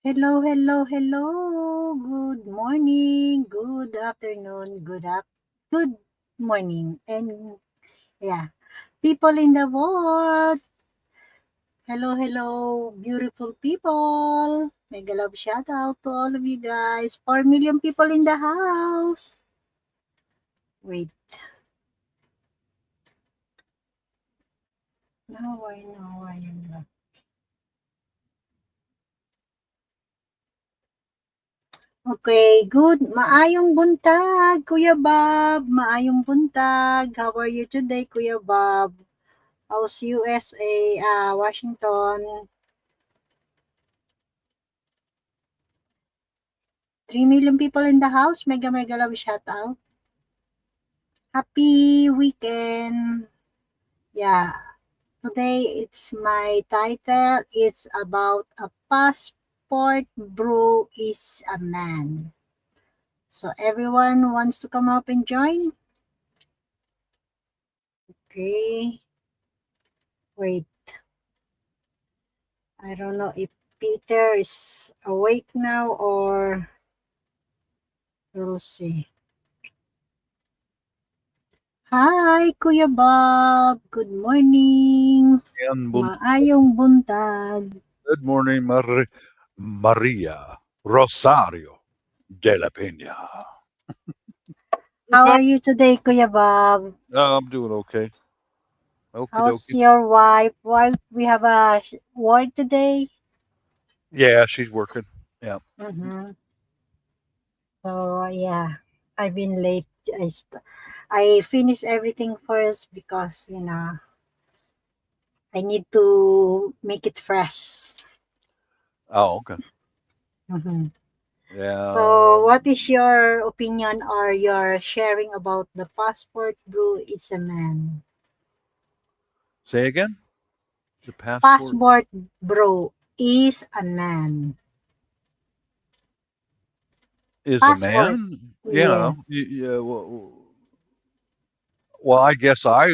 Hello, hello, hello. Good morning, good afternoon, good morning, and yeah, people in the world. Hello, hello, beautiful people. Mega love shout out to all of you guys. 4 million people in the house. Wait, now I am. Okay, good. Maayong buntag, Kuya Bob. Maayong buntag. How are you today, Kuya Bob? How's USA, Washington? 3 million people in the house. Mega, mega love shout out. Happy weekend. Yeah. Today, it's my title. It's about a passport bro is a man. So, everyone wants to come up and join? Okay. Wait. I don't know if Peter is awake now or we'll see. Hi, Kuya Bob. Good morning. Maayong buntag. Good morning, Maria Rosario de la Peña. How are you today, Kuya Bob? I'm doing okay. Okie How's dokie. your wife? We have a word today. Yeah, she's working. Yeah. Mm-hmm. So yeah, I've been late. I finished everything first because I need to make it fresh. Oh, okay. Mm-hmm. Yeah. So, what is your opinion or your sharing about the passport bro is a man? Say again? The passport Passport bro is a man. is a Passport, man? Yeah. yes. Yeah. Well, I guess I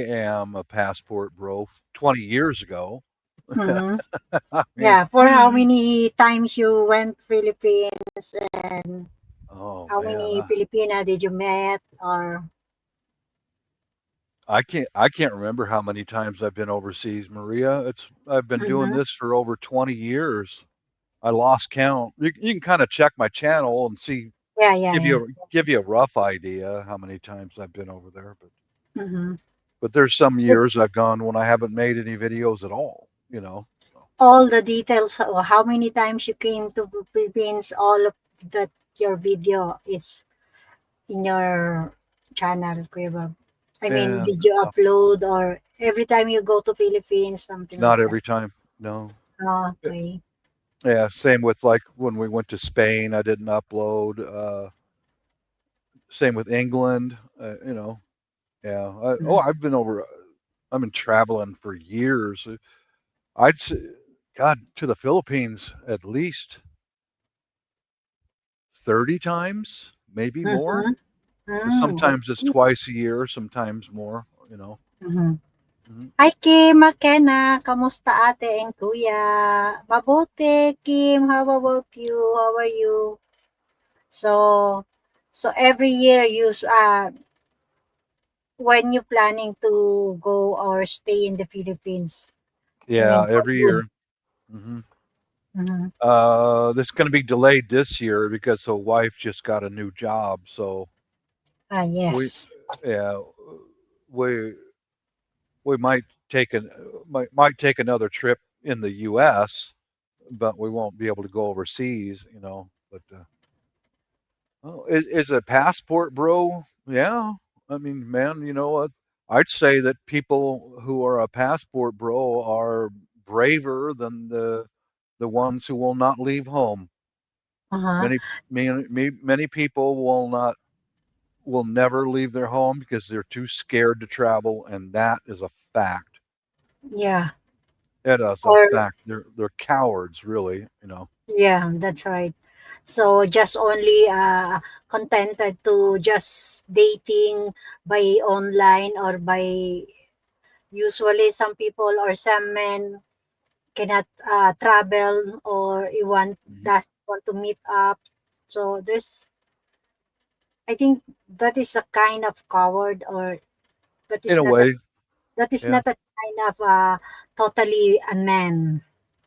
am a passport bro 20 years ago. Mm-hmm. I mean, Yeah, for how many times you went Philippines and oh how man, many Filipina did you met or I can't remember how many times I've been overseas, Maria. I've been doing mm-hmm. this for over 20 years. I lost count. You can kind of check my channel and see Yeah, yeah, yeah. give you a rough idea how many times I've been over there, Mm-hmm. but there's some years It's I've gone when I haven't made any videos at all. So, all the details of how many times you came to Philippines, all of that your video is in your channel, Kuya Bob. I mean, yeah, did you upload or every time you go to Philippines, something not like that? every time. No. Okay. Yeah, same with like when we went to Spain, I didn't upload. Same with England, Yeah. Mm-hmm. I've been traveling for years. I'd say, God, to the Philippines at least 30 times, maybe more. Mm-hmm. Sometimes it's twice a year, sometimes more. Mm-hmm. Mhm. Hi, Kim, Makena. Kamusta ate and kuya? Mabuti, Kim. How about you? How are you? So, so every year when you planning to go or stay in the Philippines, I Yeah, mean for every good. year. hmm Mm-hmm. This is going to be delayed this year because the wife just got a new job. So we, Yes. yeah, we we might take another trip in the U.S., but we won't be able to go overseas. But oh, is a passport, bro? Yeah. I mean, man, you know what? I'd say that people who are a passport bro are braver than the ones who will not leave home. Uh-huh. Many people will never leave their home because they're too scared to travel, and that is a fact. Yeah. It is a Or fact. They're cowards, really. yeah, that's right. So just only contented to just dating by online or by usually some people or some men cannot travel, or you want Mhm. doesn't want to meet up. So there's, I think that is a kind of coward, or that In is a not a, way, that is yeah, not a kind of totally a man.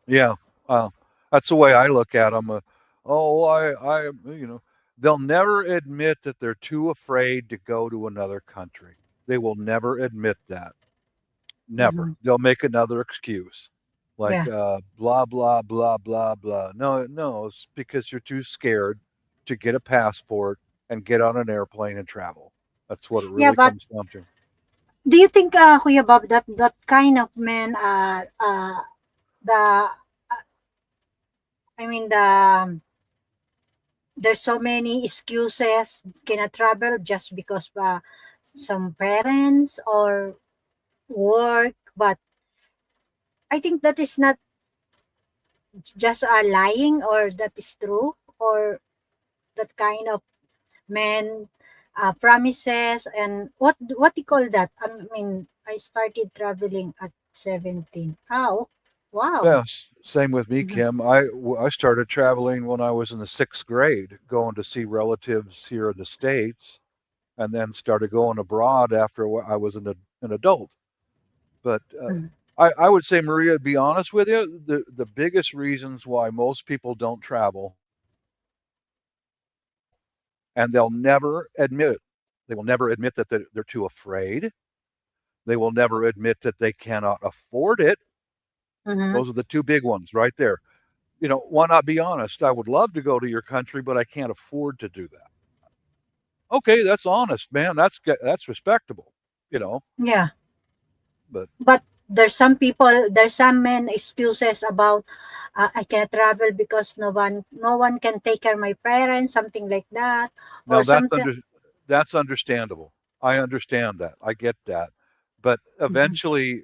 yeah. Uh, that's the way I look at them. Oh, they'll never admit that they're too afraid to go to another country. They will never admit that. Never. Hmm. They'll make another excuse, like Yeah. blah blah blah blah blah. No, no, it's because you're too scared to get a passport and get on an airplane and travel. That's what it Yeah, really but comes down to. do you think, Kuya Bob, that that kind of men, the, I mean, there's so many excuses cannot travel just because some parents or work, but I think that is not just lying, or that is true, or that kind of men promises. And what do you call that? I mean, I started traveling at 17. Oh, wow. Yes, same with me, Mhm. Kim. I started traveling when I was in the sixth grade, going to see relatives here in the States, and then started going abroad after I was an adult. But Mhm. I would say, Maria, to be honest with you, the biggest reasons why most people don't travel, and they'll never admit it. They will never admit that they're too afraid. They will never admit that they cannot afford it. Mhm. Those are the two big ones right there. Why not be honest? I would love to go to your country, but I can't afford to do that. Okay, that's honest, man. That's respectable. You know, Yeah. but But there's some men excuses about, I cannot travel because no one can take care of my parents, something like that, or now something. that's understandable. I understand that. I get that. But Mhm. eventually,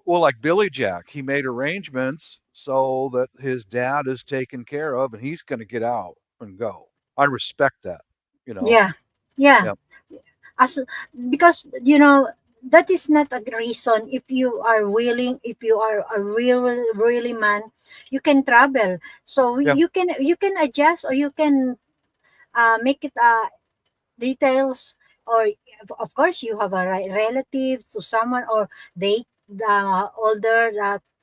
well, like Billy Jack, he made arrangements so that his dad is taken care of and he's going to get out and go. I respect that, you know. Yeah. Yeah. Yeah. As Because that is not a reason. If you are willing, if you are a really man, you can travel. So Yeah. you can adjust, or you can make it details, or of course you have a relative to someone, or they older,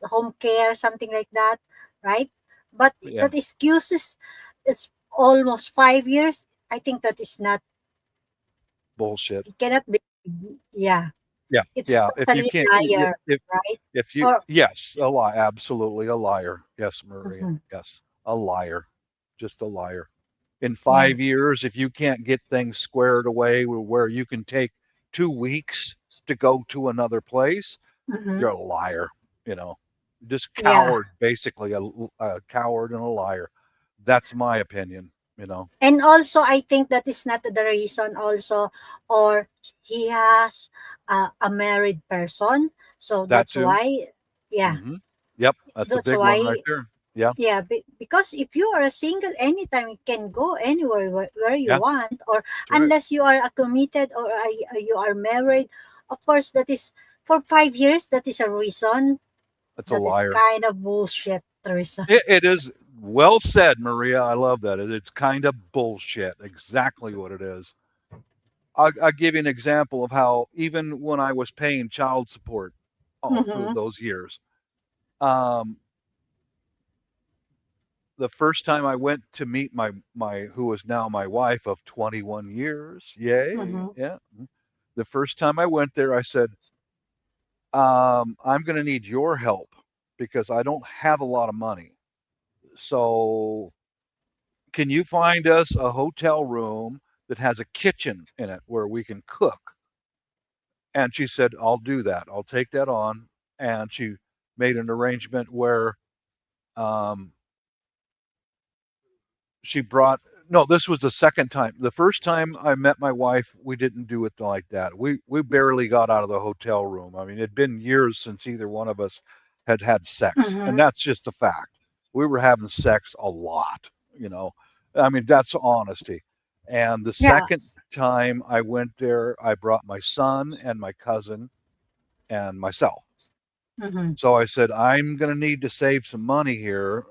home care, something like that, right? But Yeah. that excuses, it's almost 5 years. I think that is not, Bullshit. it cannot be. Yeah, Yeah. it's Yeah. If you totally can't, liar, right? if you, Or yes, a lie, absolutely a liar. Yes, Maria. mhm, Yes, a liar. Just a liar. In yeah. 5 years, if you can't get things squared away where you can take 2 weeks to go to another place, Hmm. you're a liar, you know, just Yeah. coward, basically a coward and a liar. That's my opinion. And also, I think that is not the reason also, or he has a married person. So That that's too. why, yeah, Hmm. Yep. That's a that's big one right why, there. Yeah. yeah, because if you are a single, anytime you can go anywhere where you Yeah. want, or That's right. unless you are a committed, or you are married, of course, that is for 5 years, that is a reason. That's a That is liar. kind of bullshit reason. It is well said, Maria. I love that. It's kind of bullshit. Exactly what it is. I'll give you an example of how even when I was paying child support all through Mm-hmm. those years, um, the first time I went to meet my who is now my wife of 21 years, yay, Mm-hmm. yeah. The first time I went there, I said, I'm going to need your help because I don't have a lot of money. So can you find us a hotel room that has a kitchen in it where we can cook? And she said, I'll do that. I'll take that on. And she made an arrangement where um, she brought, no, this was the second time. The first time I met my wife, we didn't do it like that. We barely got out of the hotel room. I mean, it'd been years since either one of us had had sex. Mm-hmm. And that's just a fact. We were having sex a lot, you know. I mean, that's honesty. And the Yeah. second time I went there, I brought my son and my cousin and myself. Mhm. So I said, I'm going to need to save some money here.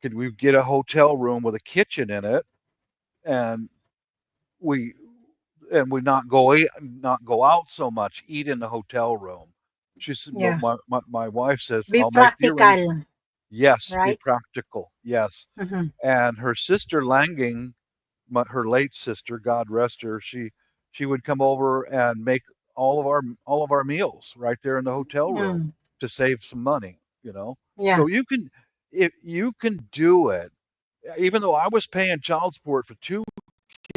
Could we get a hotel room with a kitchen in it, and we we not go out so much, eat in the hotel room. She said, Yeah. my wife says, Be I'll make the arrangement. practical, Yes, be right? practical. Yes. Mhm. And her sister Langing, her late sister, God rest her, she would come over and make all of our meals right there in the hotel room Mm. to save some money, you know. Yeah. So you can, if you can do it, even though I was paying child support for two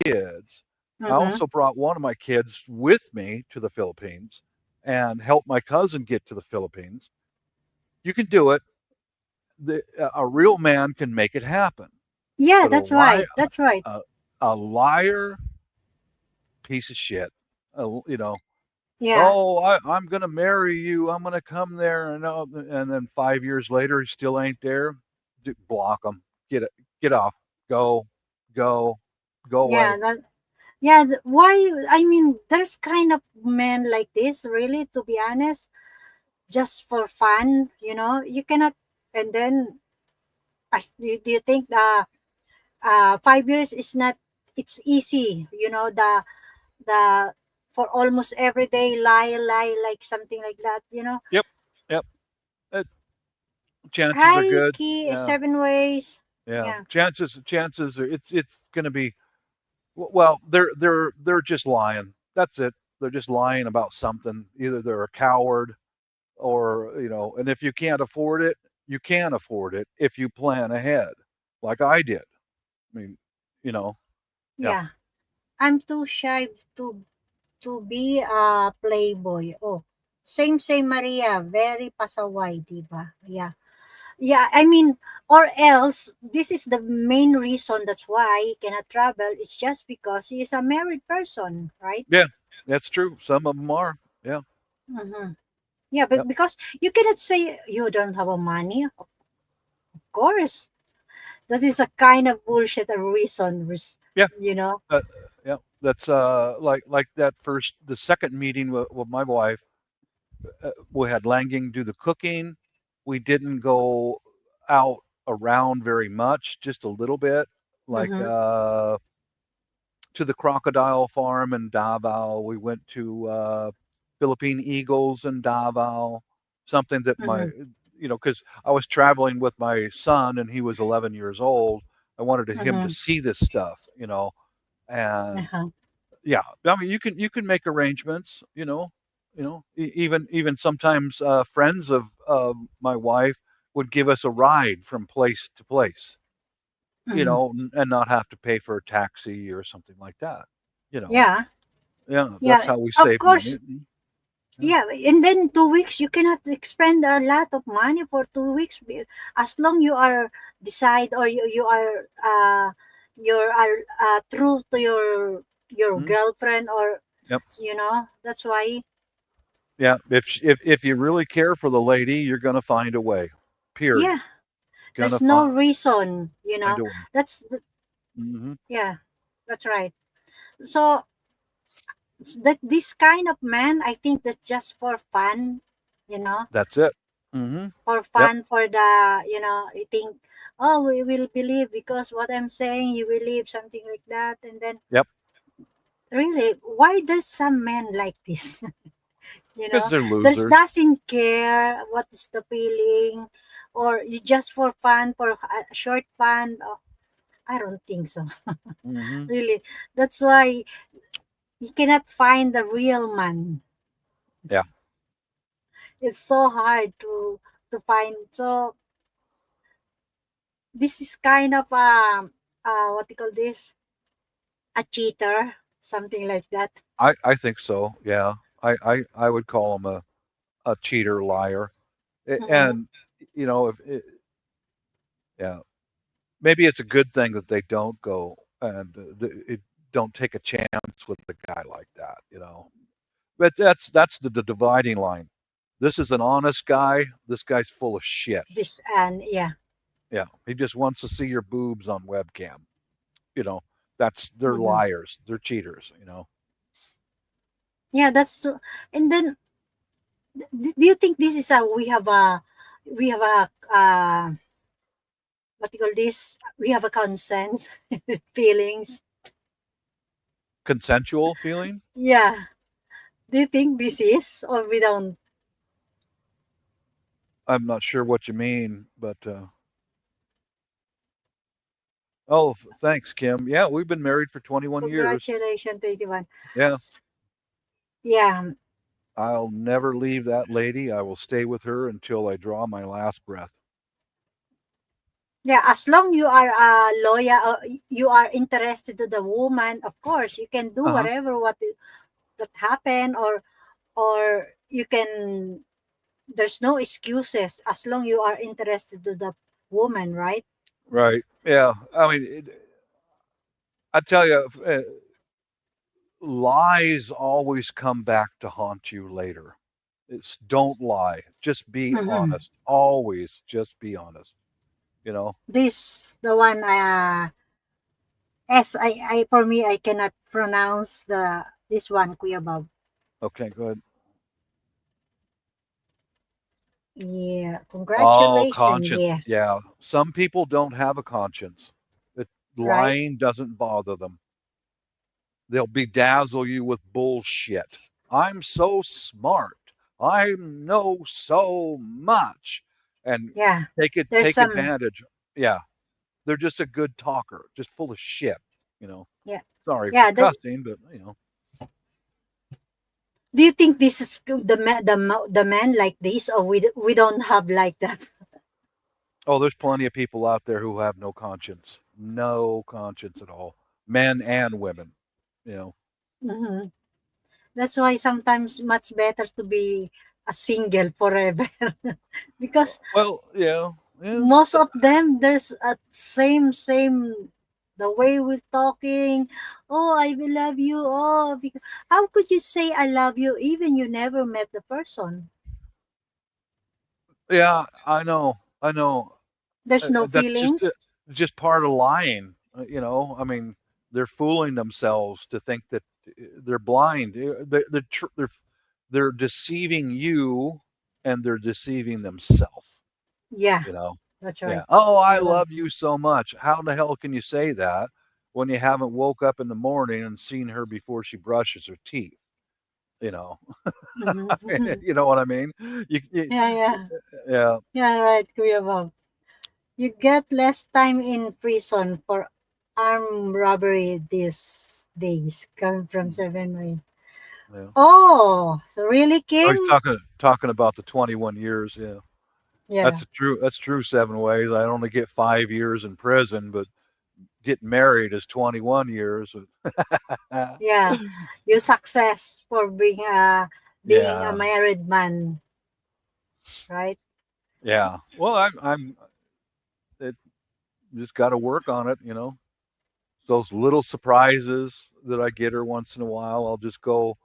kids, I Mhm. also brought one of my kids with me to the Philippines and helped my cousin get to the Philippines. You can do it. A real man can make it happen, Yeah, but that's right. That's right. a, a liar, piece of shit. You know, Yeah. oh, I'm gonna marry you. I'm gonna come there, and then 5 years later, he still ain't there. Block him. Get it. Get off. Go. Go. Go away. Yeah, yeah, why, I mean, there's kind of men like this, really, to be honest, just for fun, you cannot. And then, do you think the 5 years is not, it's easy, the for almost every day lie, like something like that. Yep. Yep. Uh, Chances are Hi, good. key Yeah. 7 ways. Yeah. Yeah. Chances are it's gonna be. Well, they're just lying. That's it. They're just lying about something. Either they're a coward, or and if you can't afford it, you can afford it if you plan ahead, like I did. I mean, you know, yeah, Yeah, I'm too shy to be a playboy. Oh, same Maria, very pasaway, diba? Yeah. Yeah, I mean, or else this is the main reason that's why he cannot travel. It's just because he is a married person, right? yeah, that's true. Some of them are. Yeah, Mm-hmm. Yeah, but yep, because you cannot say you don't have a money. Of course, that is a kind of bullshit a reason, yeah, you know. uh, yeah. That's like that the second meeting with my wife. We had Langing do the cooking. We didn't go out around very much, just a little bit, like Mm-hmm. to the crocodile farm in Davao. We went to Philippine eagles in Davao, something that Mm-hmm. because I was traveling with my son and he was 11 years old. I wanted him to Mm-hmm. see this stuff, and Uh-huh. yeah, I mean, you can make arrangements, even sometimes friends of my wife would give us a ride from place to place, Mm-hmm. and not have to pay for a taxi or something like that. You know, Yeah. yeah, that's Yeah. how we Of save money. course. Yeah. Yeah, and then 2 weeks you cannot expend a lot of money for 2 weeks, as long you are decide, or you are true to your Mhm. girlfriend, or Yep. that's why. Yeah. If you really care for the lady, you're gonna find a way. Yeah, Period. Gonna there's no reason, find a way. Hmm. yeah, that's right. So that this kind of man, I think that's just for fun, you know That's it. Hmm. for Yep. fun, for the, I think, oh, we will believe because what I'm saying, you believe something like that. And then, Yep. really, why there's some men like this? you Because know they're there's losers. doesn't care what is the feeling, or you just for fun, for a short fun. Oh, I don't think so. Hmm. Really, that's why you cannot find the real man. Yeah. It's so hard to find. So this is kind of what do you call this, a cheater, something like that. I think so. Yeah. I would call him a cheater, liar. Mm-hmm. And if yeah, maybe it's a good thing that they don't go and don't take a chance with a guy like that. But that's the dividing line. This is an honest guy. This guy's full of shit. This, and yeah. Yeah, he just wants to see your boobs on webcam. You know, they're Mm-hmm. liars. They're cheaters. Yeah, that's so. And then Do you think this is a we have a what do you call this? We have a consent feelings. Consensual feeling? Yeah. Do you think this is, or we don't? I'm not sure what you mean, but oh, thanks, Kim. Yeah, we've been married for 21 years. Congratulations, 21. Yeah, Yeah. I'll never leave that lady. I will stay with her until I draw my last breath. Yeah, as long you are loyal, you are interested to the woman, of course, you can do Uh huh. whatever that happened, or you can. There's no excuses as long you are interested to the woman, right? Right. Yeah. I mean, I tell you, lies always come back to haunt you later. It's don't lie. Just be Mm-hmm. honest. Always just be honest. You know? This the one. I for me I cannot pronounce the this one, Kuya Bob. Okay, good. Yeah, Oh, congratulations. conscience. Yes, Yeah. Some people don't have a conscience. It, right. lying doesn't bother them. They'll bedazzle you with bullshit. I'm so smart. I know so much. And Yeah, there's take some. advantage. Yeah. They're just a good talker, just full of shit, you know. Yeah, Sorry for yeah. cussing, but you know. Do you think this is the man like this, or we don't have like that? Oh, there's plenty of people out there who have no conscience. No conscience at all. Men and women, you know. Hmm. That's why sometimes much better to be a single forever, because Well, yeah. Yeah. most of them there's a same the way we're talking. Oh, I will love you. Oh, because how could you say I love you even you never met the person? Yeah, I know. I know. There's no That's feelings. just part of lying. You know, I mean, they're fooling themselves to think that they're blind. They're deceiving you, and they're deceiving themselves. Yeah, You know, that's yeah. right. Oh, I Yeah, well. love you so much. How the hell can you say that when you haven't woke up in the morning and seen her before she brushes her teeth? You know, Mhm. you know what I mean? You Yeah, yeah. yeah. Yeah, right, Kuya Bob. You get less time in prison for armed robbery these days, coming from Mm, 7 ways. yeah. Oh, so really, Oh, he's Kim? talking about the 21 years. Yeah. Yeah. That's true 7 ways. I only get 5 years in prison, but getting married is 21 years. Yeah, you success for being a Yeah, married man, right? yeah. Well, I'm it, just got to work on it, you know. Those little surprises that I get her once in a while. I'll just go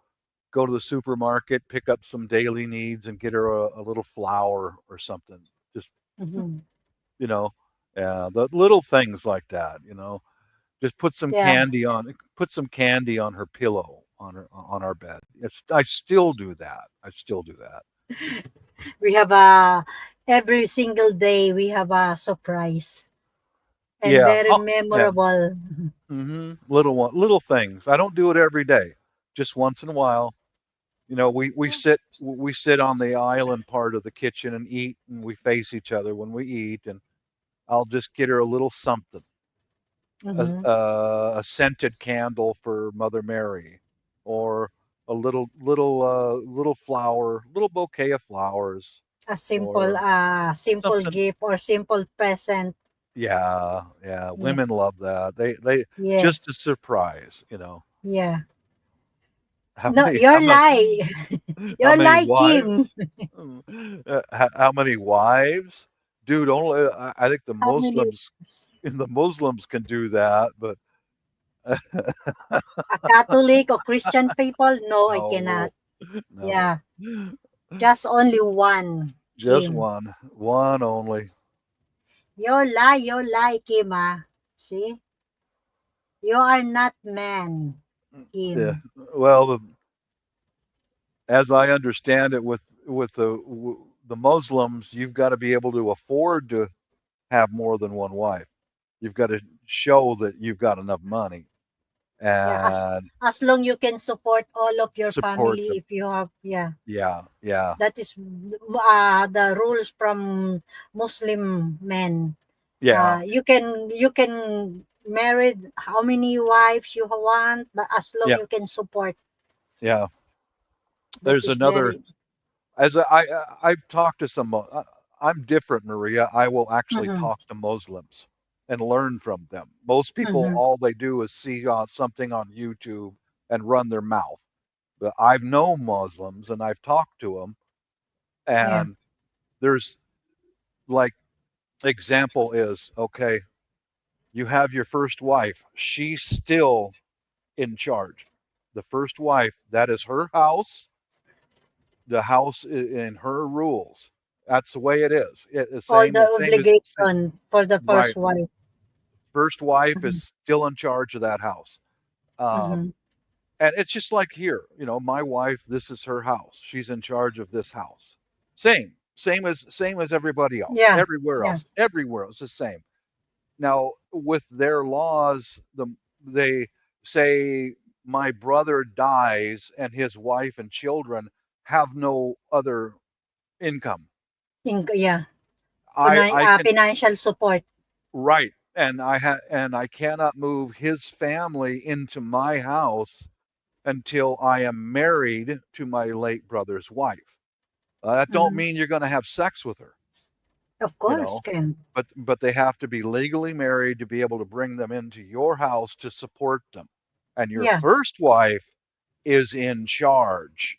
to the supermarket, pick up some daily needs, and get her a little flower or something. Just Hmm. you know, yeah, the little things like that, you know. Just Yeah, put some candy on her pillow on our bed. I still do that. I still do that. we have every single day we have a surprise and Yeah. very Oh, yeah. memorable. Little things. I don't do it every day. Just once in a while. You know, we sit on the island part of the kitchen and eat, and we face each other when we eat, and I'll just get her a little something, Hmm. a scented candle for Mother Mary, or a little flower, little bouquet of flowers, or A simple something. gift or simple present. Yeah, yeah. Yeah. Women love that. They just Yes. a surprise, you know. Yeah. How No, many your lie. how Your many lie, wives? Kim. How many wives? Dude, only I think How many? the Muslims can do that, but A Catholic or Christian people? No, I no, cannot. no. Yeah. Just only one, Just Kim. one only. Your lie, Kim. Ah. See? You are not man, Yeah. Kim. Well, as I understand it, with the Muslims, you've got to be able to afford to have more than one wife. You've got to show that you've got enough money Yeah, and as long you can support all of your support family, them. if you have, yeah, Yeah, yeah, that is the rules from Muslim men. yeah, You can marry how many wives you want, but as long yeah, you can support, yeah. that There's is another. very. As I've talked to some. I'm different, Maria. I will actually Mm-hmm, talk to Muslims and learn from them. Most people, mm-hmm, all they do is see something on YouTube and run their mouth. But I've known Muslims and I've talked to them, yeah, and there's like example is okay. You have your first wife. She's still in charge. The first wife, that is her house. The house in her rules. That's the way it is. The all same, the the same as obligation for the first right. wife. First wife Mm-hmm, is still in charge of that house. mm-hmm. And it's just like here, my wife, this is her house. She's in charge of this house. Same as everybody else. Yeah, yeah, Everywhere else the same. Now, with their laws, they say my brother dies and his wife and children have no other income. yeah. I can Financial support. right, and I cannot move his family into my house until I am married to my late brother's wife. That don't Mm-hmm. mean you're going to have sex with her, Of you course, know, can. but they have to be legally married to be able to bring them into your house to support them. And your Yeah, first wife is in charge.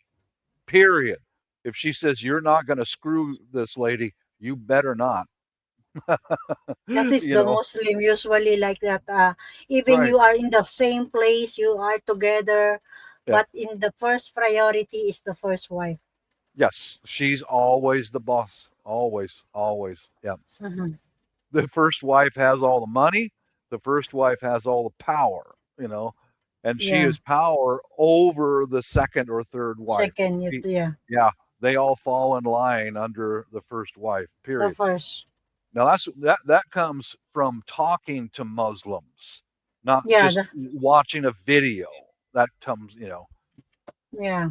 Period. If she says you're not going to screw this lady, you better not. that is you the know, Muslim usually like that. Even right? you are in the same place, you are together, Yeah. but in the first priority is the first wife. Yes, she's always the boss. Always, always. Yeah. Mm-hmm. The first wife has all the money. The first wife has all the power, and she Yeah, has power over the second or third wife. second, She- yeah, Yeah, they all fall in line under the first wife. the Period. first. Now that comes from talking to Muslims, not Yeah, just watching a video. That comes. yeah.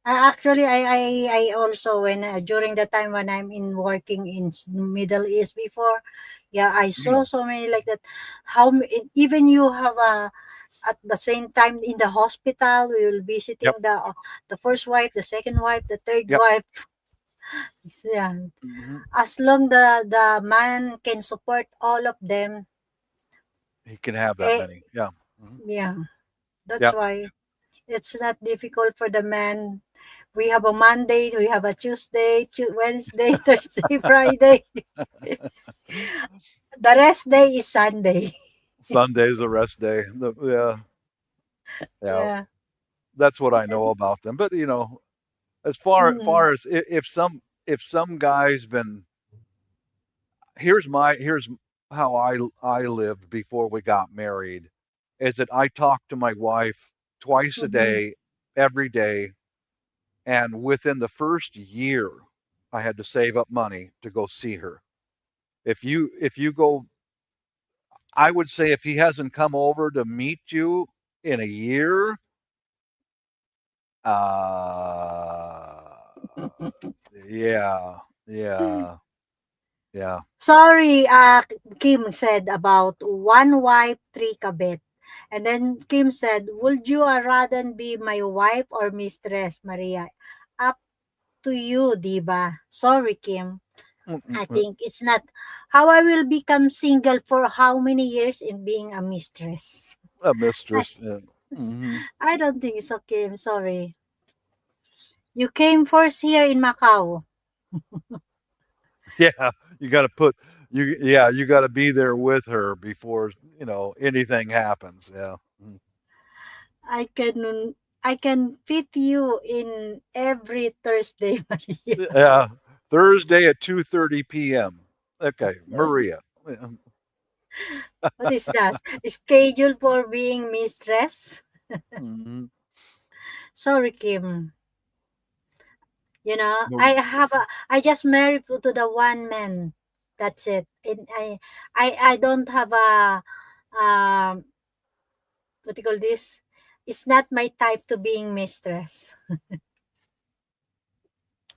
Actually, I also when during the time when I'm in working in Middle East before, yeah, I saw Mm, so many like that. Even you have a at the same time in the hospital, we will visiting yep. the first wife, the second wife, the third Yep. wife. Yeah, Hmm. as long the man can support all of them, He can have that eh, many. Yeah. Hmm. yeah, that's Yep. why it's not difficult for the man. We have a Monday, we have a Tuesday, Wednesday, Thursday, Friday. The rest day is Sunday. Sunday's a rest day. Yeah. Yeah. Yeah. That's what I know about them. But as far Mm-hmm. far as if some guy's been here's how I lived before we got married, is that I talked to my wife twice a Mm-hmm. day, every day, and within the first year, I had to save up money to go see her. If you go, I would say if he hasn't come over to meet you in a year, yeah, yeah, yeah. Sorry, Kim said about one wife, three kabit. And then Kim said, would you rather be my wife or mistress, Maria? Up to you, diba? Sorry, Kim. I think it's not how I will become single for how many years in being a mistress. A I, mistress. Yeah. Hmm. I don't think so, Kim. Sorry. You came first here in Macau. Yeah, you got to put you got to be there with her before anything happens. Yeah. Mm. I can fit you in every Thursday, Maria. Yeah. Thursday at 2:30 p.m. Okay, Maria. Yeah. What is that? Schedule for being mistress? Mhm. Sorry, Kim. You know, No, I just married to the one man. That's it. And I don't have a, what do you call this? It's not my type to being mistress.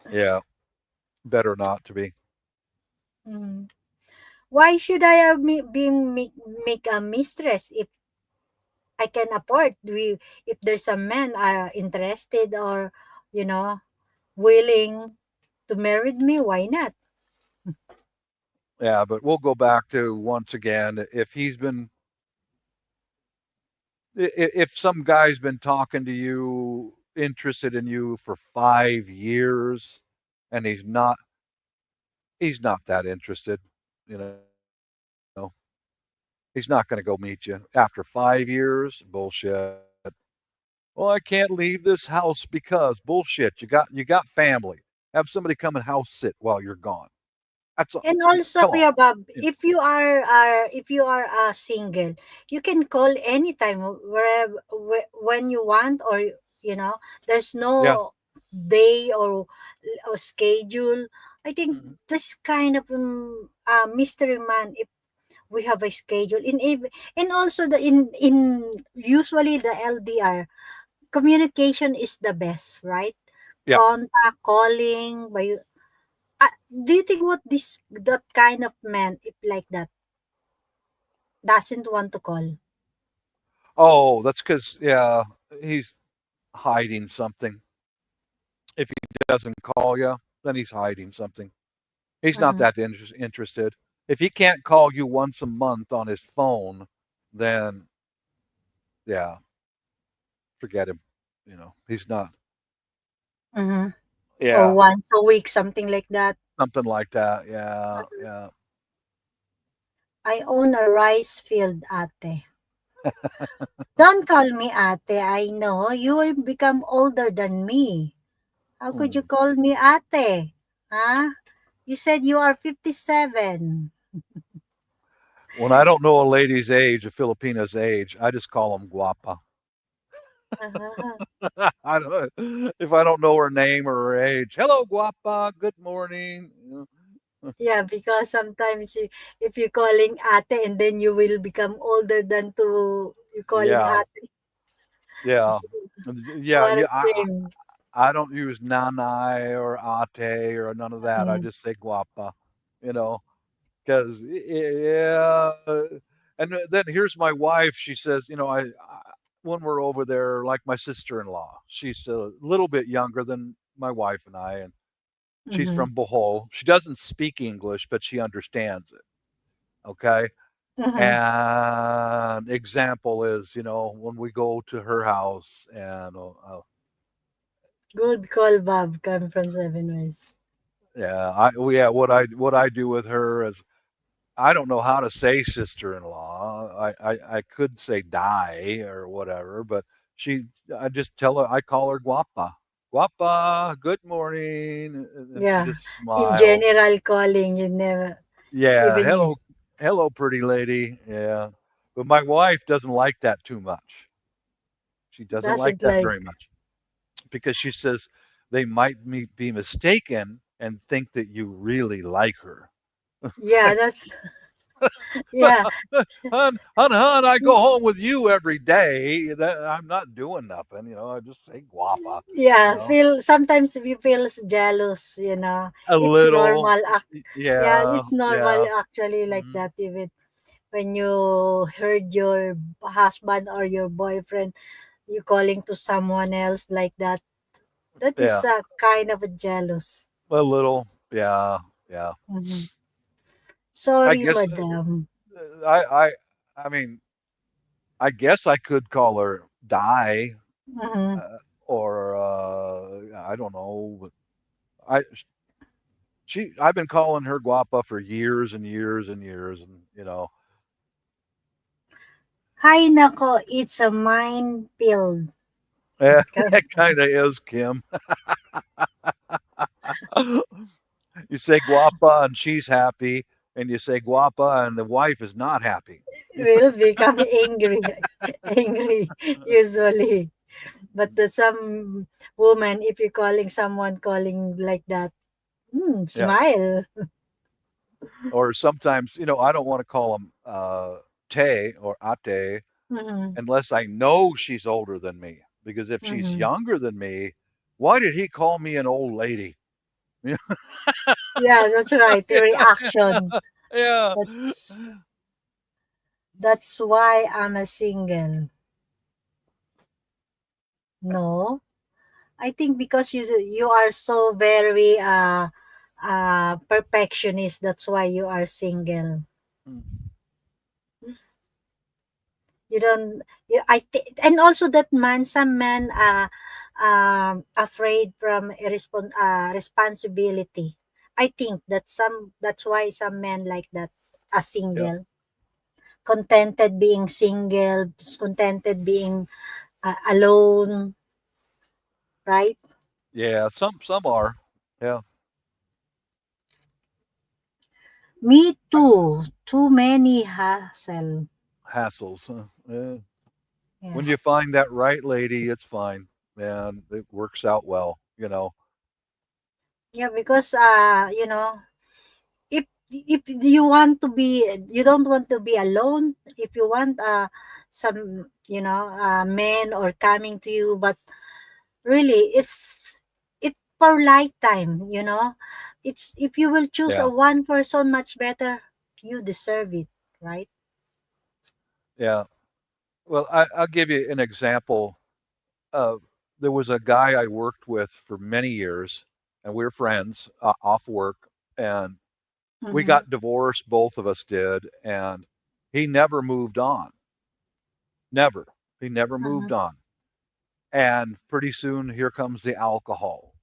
yeah, better not to be. Mm. Why should I make a mistress if I can afford? If there's a man are interested or, you know, willing to marry me, why not? Yeah, but we'll go back to once again, if he's been, if some guy's been talking to you, interested in you for 5 years, and he's not that interested, you know, he's not going to go meet you after 5 years. Bullshit. Well, I can't leave this house because bullshit. You got family. Have somebody come and house sit while you're gone. That's all. And Come also, on. Kuya Bob, if you are single, you can call anytime, wherever, when you want, or, you know, there's Yeah. no day or schedule. I think Mhm. this kind of mystery man, if we have a schedule and also the in usually the LDR communication is the best, right? Yeah. Contact, calling by. Do you think what this that kind of man, if like that, doesn't want to call? Oh, that's because, yeah, he's hiding something. If he doesn't call you, then he's hiding something. He's not Mm-hmm. that interested. If he can't call you once a month on his phone, then yeah, forget him. He's not. Mm-hmm. Or Yeah, once a week, something like that. something like that. Yeah, yeah. I own a rice field, ate. Don't call me ate. I know you will become older than me. How could you Hmm. call me ate? Huh? You said you are 57. When I don't know a lady's age, a Filipina's age, I just call them guapa. Uh-huh. I don't, if I don't know her name or her age, hello guapa, good morning. Yeah, because sometimes if you're calling ate and then you will become older than to you calling Yeah, ate. yeah, yeah, What a yeah. shame. I don't use nanay or ate or none of that. I Mm, just say guapa, you know, because yeah. And then here's my wife. She says, when we're over there, like my sister-in-law, she's a little bit younger than my wife and I, and she's mhm, from Bohol. She doesn't speak English, but she understands it. Okay. mhm. And example is, when we go to her house and Good call, Bob, coming from Seven Ways. yeah, yeah, what I do with her is I don't know how to say sister-in-law. I could say die or whatever, but she I just tell her I call her guapa. Guapa, good morning, and she Yeah. just In smiles. general calling, you never Yeah, even you hello, pretty lady. Yeah, but my wife doesn't like that too much. She doesn't like doesn't that like. very much because she says they might be mistaken and think that you really like her. Yeah, that's yeah. Hun, I go home with you every day. That I'm not doing nothing. I just say guapa. You Yeah, know, feel sometimes we feel jealous, you know. a It's little. normal. Yeah, Yeah, it's normal yeah. actually like Hmm. that even when you heard your husband or your boyfriend you calling to someone else like that. That is Yeah, a kind of a jealous. a little. Yeah, yeah. Mhm. I Sorry, guess madam. I mean, I guess I could call her die, Mhm. or I don't know. But I I've been calling her guapa for years and years and years, and Hi, nako, it's a minefield. it kind of is, Kim. You say guapa and she's happy, and you say guapa and the wife is not happy. Will become angry, angry usually. But the some woman, if you're calling someone calling like that, Yeah. smile. Or sometimes, I don't want to call them te or ate Mm-hmm. unless I know she's older than me. Because if she's Mm-hmm. younger than me, why did he call me an old lady? Yeah, that's right. The reaction. Yeah. That's why I'm a single. No, I think because you are so very perfectionist. That's why you are single. You don't. And also that man, some men are afraid from responsibility. I think that that's why some men like that are Yeah. single, contented being single, contented being alone, right? Yeah. Some are. Yeah. Me too. Too many hassle. Hassles. Yeah. Yeah. When you find that right lady, it's fine. Man, it works out well. Yeah, because if you want to be, you don't want to be alone, if you want some men or coming to you, but really it's for lifetime, it's if you will choose a Yeah. one person, much better, you deserve it, right? Yeah. Well, I'll give you an example. Uh, there was a guy I worked with for many years, and we were friends off work, and we Mm-hmm. got divorced. Both of us did, and he never moved on. Never. He never moved Mm-hmm. on. And pretty soon, here comes the alcohol,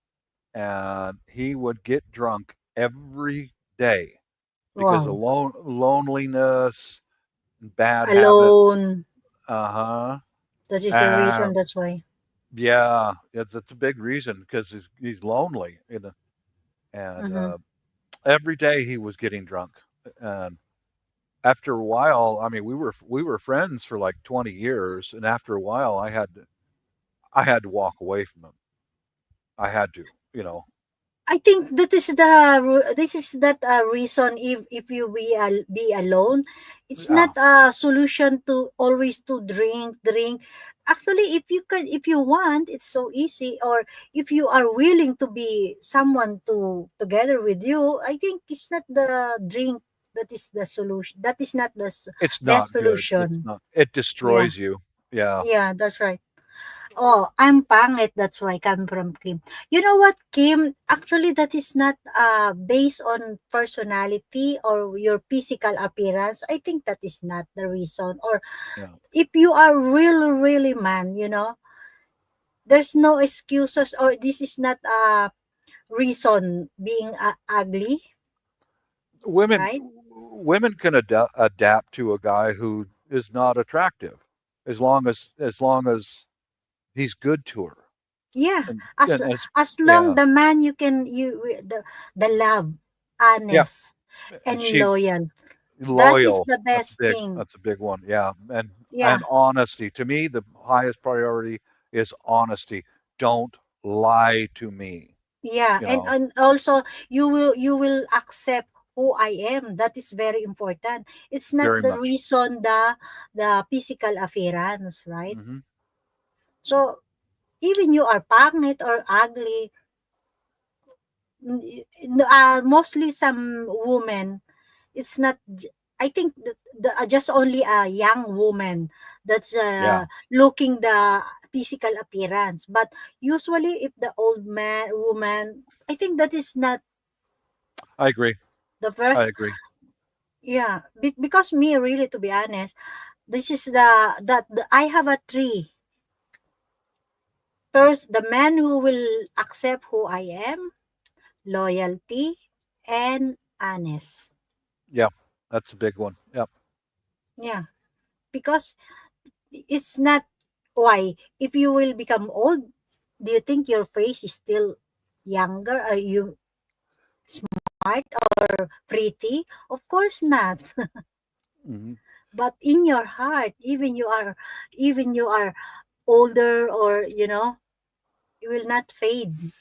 and he would get drunk every day because of Wow. loneliness, bad habits. Alone. Uh That is the huh. reason, that's why. Yeah, it's a big reason because he's lonely. And Mm-hmm. every day he was getting drunk. And after a while, I mean, we were friends for like 20 years, and after a while, I had to walk away from him. I had to. I think that is this is that reason, if you be alone, it's not Yeah, a solution to always to drink. Actually, if you want, it's so easy. Or if you are willing to be someone to together with you, I think it's not the drink that is the solution. That is not the it's best not good. It's solution. not. It Yeah, destroys you. Yeah, yeah, that's right. Oh, I'm pangit. That's why come from Kim. You know what, Kim? Actually, that is not based on personality or your physical appearance. I think that is not the reason. Or yeah. if you are really, really man, there's no excuses. Or this is not a reason being ugly, Women right? women can adapt to a guy who is not attractive, as long as he's good to her. Yeah. And As and as as long yeah, the man you can the love, yeah. honest, And and she loyal. That is loyal. the That's best big. thing. That's a big one. Yeah. And Yeah. honesty. To me, the highest priority is honesty. Don't lie to me. Yeah, You and know, also you will accept who I am. That is very important. It's not very the much. reason the physical appearance, right? Hmm. So even you are pangit or ugly, mostly some women, it's not. I think just only a young woman that's Yeah, looking the physical appearance. But usually, if the old man woman, I think that is not I agree. the I first. agree. Yeah, because me, really, to be honest, this is I have a three. First, the man who will accept who I am, loyalty, and honest. Yeah, that's a big one. Yeah. Yeah, because it's not, why, if you will become old, do you think your face is still younger? Are you smart or pretty? Of course not. Hmm. But in your heart, even you are older, or it will not fade.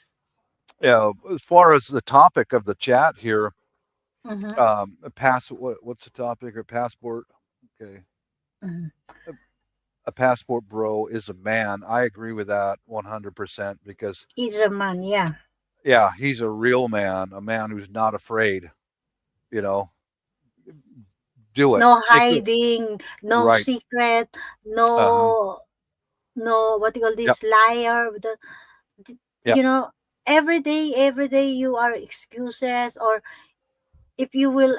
Yeah, as far as the topic of the chat here, Mm-hmm. what's the topic or passport? Okay, Mm-hmm. a, a passport bro is a man. I agree with that 100% because He's a man, yeah. yeah, he's a real man, a man who's not afraid. You know, do it. No Take the hiding, no right. secret, Uh-huh. no what you call Yep. this, liar. Yep. You know, every day you are excuses, or if you will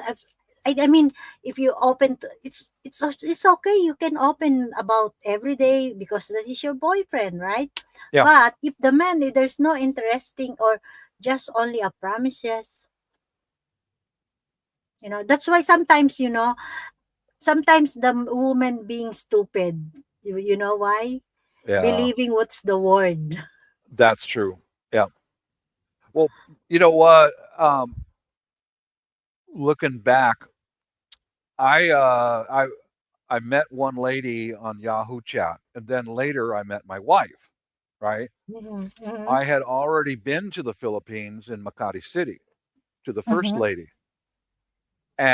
I mean, if you open it's okay, you can open about every day because that is your boyfriend, right? Yeah. But if the man, there's no interesting, or just only a promises, that's why sometimes, sometimes the woman being stupid, you know why? Yeah. Believing what's the word. That's true. Yeah. Well, you know what? Looking back, I uh I I met one lady on Yahoo Chat, and then later I met my wife, right? Mm-hmm, mm-hmm, I had already been to the Philippines in Makati City to the first mm-hmm. lady,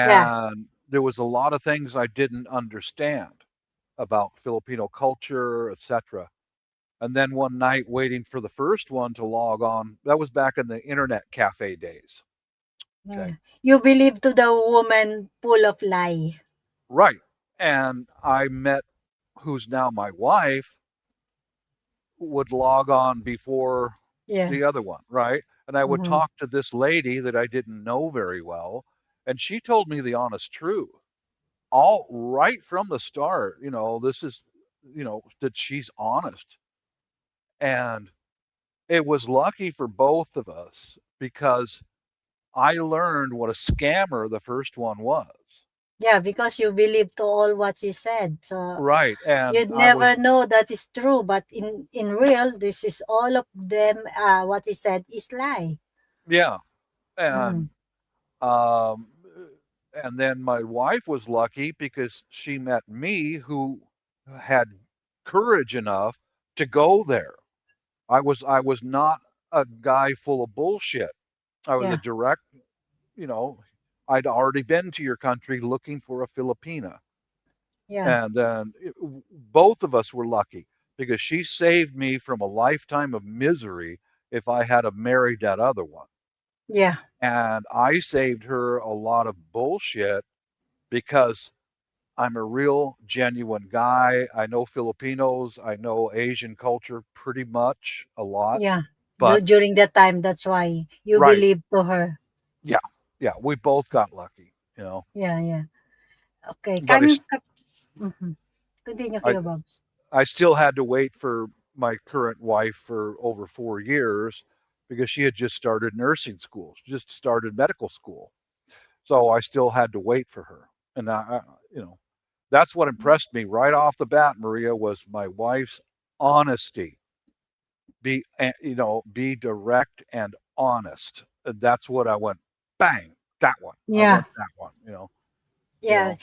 Yeah, and there was a lot of things I didn't understand about Filipino culture, etc. And then one night, waiting for the first one to log on, that was back in the internet cafe days. Okay. yeah. You believe to the woman full of lie. Right. And I met who's now my wife would log on before Yeah. the other one, right? And I would Mm-hmm. talk to this lady that I didn't know very well, and she told me the honest truth. All right from the start, this is, that she's honest. And it was lucky for both of us because I learned what a scammer the first one was. Yeah, because you believe to all what he said. So Right. And you'd I was, never know that is true. But in real, this is all of them, what he said is lie. yeah. And Mm-hmm. Um, and then my wife was lucky because she met me who had courage enough to go there. I was not a guy full of bullshit. I was a Yeah, direct, you know, I'd already been to your country looking for a Filipina. yeah, And then both of us were lucky because she saved me from a lifetime of misery if I had have married that other one. yeah, And I saved her a lot of bullshit because I'm a real genuine guy. I know Filipinos, I know Asian culture pretty much a lot, yeah. but During that time, that's why you right, believe to her. yeah, yeah, we both got lucky. Yeah, yeah. Okay, But mm-hmm. Continue, I, Kuya Bobs. I still had to wait for my current wife for over 4 years because she had just started nursing school. She just started medical school. So I still had to wait for her. And you know, that's what impressed me right off the bat, Maria, was my wife's honesty. Be direct and honest. And that's what I went, bang, that one. I Yeah, want that one. You yeah. know,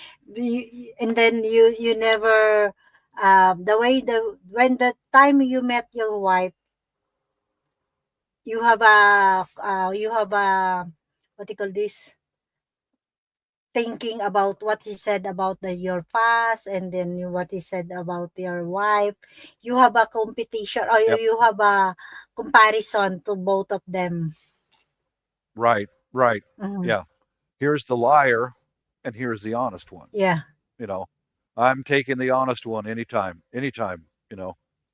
And then you never, the way the when the time you met your wife, you have a what do you call this, thinking about what he said about your past, and then what he said about your wife. You have a competition, or you yep, you have a comparison to both of them. right, right. Mhm. Yeah. Here's the liar and here's the honest one. Yeah. You know, I'm taking the honest one anytime.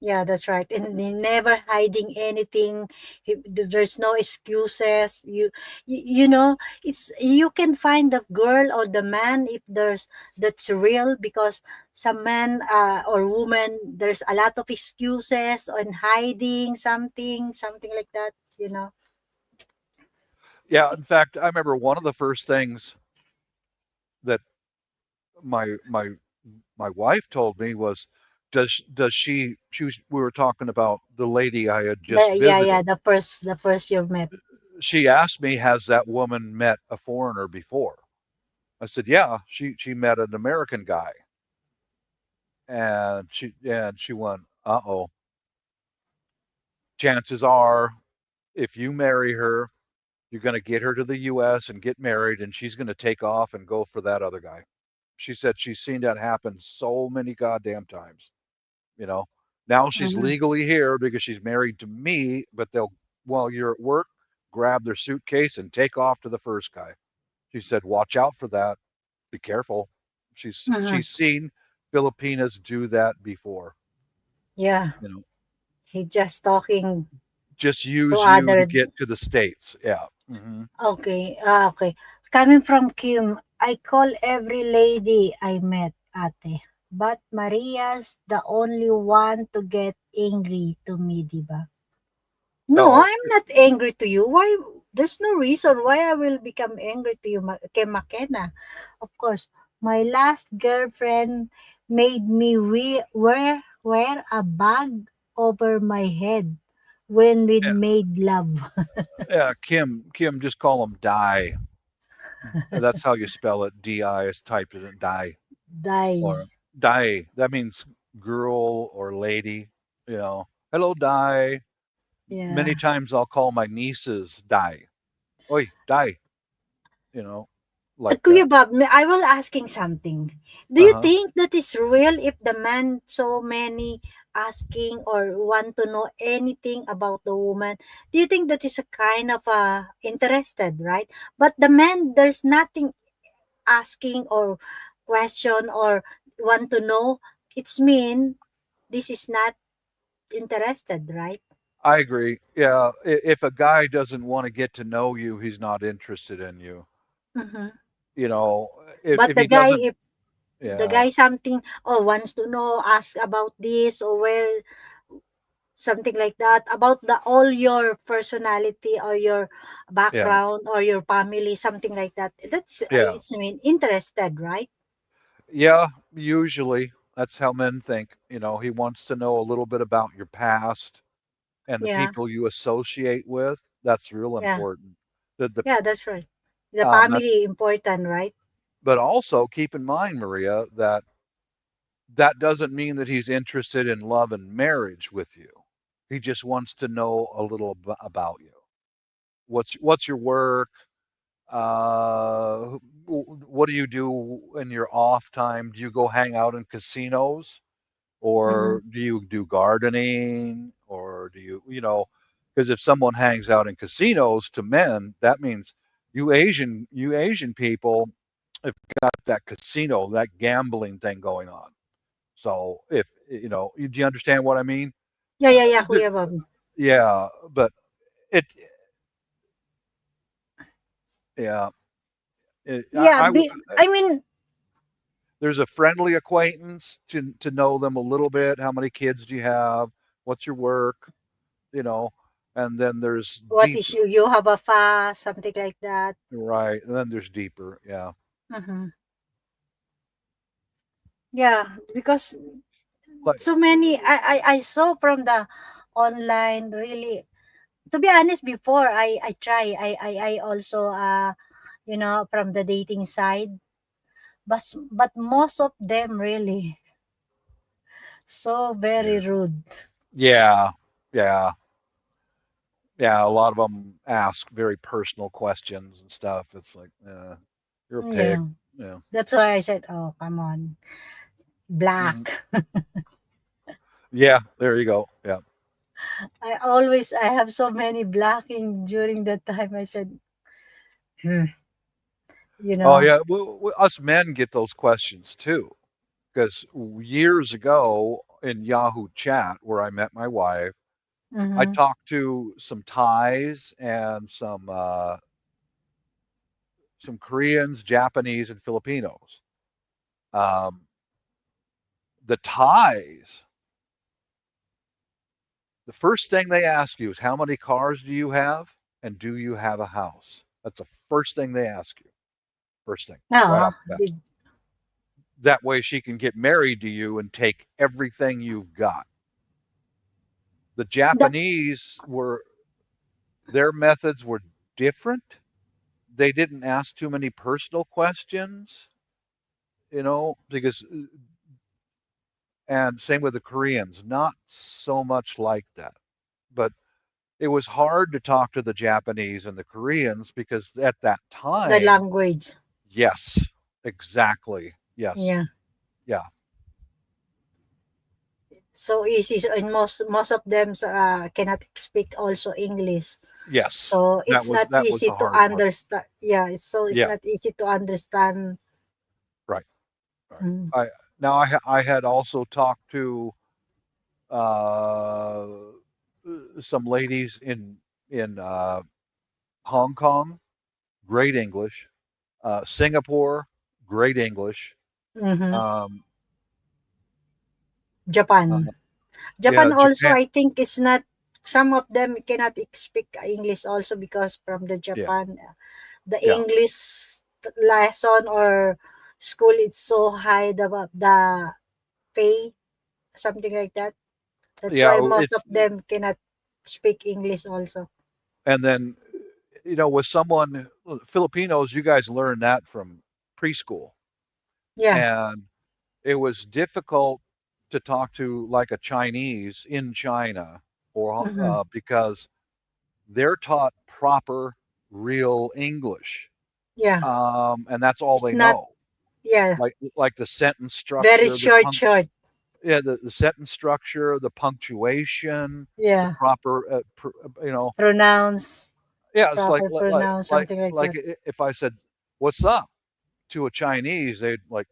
Yeah, that's right. And they never hiding anything. There's no excuses. It's, you can find the girl or the man if there's that's real, because some man, or woman, there's a lot of excuses on hiding something like that. Yeah. In fact, I remember one of the first things that my my my wife told me was, does we were talking about the lady I had just Yeah, visited. the first you've met. She asked me, has that woman met a foreigner before? I said, yeah, she met an American guy. And she went, Uh-oh. Chances are, if you marry her, you're going to get her to the US and get married, and she's going to take off and go for that other guy. She said she's seen that happen so many goddamn times, you know. Now she's Mhm. legally here because she's married to me, but they'll, while you're at work, grab their suitcase and take off to the first guy. She said, watch out for that. Be careful. Mhm. She's seen Filipinas do that before, Yeah. you know. He just talking Just to use you to other. get to the States. Yeah. Hmm. Okay. Okay. Coming from Kim, I call every lady I met ate. But Maria's the only one to get angry to me, diba? No, Oh, I'm not angry to you. Why? There's no reason why I will become angry to you, kay Makena. Of course, my last girlfriend made me wear a bag over my head when we yeah, made love. yeah. Kim, just call them die. That's how you spell it. D-I is typed in die Die. or die. That means girl or lady. You know, hello, die. Yeah. Many times I'll call my nieces die. Oi, die. You know, like Kuya that. Bob, I will asking something. Do Uh you huh. think that is real if the man so many asking or want to know anything about the woman? Do you think that is a kind of interested, right? But the man, there's nothing asking or question or want to know. It's mean this is not interested, right? I agree. Yeah, if a guy doesn't want to get to know you, he's not interested in you. Mm-hmm. You know, But if he doesn't, if the yeah, guy something wants to know, ask about this or where something like that about the all your personality or your yeah, background or your family, something like that, that's yeah, it's mean interested, right? yeah. Usually, that's how men think. You know, he wants to know a little bit about your past and the Yeah, people you associate with. That's real yeah, important. The yeah, that's right. The that's, family important, right? but also keep in mind, Maria, that that doesn't mean that he's interested in love and marriage with you. He just wants to know a little about you. What's your work? What do you do in your off time? Do you go hang out in casinos, Mm-hmm. or do you do gardening, or do you, you know, because if someone hangs out in casinos to men, that means you Asian people have got that casino, that gambling thing going on. So if you know, do you understand what I mean? Yeah, Uh, yeah, yeah, there, Kuya Bob. yeah, but it, yeah, it, Yeah, I would. I mean, There's a friendly acquaintance to know them a little bit. How many kids do you have? What's your work? You know, and then there's what deeper, issue you have a fast, something like that. right? And then there's deeper. Yeah, Mm-hmm. Yeah, because like so many I saw from the online, really. To be honest, before I try, I also from the dating side, but most of them really so very yeah, rude. yeah, yeah, yeah. A lot of them ask very personal questions and stuff. It's like, you're a pig. Yeah, Yeah. that's why I said, oh, come on, Hmm. black. Yeah. There you go. Yeah. I have so many blacking during that time. I said, hmm, you Oh know. yeah. Us men get those questions too. Because years ago in Yahoo Chat, where I met my wife, I Mm-hmm. talked to some Thais and some Koreans, Japanese, and Filipinos. Um, the Thais, the first thing they ask you is how many cars do you have and do you have a house? That's the first thing they ask you. First thing, right Yeah, off the bat. That way she can get married to you and take everything you've got. The the Japanese were their methods were different. They didn't ask too many personal questions, you know, because And same with the Koreans, not so much like that. But it was hard to talk to the Japanese and the Koreans because at that The time, language. yes, exactly. Yes. Yeah. Yeah. So easy. So, and most of them cannot speak also English. Yes. So That it's was not that was easy the to hard part. understand. Yeah, it's Yeah. not easy to understand. Right. Right. Mm. I now I had also talked to uh, some ladies in Hong Kong, great English. Singapore, great English. Mm-hmm. Um, uh, Japan. yeah, Japan also, Japan. I think it's not. Some of them cannot speak English also because from the Yeah, Japan, the yeah, English lesson or school is so high, the pay, something like that. That's yeah. why most of It's them cannot speak English also. and then with someone Filipinos, you guys learn that from preschool, Yeah. and it was difficult to talk to like a Chinese in China or Mm-hmm. because they're taught proper, real English, Yeah. and that's all It's they not. know. Yeah. Like the sentence Very structure, short, short. the sentence structure, the punctuation, the Yeah. proper, Pronounce, yeah. It's proper pronounce, something like that. if I said, "What's up?" to a Chinese, they'd like,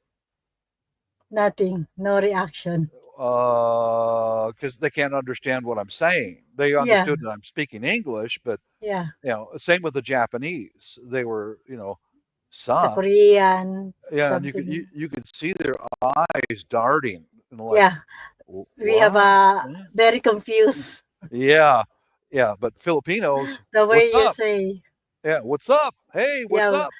Nothing. No reaction. because they can't understand what I'm saying. They Yeah. understood that I'm speaking English, but Yeah. same with the Japanese. They were, The some, Korean, yeah, and something. you could see their eyes darting, and like, Yeah. We have what? a very confused Yeah, yeah, but Filipinos, the way what's you up? say. Yeah, what's up? Hey, what's Yeah, up?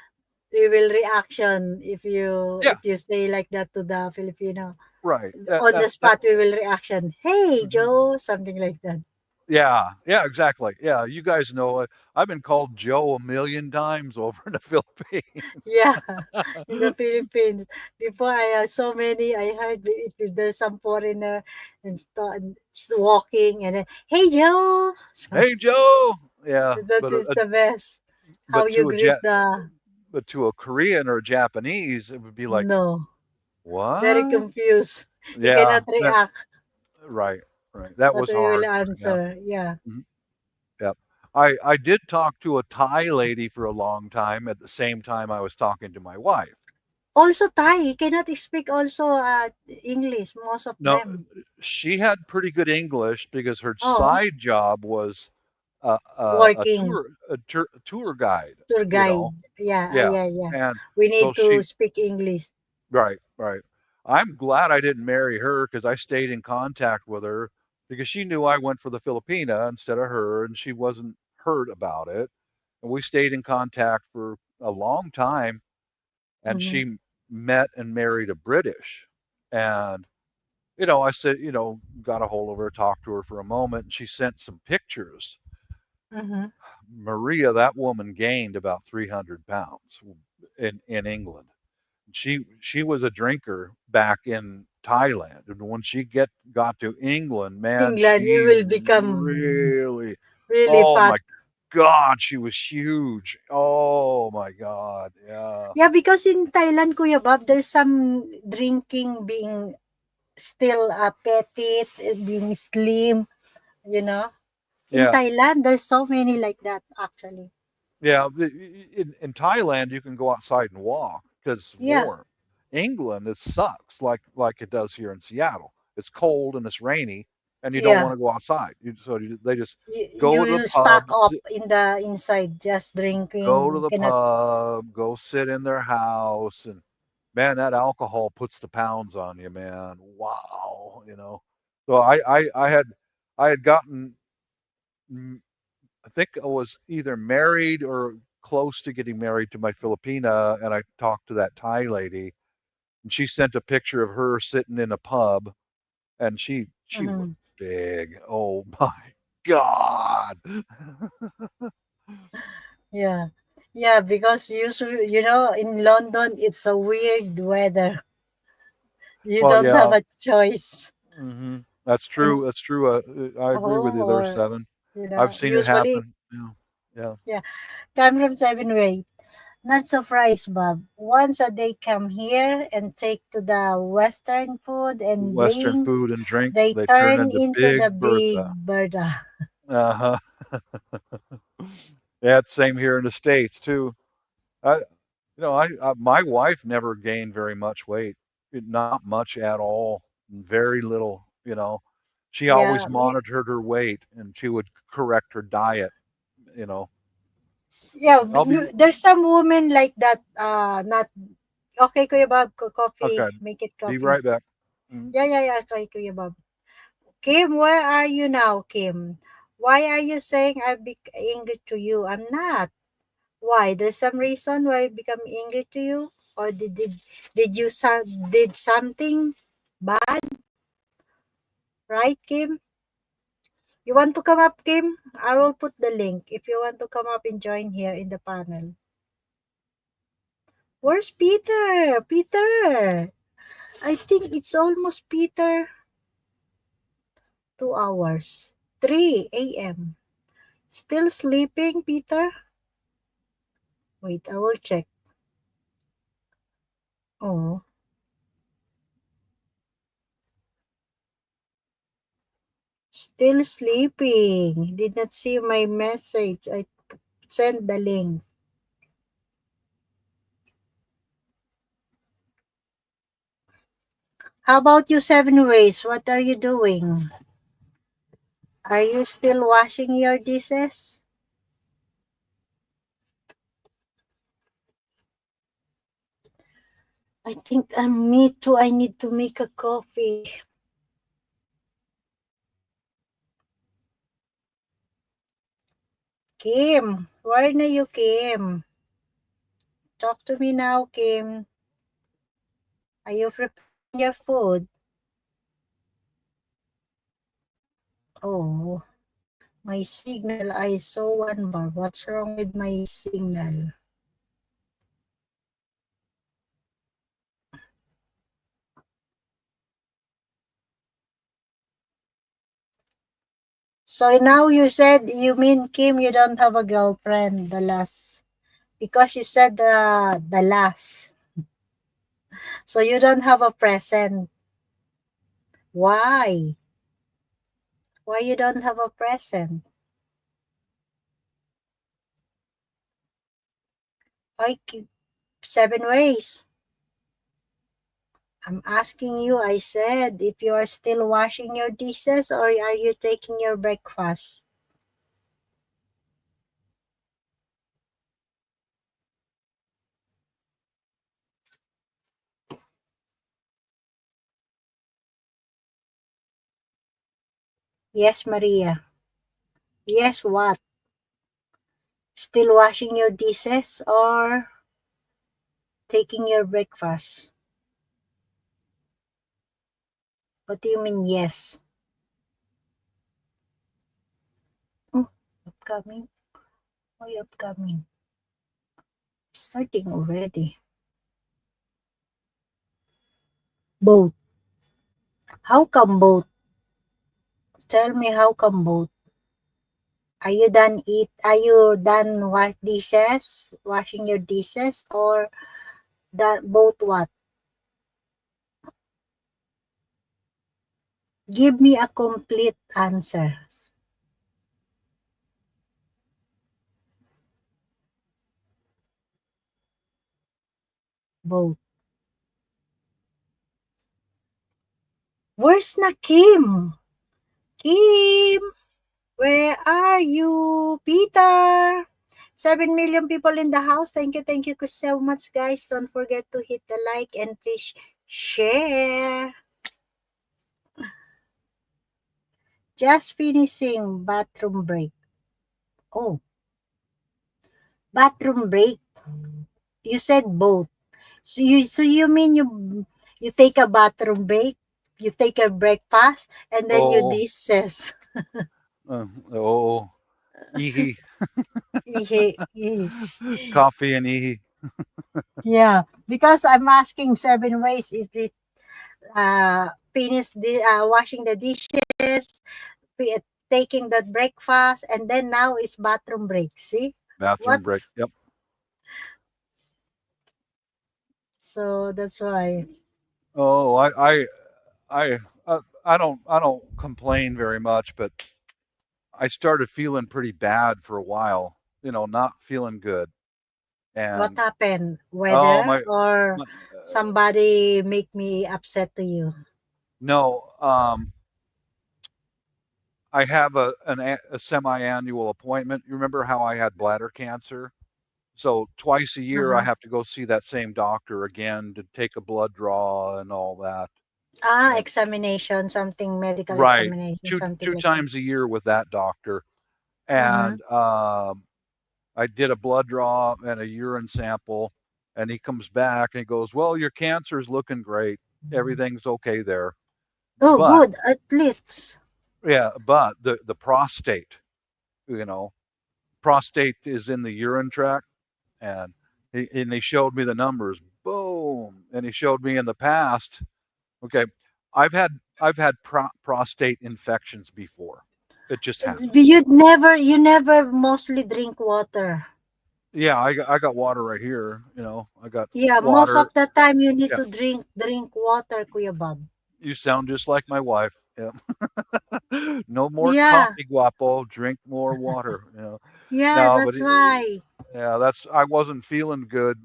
we will reaction if you Yeah, say like that to the Filipino. right. On the spot we will reaction. Hey Mhm. Joe, something like that. Yeah, yeah, exactly. Yeah, you guys know it. I've been called Joe a million times over in the Philippines. Yeah, in the Philippines. Before I have so many, I heard if there's some foreigner and start walking and then, hey Joe, so Hey, Joe. Yeah, that is the best. How but you to a greet jet, the but to a Korean or a Japanese, it would be like, no, very what? confused. He Yeah, cannot that react right, right. That what was we will hard. Yeah. answer. Yeah. Mhm. Yep. I did talk to a Thai lady for a long time at the same time I was talking to my wife. Also Thai, he cannot speak also English, most of No, them. she had pretty good English because her Oh, side job was working a tour guide, tour guide. Yeah, Yeah. yeah, yeah. And We so need to she speak English. right, right. I'm glad I didn't marry her because I stayed in contact with her because she knew I went for the Filipina instead of her, and she wasn't hurt about it. And we stayed in contact for a long time, and Mm-hmm. she met and married a British. And I said, got a hold of her, talked to her for a moment, and she sent some pictures. Mm-hmm. Maria, that woman gained about 300 pounds in England. She was a drinker back in Thailand, and when she got to England, man, England, you she will become really, really oh fat. my God, she was huge. Oh my God, yeah, Yeah, because in Thailand, Kuya Bob, there's some drinking being still petite, being slim, you know. In yeah, Thailand, there's so many like that, actually. yeah. In Thailand, you can go outside and walk because it's Yeah, warm. England, it sucks like it does here in Seattle. It's cold and it's rainy, and you don't yeah. want to go outside. They just You go to the will stock pub, up in the inside, just drinking. go to You the cannot. pub, go sit in their house, and man, that alcohol puts the pounds on you, man. Wow. So I had gotten, mm, I think I was either married or close to getting married to my Filipina, and I talked to that Thai lady, and she sent a picture of her sitting in a pub, and she was Mhm. big. Oh my God. Yeah, yeah. Because usually, in London, it's a weird weather. You Well, don't have yeah. a choice. That's And true. That's true. I agree with you there, or Seven. I've seen it usually, happen. Yeah. Yeah. yeah, come from 7 way. Not surprised, Bob. Once a day come here and take to the Western food and Western drink. food and drink, They they turn turn into into the Big big Bertha. Bertha. Uh-huh. Yeah, it's same here in the States too. I, my wife never gained very much weight, not much at all, very little. She always Yeah, monitored her weight and she would correct her diet. You know, yeah. I'll be There's some women like that. Not okay, Kuya Bob. okay. Coffee, make it Be coffee. right back. Mm. Yeah, yeah, yeah. Okay, Kuya Bob. Kim, where are you now, Kim? Why are you saying I be angry to you? I'm not. Why? There's some reason why I become angry to you, or did you did something bad, right, Kim? You want to come up, Kim? I will put the link if you want to come up and join here in the panel. Where's Peter? Peter! I think it's almost Peter. 2 hours. 3 a.m. Still sleeping, Peter? Wait, I will check. Oh, still sleeping. Did not see my message. I sent the link. How about you, 7 ways? What are you doing? Are you still washing your dishes? I think me too. I need to make a coffee. Kim, where na you, Kim? Talk to me now, Kim. Are you preparing your food? Oh, my signal. I saw one bar. What's wrong with my signal? So now you said, you mean, Kim, you don't have a girlfriend, the last. Because you said the last. So you don't have a present. Why? Why you don't have a present? Like 7 ways. I'm asking you, I said, if you are still washing your dishes or are you taking your breakfast? Yes, Maria. Yes, what? Still washing your dishes or taking your breakfast? What do you mean, yes? Oh, upcoming. Why upcoming? Starting already. Both. How come both? Tell me how come both? Are you done eat? Are you done wash dishes? Washing your dishes or that both what? Give me a complete answer. Both. Where's na Kim? Kim, where are you? Peter. 7 million people in the house. Thank you so much, guys. Don't forget to hit the like and please share. Just finishing bathroom break. Oh, bathroom break. You said both. So you mean you take a bathroom break, you take a breakfast, and then you Oh, dishes. oh, Ihi, coffee and Ihi. Yeah, because I'm asking 7 ways if it finish washing the dishes, taking the breakfast, and then now it's bathroom break. See what? Bathroom break. Yep. So that's why. Oh, I I don't complain very much, but I started feeling pretty bad for a while. Not feeling good. What And happened? oh Weather or my somebody make me upset to you? no, I have a semi-annual appointment. You remember how I had bladder cancer? So twice a year I Uh-huh. have to go see that same doctor again to take a blood draw and all that. And Examination, something medical right, examination, two something two like that. times a year with that doctor. Mm-hmm. And I did a blood draw and a urine sample, and he comes back and he goes, "Well, your cancer is looking great. Everything's okay there." Oh, But good. At least. yeah, but the prostate, you know, prostate is in the urine tract, and he showed me the numbers. Boom, and he showed me in the past. Okay, I've had prostate infections before. It just happens. You never mostly drink water. Yeah, I got water right here. I got Yeah, most of water. the time you need Yeah, to drink water, Kuya Bob. you sound just like my wife. Yeah. No more Yeah, coffee, guapo. Drink more water. yeah, No, but that's why. yeah, I wasn't feeling good,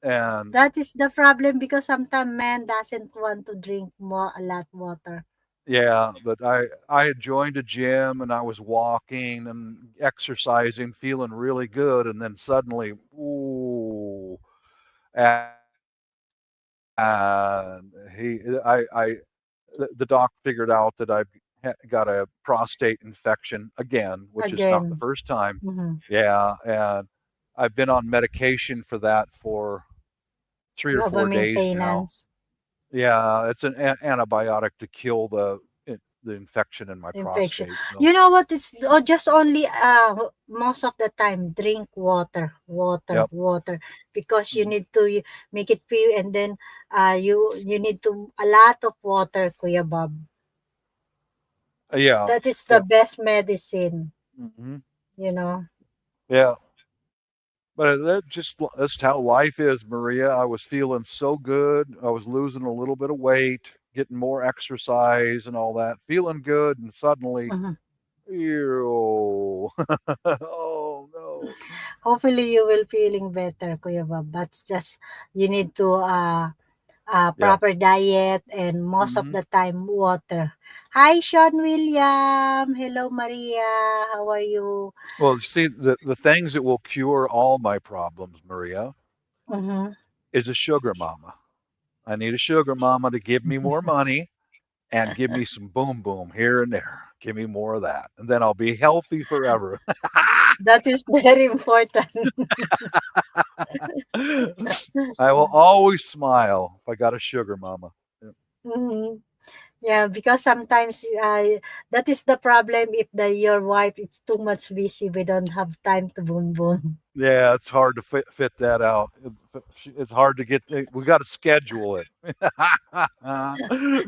and That is the problem because sometimes man doesn't want to drink a lot water. yeah, but I had joined a gym and I was walking and exercising, feeling really good, and then suddenly, ooh, and the doc figured out that I've got a prostate infection again, which is not the Again. first time. Mm-hmm. Yeah, and I've been on medication for that for three You or have a four days now. maintenance Yeah, it's an antibiotic to kill the infection in my infection. prostate. So, You know what? It's just only most of the time drink water, water, yep. water, because you Mhm. need to make it feel, and then you need to a lot of water, Kuya Bob. Yeah, That is the yeah. best medicine, Hmm. you know. Yeah. But that's how life is, Maria. I was feeling so good. I was losing a little bit of weight, getting more exercise and all that, feeling good, and suddenly, Mhm. ew. Oh no. Hopefully you will feeling better, Kuya Bob. But just you need to Yeah. proper diet and most of Hmm. the time water. Hi, Sean William. Hello, Maria. How are you? Well, see, the things that will cure all my problems, Maria, Mm-hmm. is a sugar mama. I need a sugar mama to give me more money and give me some boom boom here and there. Give me more of that, and then I'll be healthy forever. That is very important. I will always smile if I got a sugar mama. Mhm. Yeah, because sometimes that is the problem if your wife is too much busy, we don't have time to boom boom. Yeah, it's hard to fit that out. It's hard to get. We got to schedule it.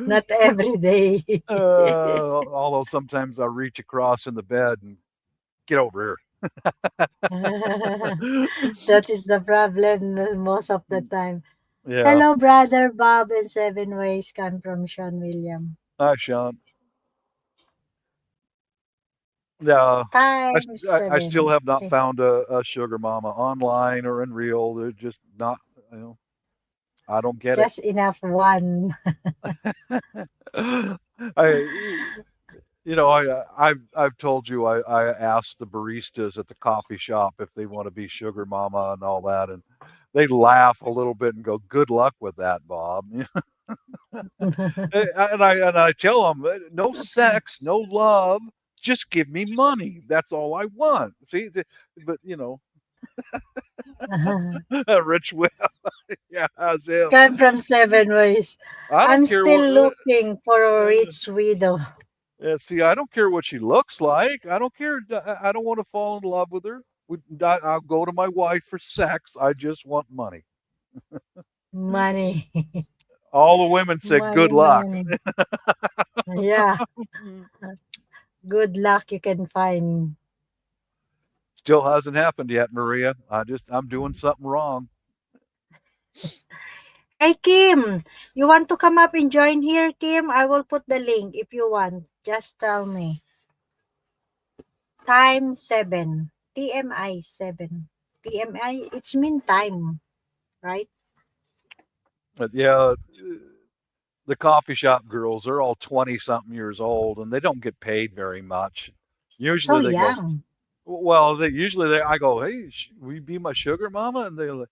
Not every day. Although sometimes I'll reach across in the bed and get over here. That is the problem most of the time. Yeah. Hello, brother Bob and Seven Ways come from Sean William. Hi, Sean. Yeah. Times I still seven. have not Okay. found a sugar mama online or in real. They're just not. You know, I don't get it. Just enough one. I I've told you I asked the baristas at the coffee shop if they want to be sugar mama and all that, and they laugh a little bit and go, "Good luck with that, Bob." And I tell them, "No sex, no love, just give me money. That's all I want." See, but Rich Will, yeah, how's him? Come from Seven Ways. I don't I'm care still what. looking for a rich widow. See, I don't care what she looks like. I don't care. I don't want to fall in love with her. I'll go to my wife for sex. I just want money. Money. All the women said good Money, luck. money. Yeah, good luck you can find. Still hasn't happened yet, Maria. I'm doing something wrong. Hey, Kim, you want to come up and join here, Kim? I will put the link if you want. Just tell me. Time 7. TMI 7. PMI, it's mean time, right? But yeah, the coffee shop girls, they're all 20 something years old and they don't get paid very much. So Usually they go, young. well, I go, hey, will you be my sugar mama? And they're like,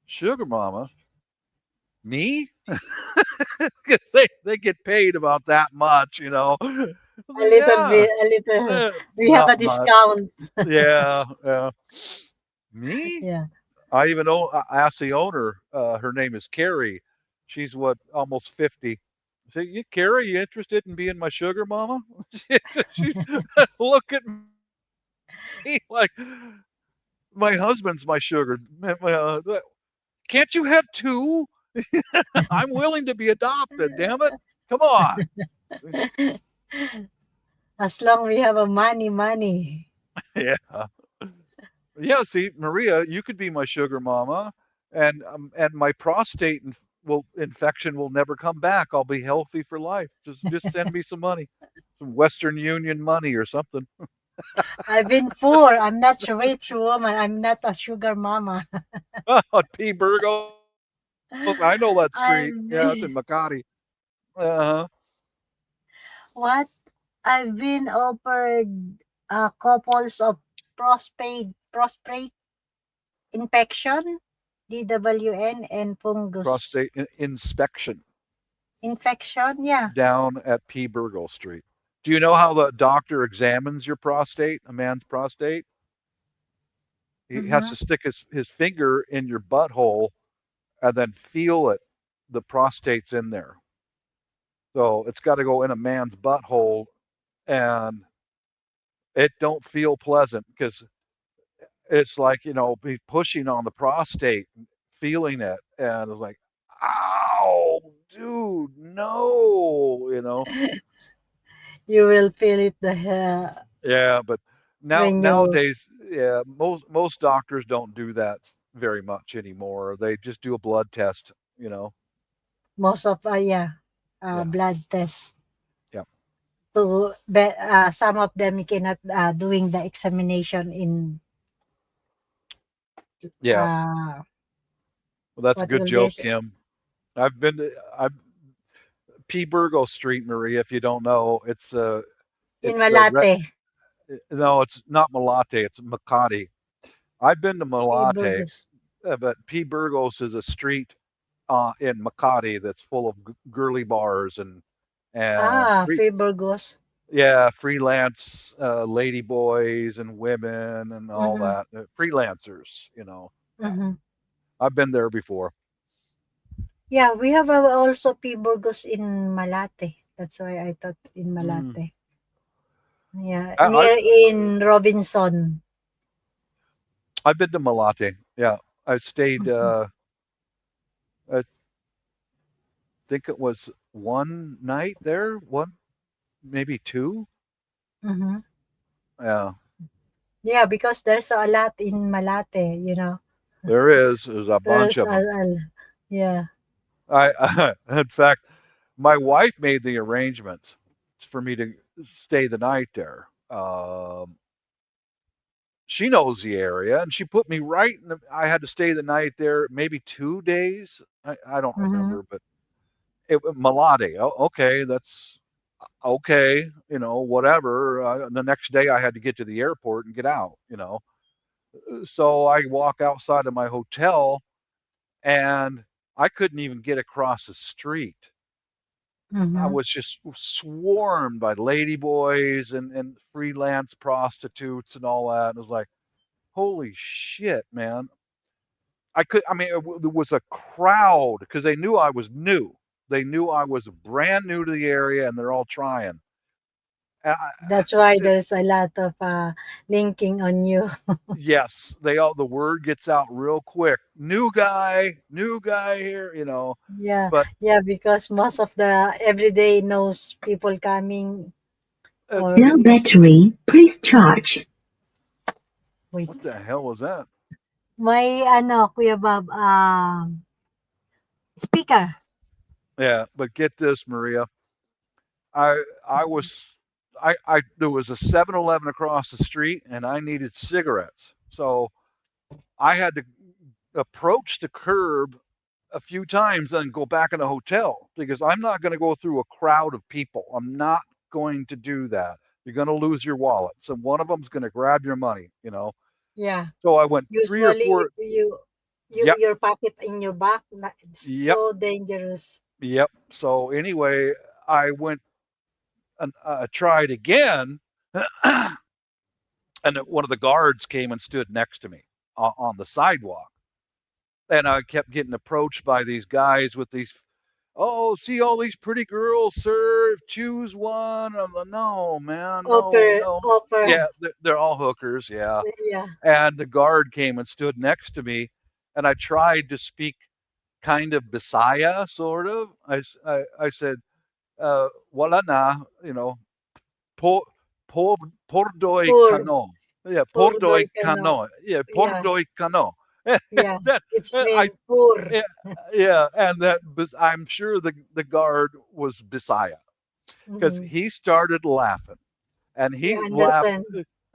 sugar mama? Me? Because they get paid about that much, you know. I was A like, little yeah, bit, a little. We have not a much. discount. Yeah, yeah. Me? Yeah. I even know I asked the owner. Her name is Carrie. She's what almost 50. I say, you Carrie, you interested in being my sugar mama? She look at me like my husband's my sugar. Can't you have two? I'm willing to be adopted. Damn it! Come on. As long we have a money. Yeah. Yeah, see, Maria, you could be my sugar mama, and my prostate infection will never come back. I'll be healthy for life. Just send me some money, some Western Union money or something. I've been poor. I'm not a rich woman. I'm not a sugar mama. P. Burgos, I know that street. Yeah, it's in I've Makati. been, Uh-huh. what? I've been offered couples of prostate infection, DWN, and fungus Prostate inspection infection. Yeah. down at P. Burgos Street. Do you know how the doctor examines your prostate, a man's prostate? He has Mm-hmm. to stick his finger in your butthole and then feel it. The prostate's in there. So it's got to go in a man's butthole and it don't feel pleasant because it's like, be pushing on the prostate, feeling it. And it's like, ow, dude, no. You will feel it Yeah, but when you nowadays, yeah, most doctors don't do that very much anymore. They just do a blood test. most of yeah Yeah. blood test Yeah. to some of them you cannot doing the examination in Yeah. uh Well, that's a what you good call joke, this Kim. I've P. Burgos Street, Maria. If you don't know, in it's Malate. no, it's not Malate. It's Makati. I've been to Malate, Burgos. but P. Burgos is a street in Makati that's full of girly bars and free, Burgos. yeah, freelance lady boys and women and all Mm-hmm. that. Freelancers. Yeah, Mm-hmm. I've been there before. Yeah, we have also P. Burgos in Malate. That's why I thought in Mm. Malate. Yeah, I near in Robinson. I've been to Malate. Yeah, I stayed. Mm-hmm. I think it was one night there, one maybe two. Mm-hmm. Yeah, Yeah, because there's a lot in Malate. there is. There's a bunch There's of them. yeah. In fact, my wife made the arrangements for me to stay the night there. She knows the area, and she put me right in I had to stay the night there, maybe 2 days. I don't Mm-hmm. remember, but Malate. Oh, okay, that's okay. Whatever. The next day, I had to get to the airport and get out. So I walk outside of my hotel, and I couldn't even get across the street. I Mm-hmm. was just swarmed by ladyboys and freelance prostitutes and all that. And it was like, holy shit, man. I mean, there was a crowd because they knew I was new. They knew I was brand new to the area and they're all trying. I, That's why it, there's a lot of linking on you. yes, they all the word gets out real quick. New guy here, you know. Yeah, But yeah, because most of the everyday knows people coming uh, or Low battery, please charge. wait. what the hell was that? May ano, Kuya Bob, speaker. Yeah, but get this, Maria. I was I there was a 7-Eleven across the street and I needed cigarettes. So I had to approach the curb a few times and go back in the hotel because I'm not going to go through a crowd of people. I'm not going to do that. You're going to lose your wallet. So one of them's going to grab your money, you know. Yeah. So I went three or Usually, four. if you Yep, your pocket in your back, it's yep, so dangerous. yep. So anyway, I went and tried again, and one of the guards came and stood next to me on the sidewalk, and I kept getting approached by these guys with these, oh, see all these pretty girls, sir, choose one. I'm like, no, man, no, Offer, no. offer. Yeah, they're all hookers, yeah. Yeah. And the guard came and stood next to me, and I tried to speak kind of Bisaya, sort of. I said, wala na, you know, po, po, pordoy Poor, kano. Yeah, poor pordoy doy ka no. kano. Yeah, Yeah, pordoy kano. yeah. that It's I mean poor. yeah, yeah, and that I'm sure the guard was Bisaya because Mm-hmm. he started laughing and he You laughed understand?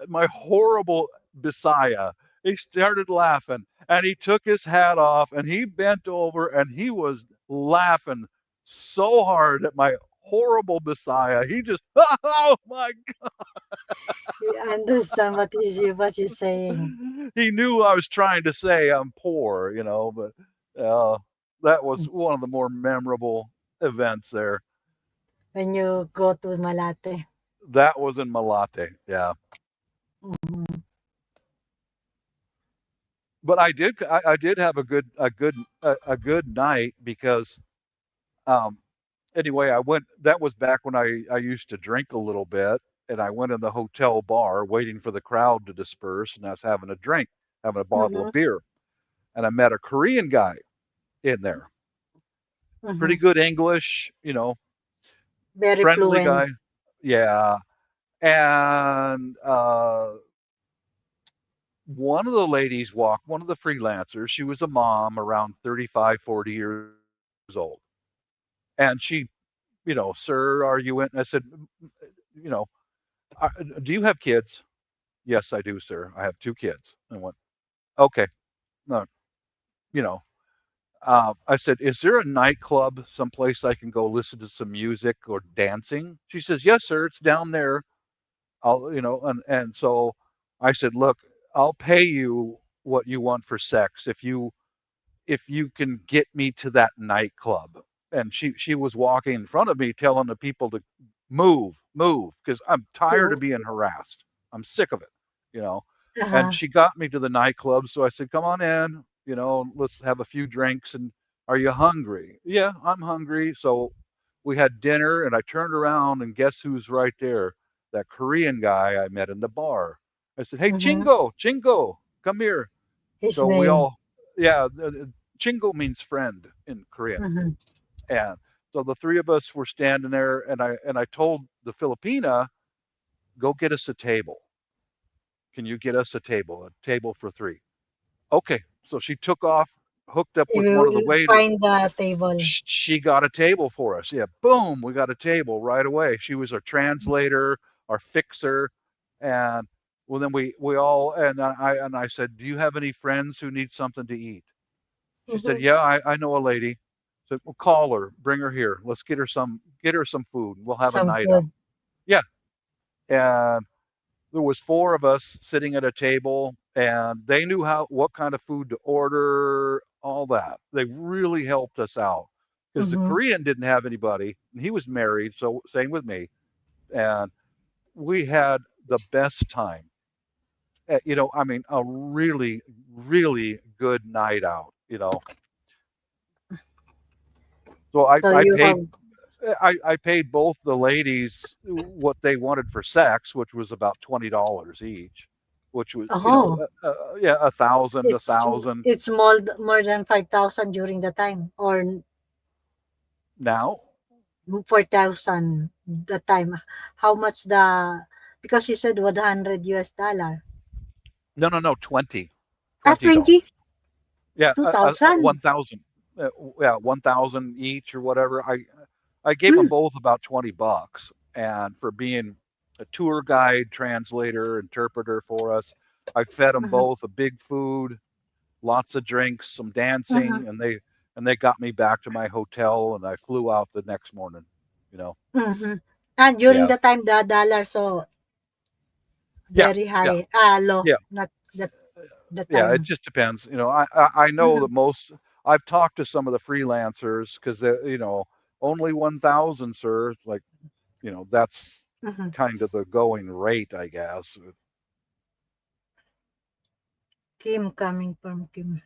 my horrible Bisaya. He started laughing and he took his hat off and he bent over and he was laughing so hard at my horrible Bisaya. He just, oh my You understand what you're saying God. He knew I was trying to say I'm poor, you know, but uh, that was one of the more memorable events there. when you go to Malate. That was in Malate, yeah. Mm-hmm. But I did have a good night because um, anyway, I went. That was back when I used to drink a little bit, and I went in the hotel bar waiting for the crowd to disperse, and I was having a drink, having a bottle Mm-hmm. of beer, and I met a Korean guy in there, Mm-hmm. pretty good English, you know, Very friendly fluent. guy, yeah, and one of the ladies walked, one of the freelancers, she was a mom around 35, 40 years old. And she, you know, sir, are you in? I said, you know, do you have kids? Yes, I do, sir. I have two kids. I went, okay, no, you know, I said, is there a nightclub someplace I can go listen to some music or dancing? She says, yes, sir. It's down there. I'll, you know, and so I said, look, I'll pay you what you want for sex if you can get me to that nightclub. And she was walking in front of me telling the people to move, because I'm tired of To being harassed. I'm sick of it, you know. And uh-huh. she got me to the nightclub, so I said, come on in, you know, let's have a few drinks. And are you hungry? Yeah, I'm hungry. So we had dinner, and I turned around, and guess who's right there? That Korean guy I met in the bar. I said, hey, Mm-hmm. Chingo, come here. His So we name. all, yeah, Chingo means friend in Korean. Mm-hmm. And so the three of us were standing there, and I told the Filipina, go get us a table. Can you get us a table for three? Okay. So she took off, hooked up with one of the You waiters. find the table. She got a table for us. Yeah, boom, we got a table right away. She was our translator, our fixer, and well, then we all and I said, do you have any friends who need something to eat? She said, Mm-hmm. yeah, I know a lady. I said, well, call her, bring her here. Let's get her some food. We'll have a Some night out. food. Yeah, and there was four of us sitting at a table, and they knew how what kind of food to order, all that. They really helped us out because the Mm-hmm. Korean didn't have anybody, and he was married, so same with me, and we had the best time. You know, I mean, a really good night out. You know, so So I you paid have I paid both the ladies what they wanted for sex, which was about $20 each, which was, Oh, yeah, a it's thousand it's more than 5,000 during the time, or now. 4,000 the time. How much the, because you said $100 US. No, no, no, 20, Ah, $20. 20, Yeah, 2,000. 1,000. Yeah, 1,000 each or whatever. I gave them Hmm. both about $20, and for being a tour guide, translator, interpreter for us, I fed them Mhm, both a big food, lots of drinks, some mhm, dancing, and they got me back to my hotel, and I flew out the next morning. You know, mhm. And during yeah, the time, the dollar so yeah, very yeah, high, low, yeah, not that the yeah. It time. just depends. I know Mhm, that most. I've talked to some of the freelancers because only 1,000, sir. It's like, that's mhm. kind of the going rate, I guess. Kim coming from Kim.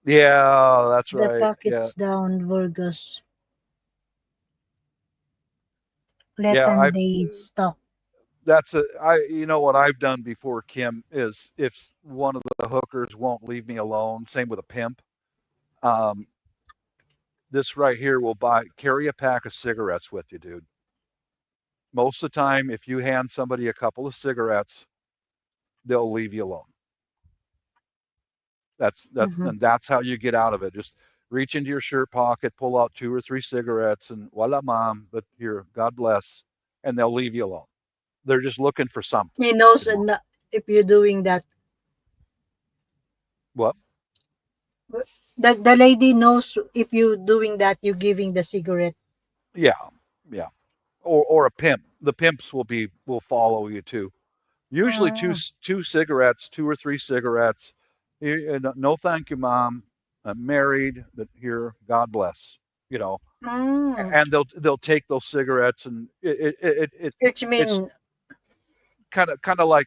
Yeah, that's The right. Yeah, packets down, Burgos. Let yeah. and they stock. You know what I've done before, Kim, is if one of the hookers won't leave me alone, same with a pimp. Um, this right here will carry a pack of cigarettes with you, dude. Most of the time, if you hand somebody a couple of cigarettes, they'll leave you alone. Mhm. And that's how you get out of it. Just reach into your shirt pocket, pull out 2 or 3 cigarettes, and voila, mom. But here, God bless, and they'll leave you alone. They're just looking for something, He knows you know. if you're doing that. What? The lady knows if you doing that, you giving the cigarette. Yeah, yeah. Or a pimp. The pimps will follow you too. Usually Mm, 2 cigarettes, 2 or 3 cigarettes. No, thank you, mom. I'm married. But here, God bless. You know, mm. and they'll take those cigarettes, and Which it's mean, kind of like,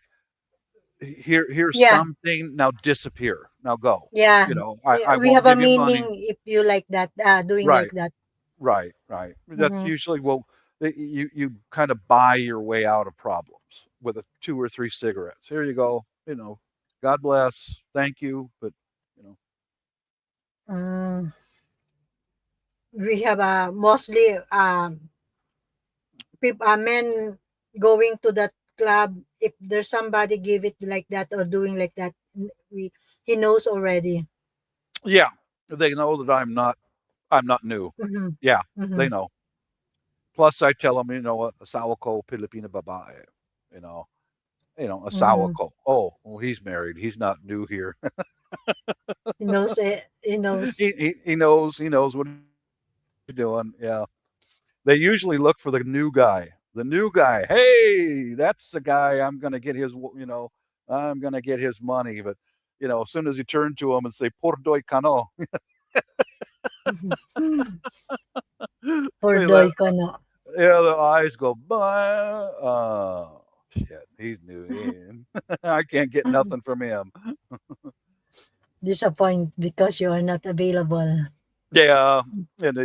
here's yeah, something, now disappear, now go. yeah. I We won't have a give you money. meaning if you like that, doing like Right, that. right. That's Mm-hmm. usually, well, you kind of buy your way out of problems with 2 or 3 cigarettes. Here you go. God bless, thank you, but you know Mm. We have mostly men going to that club. If there's somebody give it like that or doing like that, we he knows already. yeah, they know that I'm not new. Mm-hmm. Yeah, Mm-hmm. they know. Plus I tell them, asawa ko Filipina babae, you know Mm-hmm. asawa ko. Oh, well, he's married, he's not new here. He knows it. He knows. He knows what he's doing. Yeah. They usually look for the new guy. The new guy. Hey, that's the guy. I'm gonna get his money. But as soon as you turn to him and say "por doy cano," For they doy let ko no. the eyes go. Bah. Oh shit, he's new. I can't get nothing from him. Disappoint because you are not available. Yeah, and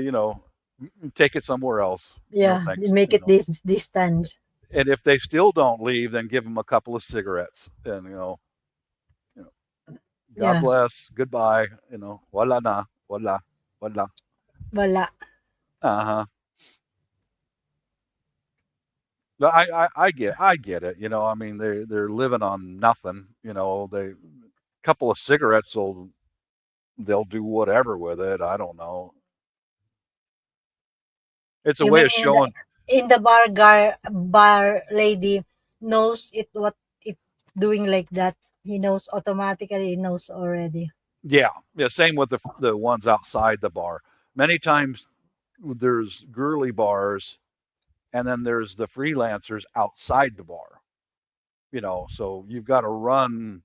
take it somewhere else. No Yeah, you thanks. make it this distance. And if they still don't leave, then give them a couple of cigarettes, and you know, God Yeah, bless, goodbye, wala na, wala. wala. Uh-huh. But I get it. I mean, they're living on nothing. They couple of cigarettes they'll do whatever with it. I don't know. It's a way Even of showing. in the bar lady knows it what it doing like that. He knows automatically. He knows already. Yeah, yeah. Same with the ones outside the bar. Many times there's girly bars, and then there's the freelancers outside the bar. So you've got to run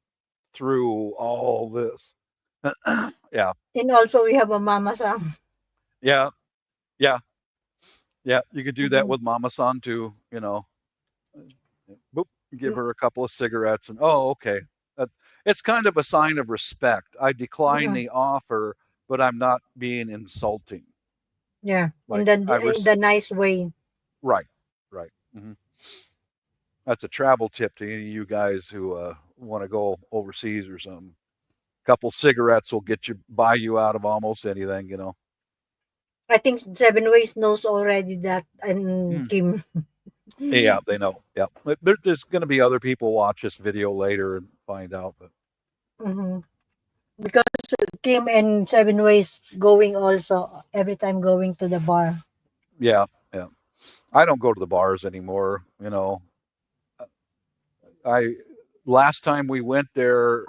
through all this. Yeah, And also we have a mama sam. yeah, yeah, yeah. You could do that Mhm. with Mama San too. Boop, give her a couple of cigarettes, and oh, okay. That, it's kind of a sign of respect. I decline Mhm. the offer, but I'm not being insulting. Yeah, Like in the nice way. right, right. That's a travel tip to any of you guys who want to go overseas or something. Couple cigarettes will buy you out of almost anything, you know. I think Seven Ways knows already that, and Mm. Kim. Yeah, they know. Yeah, there's going to be other people watch this video later and find out. But Mhm. Because Kim and Seven Ways going also every time going to the bar. yeah, yeah. I don't go to the bars anymore. You know, I last time we went there,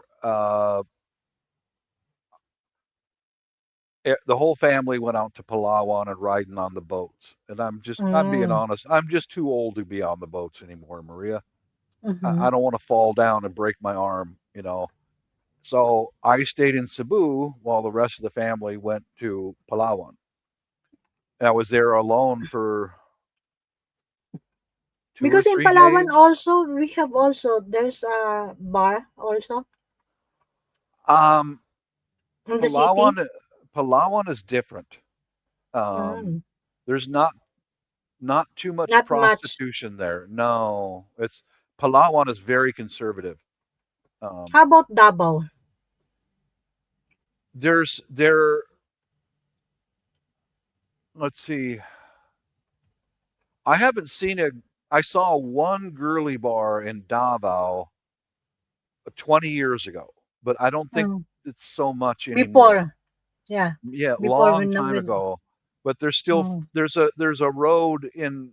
the whole family went out to Palawan and riding on the boats. And I'm being Mm. honest, I'm just too old to be on the boats anymore, Maria. Mm-hmm. I don't want to fall down and break my arm, you know. So I stayed in Cebu while the rest of the family went to Palawan. And I was there alone for two or Because in three Palawan days. also we have also there's a bar also Um, in the city. Palawan, Palawan is different. Um, Mm. there's not too much Not much. prostitution there. No, it's Palawan is very conservative. Um, How about Davao? there. Let's see. I haven't seen a. I saw one girly bar in Davao 20 years ago, but I don't think Mm. it's so much anymore. Before, yeah, Yeah, before long time when ago. But there's still mm, there's a road in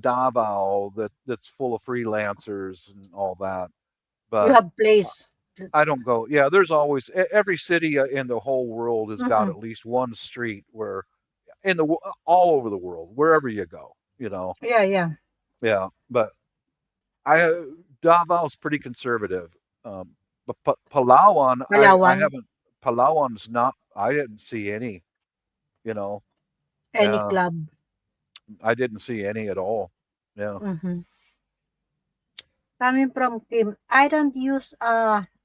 Davao that's full of freelancers and all that. you But have place. I don't go. Yeah, there's always every city in the whole world has got Mm-mm. at least one street where all over the world, wherever you go, you know. Yeah, yeah. Yeah, but I Davao's pretty conservative. But Palawan, I Palawan, haven't. Palawan's not. I didn't see any. You know, any yeah, club. I didn't see any at all. Yeah, Mm-hmm. Coming from Kim, I don't use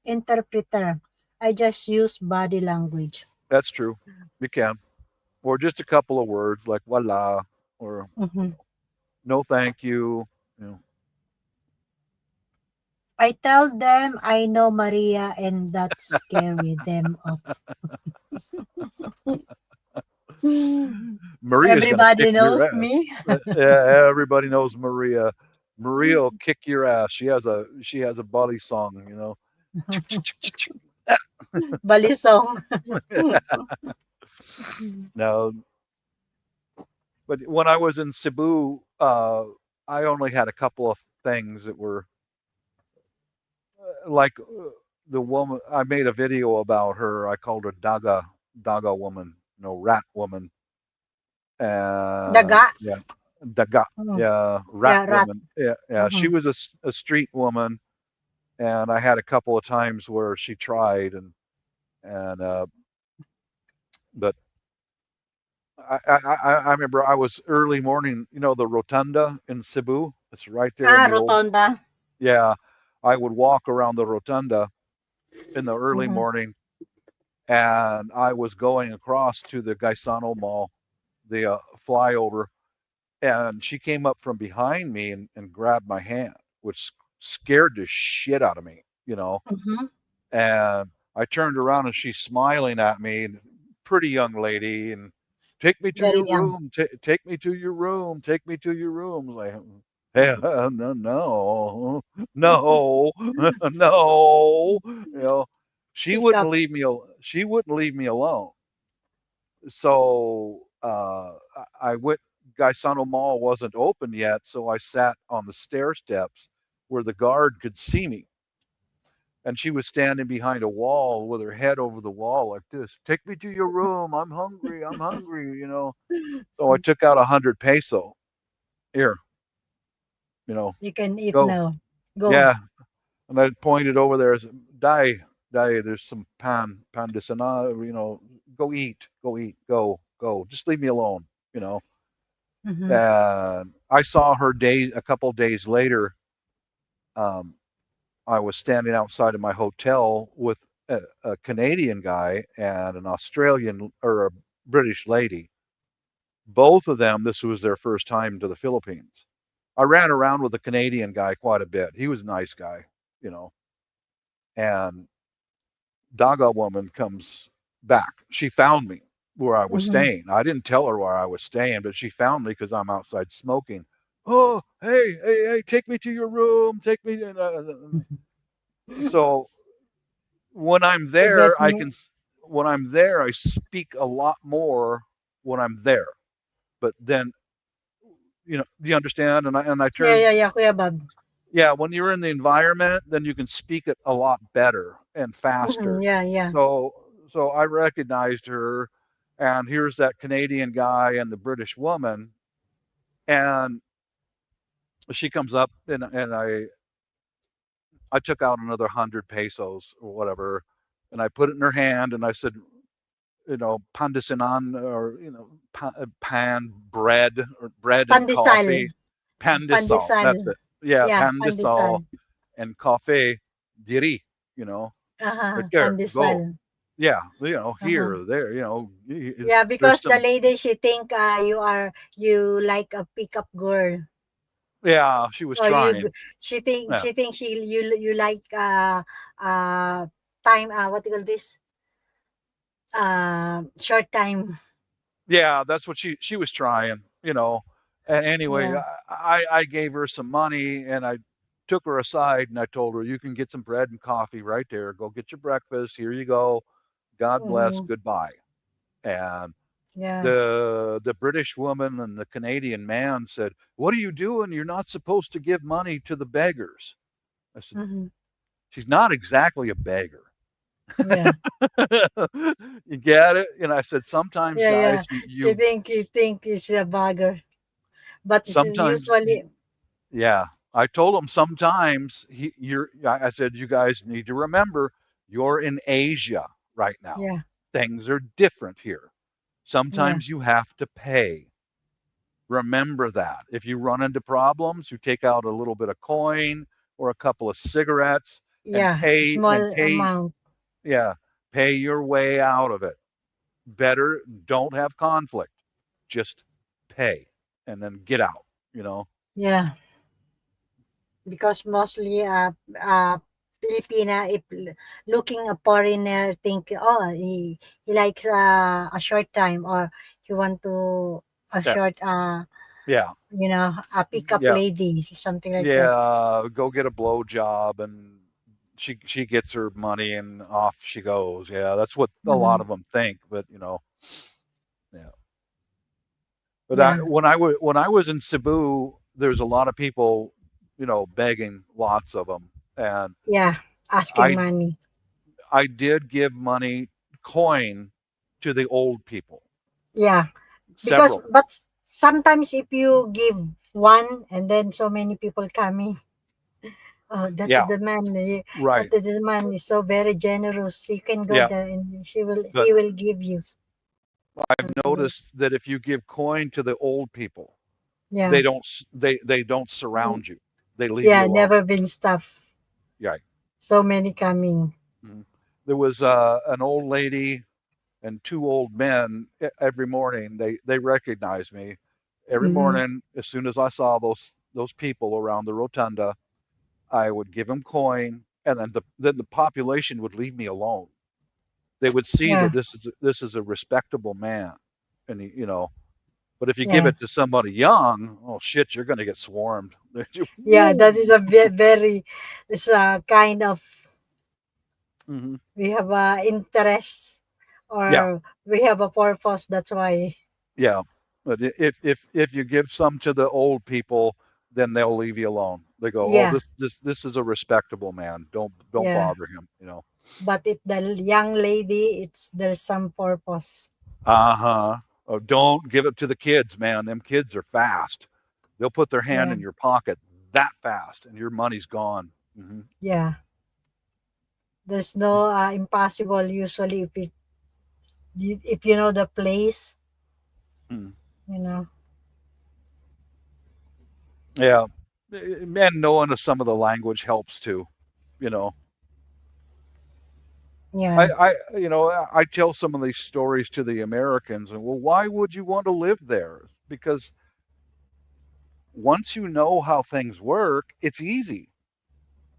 interpreter. I just use body language. that's true. You can, or just a couple of words like "voila" or Mm-hmm. "no, thank you." You know, I tell them I know Maria and that scary them off. Maria's gonna kick Everybody your knows ass. me. Yeah, everybody knows Maria. Maria will kick your ass. She has a body song, you know. Balisong. No, but when I was in Cebu, I only had a couple of things that were like the woman. I made a video about her. I called her Daga woman, rat woman, Daga. and yeah, Daga, Mm. yeah, rat Yeah, rat. woman. Yeah, yeah. She Mhm. was a street woman, and I had a couple of times where she tried, and but I remember I was early morning. You know the rotunda in Cebu. It's right there in Ah, the old. Rotonda. Yeah, I would walk around the rotunda in the early Mhm. morning, and I was going across to the Gaisano Mall, the flyover, and she came up from behind me and grabbed my hand, which scared the shit out of me, you know. Mhm. And I turned around and she's smiling at me, pretty young lady, and take me to Very your young. room, take me to your room, take me to your room. Like, hey, no, no, no, no, you know, Pick up. she wouldn't leave me alone. So I went. Gaisano Mall wasn't open yet, so I sat on the stair steps where the guard could see me, and she was standing behind a wall with her head over the wall like this. Take me to your room. I'm hungry. I'm hungry. You know. So I took out 100 peso. Here, you know, You can eat go. now. Go. Yeah, and I pointed over there. Die, die. There's some pan de sana. You know, go eat. Go eat. Go, go. Just leave me alone. You know. Mhm. And I saw her a couple days later. Um, I was standing outside of my hotel with a Canadian guy and an Australian or a British lady, Both of them, this was their first time to the Philippines. I ran around with a Canadian guy quite a bit. He was a nice guy, you know. And Daga woman comes back. She found me where I was Mhm. staying. I didn't tell her where I was staying, but she found me because I'm outside smoking. Oh, hey, take me to your room. Take me. So when I'm To get there, me. when I'm there, I speak a lot more when I'm there. But then, do you understand? And I Yeah, turn, yeah, yeah, Kuya Bob. yeah, when you're in the environment, then you can speak it a lot better and Mhm. faster. Yeah, yeah. So, so I recognized her, and here's that Canadian guy and the British woman, and she comes up, and I took out another 100 pesos or whatever, and I put it in her hand, and I said, pandesinan, or pan bread, or bread and Pandesal. coffee, pandesal. Pandesal. That's it. Yeah, Yeah, pandesal. pandesal and coffee, diri. You know, right Uh-huh. there. Go. Pandesal. Yeah, here Uh-huh. or there. Yeah, There's because the some. lady she think you like a pickup girl, Yeah, she was or trying. Yeah, she think you like uh time what do you call this, short time. yeah. That's what she was trying. And anyway, Yeah. I gave her some money, and I took her aside, and I told her, you can get some bread and coffee right there. Go get your breakfast. Here you go. God bless. Mm-hmm. Goodbye. And Yeah. the British woman and the Canadian man said, "What are you doing? You're not supposed to give money to the beggars." I said, Mm-hmm. "She's not exactly a beggar." Yeah. You get it? And I said, "Sometimes, Yeah, yeah. guys, You think it's a bugger, but this is sometimes, usually. yeah." I told him sometimes I said, "You guys need to remember, you're in Asia right now. Yeah, Things are different here. yeah, Sometimes you have to pay. Remember that. If you run into problems, you take out a little bit of coin or a couple of cigarettes and yeah. Small amount. yeah, pay your way out of it. Better don't have conflict. Just pay and then get out. Yeah, because mostly Filipina, if looking a foreigner, think, oh, he likes a short time, or he want to a Yeah. short Yeah. a pickup Yeah. lady, something like that. Yeah, go get a blow job, and she gets her money and off she goes. Yeah, that's what a lot Mm-hmm. of them think, but yeah. But Yeah, when I was in Cebu, there's a lot of people, begging, lots of them, and yeah. Asking I money. I did give money, coin, to the old people, Yeah, because several. but sometimes if you give one and then so many people coming, oh, that's Yeah, the man. That right. the man is so very generous. You can go Yeah, there and but he will give you I've something like. noticed that if you give coin to the old people, Yeah, they don't mm, surround you. They leave you yeah. alone. Never been stuff. Yeah. So many coming. Mhm. There was an old lady and two old men every morning. They recognized me every Mm-hmm. morning. As soon as I saw those people around the rotunda, I would give them coin, and then the population would leave me alone. They would see Yeah, that this is a respectable man, and But if you give yeah, it to somebody young, oh shit, you're going to get swarmed. yeah. Woo! That is a very. It's a kind of, Hmm. we have a interest, Yeah, or we have a purpose. That's why. yeah. But if you give some to the old people, then they'll leave you alone. They go, oh, Yeah, this is a respectable man. Don't yeah. bother him. But if the young lady, it's there's some purpose. Uh huh. Oh, don't give it to the kids, man. Them kids are fast. They'll put their hand Yeah, in your pocket that fast, and your money's gone. Hmm. yeah. There's no impossible usually if you know the place, you know. Yeah, and knowing some of the language helps too. You know. Yeah. I tell some of these stories to the Americans, and well, why would you want to live there? Because once you know how things work, it's easy.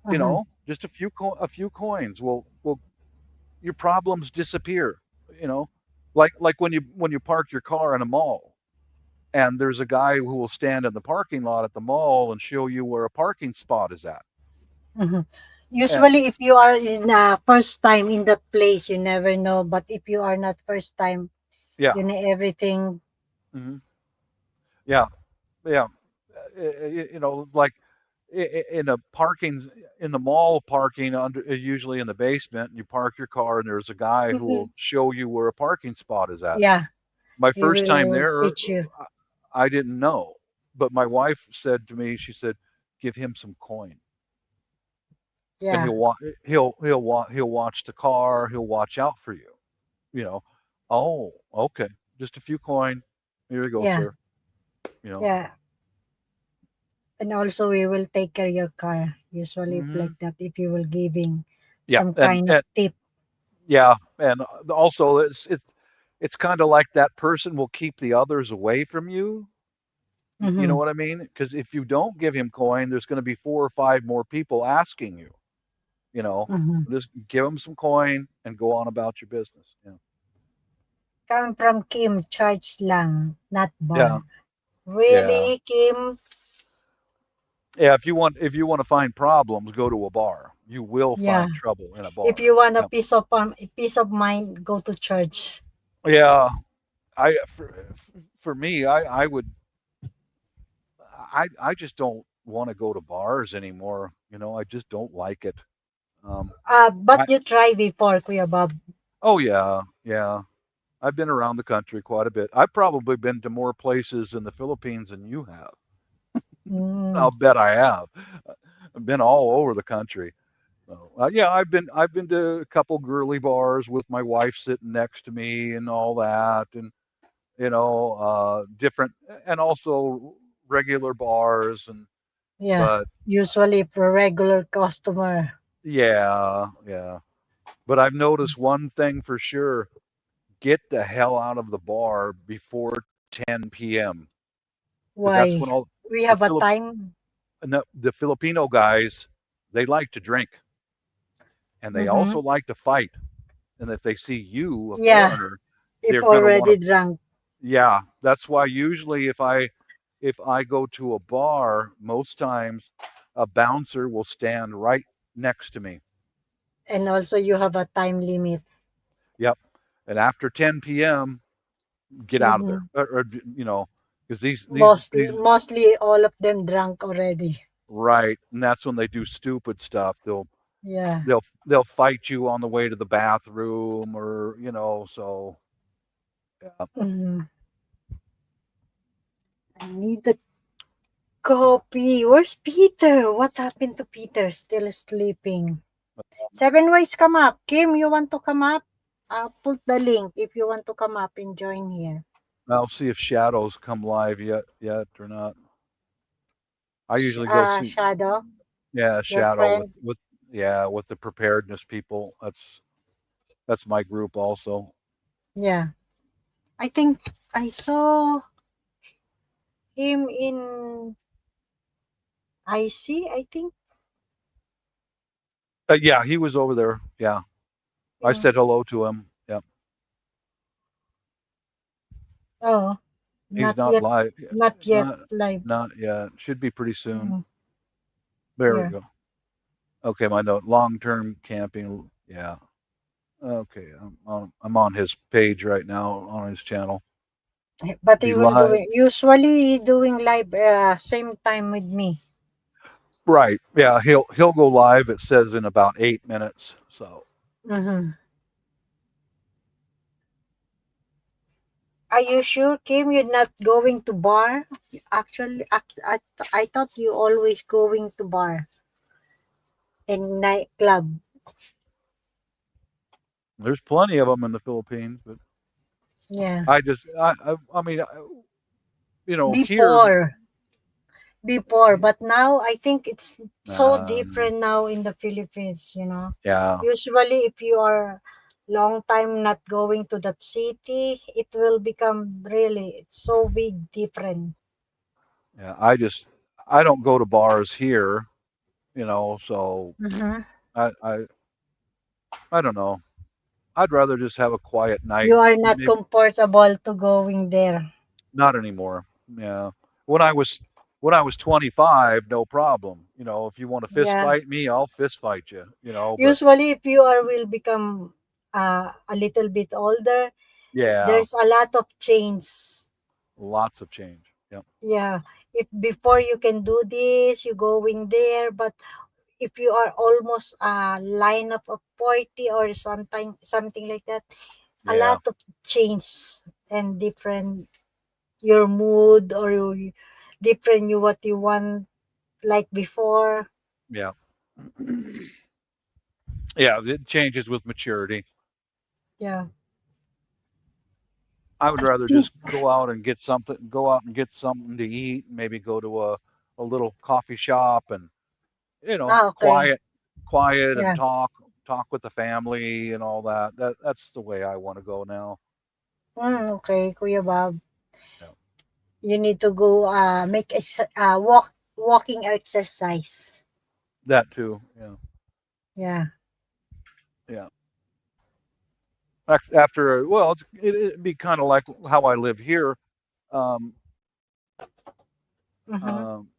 Mm-hmm. Just a few coins will your problems disappear. You know, like when you park your car in a mall, and there's a guy who will stand in the parking lot at the mall and show you where a parking spot is at. Mm-hmm. And Usually, if you are in first time in that place, you never know. But if you are not first time, yeah, you know everything. hmm yeah, yeah. Like in a parking in the mall parking under usually in the basement, you park your car and there's a guy who Mhm. will show you where a parking spot is at. Yeah, My he first time will there, teach you. I didn't know, but my wife said to me, she said, "Give him some coin, and Yeah, he'll watch the car, he'll watch out for you." You know, oh, okay, just a few coin. Here you go, yeah, sir. You know, yeah. And also, we will take care your car. Usually, if hmm like that, if you will giving yeah, some kind of and tip. yeah, and also it's kind of like that person will keep the others away from you. You know Mm-hmm. what I mean? Because if you don't give him coin, there's going to be 4 or 5 more people asking you. You know, Mm-hmm. just give them some coin and go on about your business. Coming from Kim, charge lang, not Yeah, bar. yeah, Really, Kim? yeah. If you want to find problems, go to a bar. You will Yeah. find trouble in a If bar. you want a Yeah, peace of mind, go to church. yeah. I for me, I just don't want to go to bars anymore. I just don't like it. Um, But I you try before, Kuya Bob. oh yeah, yeah. I've been around the country quite a bit. I've probably been to more places in the Philippines than you have. Mm, I'll bet I have. I've been all over the country. So, yeah, I've been to a couple girly bars with my wife sitting next to me and all that, and different, and also regular bars, and yeah. but Usually for regular customer. yeah, yeah. But I've noticed one thing for sure: get the hell out of the bar before 10 p.m. because that's when Why? all We the have a Philip time. the Filipino guys, they like to drink and they Mm-hmm. also like to fight. And if they see you, a Yeah. foreigner, If they're gonna want already to. drunk. Yeah, that's why usually if I go to a bar, most times a bouncer will stand right next to me. And also you have a time limit. Yep. And after 10 p.m., get out of there. Mm-hmm. Because these Mostly all of them drunk already. right, and that's when they do stupid stuff. Yeah. They'll fight you on the way to the bathroom, or so yeah. Mm-hmm. I need the coffee. Where's Peter? What happened to Peter? Still sleeping. Seven ways come up. Kim, you want to come up? I'll put the link if you want to come up and join here. I'll see if shadows come live yet or not. I usually go see, Shadow, yeah, your shadow with friend. with the preparedness people. That's my group also. Yeah. I think I saw him in IC, I think. Yeah, he was over there. Yeah, I Yeah. said hello to him. Yeah, Oh, he's not not yet. live. Not yet Not live. not yet. Should be pretty soon. Mm, There we yeah. go. Okay, my note. Long-term camping. Yeah. Okay, I'm on his page right now on his channel. But Be he will do live. it. Usually he doing live same time with me. Right. Yeah, he'll go live. It says in about 8 minutes. So Mm-hmm. Are you sure, Kim, you're not going to bar? Actually, I thought you always going to bar and nightclub. there's plenty of them in the Philippines, but Yeah. I just I mean here Before. before, but now I think it's so Um, different now in the Philippines, you know. yeah, Usually if you are long time not going to that city, it will become really it's so big different. yeah. I don't go to bars here, so Mm-hmm. I I I don't know. I'd rather just have a quiet night. You are not Maybe comfortable to going there. not anymore. Yeah. When I was when I was 25, no problem. If you want to fist Yeah. fight me, I'll fist fight you, but Usually if you are will become a little bit older, yeah, there's a lot of change. lots of change. Yeah. Yeah. If before you can do this, you going there, but if you are almost a line of a 40 or something like that, a Yeah. lot of change and different your mood or different you what you want like before. Yeah. Yeah, it changes with maturity. Yeah. I would I rather think just go out and get something to eat, maybe go to a little coffee shop and, okay. quiet and Yeah. talk with the family and all that. That's the way I want to go now. Okay, Kuya Bob. Yeah. You need to go make walking exercise. That too. Yeah. Yeah. Yeah. After, well, it'd be kind of like how I live here. Um, Mm-hmm. um,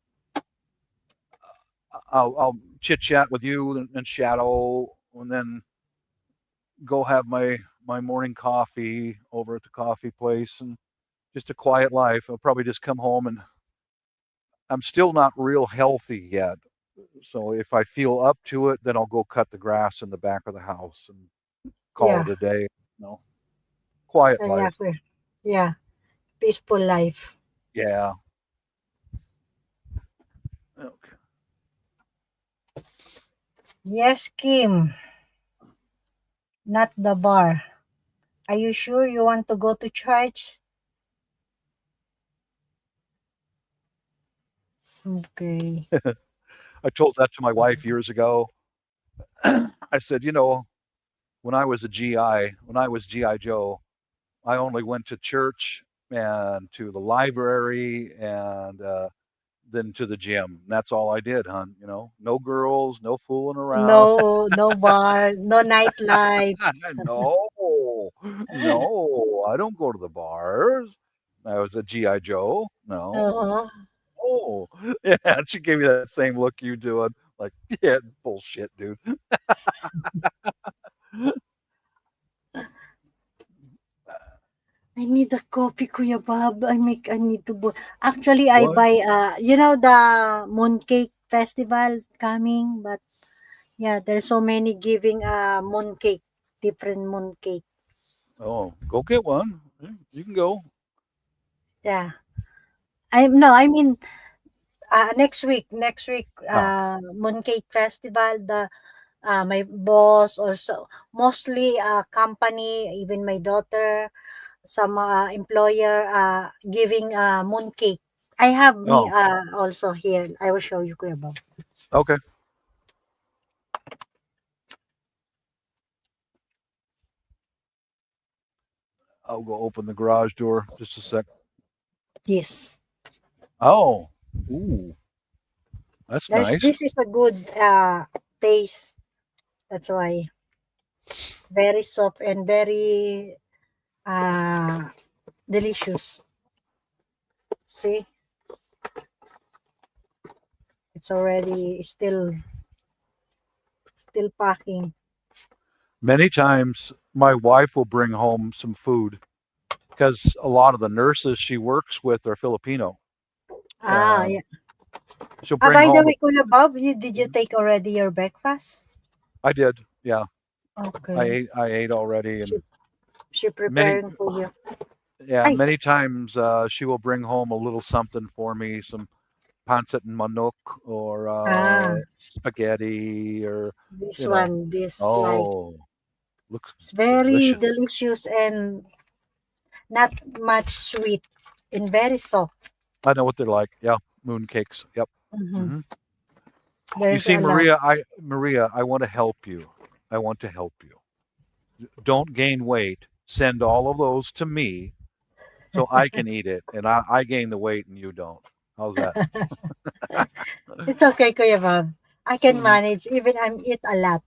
I'll chit chat with you and shadow, and then go have my morning coffee over at the coffee place, and just a quiet life. I'll probably just come home, and I'm still not real healthy yet. So if I feel up to it, then I'll go cut the grass in the back of the house and call Yeah. it a day. No, quiet Yeah, life. Kuya. Yeah. Peaceful life. Yeah. Okay. Yes, Kim. Not the bar. Are you sure you want to go to church? Okay. I told that to my wife years ago. I said, when I was GI Joe, I only went to church and to the library and then to the gym. That's all I did, hon. No girls, no fooling around. No, no bar, no nightlife. No, no, I don't go to the bars. I was a GI Joe. No, Uh-huh. oh, yeah. She gave me that same look you doing. Like, yeah, bullshit, dude. I need a coffee, Kuya Bob. I need to buy. Actually, I What? buy, the mooncake festival coming, but yeah, there's so many giving mooncake, different mooncake. Oh, go get one. Yeah, you can go. Yeah. I mean, next week, Oh, mooncake festival, my boss also, mostly company, even my daughter, some employer giving mooncake. I have me oh, also here. I will show you, Kuya Bob. okay. I'll go open the garage door just a sec. Yes. Oh, ooh, that's nice. This is a good taste. That's why very soft and very uh delicious. See, it's already still packing. Many times my wife will bring home some food because a lot of the nurses she works with are Filipino, Yeah. and she'll bring By the home a way, Kuya Bob, did you take already your breakfast? I did. Yeah, Okay. I ate already, and She she many preparing for you. yeah, Ay, many times she will bring home a little something for me, some pancit and manok or spaghetti or this you know. one, this like Oh, looks it's very delicious. delicious and not much sweet and very soft. I know what they're like. Yeah. mooncakes. Yep. Mhm. Hmm. You There's see, a lot. Maria, I want to help you. I want to help you. Don't gain weight. Send all of those to me so I can eat it, and I gain the weight and you don't. How's that? It's okay, Kuya Bob. I can Mhm. manage. Even I'm eat a lot.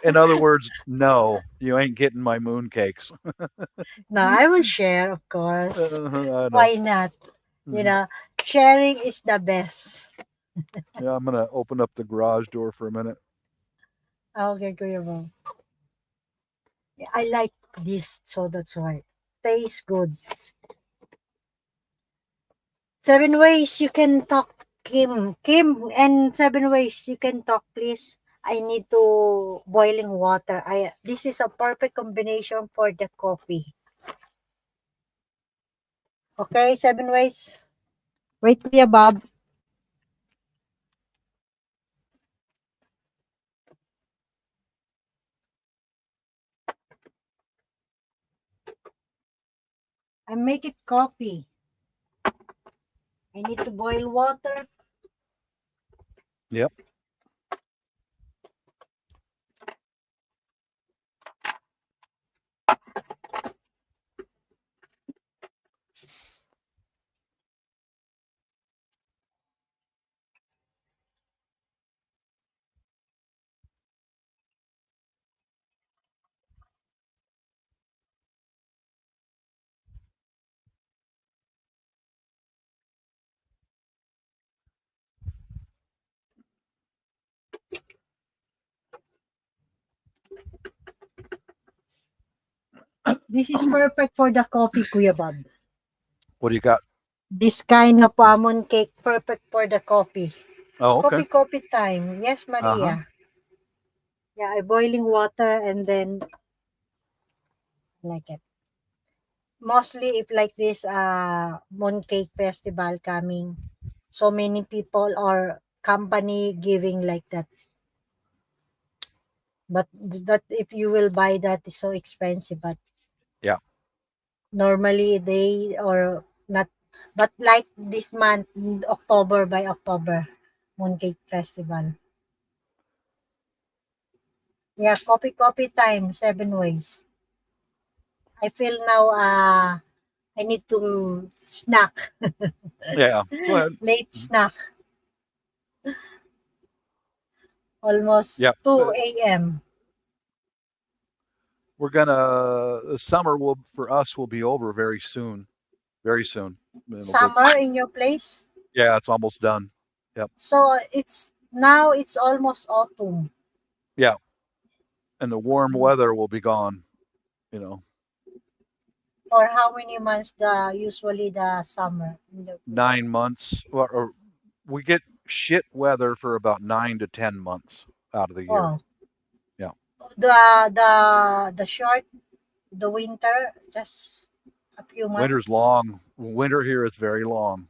In other words, no, you ain't getting my mooncakes. No, I will share, of course. I know. Why not? You Hmm. know, sharing is the best. Yeah, I'm gonna open up the garage door for a minute. Okay, Kuya Bob. I like this, so that's why. Tastes good. 7 ways you can talk, Kim. Kim, and 7 ways you can talk, please. I need to boiling water. This is a perfect combination for the coffee. Okay, 7 ways. Wait, Kuya Bob. I make it coffee. I need to boil water. Yep. This is perfect for the coffee, Kuya Bob. What do you got? This kind of almond cake, perfect for the coffee. Oh, okay. Coffee time. Yes, Uh huh. Maria. Yeah, I boiling water and then like it. Mostly if like this mooncake festival coming, so many people or company giving like that. But that if you will buy that is so expensive. But Yeah. normally they or not. But like this month, October by October, mooncake festival. Yeah, coffee time, 7 ways. I feel now I need to snack, Yeah. Go ahead. late Mhm. snack, almost Yep. 2 a.m. We're gonna the summer will for us will be over very soon. Very soon. It'll go. Summer in your place. Yeah, it's almost done. Yep. So it's now it's almost autumn. Yeah. And the warm weather will be gone. You know, For how many months the usually the summer in your place? 9 months, or we get shit weather for about 9 to 10 months out of the year. Wow. Yeah. The short the winter just a few Winter's months. long. Winter here is very long.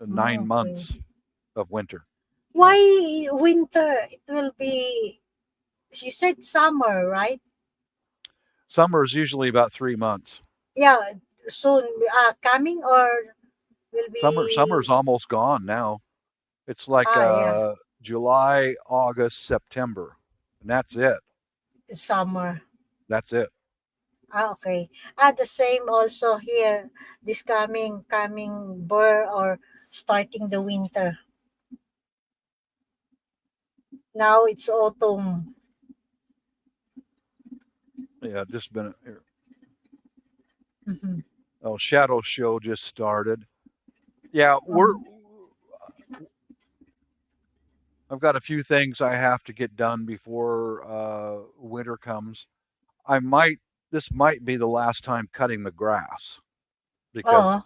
Nine Okay. months of winter. Yeah. Why winter? It will be. You said summer, right? Summer is usually about 3 months. Yeah, soon. Coming or will Summer's be. almost gone now. It's like Yeah, July, August, September, and that's it. summer. That's it. Okay. The same also here. This coming burr or starting the winter. Now it's autumn. Yeah, just been here. Mm-hmm. Oh, Shadow Show just started. Yeah, Um, I've got a few things I have to get done before winter comes. I might this might be the last time cutting the grass because oh,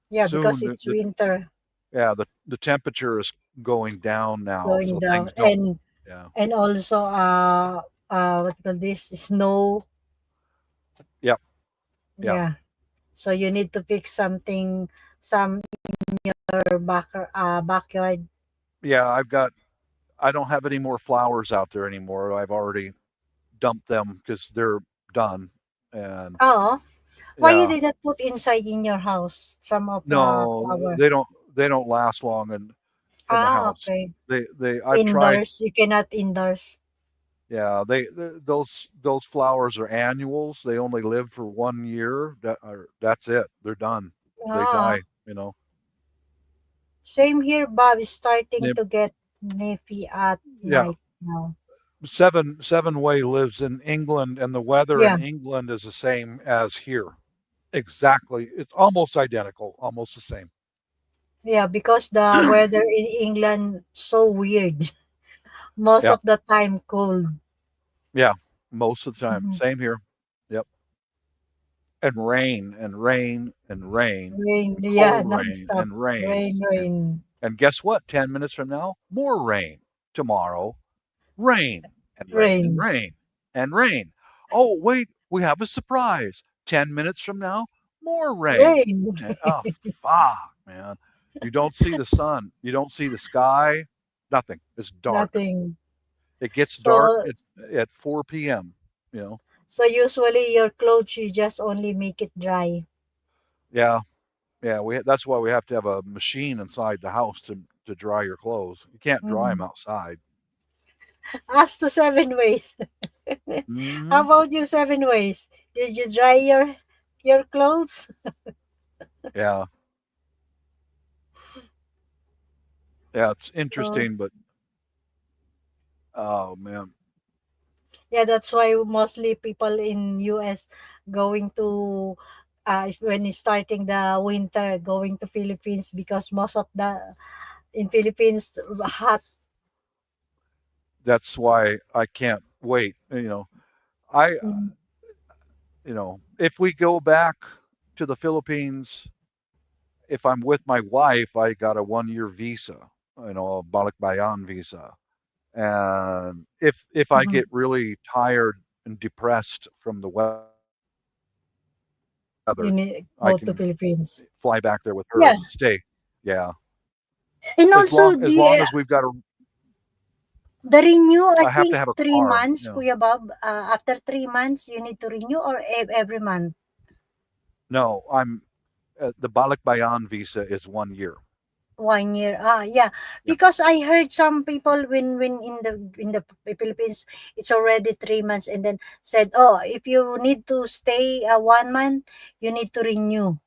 yeah, because soon it's winter the temperature is going down now, going so down, things don't. Yeah. and also what call this snow. Yep. Yeah. Yeah. So you need to fix some your backyard. Yeah. I don't have any more flowers out there anymore. I've already dumped them because they're done. And Oh. Why you Yeah. did not put inside in your house some of the No, flower? they don't last long in the Ah, house. okay. I've tried. Indoors, you cannot indoors. Yeah, those flowers are annuals. They only live for 1 year. That's it. They're done. They Ah, die. You know. same here. Bob is starting They- to get nippy at yeah, night now. Seven Way lives in England, and the weather Yeah, in England is the same as here. Exactly. It's almost identical, almost the same. yeah, because the weather in England so weird. Most Yeah, of the time cold. yeah. Most of the time, Mhm. same here. Yep. And rain and rain and rain Rain, and yeah, cold rain non-stop. and rain Rain, and rain, and guess what? 10 minutes from now, more rain. Tomorrow, rain and rain and rain, rain and rain. Oh, wait, we have a surprise. 10 minutes from now, more rain. rain. And oh, fuck, man. You don't see the sun. You don't see the sky. Nothing. It's dark. Nothing. It gets dark So, at 4 p.m. You know. so usually your clothes you just only make it dry. Yeah, yeah. That's why we have to have a machine inside the house to dry your clothes. You can't dry them Mhm. outside. As to 7 ways. How Hmm. about you, 7 ways? Did you dry your clothes? Yeah, yeah. It's So interesting, but oh man, yeah, that's why mostly people in US going to when it's starting the winter going to Philippines because most of the in Philippines hot. that's why I can't wait. I, Mm, if we go back to the Philippines, if I'm with my wife, I got a 1 year visa, a balikbayan visa. And if I mhm. get really tired and depressed from the weather, I You can need go to Philippines. fly back there with her Yeah, and stay. Yeah, and as also long as the long as we've got a, the renew. I I have to think have a three car. months, Kuya Bob. After 3 months, you need to renew or every month. No, the balikbayan visa is 1 year. 1 year. Ah, yeah. Yeah, Because I heard some people when in the Philippines, it's already 3 months, and then said, oh, if you need to stay 1 month, you need to renew.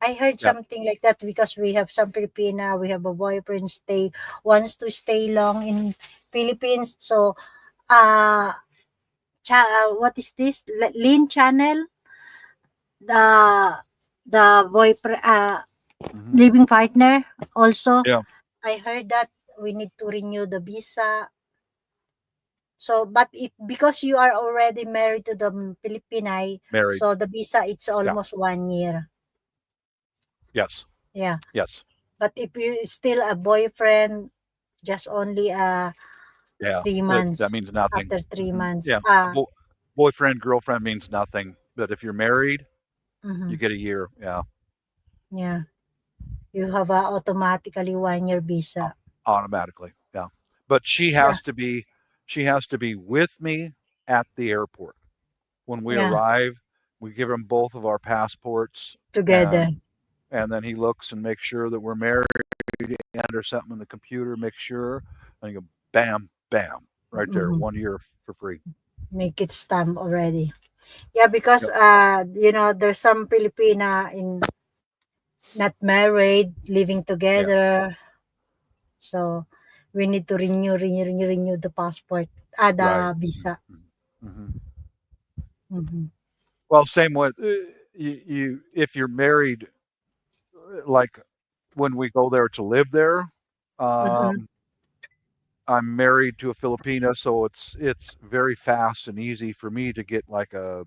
I heard yeah. something like that because we have some Filipina, we have a boyfriend wants to stay long in Philippines. So, uh, what is this? Lean channel, the boyfriend, Hmm. living partner also. Yeah, I heard that we need to renew the visa. So, but if because you are already married to the Filipinay, married. so the visa it's Yeah, almost 1 year. yes, Yeah. yes, But if you still a boyfriend, just only yeah. three That months means nothing. after three Hmm. months. Yeah, boyfriend girlfriend means nothing. But if you're married, Mhm. you get a year. Yeah, Yeah. You have a automatically 1 year au- visa. automatically. Yeah, but Yeah. she has to be with me at the airport when we Yeah. arrive. We give him both of our passports, Together. and then he looks and makes sure that we're married, enter something in the computer, make sure, and you go bam, bam, right there, Mhm. 1 year for free. Make it stamp already. Yeah, because Yep. there's some Filipina in not married, living Yeah. together. So we need to renew the passport, Right. the visa. Hmm. Mhm. Well, same with if you're married, like when we go there to live there, Mhm. um, I'm married to a Filipina, so it's very fast and easy for me to get like a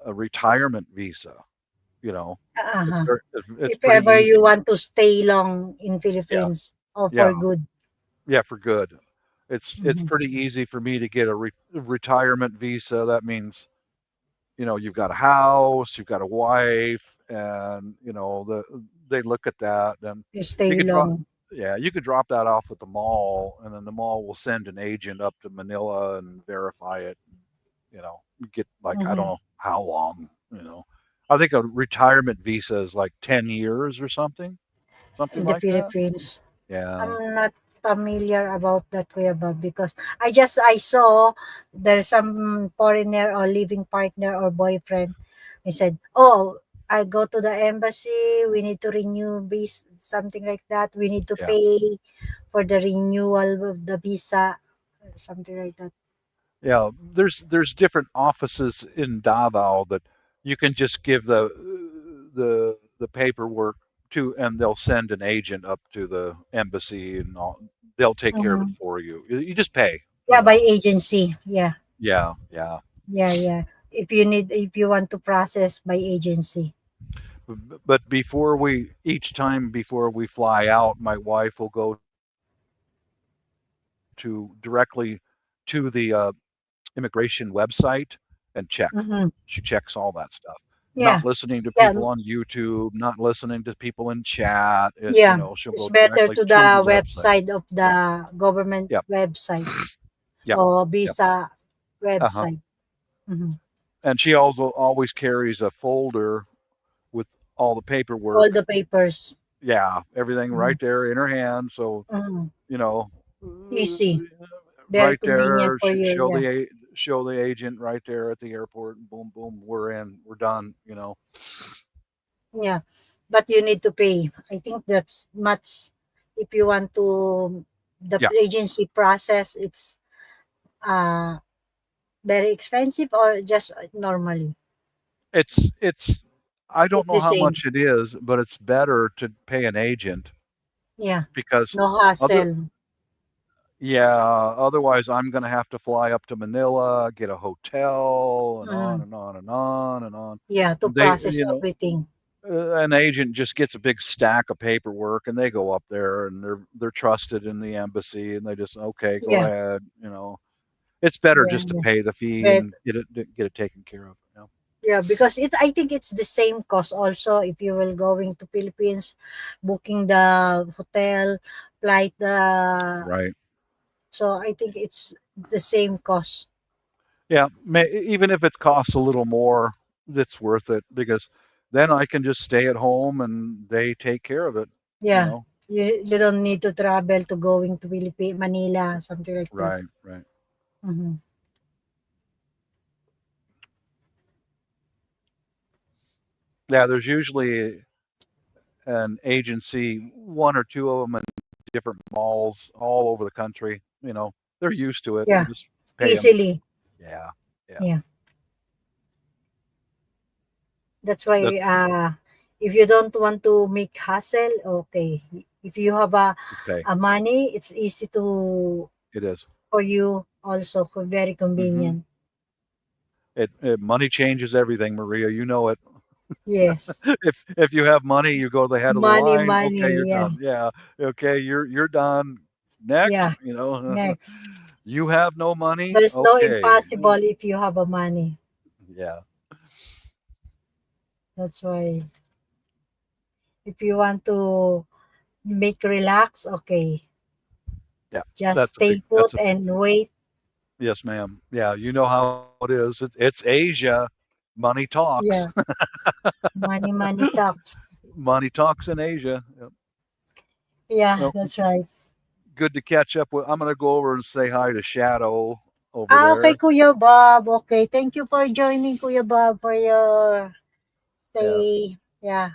retirement visa. You know, Uh-huh. it's If pretty ever you easy. want to stay long in Yeah, Philippines or yeah, for good. yeah, for good. It's Mhm. pretty easy for me to get a retirement visa. That means you've got a house, you've got a wife, and they look at that, and You you stay could drop long. yeah, you could drop that off at the mall, and then the mall will send an agent up to Manila and verify it. You get like I don't Mm-hmm. know how long. I think a retirement visa is like 10 years or something In the like that. Philippines. Yeah, I'm not familiar about that, Kuya Bob, because I saw there's some foreigner or living partner or boyfriend. He said, "Oh, I go to the embassy. We need to renew visa, something like that. We need to yeah, pay for the renewal of the visa, something like that." yeah. There's different offices in Davao that you can just give the paperwork to, and they'll send an agent up to the embassy, and they'll take care of it Mhm. for you. You just pay. Yeah, by agency. Yeah, Yeah, yeah. yeah. If you want to process by agency. But each time before we fly out, my wife will go to directly to the immigration website and check. Mm-hmm. She checks all that stuff. Yeah, Not listening to yeah, people on YouTube, not listening to people in chat. yeah. She'll It's go better directly to to the the website. website of Yep, the government yep, website yep, or yep. visa Uh-huh. website. Mm-hmm. And she also always carries a folder with all the All paperwork. the papers. Yeah, everything Mm-hmm. right there in her hand. So, Mm-hmm. you know, Easy, very right convenient there, for you. Yeah, show the agent right there at the airport, and boom, boom, we're in, we're done. yeah. But you need to pay. I think that's much. If you want to, the Yeah, agency process, it's uh very expensive or just normally. it's I don't It's know the how same. much it is, but it's better to pay an agent Yeah, because no other hassle. yeah, otherwise I'm going to have to fly up to Manila, get a hotel, and on Mm-hmm. and on and on and on. Yeah, to And they, process everything. an agent just gets a big stack of paperwork, and they go up there, and they're trusted in the embassy, and they just, okay, go Yeah, ahead. It's better yeah, just to yeah. pay the fee But and get it taken care of. yeah, because I think it's the same cost also if you will going to Philippines, booking the hotel, flight, the Right. so I think it's the same cost. Yeah, even if it costs a little more, it's worth it because then I can just stay at home and they take care of it, you Yeah, know? you don't need to travel to going to Philippines, Manila, something like that. Right, right. Mm-hmm. Yeah, there's usually an agency, one or two of them in different malls all over the country. They're used to it. You Yeah, just pay them. easily. Yeah, yeah. Yeah, that's That why if you don't want to make hassle, okay. If you have just pay. a money, it's easy to It is. for you also very Hmm. convenient. Money changes everything, Maria. You know it. Yes. If you have money, you go to the head of the Money, line. Okay, money. you're Yeah. done. Yeah. Okay, you're done. Next, Yeah. Next. you have no money. There's no Okay. impossible if you have a money. Yeah. That's why if you want to make relax, okay. Yeah. Just That's a big stay put that's a and wait. yes, ma'am. Yeah, you know how it is. It's Asia. Money talks. Yeah. Money, money talks. Money talks in Asia. Yep. Yeah, Well, that's right. good to catch up with. I'm gonna go over and say hi to Shadow over Okay, there. Kuya Bob. Okay. Thank you for joining, Kuya Bob, for your Yeah, stay. Yeah.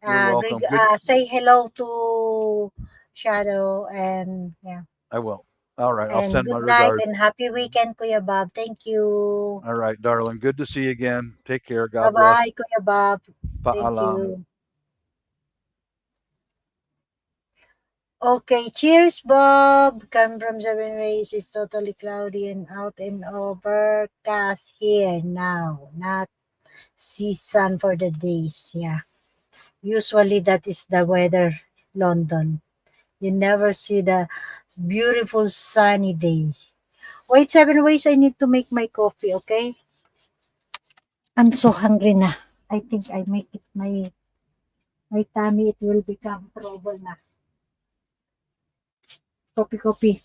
you're welcome. Good. Say hello to Shadow and yeah. I will. All right. I'll And send my good night regards. and happy weekend, Kuya Bob. Thank you. All right, darling. Good to see you again. Take care. God bless. Bye-bye, Kuya Bob. Thank Paalam. you. Okay, cheers, Bob. Come from Seven Ways. It's totally cloudy and out and overcast here now. Not season for the days. Yeah. Usually that is the weather, London. You never see the beautiful sunny day. Wait, Seven Ways. I need to make my coffee, okay? I'm so hungry na. I think I make it my tummy. It will become trouble na. Coffee, coffee.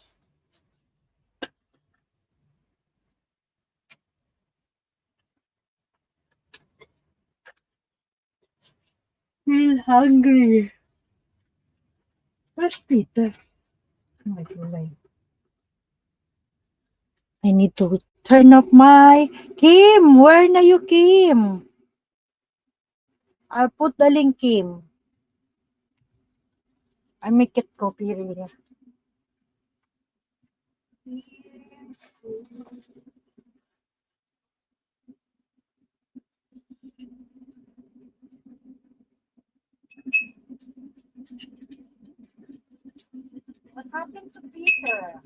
Feel hungry. Where's Peter? Oh my God. I need to turn off my Kim. Where na you, Kim? I'll put the link, Kim. I make it copy here. What happened to Peter?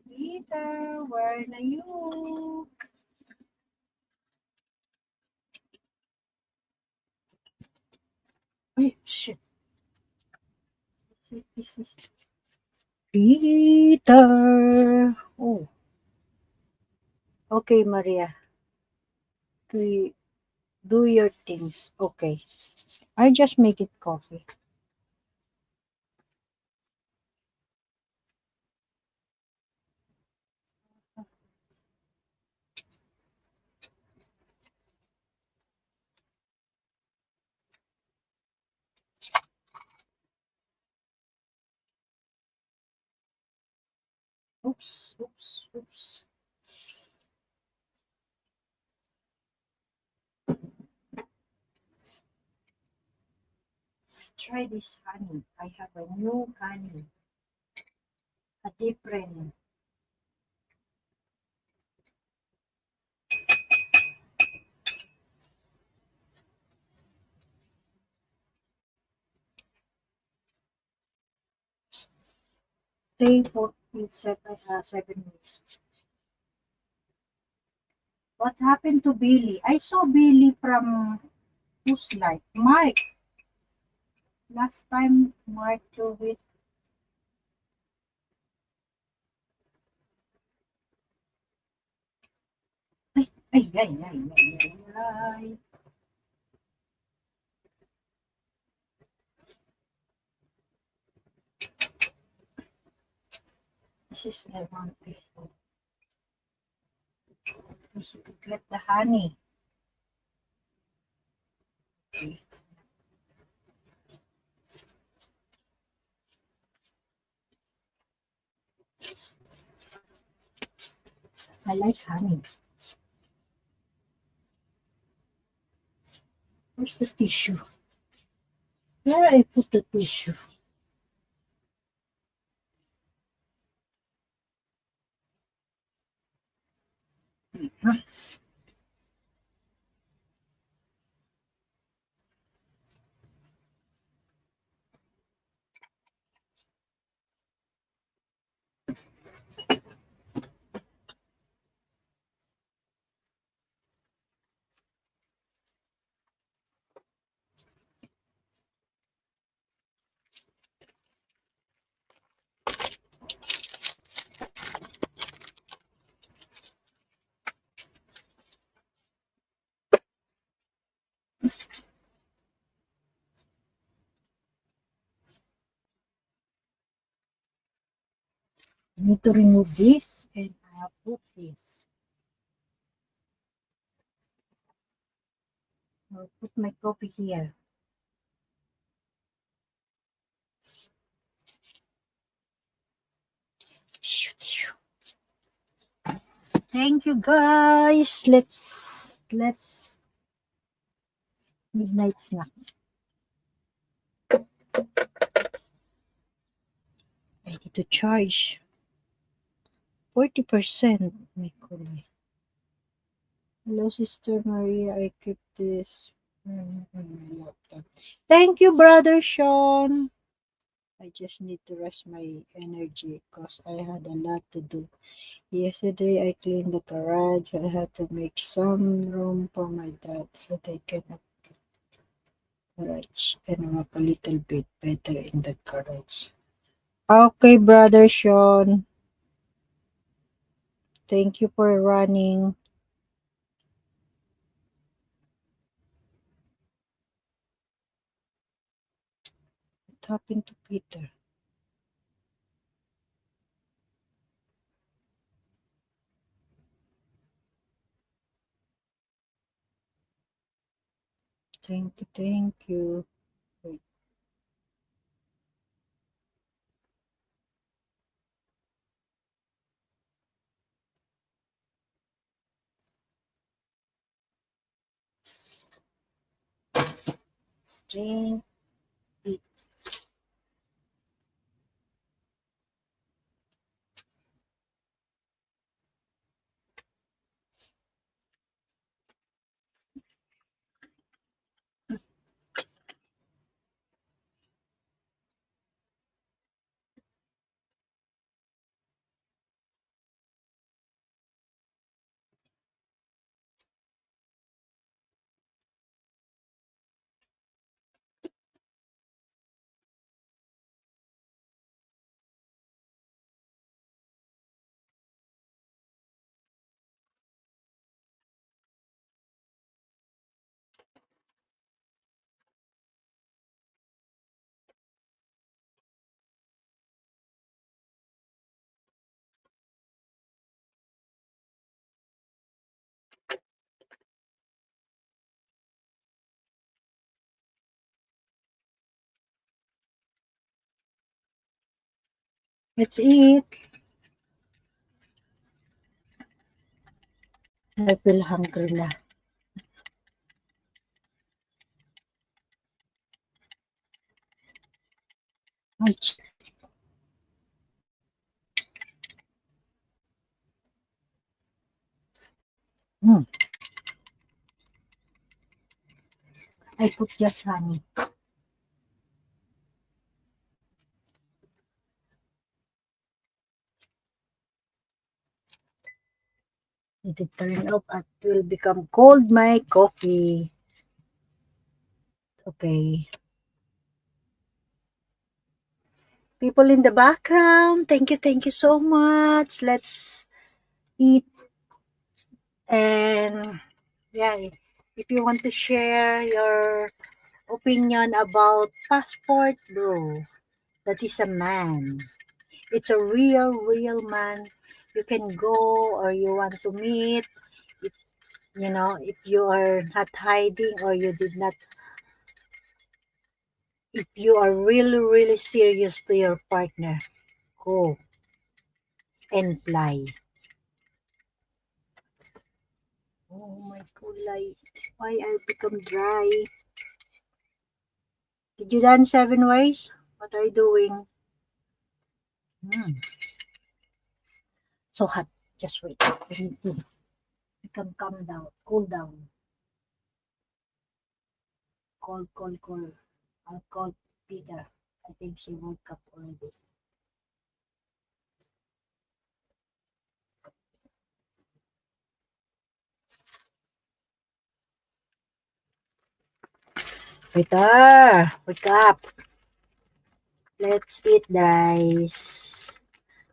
Peter, where na you? Ay, shit. This is Peter. Oh, okay, Maria. Do, do your things. Okay. I just make it coffee. Oops, oops, oops. Try this honey. I have a new honey. A different. Stay for 7 minutes. What happened to Billy? I saw Billy from whose life? Mark. Last time Mark do it. Ay, ay, ay, ay, ay, ay. This is the wrong people. We should get the honey. Okay. I like honey. Where's the tissue? Where I put the tissue? Huh? I need to remove this and I'll put this. I'll put my coffee here. Thank you guys. Let's midnight snack. I need to charge 40%. My Caloy. Hello, Sister Maria. I keep this on my laptop. Thank you, Brother Sean. I just need to rest my energy because I had a lot to do. Yesterday, I cleaned the garage. I had to make some room for my dad so they can have garage and walk a little bit better in the garage. Okay, Brother Sean. Thank you for running. What happened to Peter? Thank you, thank you. Wait. Drink it. Let's eat. I feel hungry na. Ay, mm. I put just honey. Let it turn up at will become cold my coffee. Okay. People in the background, thank you so much. Let's eat. And yeah, if you want to share your opinion about passport, bro, that is a man. It's a real man. You can go or you want to meet. If, if you are not hiding or you did not, if you are really serious to your partner, go and fly. Oh my kulay. Why I become dry? Did you done 7 ways? What are you doing? So hot. Just wait. I need to become calm down. Cool down. Call. I'll call Peter. I think she woke up already. Peter, wake up. Let's eat, guys.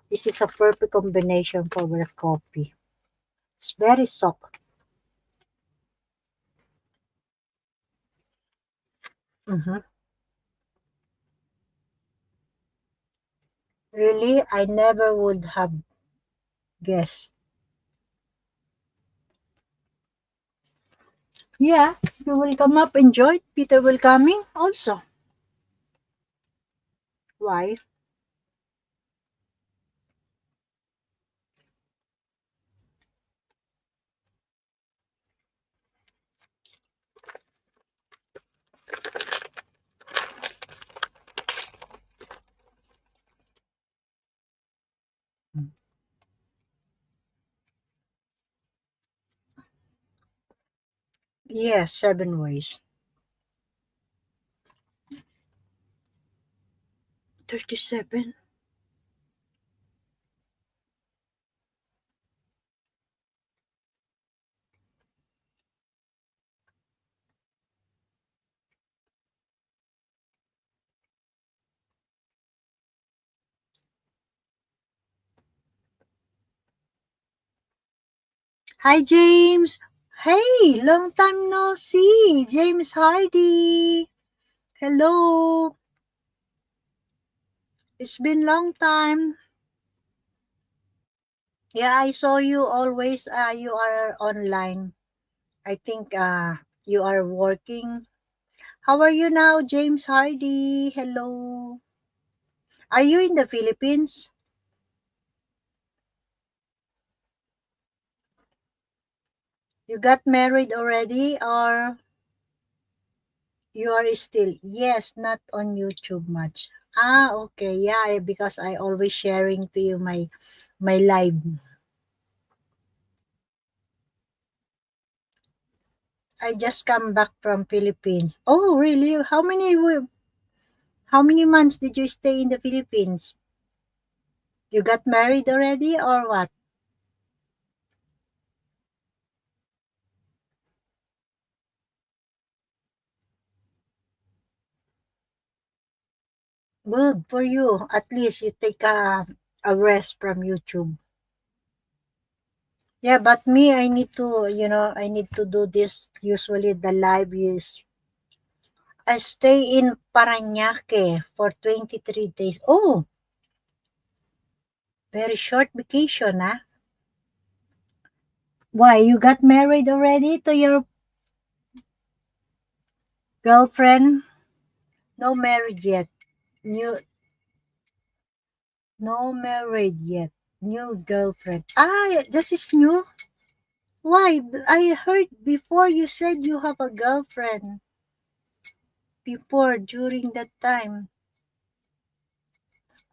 This is a perfect combination for the coffee. It's very soft. Really, I never would have guessed. Yeah, you will come up, enjoy. Peter will coming also. Why? Yes, 7 ways. 37. Hi, James. Hey, long time no see. James Hardy. Hello. It's been long time. Yeah, I saw you always. You are online. I think you are working. How are you now, James Hardy? Hello. Are you in the Philippines? You got married already or you are still? Yes, not on YouTube much. Ah, okay. Yeah, because I always sharing to you my live. I just come back from Philippines. Oh, really? How many months did you stay in the Philippines? You got married already or what? Good for you. At least you take a rest from YouTube. Yeah, but me, I need to do this. Usually the live is, I stay in Parañaque for 23 days. Oh, very short vacation, huh? Why, you got married already to your girlfriend? No married yet. New, no married yet. New girlfriend. Ah, this is new? Why? I heard before you said you have a girlfriend before during that time.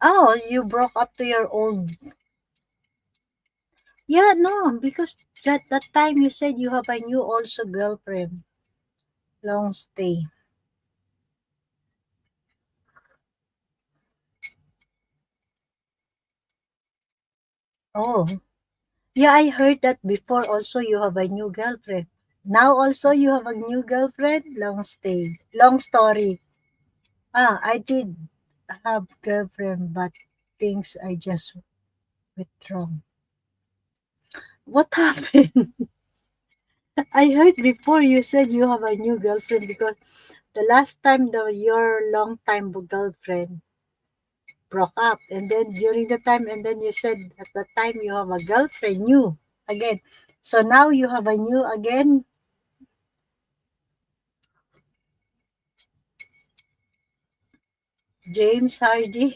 Oh, you broke up to your old. Yeah, no, because that time you said you have a new also girlfriend. Long stay. Oh, yeah, I heard that before also you have a new girlfriend. Now also you have a new girlfriend. Long stay. Long story. Ah, I did have girlfriend, but things I just withdraw. What happened? I heard before you said you have a new girlfriend because the last time your long time girlfriend broke up, and then during the time, and then you said at the time you have a girlfriend new again. So now you have a new again, James Hardy.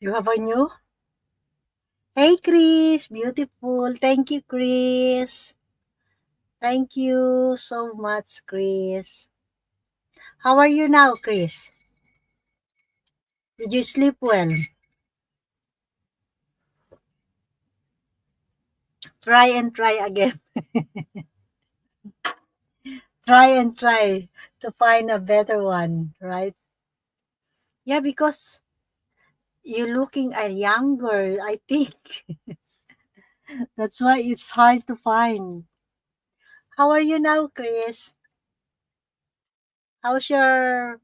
You have a new. Hey Chris, beautiful. Thank you, Chris. Thank you so much, Chris. How are you now, Chris? Did you sleep well? Try and try again. Try and try to find a better one, right? Yeah, because you looking a younger, I think. That's why it's hard to find. How are you now, Chris? How's your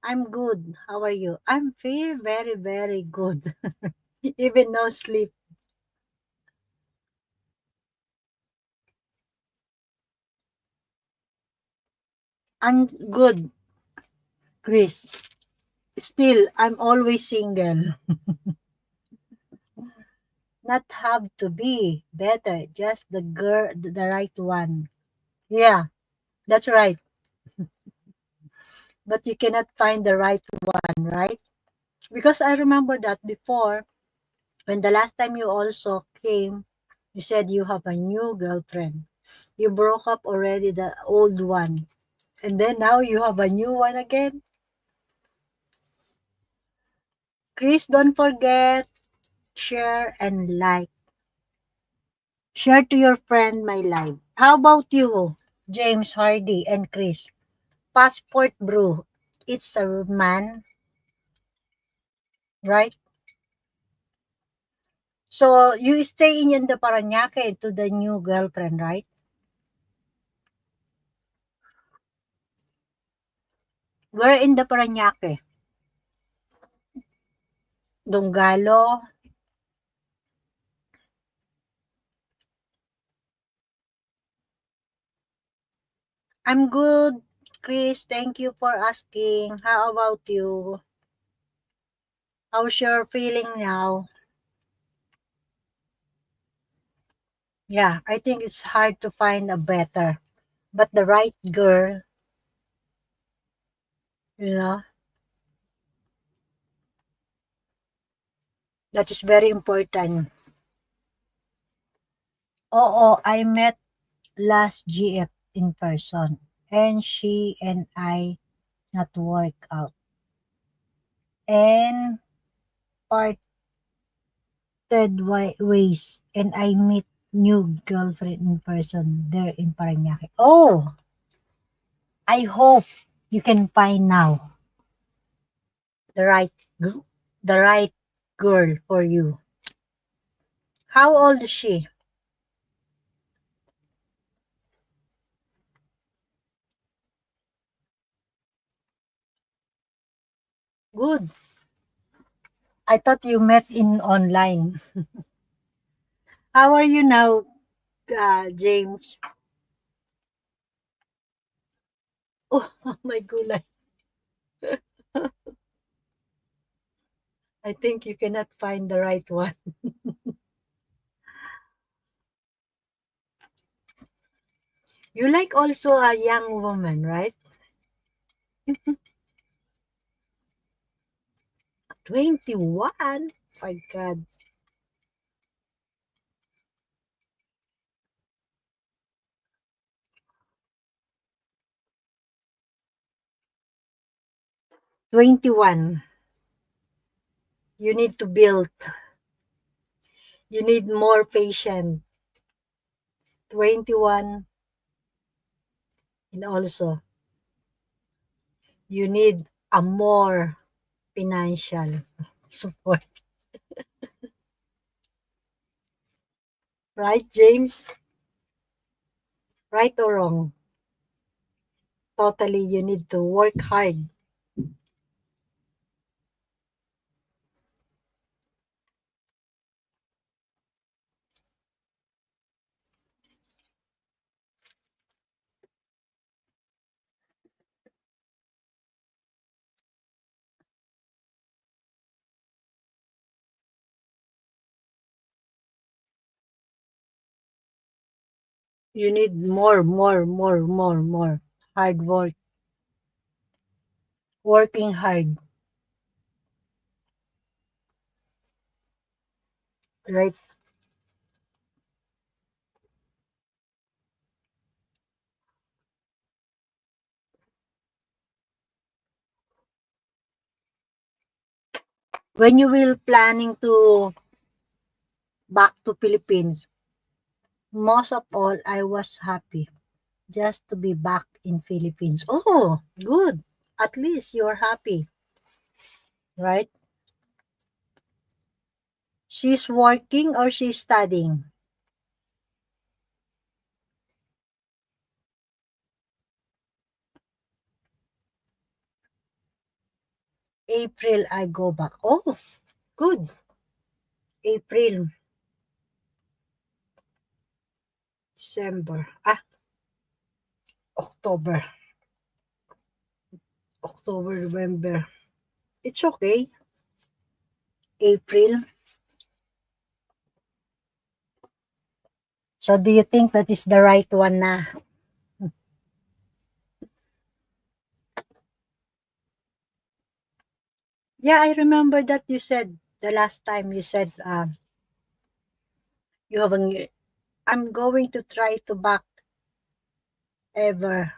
I'm good. How are you? I'm feel very, very good. Even no sleep. I'm good, Chris. Still, I'm always single. Not have to be better, just the girl, the right one. Yeah, that's right. But you cannot find the right one, right? Because I remember that before, when the last time you also came, you said you have a new girlfriend. You broke up already the old one. And then now you have a new one again. Chris, don't forget, share and like. Share to your friend my live. How about you, James Hardy and Chris? Passport Brew. It's a man, right? So you stay in the Parañaque to the new girlfriend, right? We're in the Parañaque. Donggalo. I'm good, Chris. Thank you for asking. How about you? How's your feeling now? Yeah, I think it's hard to find a better, but the right girl, you know, that is very important. Oo, I met last GF in person, and she and I not work out and ways, and I meet new girlfriend in person there in Parañaque. Oh, I hope you can find now the right the right girl for you. How old is she? Good. I thought you met in online. How are you now, James? Oh, my gulay. I think you cannot find the right one. You like also a young woman, right? 21? My God. 21. You need to build. You need more patience. 21. And also, you need a more financial support. Right, James? Right or wrong? Totally, you need to work hard. You need more hard work, working hard, right? When you will planning to back to Philippines, most of all, I was happy just to be back in Philippines. Oh, good. At least you're happy, right? She's working or she's studying. April, I go back. Oh, good. April, December. October. October, November. It's okay. April. So do you think that is the right one na? Yeah, I remember that you said the last time you said you have I'm going to try to back ever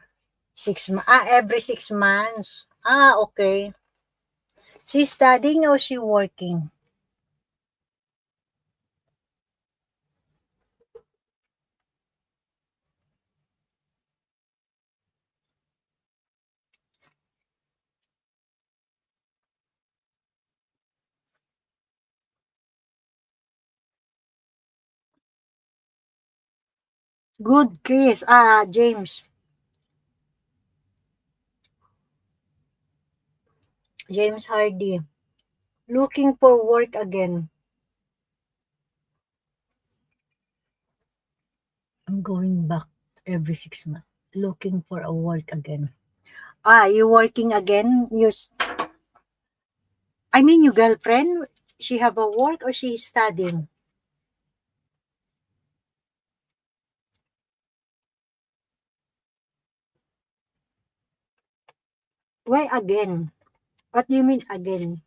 every 6 months. Okay. She's studying or she working? Good, Chris. James. James Hardy. Looking for work again. I'm going back every 6 months. Looking for a work again. You working again? I mean, your girlfriend, she have a work or she is studying? Why again? What do you mean again?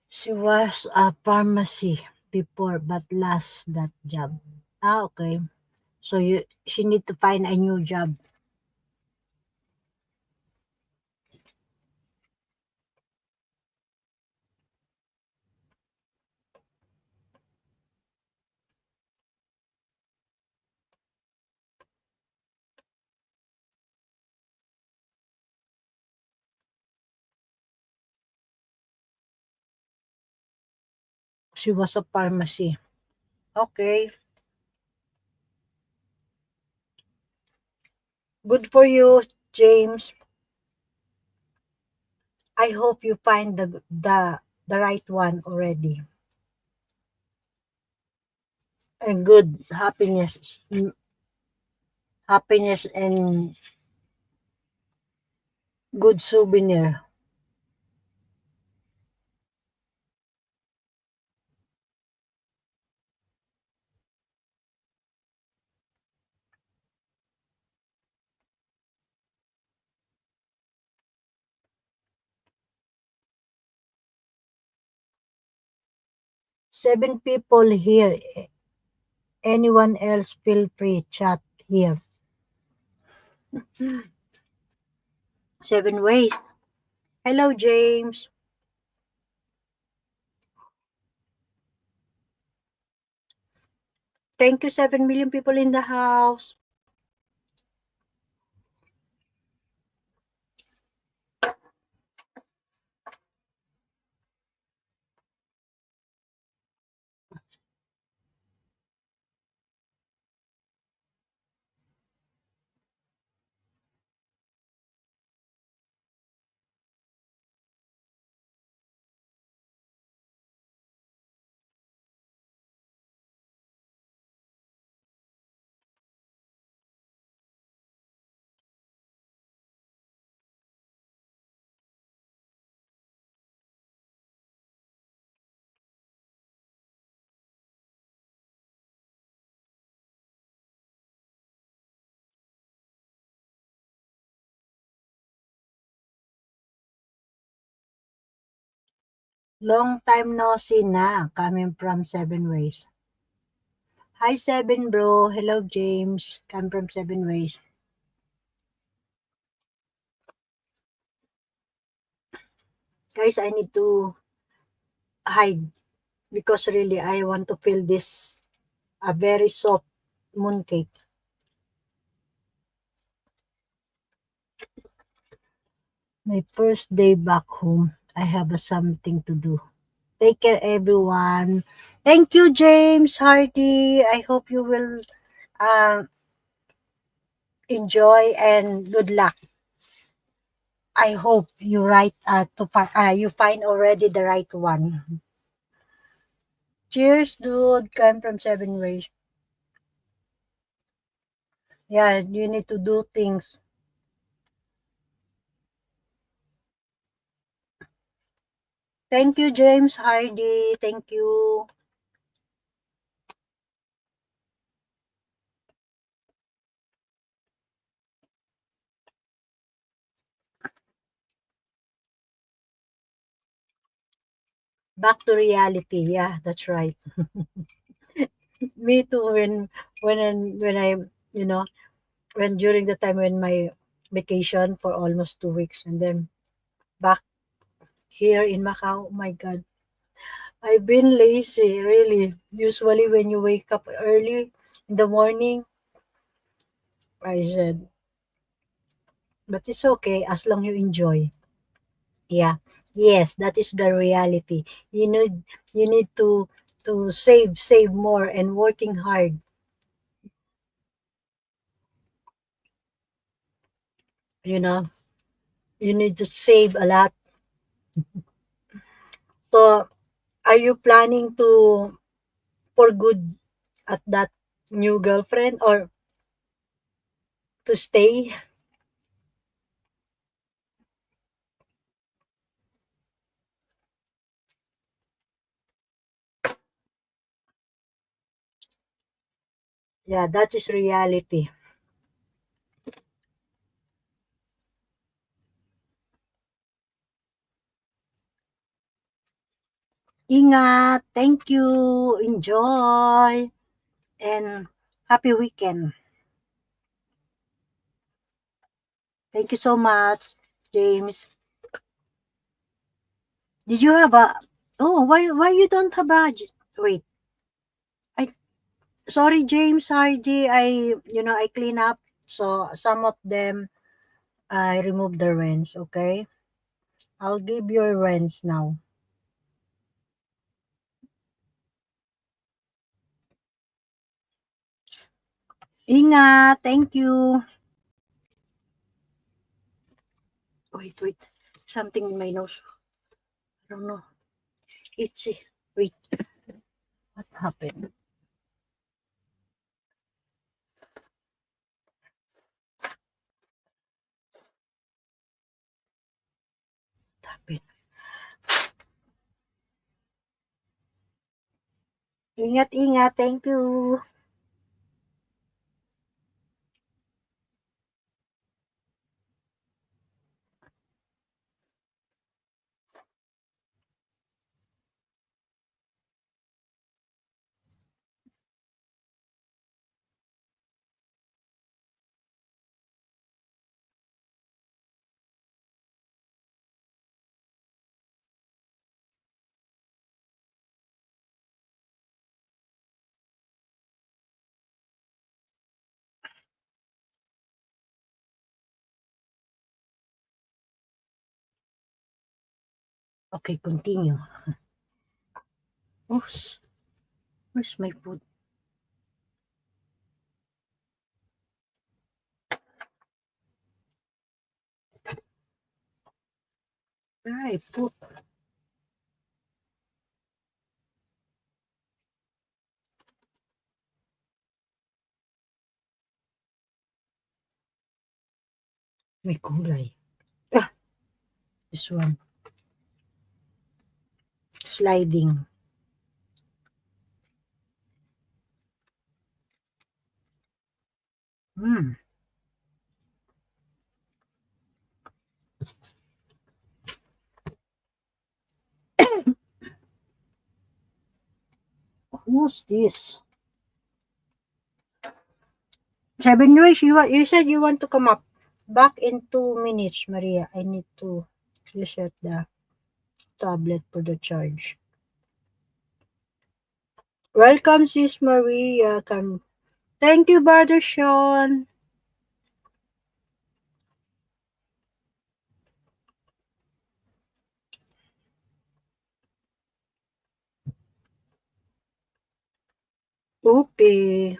She was a pharmacy before but lost that job. Okay. So she need to find a new job. She was a pharmacy. Okay. Good for you, James. I hope you find the right one already. And good happiness and good souvenir. 7 people here. Anyone else feel free chat here. 7 ways. Hello, James. Thank you, 7 million people in the house. Long time no see na, coming from 7 ways. Hi, 7 bro. Hello, James. Come from 7 ways. Guys, I need to hide because really I want to feel this a very soft mooncake. My first day back home, I have something to do. Take care, everyone. Thank you, James Hardy. I hope you will uh, enjoy and good luck. I hope you you find already the right one. Cheers, dude. Come from 7 ways. Yeah, you need to do things. Thank you, James Hardy. Thank you. Back to reality. Yeah, that's right. Me too. When I you know when during the time when my vacation for almost 2 weeks and then back here in Macau. Oh my God, I've been lazy really. Usually when you wake up early in the morning, I said, but it's okay as long you enjoy. Yeah. Yes, that is the reality. You need to save more and working hard. You know, you need to save a lot. So, are you planning to for good at that new girlfriend or to stay? Yeah, that is reality. Ingat. Thank you. Enjoy. And happy weekend. Thank you so much, James. Did you have a... Oh, why you don't have a... Wait. I Sorry, James Hardy. I clean up. So some of them I remove the rents, okay? I'll give you rents now. Ingat. Thank you. Wait. Something in my nose. I don't know. Itchy. Wait. What happened? What happened? Ingat. Thank you. Okay, continue. Oops. Where's my food? Where I put? May kulay. Ah, this one. Sliding. Hmm. Who's this? Seven ways. You said you want to come up. Back in 2 minutes, Maria. I need to reset the tablet for the charge. Welcome, Sis Maria. Come. Thank you, Brother Sean. Okay.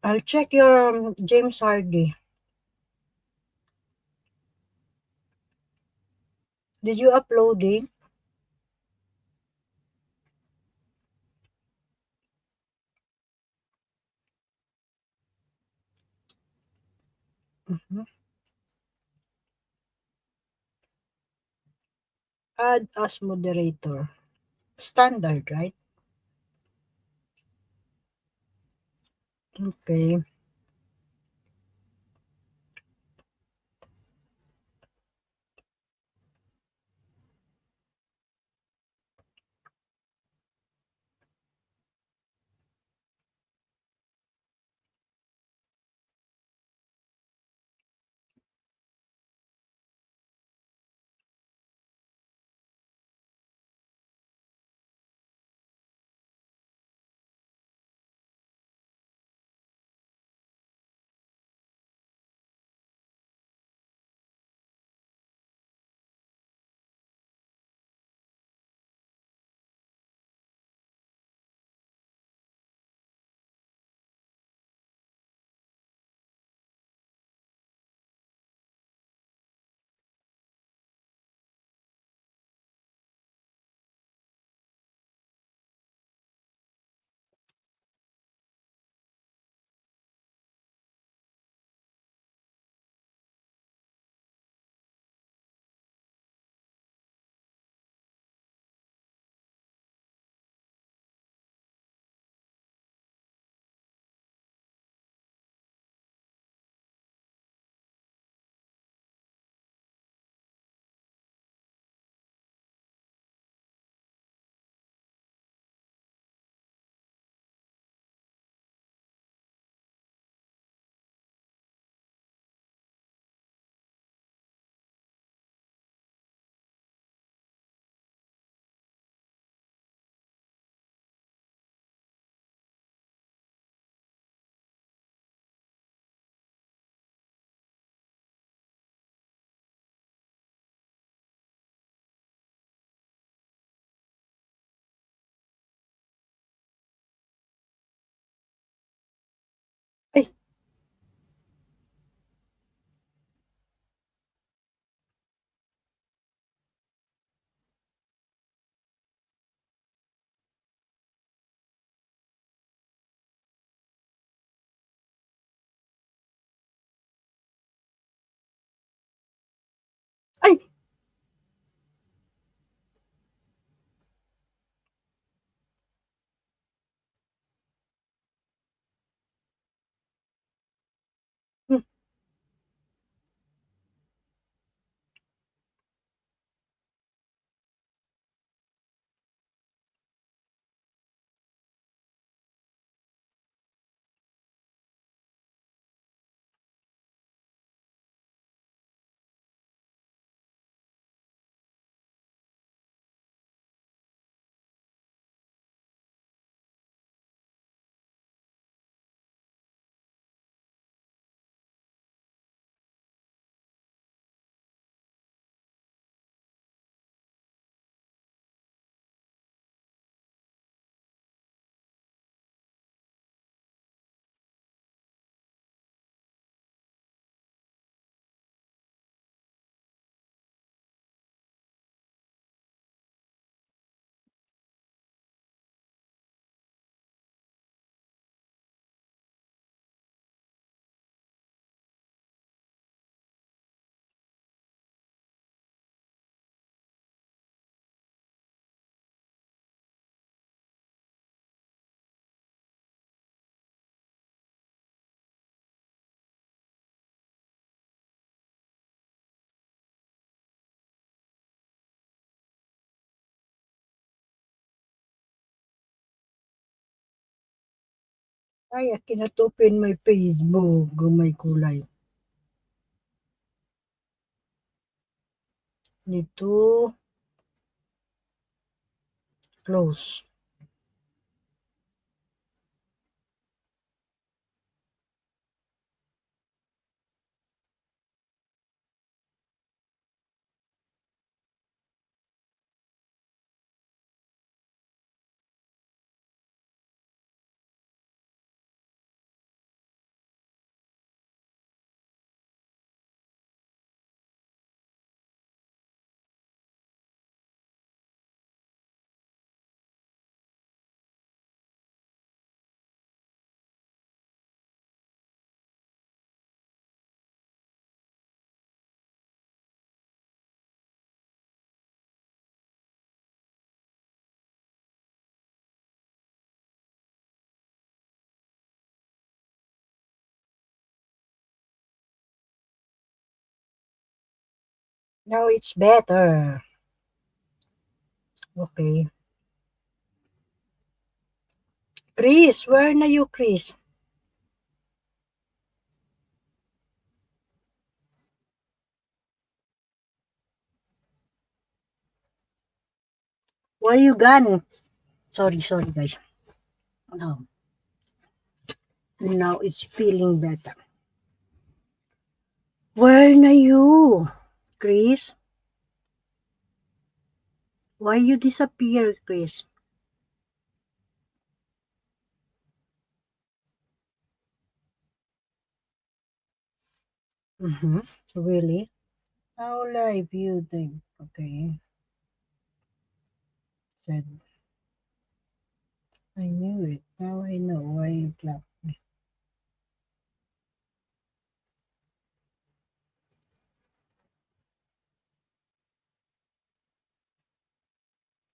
I'll check your James Hardy. Did you upload it? Mhm. Add as moderator. Standard, right? Okay. Ay, I cannot open my Facebook. May kulay. Need to close. Now it's better. Okay. Chris, where na you, Chris? Where you gone? Sorry, guys. No. Now it's feeling better. Where na you, Chris? Why you disappear, Chris? Really? How live you think? Okay. Said, I knew it. Now I know why you clapped me.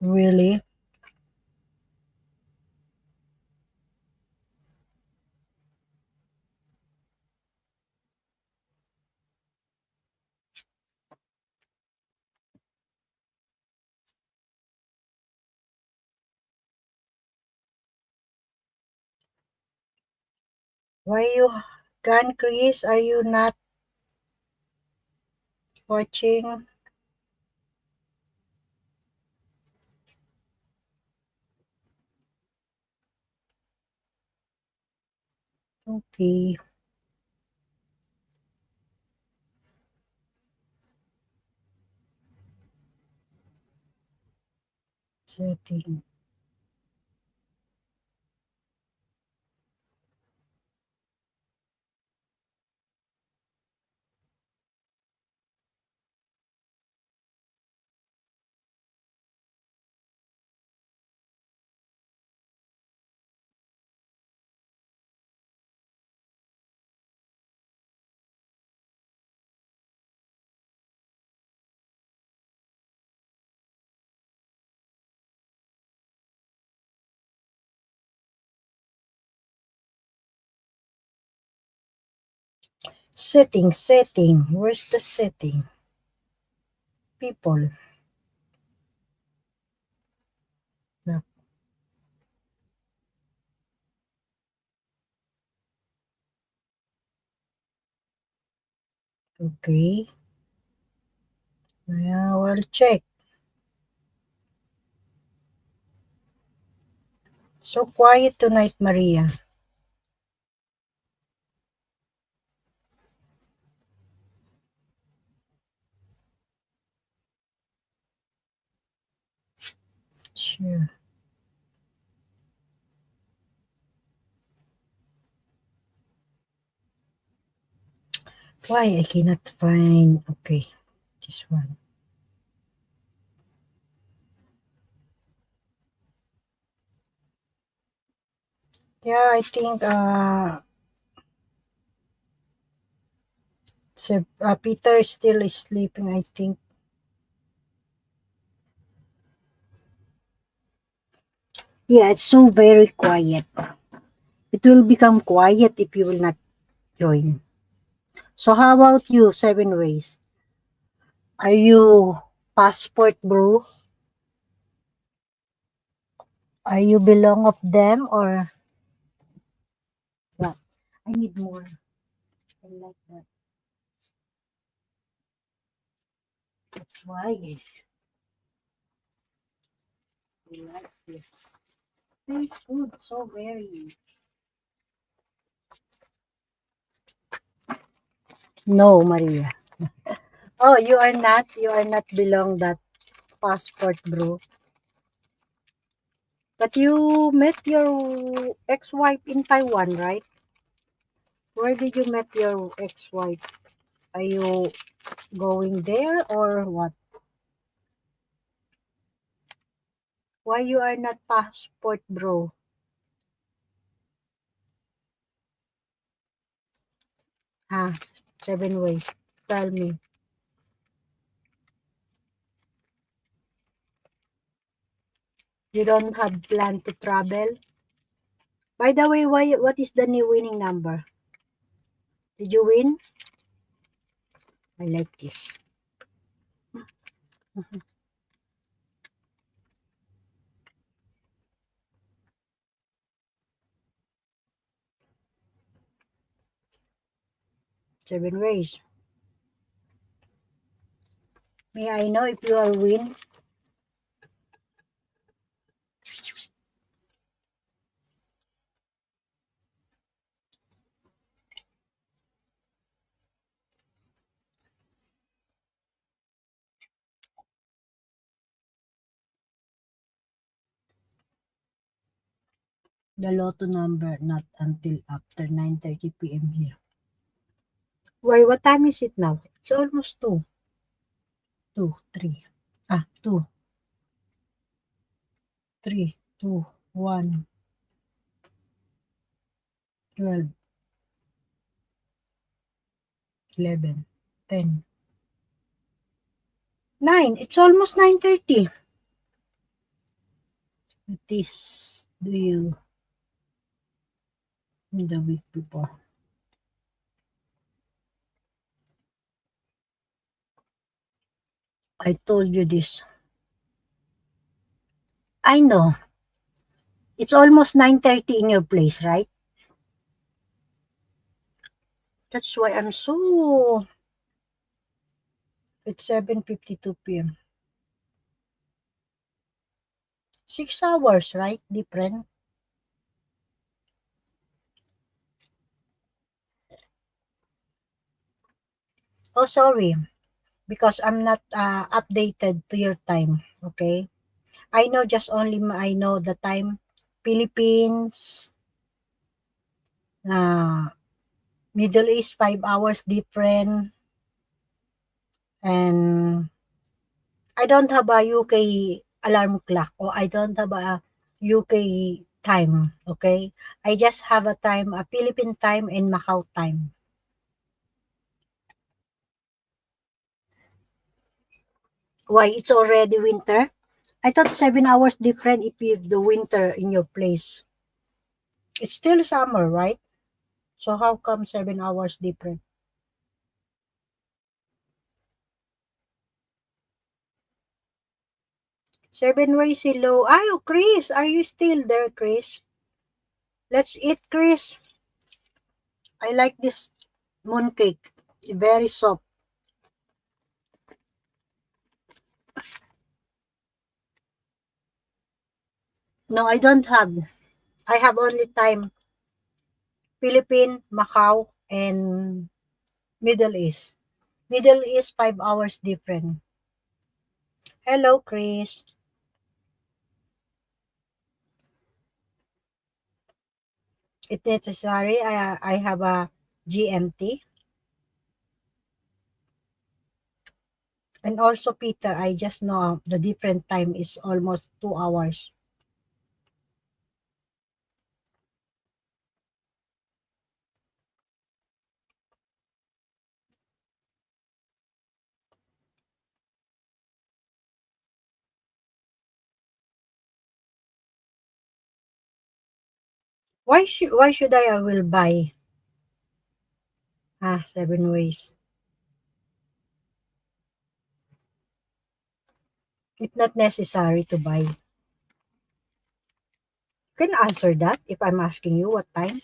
Really? Why you gone, Chris? Are you not watching? Okay. Setting. Setting. Where's the setting? People. No. Okay. Now I'll check. So quiet tonight, Maria. Sure. Why I cannot find? Okay, this one. Yeah, I think Peter still is sleeping, I think. Yeah, it's so very quiet. It will become quiet if you will not join. So how about you, Seven Ways? Are you passport bro? Are you belong of them or I need more. I like that. That's why I like this. Tastes good, so very. No, Maria. Oh, you are not belong that passport, bro. But you met your ex-wife in Taiwan, right? Where did you met your ex-wife? Are you going there or what? Why you are not passport, bro? Ah, 7 ways. Tell me. You don't have plan to travel? By the way, what is the new winning number? Did you win? I like this. 7 ways. May I know if you are win? The lotto number not until after 9:30 p.m. here. Why, what time is it now? It's almost 2. 2, 3. 2, 3, 2, 1, 12, 11, 10, 9. It's almost 9:30. This do you in the week before? I told you this. I know. It's almost 9:30 in your place, right? That's why I'm so. It's 7:52 p.m. 6 hours, right? Different. Oh, sorry. Because I'm not updated to your time. Okay. I know just only I know the time. Philippines, uh, Middle East 5 hours different, and I don't have a UK alarm clock or I don't have a UK time. Okay, I just have a time, a Philippine time and Macau time. Why it's already winter? I thought 7 hours different if you have the winter in your place. It's still summer, right? So how come 7 hours different? 7 ways hello. Oh, Chris, are you still there, Chris? Let's eat, Chris. I like this mooncake. Very soft. No, I don't have. I have only time Philippine, Macau, and Middle East. Middle East 5 hours different. Hello, Chris. It's necessary. I have a GMT. And also, Peter, I just know the different time is almost 2 hours. Why should I will buy 7 ways? It's not necessary to buy. Can you answer that if I'm asking you what time?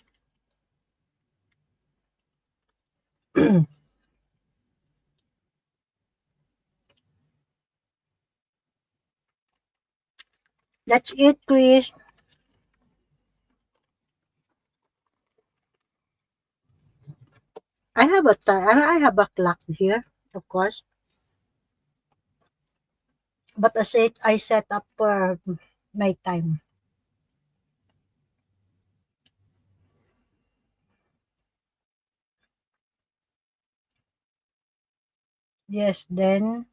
That's it, Chris. I have a time. I have a clock here, of course. But I set up for my time. Yes, then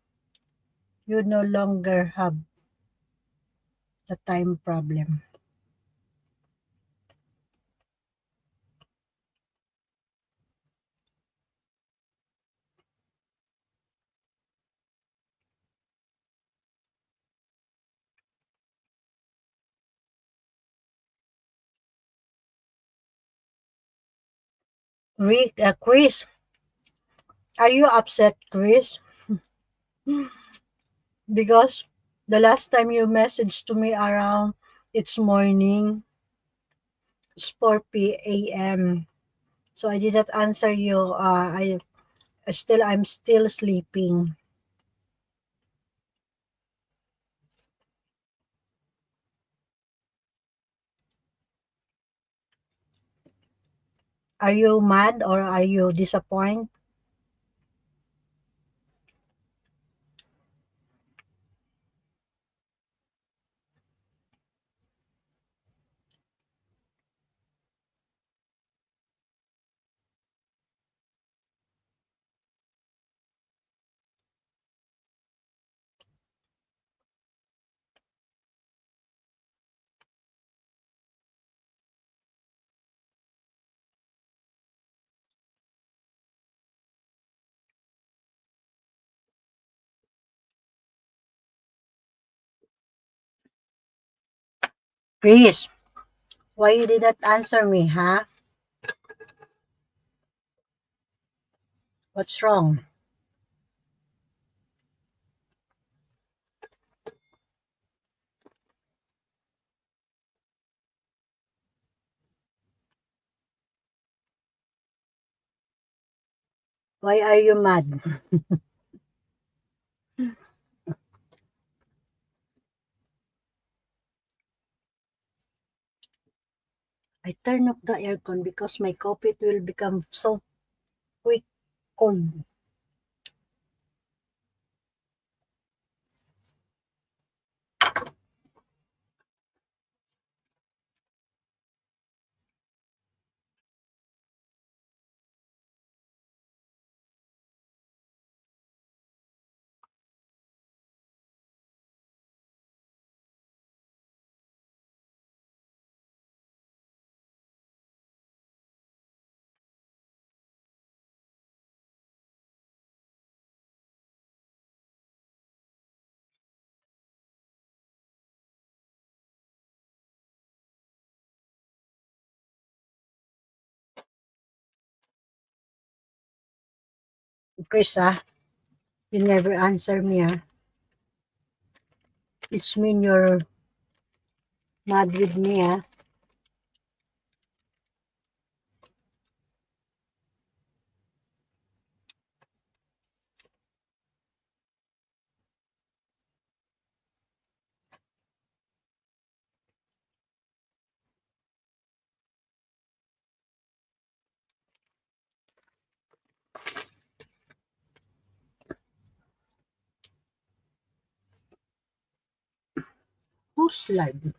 you no longer have the time problem. Chris, are you upset, Chris? Because the last time you messaged to me around it's morning, it's 4 p.m. So I did not answer you. I'm still sleeping. Are you mad or are you disappointed? Chris, why you did not answer me, huh? What's wrong? Why are you mad? I turn off the aircon because my coffee will become so quick cold. Chris, you never answer me, It's mean you're mad with me, Who's live?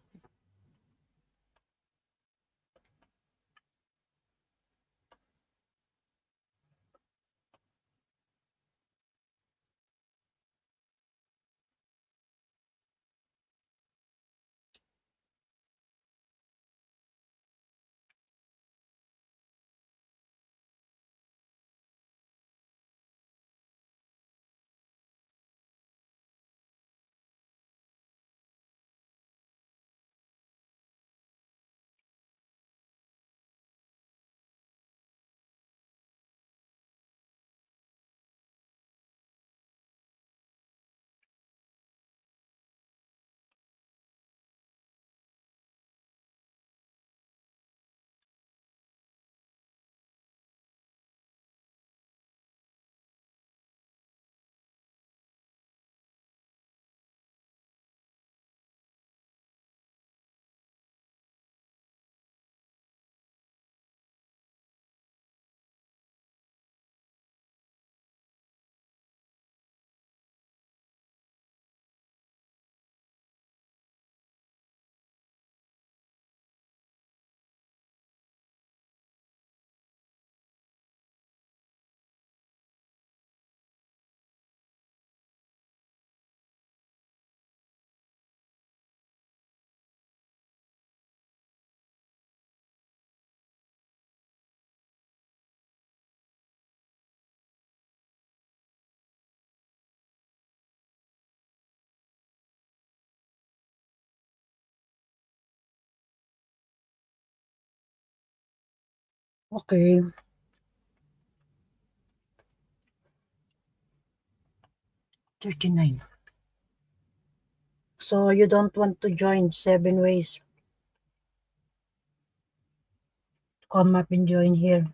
Okay, 39. So you don't want to join 7 ways. Come up and join here.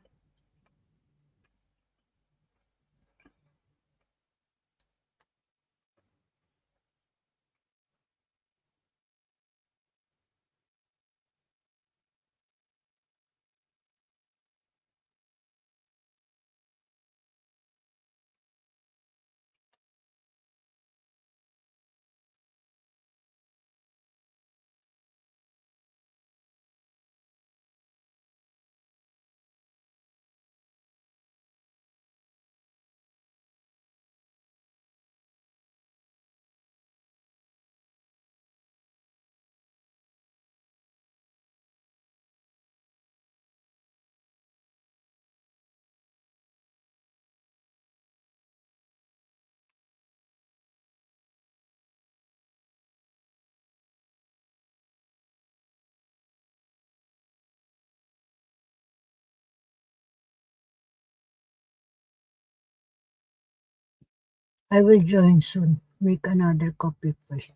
I will join soon. Make another coffee first.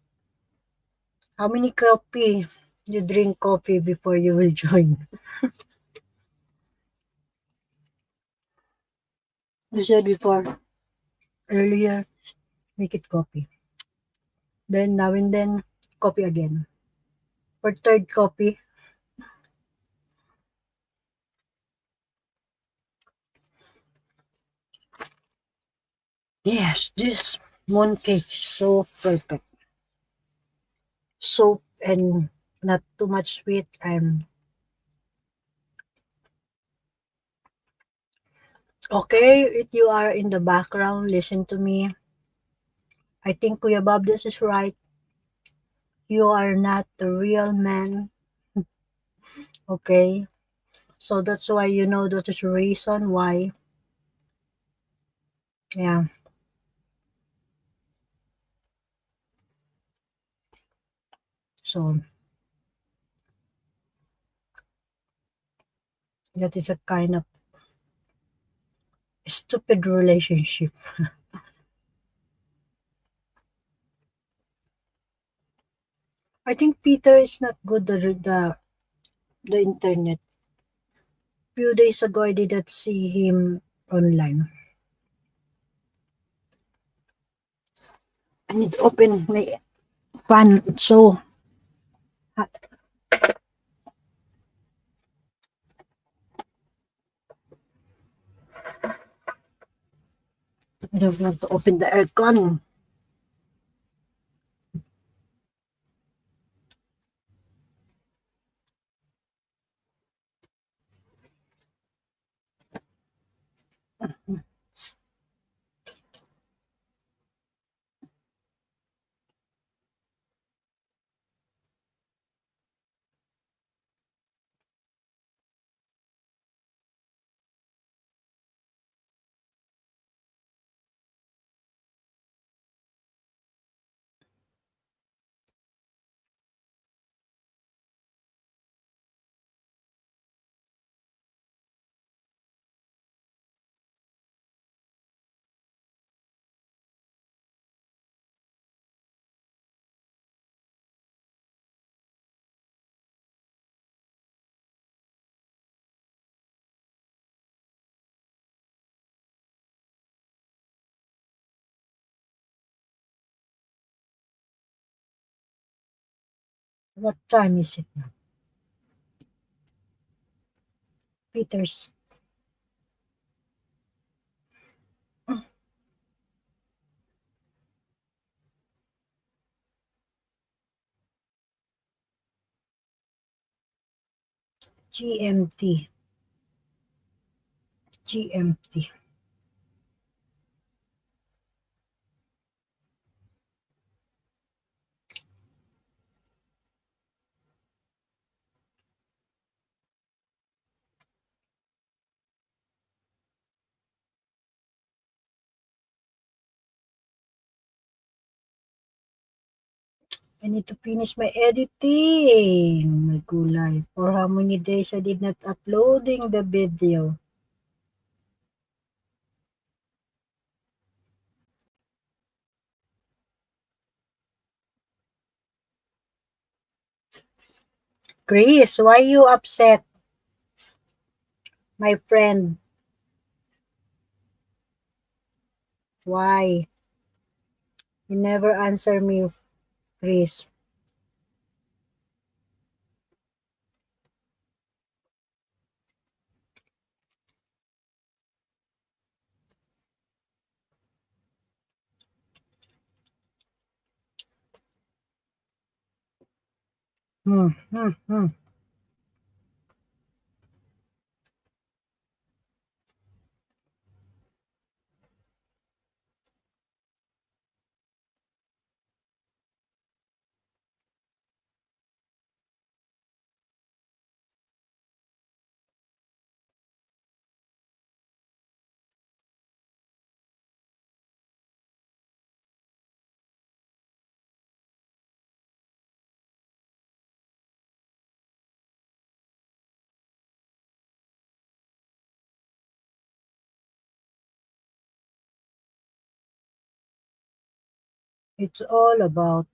How many coffee you drink coffee before you will join? You said before earlier, make it coffee. Then now and then, coffee again. For third coffee, yes, this mooncake is so perfect. Soap and not too much sweet. I'm okay. If you are in the background, listen to me. I think Kuya Bob, this is right. You are not the real man. Okay. So that's why that is the reason why. Yeah. So that is a kind of stupid relationship. I think Peter is not good at the internet. Few days ago, I did not see him online. I need to open my fan. So, I don't want to open the aircon. What time is it now? Peter's GMT. GMT. I need to finish my editing. My gulay. For how many days I did not uploading the video. Chris, why you upset, my friend? Why? You never answer me, Chris. Hmm, hmm, hmm. It's all about.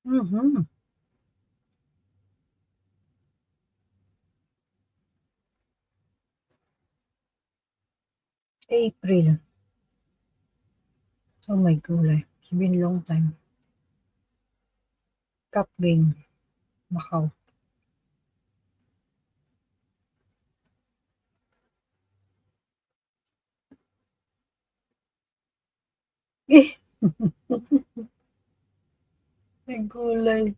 Mm-hmm. April. Oh my gulay. It's been a long time. Cup game. Macau. Eh, may gulay.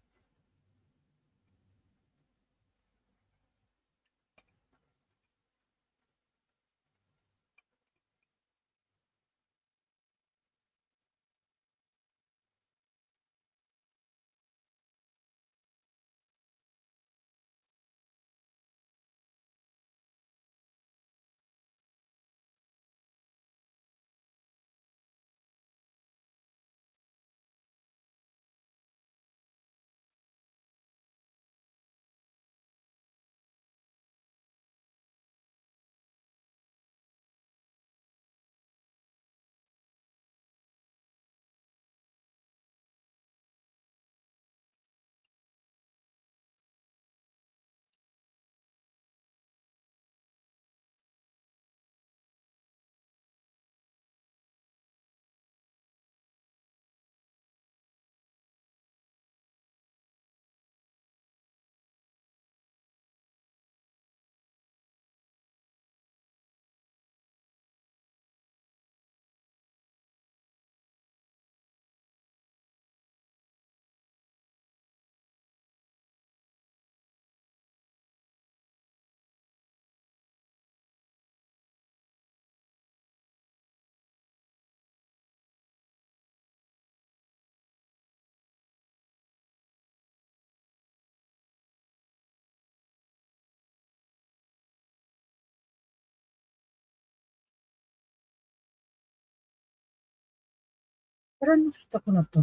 Parang nakita ko na to.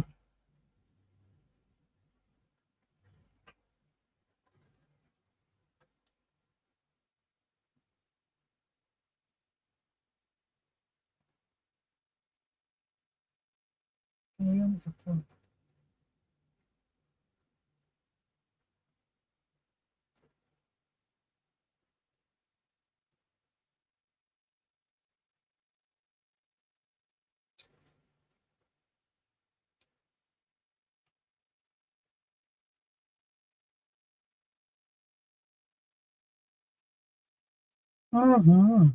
Ayun ito. Mm-hmm.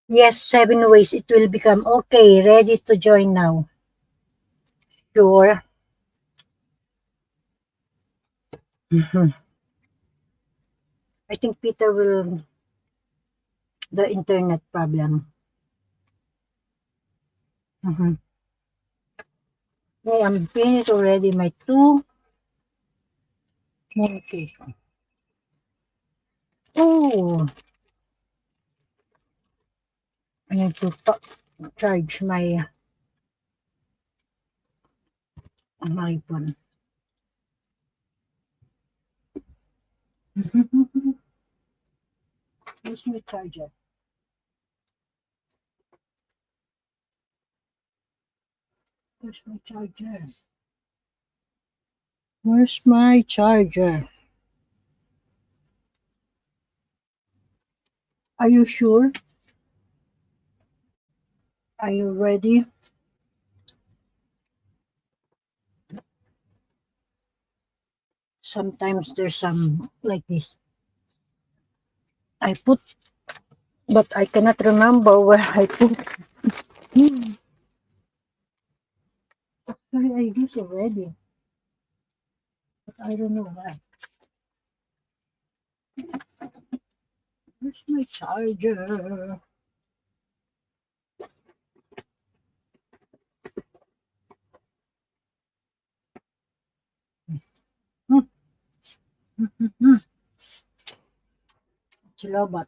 Yes, 7 ways it will become. Okay, ready to join now. Sure. Mhm. I think Peter will the internet problem. Mhm. Okay, I'm finished already my 2 mooncake. Oh, I need to charge my iPhone. Where's my charger? Where's my charger? Where's my charger? Are you sure? Are you ready? Sometimes there's some like this. I put, but I cannot remember where I put. Actually, I use already, but I don't know where. Where's my charger? Hmm, Sila but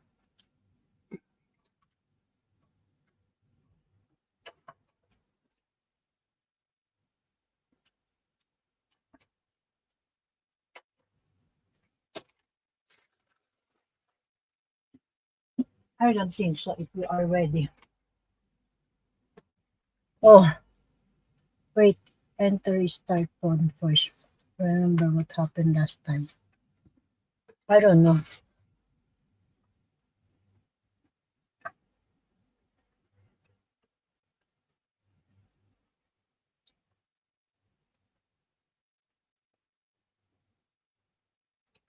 I don't think so if we are ready. Oh, wait. Enter start phone first. Remember what happened last time. I don't know.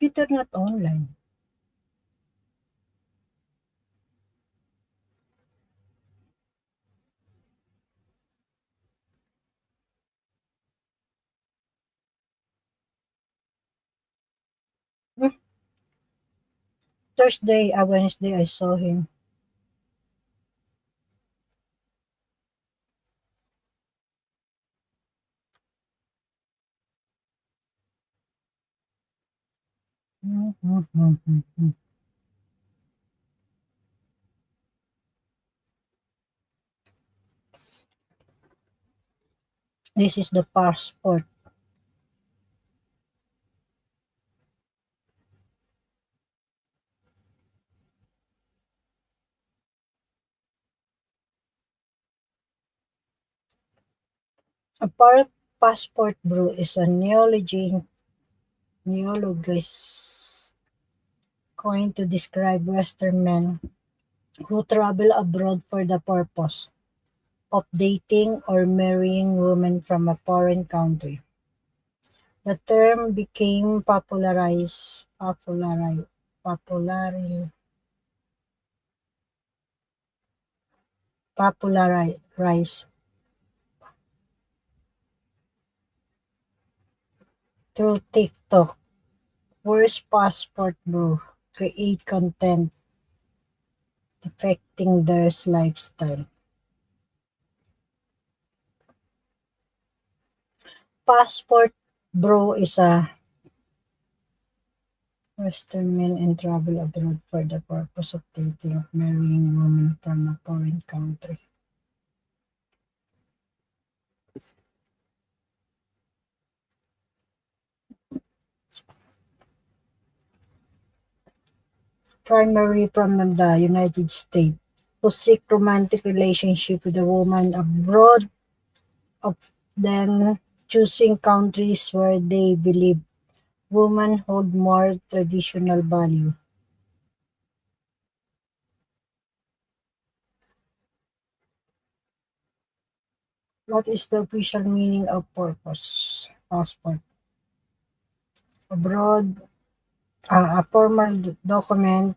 Peter not online. Hmm, Thursday, Wednesday, I saw him. This is the passport. A passport bro is a neologism coined to describe Western men who travel abroad for the purpose of dating or marrying women from a foreign country. The term became popularized through TikTok, where passport bro create content depicting their lifestyle. Passport bro is a Western men and travel abroad for the purpose of dating or marrying women from a foreign country. Primarily from the United States, who seek romantic relationship with a woman abroad, of them choosing countries where they believe women hold more traditional value. What is the official meaning of purpose? Passport. Abroad, a formal document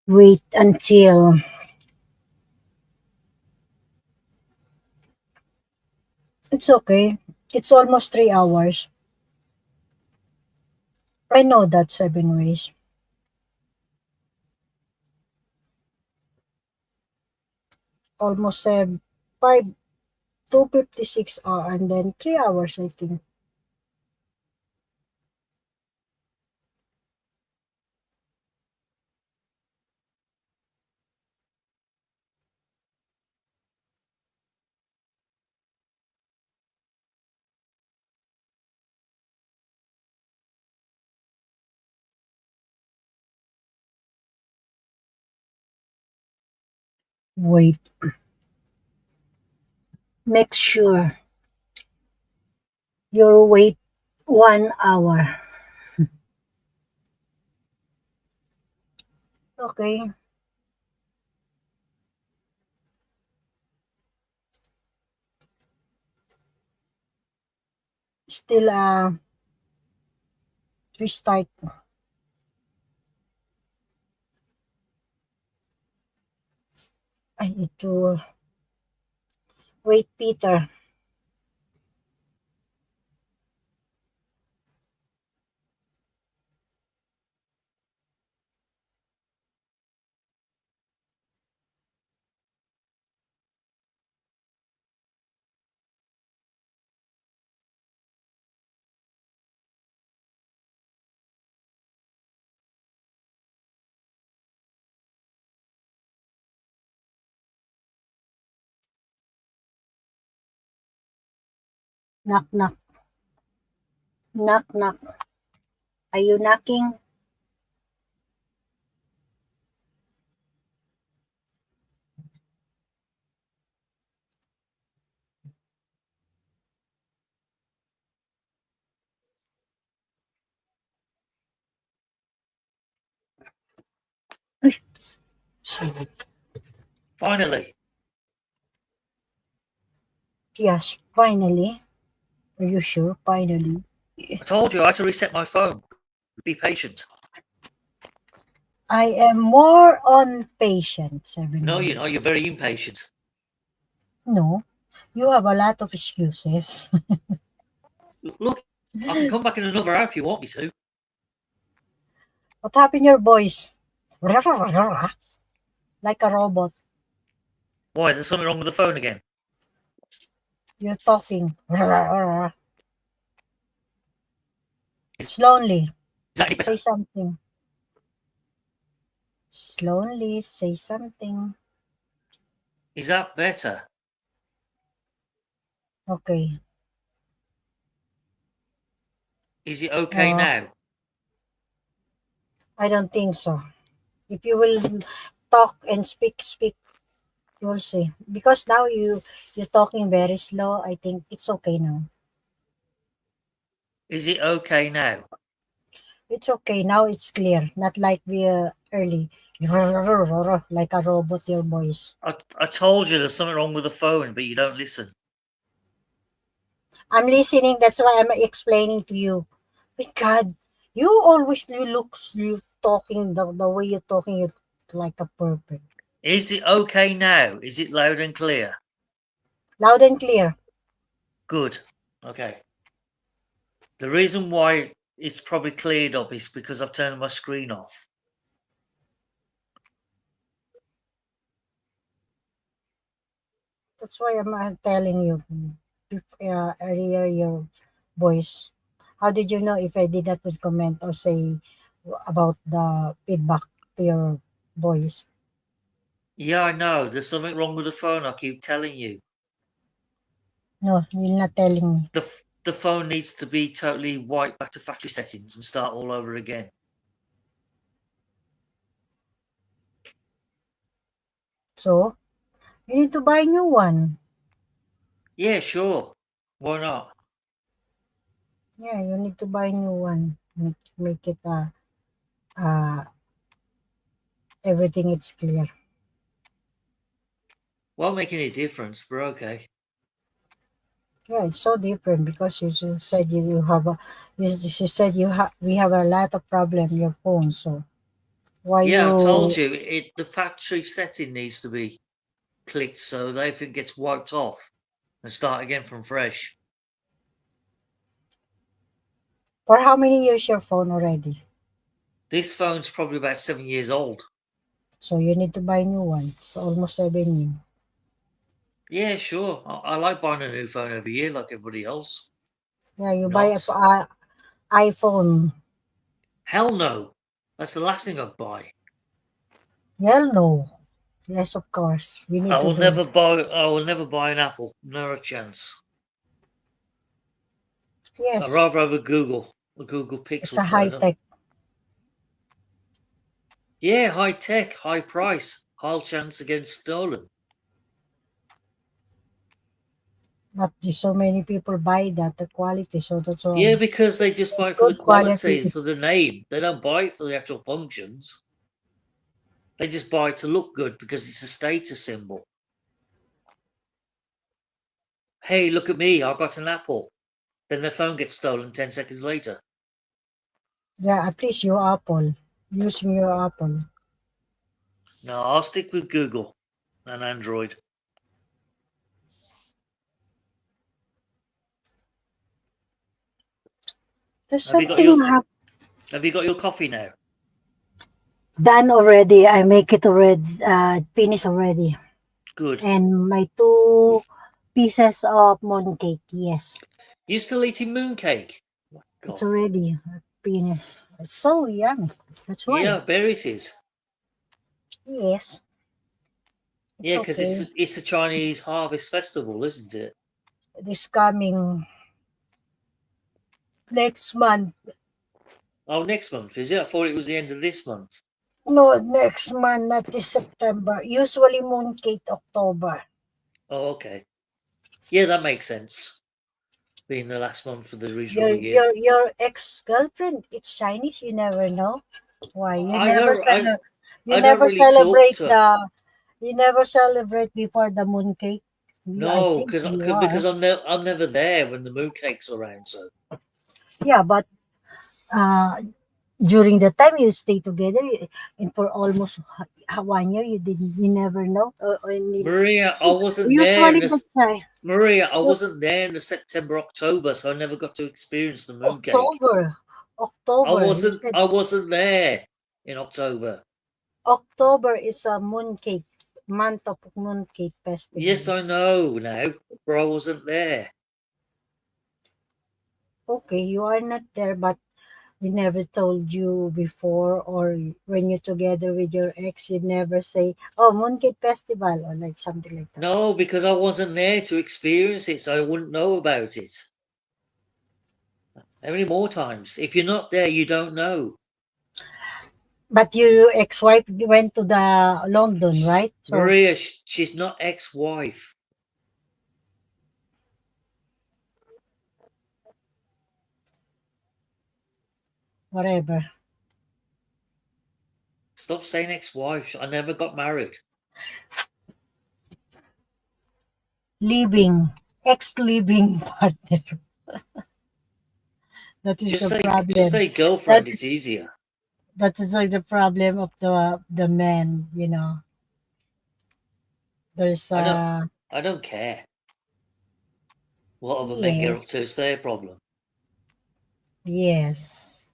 Wait until it's okay. It's almost 3 hours. I know that 7 ways. Almost 256 hours and then 3 hours, I think. Wait. Make sure you wait 1 hour. Okay. Still restart. I need to wait, Peter. Knock, knock. Knock, knock. Are you knocking? Ay, sorry. Finally. Yes, finally. Are you sure? Finally. I told you I had to reset my phone. Be patient. I am more on patient. 7 No, ways. you're not. You're very impatient. No, you have a lot of excuses. Look, I can come back in another hour if you want me to. What happened to your voice? Like a robot. Why, is there something wrong with the phone again? You're talking. Slowly. Exactly Say better. something. Slowly say something. Is that better? Okay. Is it okay now? I don't think so. If you will talk and speak, you'll see. Because now you're talking very slow. I think it's okay now. Is it okay now? It's okay now. It's clear. Not like we early. Like a robot. Your voice. I told you there's something wrong with the phone, but you don't listen. I'm listening. That's why I'm explaining to you. My God, you talking the way you're talking. You like a perfect. Is it okay now? Is it loud and clear? Loud and clear. Good. Okay. The reason why it's probably cleared up is because I've turned my screen off. That's why I'm telling you earlier your voice. How did you know if I did not comment or say about the feedback to your voice? Yeah, I know. There's something wrong with the phone. I keep telling you. No, you're not telling me. The phone needs to be totally wiped back to factory settings and start all over again. So, you need to buy a new one. Yeah, sure. Why not? Yeah, you need to buy a new one. Make it uh everything is clear. Won't make any difference, but okay. Yeah, it's so different because said you have a you said we have a lot of problem your phone, so Why Yeah, I told you? you the factory setting needs to be clicked so that everything gets wiped off and start again from fresh. For how many years your phone already? This phone's probably about 7 years old. So you need to buy a new one. It's almost 7 years. Yeah, sure. I like buying a new phone every year like everybody else. Yeah, you buy Not. a iPhone. Hell no. That's the last thing I'd buy. Hell no. Yes, of course. We need I to will do. never buy an Apple. Not a chance. I'd Yes, rather have a Google it's Pixel a high phone. tech. Yeah, high tech, high price, high chance against stolen. But so many people buy that the quality, so that's why. Yeah, because they just buy it for the Good quality quality, for is the name. They don't buy it for the actual functions. They just buy it to look good because it's a status symbol. Hey, look at me, I got an Apple. Then their phone gets stolen 10 seconds later. yeah. At least your Apple, using your Apple. No, I'll stick with Google and Android. There's Have you got something your coffee now? done already. I make it already. Finished already. Good. And my 2 pieces of mooncake. Yes, You still eating mooncake? it's God. already finished. It's so yummy. That's why. Yeah, I bet it is. Yes, it's Yeah, because okay. it's the Chinese Harvest Festival, isn't it? This coming next month. Oh, next month, is it? I thought it was the end of this month. No, next month, not this September. Usually mooncake October. Oh, okay. Yeah, that makes sense. Being the last month of the Your reasonable year. your your ex girlfriend, it's Chinese. You never know why. I don't You I don't never really talk celebrate to. before the mooncake. I No, think you because are. I'm never there when the mooncake's around. So Yeah, but uh, during the time you stay together, and for almost 1 year, you never know. Maria, I See, wasn't there in usually the this. time. Maria, I wasn't there in the September October, so I never got to experience the mooncake. October. You said I wasn't there in October. October is a mooncake month of mooncake Yes, festival. I know now, but I wasn't there. Okay, you are not there, but we never told you before, or when you're together with your ex, you never say, "Oh, mooncake festival," or like something like that. No, because I wasn't there to experience it, so I wouldn't know about it. How many more times? If you're not there, you don't know. But your ex-wife went to the London, right? So Maria, she's not ex-wife. whatever. Stop saying ex-wife. I never got married. Living, ex-living partner. That is the Just problem. say That girlfriend. It's is easier. that is like the problem of the men. There's I don't care what other men get up yes, to. It's their problem. yes.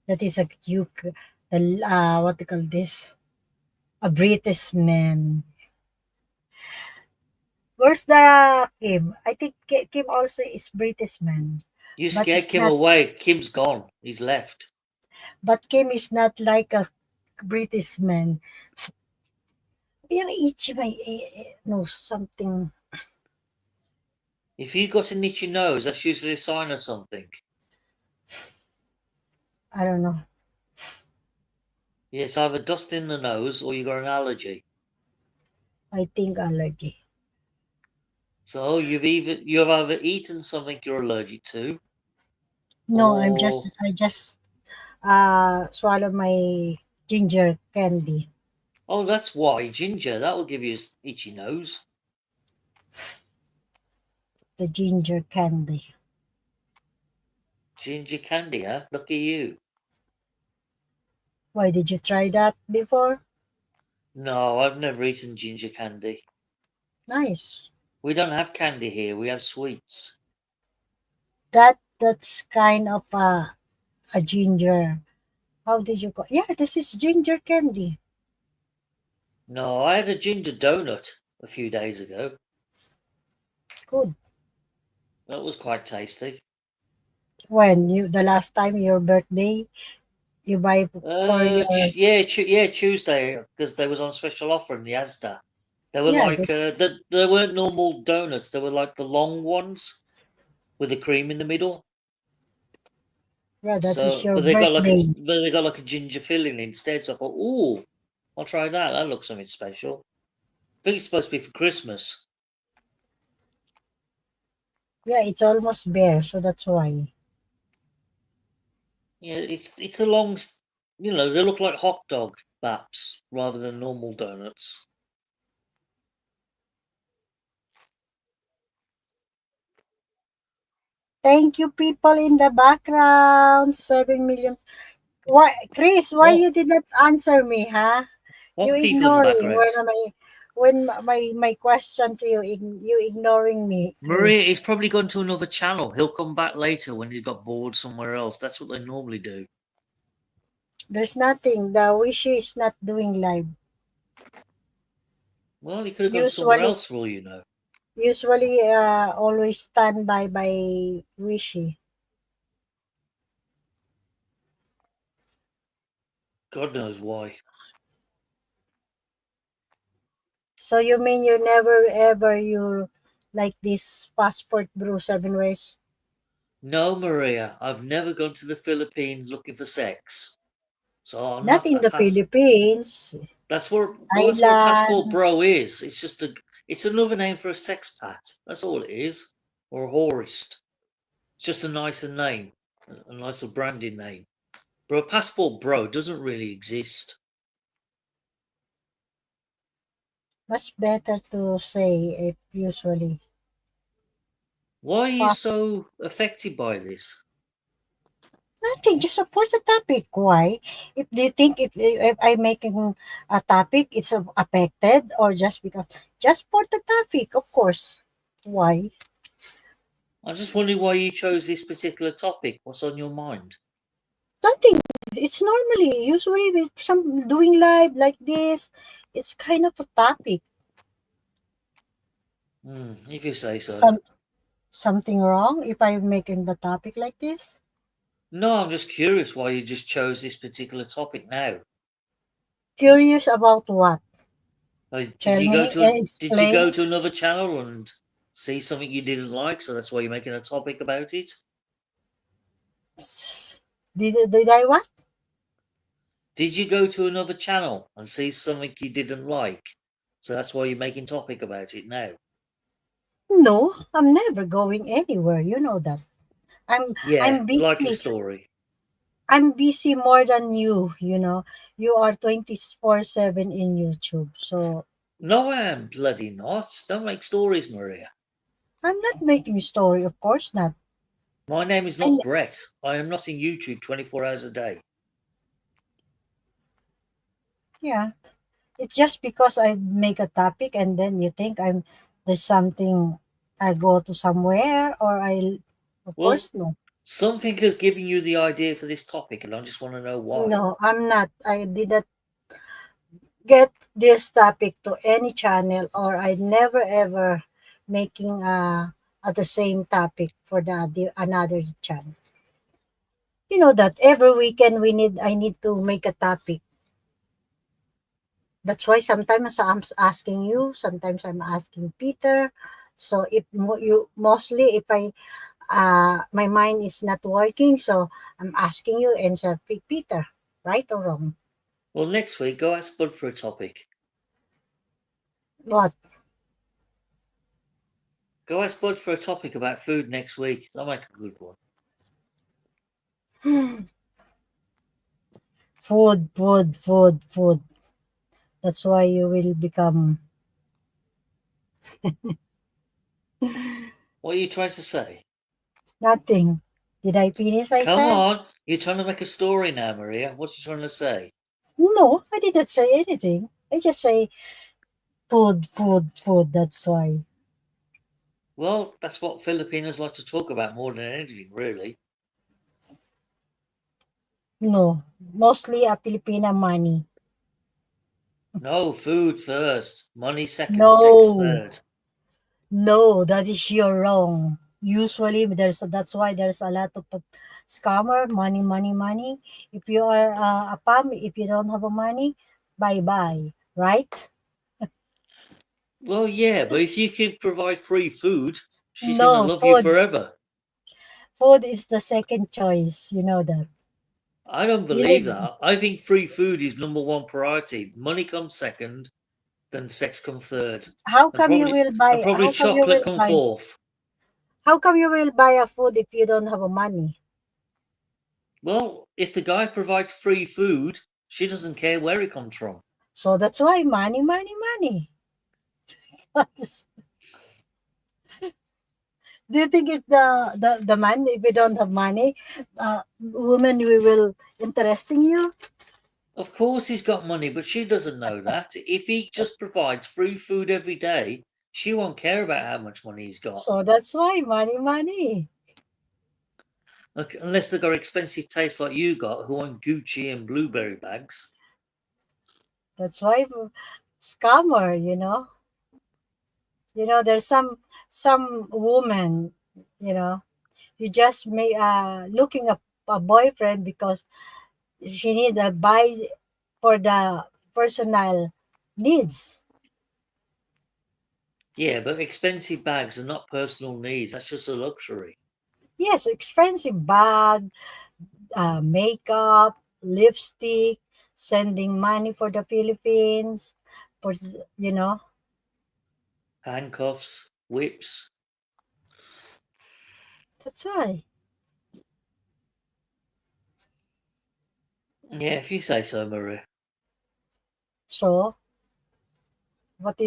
That is a what do you call this? A British man. Where's the Kim? I think Kim also is British man, You but scared it's Kim not. away. Kim's gone. He's left. But Kim is not like a British man. Yung itchy my nose something. If you got an itchy nose, that's usually a sign of something. I don't know. Yeah, it's either dust in the nose or you got an allergy. I think allergy. So you've either eaten something you're allergic to, No, or I just swallow my ginger candy. oh, that's why ginger. That will give you an itchy nose. The ginger candy. Ginger candy, huh? Look at you. Why did you try that before? No, I've never eaten ginger candy. Nice. We don't have candy here. We have sweets. That's kind of a ginger. How did you call? Yeah, this is ginger candy. No, I had a ginger donut a few days ago. Good. That was quite tasty. When the last time your birthday, you buy for yours. Yeah, Tuesday, because they was on special offer in the JEDDAH. They were Yeah, like they weren't normal donuts. They were like the long ones with the cream in the middle. that is So, your but they birthday. got like a ginger filling instead. So I thought, ooh, I'll try that. That looks something special. I think it's supposed to be for Christmas. Yeah, it's almost bare, so that's why. Yeah, it's a long, they look like hot dog baps rather than normal donuts. Thank you, people in the background. 7 million. Why, Chris? Why What you did not answer me, huh? You what people in the ignoring background? when my question to you, you ignoring me, Maria, Chris. he's probably gone to another channel. He'll come back later when he's got bored somewhere else. That's what they normally do. There's nothing. The Wishy is not doing live. Well, he could have gone somewhere Usually, else for all you know. always stand by Wishy. God knows why. So you mean you never ever you like this passport brew 7 ways? No, Maria, I've never gone to the Philippines looking for sex. So I'm Not not in a the pass. Philippines, That's what a passport Thailand. bro is. It's another name for a sexpat. That's all it is, or a whorist. It's just a nicer name, a nicer branding name. But a passport bro doesn't really exist. Much better to say it usually. Why are you Pas- so affected by this? Nothing, just support the topic. Why? If do you think if I'm making a topic, it's affected or just because just support the topic, of course. Why? I'm just wondering why you chose this particular topic. What's on your mind? Nothing. It's normally usually with some doing live like this. It's kind of a topic. If you say so. Some something wrong if I'm making the topic like this. No, I'm just curious why you just chose this particular topic now. Curious about what? Like, Tell me and did you go explain. to another channel and see something you didn't like, so that's why you're making a topic about it? Did I what? Did you go to another channel and see something you didn't like, so that's why you're making topic about it now? No, I'm never going anywhere. You know that. I'm Yeah, I'm likely busy. story. I'm busy more than you. You are 24/7 in YouTube. So No, I am bloody not. Don't make stories, Maria. I'm not making story. Of course not. My name is And not Brett. I am not in YouTube 24 hours a day. yeah, it's just because I make a topic and then you think there's something I go to somewhere or I of Well, course no. something has given you the idea for this topic, and I just want to know why. No, I'm not. I didn't get this topic to any channel or I never ever making the same topic for the another channel. You know that every weekend I need to make a topic. That's why sometimes I'm asking you, sometimes I'm asking Peter. So if you mostly if I my mind is not working, so I'm asking you and say Peter, right or wrong? Well, next week, go ask Bud for a topic. What? Go ask Bud for a topic about food next week. That'll make a good one. Food, food, food, food. That's why you will become What are you trying to say? nothing. Did I finish? I Come said on. You're trying to make a story now, Maria. What are you trying to say? No, I didn't say anything. I just say food, food, food. That's why. Well, that's what Filipinos like to talk about more than anything, really. No, mostly a Filipina money. No, food first, money second, sex No, third. no, that is you're wrong. Usually, that's why there's a lot of scammer, money, money, money. If you are a PAM, if you don't have a money, bye bye, right? Well, yeah, but if you can provide free food, she's gonna No, love you forever. food is the second choice. You know that. I don't You believe need. that. I think free food is number one priority. Money comes second, then sex comes third, How and come you will buy? probably How come you chocolate will come buy? fourth. How come you will buy a food if you don't have a money? Well, if the guy provides free food, she doesn't care where it comes from. So that's why money, money, money. Do you think if the man, if we don't have money, women we will interesting you? Of course he's got money, but she doesn't know that. If he just provides free food every day, she won't care about how much money he's got. So that's why money, money. Look, unless they've got expensive taste like you got, who own Gucci and blueberry bags. That's why scammer. There's some woman. You know, you just may looking a boyfriend because she need a buy for the personal needs. Yeah, but expensive bags are not personal needs. That's just a luxury. Yes, expensive bag, makeup, lipstick, sending money for the Philippines, for you know. Handcuffs, whips. That's why. Yeah, if you say so, Maria. So, what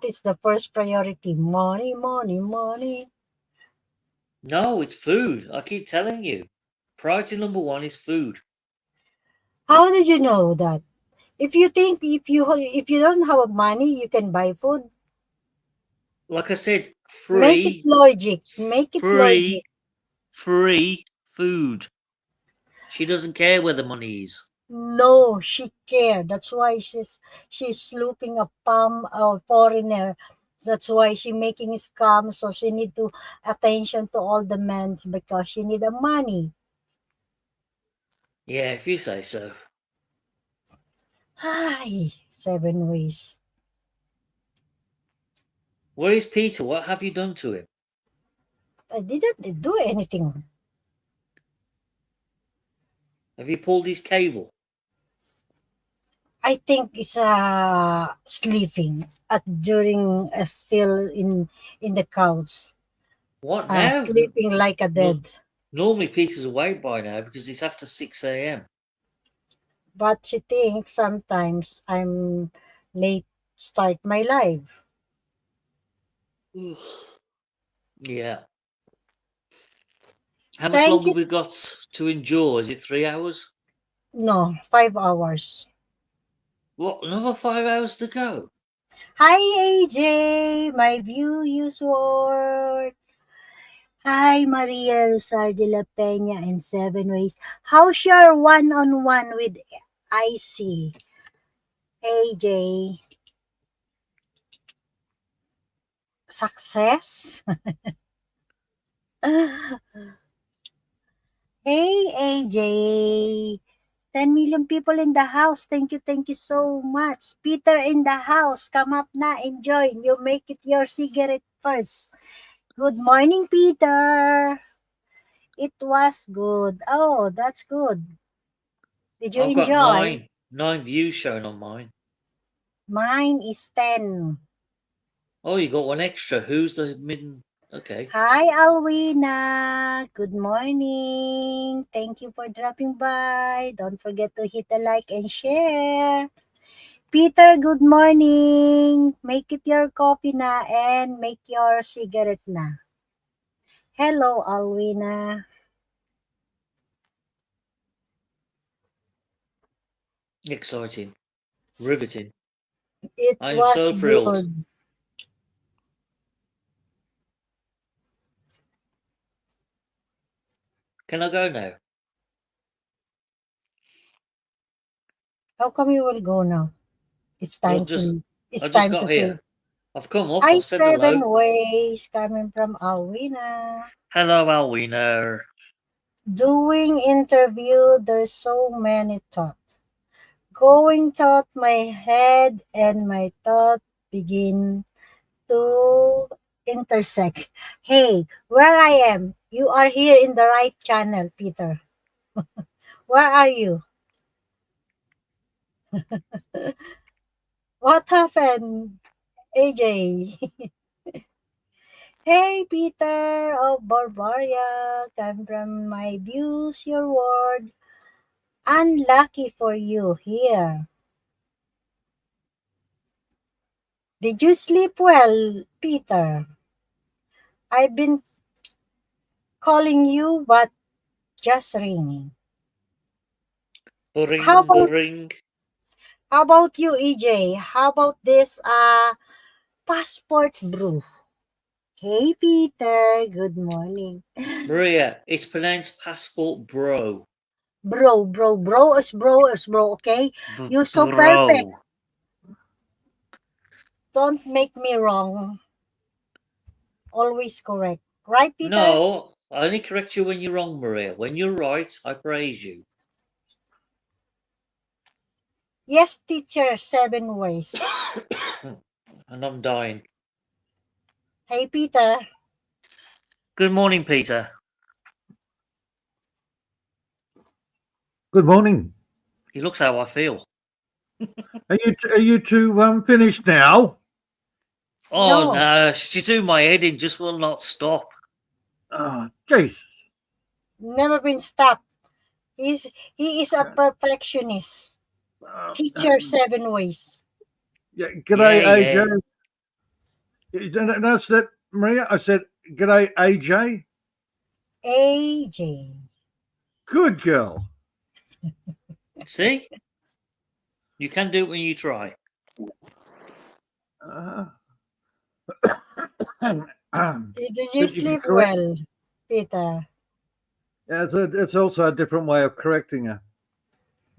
is the first priority? Money, money, money. No, it's food. I keep telling you. Priority number one is food. How did you know that? If you think if you don't have money, you can buy food. Like I said, Make it free, logic. Make it logic. free, free food. She doesn't care where the money is. No, she care. That's why she's looking a palm a foreigner. That's why she making scam. So she need to attention to all the men because she need the money. Yeah, if you say so. Hi, 7 ways. Where is Peter? What have you done to him? I didn't do anything. Have you pulled his cable? I think it's sleeping at during still in the couch. What now? Sleeping like a No, dead. normally Peter's awake by now because it's after 6 a.m. But she thinks sometimes I'm late start my life. Yeah. How much Thank longer you. we got to endure? Is it 3 hours? No, 5 hours. What, another 5 hours to go? Hi AJ, my view use word. Hi Maria Rosar de la Peña and 7 ways. How's your one-on-one with IC? AJ? Success? Hey AJ. 10 million people in the house. Thank you so much. Peter in the house. Come up na, enjoy. You make it your cigarette first. Good morning, Peter. It was good. Oh, that's good. Did you I've got enjoy? nine views shown on mine. Mine is 10. Oh, you got one extra. Who's the mid? Okay. Hi, Alwina. Good morning. Thank you for dropping by. Don't forget to hit the like and share. Peter, good morning. Make it your coffee na and make your cigarette na. Hello, Alwina. Exciting. Riveting. It I'm was so thrilled. good. Can I go now? How come you will go now? It's Well, time to. It's I just time to got sleep. here. I've come up. Hi, I've said Seven hello. Ways, coming from Alwina. Hello, Alwina. Doing interview, there's so many thoughts. Going thought my head and my thought begin to intersect. Hey, where I am? You are here in the right channel, Peter. Where are you? What happened, AJ? Hey, Peter of Barbaria, come from my views, your word. Unlucky for you here. Did you sleep well, Peter? I've been calling you, but just ringing. Ring, How about ring. how about you, EJ? How about this passport brew? Hey, Peter. Good morning. Maria, it's pronounced passport bro. Bro is bro, okay? You're so Bro. perfect. Don't make me wrong. Always correct. Right, Peter? No, I only correct you when you're wrong, Maria. When you're right, I praise you. Yes, teacher, 7 ways. And I'm dying. Hey, Peter. Good morning, Peter. Good morning. He looks how I feel. Are you two finished now? Oh, No. no. She do my head in, just will not stop. Jesus. Never been stopped. He is a perfectionist. Teacher, 7 ways. Yeah, g'day, Yeah, AJ. That's that, Maria. I said, g'day, AJ. AJ. Good girl. See? You can do it when you try. Did you You sleep correct- well, Peter? Yeah, it's also a different way of correcting her.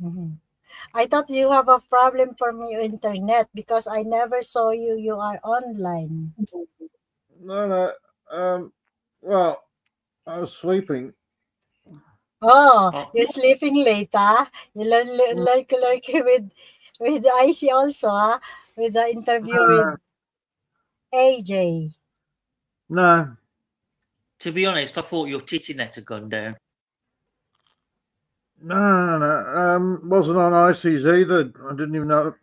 Mhm. I thought you have a problem from your internet because I never saw you. You are online. No. Well, I was sleeping. Oh, Oh, you're sleeping late, ah? You lurk with IC also, ah? With the interview with AJ. No. to be honest, I thought your titty net had gone down. No. Wasn't on ICs either. I didn't even know.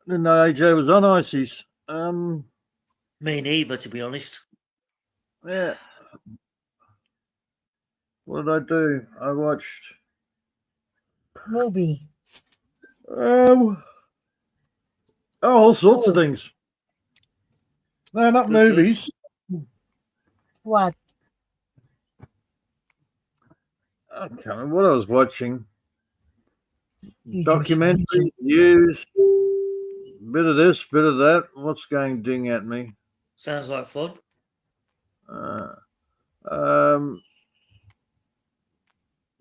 Didn't know AJ was on ICs. Me neither, to be honest. Yeah. What did I do? I watched. Movie. All sorts of Oh, things. No, not Good. movies. what? I can't remember what I was watching. You Documentaries, news, bit of this, bit of that. What's going ding at me? Sounds like fun.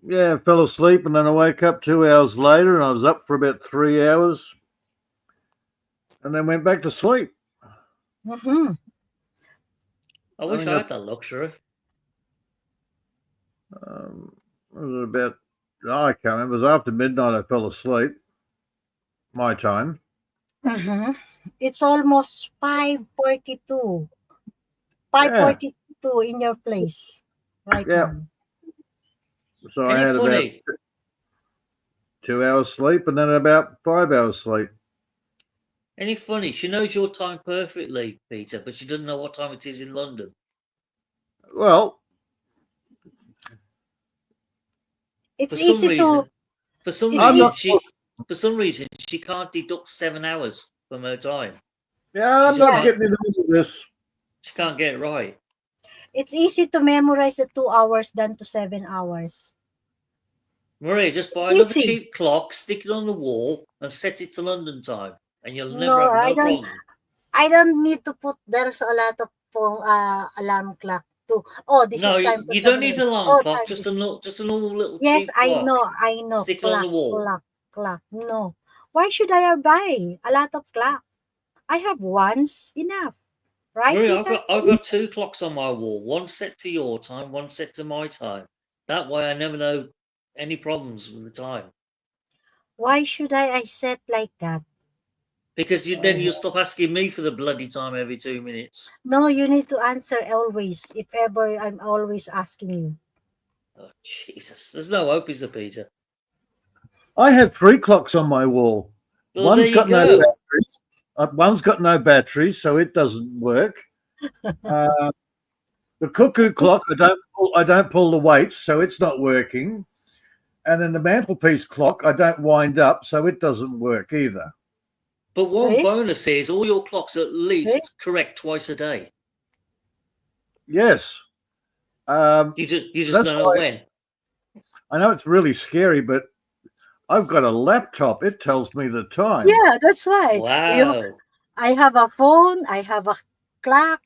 Yeah, I fell asleep and then I woke up 2 hours later and I was up for about 3 hours and then went back to sleep. Mm-hmm. I wish think I had that luxury. What was it about? I can't remember. It was after midnight I fell asleep. My time. Mm-hmm. It's almost 5:42. 5:42 in your place right Yeah. now. So I Ain't had it about funny? 2 hours sleep and then about 5 hours sleep. Ain't it funny? She knows your time perfectly, Peter, but she doesn't know what time it is in London. Well, It's For some easy reason, to. for some It's I'm reason, not. easy. for some reason, she can't deduct 7 hours from her time. Yeah, I'm She just not Yeah. can't. getting into this. She can't get it right. It's easy to memorize the 2 hours than to 7 hours. Maria, just buy another Easy. cheap clock, stick it on the wall, and set it to London time, and you'll never No, have I no don't. problem. I don't need to put. There's a lot of alarm clock too. Oh, this No, is time to you don't need an submit. alarm Oh, clock. time Just is. a normal little Yes, cheap I clock. know. I know. Stick it on the wall. Clock. No. Why should I buy a lot of clock? I have one's enough, right, Maria, Peter? I've got 2 clocks on my wall. One set to your time, one set to my time. That way, I never know any problems with the time. Why should I set like that? Because then you'll stop asking me for the bloody time every 2 minutes. No, you need to answer always. If ever, I'm always asking you. Oh, Jesus. There's no hope, is there, Peter? I have 3 clocks on my wall. Well, One's there you got no go. batteries. One's got no batteries, so it doesn't work. The cuckoo clock, I don't pull the weights, so it's not working. And then the mantelpiece clock, I don't wind up, so it doesn't work either. But one See? bonus is all your clocks are at least See? correct twice a day. Yes. You just That's don't know why- when. I know it's really scary, but I've got a laptop. It tells me the time. Yeah, that's why. Wow. I have a phone. I have a clock,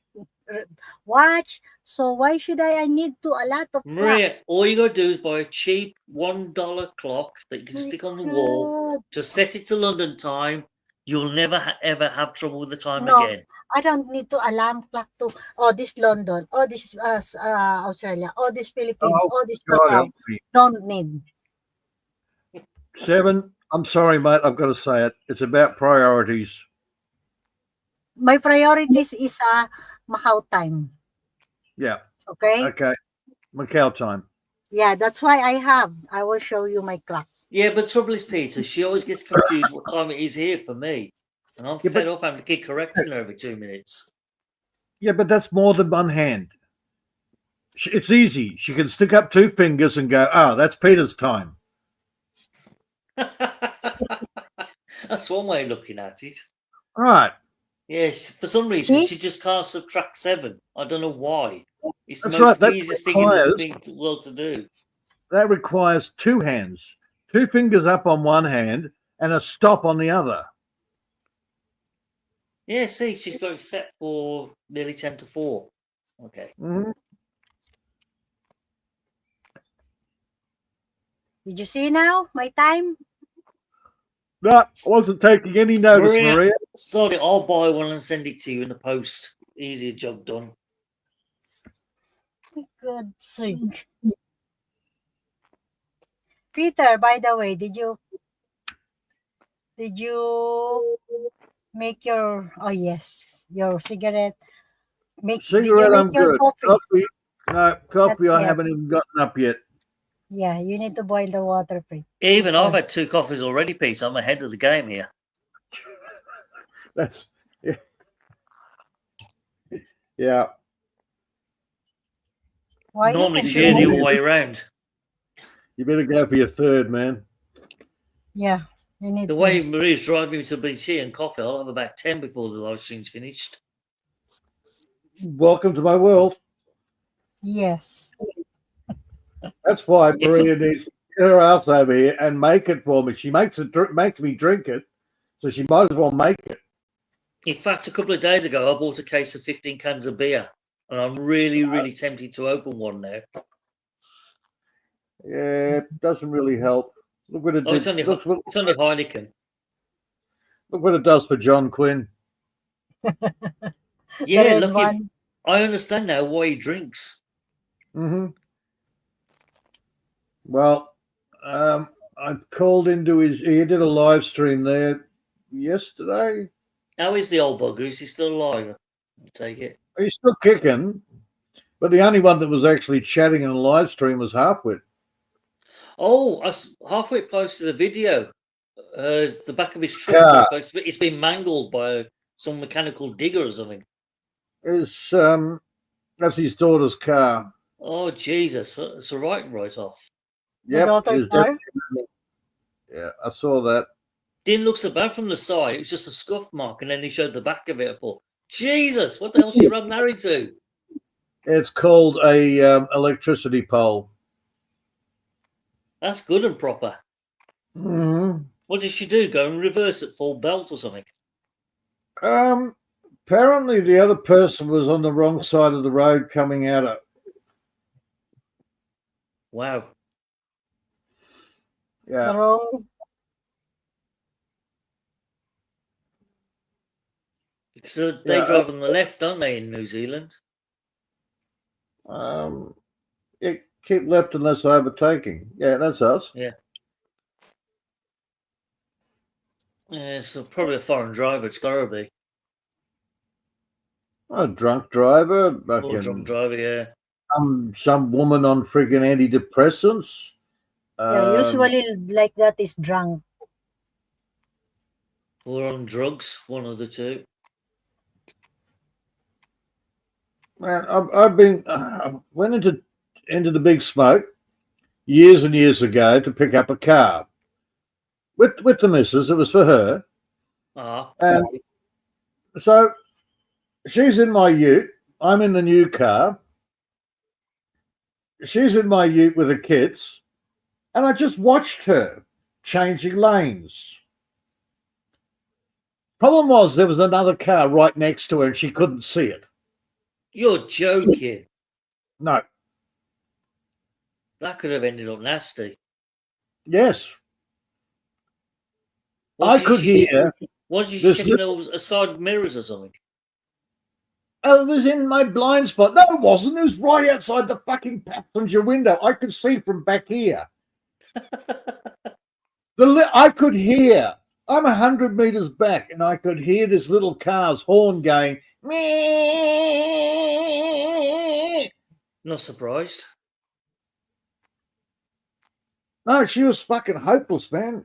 watch. So why should I need to a lot of clock? Maria, all you got to do is buy a cheap $1 clock that you can stick on the wall. God. Just set it to London time. You'll never ever have trouble with the time No. again. I don't need to alarm clock to. Oh, this London. Oh, this Australia. Oh, this Philippines. Oh, Oh, this God Macau. help me. Don't need. 7, I'm sorry, mate, I've got to say it. It's about priorities. My priorities is Macau time. Yeah. Okay? Okay. Macau time. Yeah, that's why I will show you my clock. Yeah, but trouble is, Peter, she always gets confused what time it is here for me. And I'm Yeah, fed but- up having to keep correcting her every 2 minutes. Yeah, but that's more than one hand. It's easy. She can stick up 2 fingers and go, oh, that's Peter's time. That's one way of looking at it. Right. Yes, for some reason, See? she just can't subtract 7. I don't know why. It's the That's most right, that easiest thing in the requires- world to do. That requires 2 hands. 2 fingers up on one hand and a stop on the other. Yeah, see, she's got it set for nearly 10 to 4. Okay. Mhm. Did you see now my time? No, I wasn't taking any notice, Maria. Sorry, I'll buy one and send it to you in the post. Easier job done. Good sake. Peter, by the way, did you make your your cigarette? Did Cigarette, you I'm make your good. coffee? Coffee, I That's haven't even gotten up yet. Yeah, you need to boil the water first. Even I've had 2 coffees already, Peter. I'm ahead of the game here. That's yeah. Yeah. Why you Normally, can it's do usually the that? other way around. You better go for your 3rd, man. Yeah, you need The way Maria's driving me to BT and coffee, I'll have about 10 before the live stream's finished. Welcome to my world. Yes. That's why If- Maria needs to get her ass over here and make it for me. She makes me drink it, so she might as well make it. In fact, a couple of days ago, I bought a case of 15 cans of beer. And I'm really, really tempted to open one now. Yeah, it doesn't really help. Look what it Oh, did. it's only Look Heineken. what it does for John Quinn. Yeah, red look, one. I understand now why he drinks. Mm-hmm. Well, I called into he did a live stream there yesterday. How is the old bugger? Is he still alive? I take it. He's still kicking, but the only one that was actually chatting in a live stream was Halfwit. Oh, halfway posted a video. The back of his truck. Yeah. It's been mangled by some mechanical digger or something. That's his daughter's car. Oh, Jesus. It's a right off. The Yep, daughter it was car? definitely- yeah, I saw that. Didn't look so bad from the side. It was just a scuff mark, and then he showed the back of it. I thought, Jesus, what the hell she run married to? It's called a electricity pole. That's good and proper. Mm. What did she do? Go and reverse at full belt or something? Apparently the other person was on the wrong side of the road coming out of. Wow. Yeah. Wrong. Because they Yeah, drive on the left, don't they, in New Zealand? Yeah, keep left unless overtaking. Yeah, that's us. Yeah, so probably a foreign driver. It's got to be. A drunk driver, Or drunk fucking driver, yeah. some woman on friggin' antidepressants. Yeah, usually like that is drunk. Or on drugs, one of the two. Man, I went into the big smoke years and years ago to pick up a car with the missus. It was for her, Ah, and so she's in my ute. I'm in the new car. She's in my ute with the kids, and I just watched her changing lanes. Problem was there was another car right next to her, and she couldn't see it. you're joking. No. That could have ended up nasty. Yes. Was I could hear. Was she this checking the side mirrors or something? Oh, it was in my blind spot. No, it wasn't. It was right outside the fucking passenger window. I could see from back here. I could hear. I'm 100 meters back, and I could hear this little car's horn going. Meh. Not surprised. No, she was fucking hopeless, man.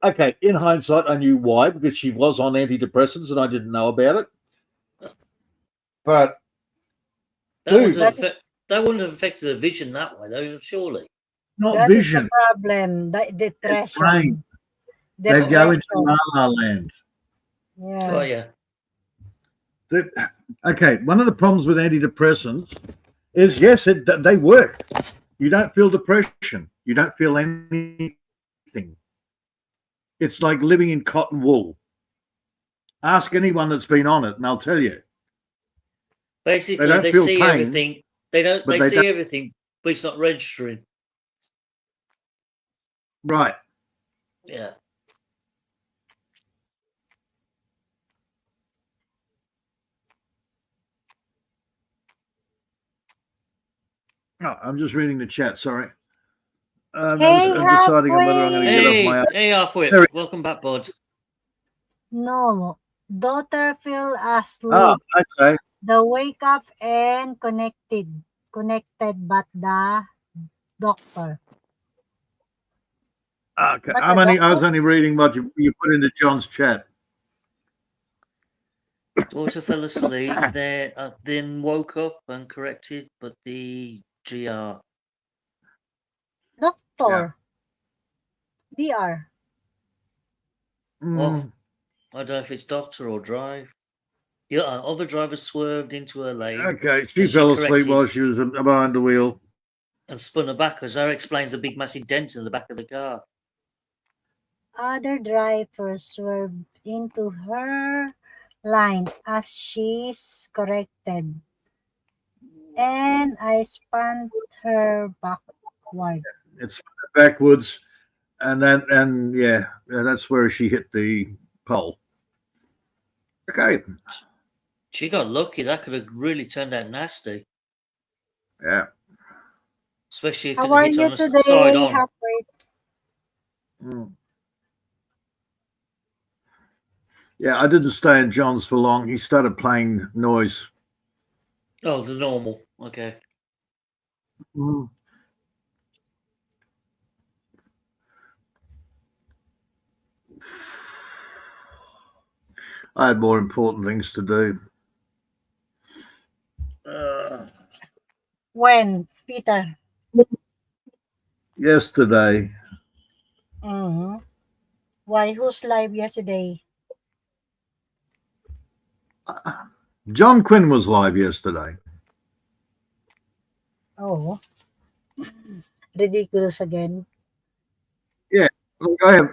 Okay, in hindsight, I knew why, because she was on antidepressants, and I didn't know about it. But That dude, wouldn't have affected her vision that way, though, surely. not That vision. is the problem. The Brain. depression. They go into Depression. la la land. Yeah. Oh, yeah. Okay, one of the problems with antidepressants is, yes, they work. You don't feel depression. You don't feel anything. It's like living in cotton wool. Ask anyone that's been on it, and they'll tell you. Basically, don't they feel see pain, everything. They but see don't- everything, but it's not registering. Right. Yeah. Oh, I'm just reading the chat. Sorry. I'm Hey, deciding on whether I'm going to get off my. Hey, halfway. Sorry. Welcome back, bud. No. Daughter fell asleep. Oh, okay. The wake up and connected, but the doctor. Okay. But I was only reading what you put into John's chat. Daughter fell asleep, then woke up and corrected, but the GR. doctor. DR. Oh, I don't know if it's doctor or drive. Yeah, other drivers swerved into her lane. Okay, she and fell asleep corrected while she was behind the wheel. and spun her back, as that explains the big massive dent in the back of the car. Other drivers swerved into her line as she's corrected. And I spun her backward. It's backwards, and that's where she hit the pole. Okay. She got lucky. That could have really turned out nasty, Yeah. especially if How it are hit you on the today, side on. Harpreet? Yeah, I didn't stay in John's for long. He started playing noise. Oh, the normal. Okay. I had more important things to do. When, Peter? Yesterday. Why? Who's live yesterday? John Quinn was live yesterday. Oh. ridiculous again. Look, I have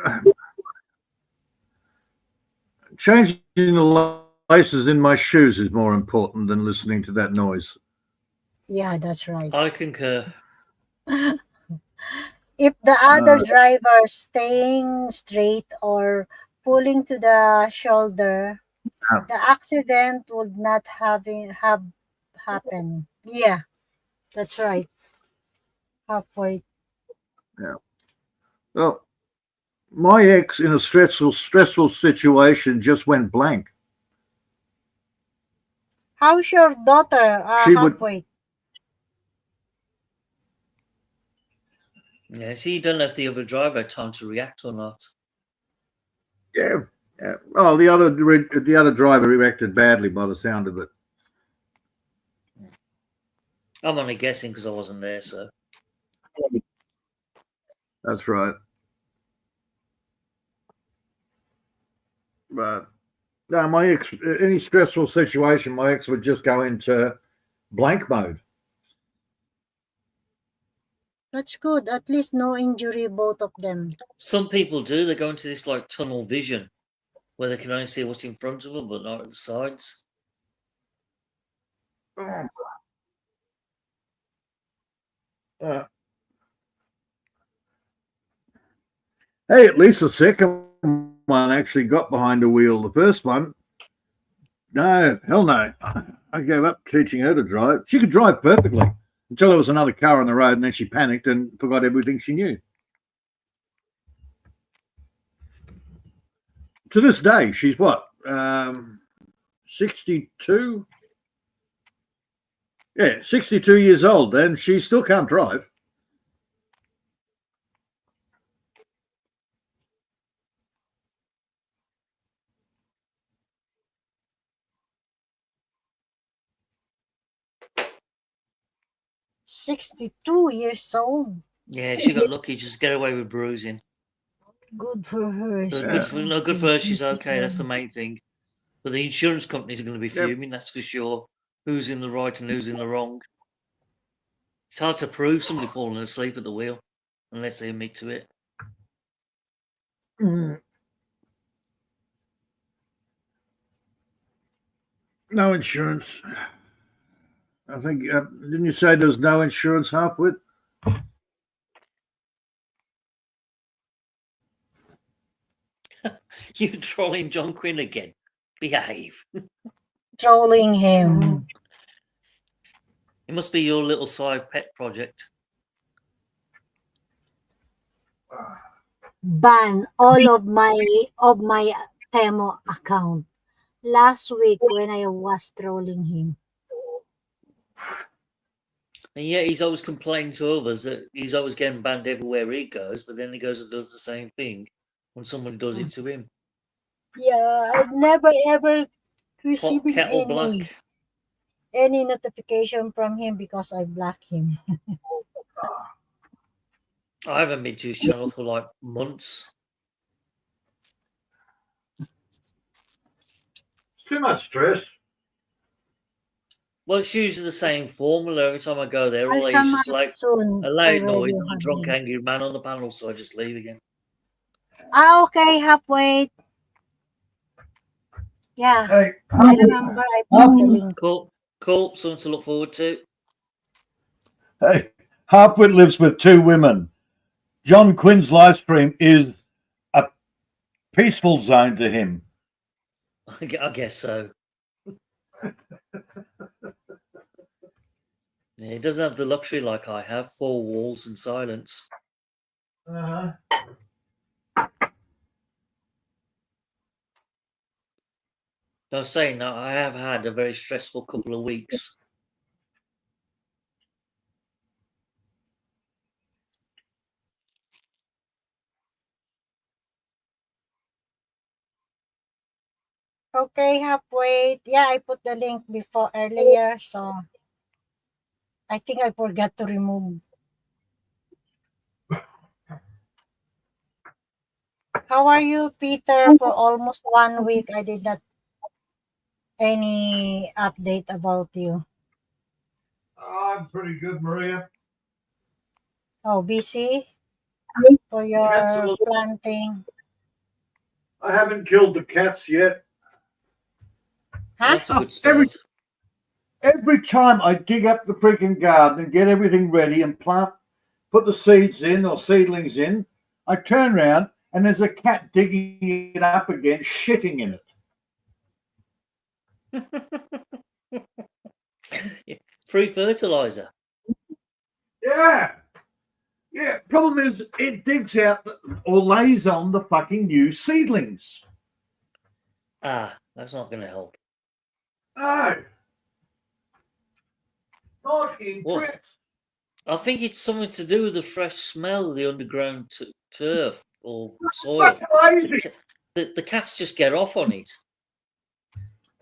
changing the laces in my shoes is more important than listening to that noise. Yeah, that's right. I concur. If the other Uh, driver staying straight or pulling to the shoulder, Yeah. the accident would not have happened. Yeah, that's right. Halfway. Yeah. Well, my ex in a stressful situation just went blank. How's your daughter? She would, Halfway. Yeah, see, you don't know if the other driver had time to react or not. yeah. Oh, the other driver reacted badly by the sound of it. I'm only guessing because I wasn't there, so. That's right. But no, my ex, any stressful situation, my ex would just go into blank mode. That's good. At least no injury, both of them. Some people do. They go into this like tunnel vision where they can only see what's in front of them but not at the sides. Hey, at least the second one actually got behind the wheel. The first one, no, hell no. I gave up teaching her to drive. She could drive perfectly until there was another car on the road, and then she panicked and forgot everything she knew. To this day, she's what? 62? Yeah, 62 years old, and she still can't drive. $62 old. Yeah, she got lucky just to get away with bruising. Good for her. So good for her. She's okay. That's the main thing. But the insurance companies are going to be fuming. That's for sure. Who's in the right and who's in the wrong? It's hard to prove somebody falling asleep at the wheel unless they admit to it. No insurance. I think, didn't you say there's no insurance, Halfwit? You trolling John Quinn again. Behave. Trolling him. It must be your little side pet project. Ban all of my Temo account last week when I was trolling him. And yet he's always complaining to others that he's always getting banned everywhere he goes, but then he goes and does the same thing when someone does it to him. Yeah, I've never ever Pot receiving kettle black. any notification from him because I blocked him. I haven't been to his channel for like months. It's too much stress. Well, it's usually the same formula. Every time I go there, all I'll I come hear is just out like soon. a loud Already noise and a drunk, having. angry man on the panel, so I just leave again. Okay, halfway. Yeah, Hey, I remember I put the link. Cool. Something to look forward to. Hey, Harpwood lives with two women. John Quinn's live stream is a peaceful zone to him. I guess so. Yeah, he doesn't have the luxury like I have, 4 walls and silence. Uh-huh. I was saying that I have had a very stressful couple of weeks. Okay, halfway. Yeah, I put the link before earlier, so I think I forgot to remove. How are you, Peter? For almost 1 week, I did not any update about you. I'm pretty good, Maria. Oh, busy for Cats your are little- planting. I haven't killed the cats yet. Huh? That's a good Every start. every time I dig up the freaking garden and get everything ready and plant, put the seeds in or seedlings in, I turn around and there's a cat digging it up again, shitting in it. Free fertilizer. Yeah. Yeah. Problem is, it digs out or lays on the fucking new seedlings. Ah, that's not going to help. No. Not What? impressed. I think it's something to do with the fresh smell of the underground turf or soil. Fucking lazy. The cats just get off on it.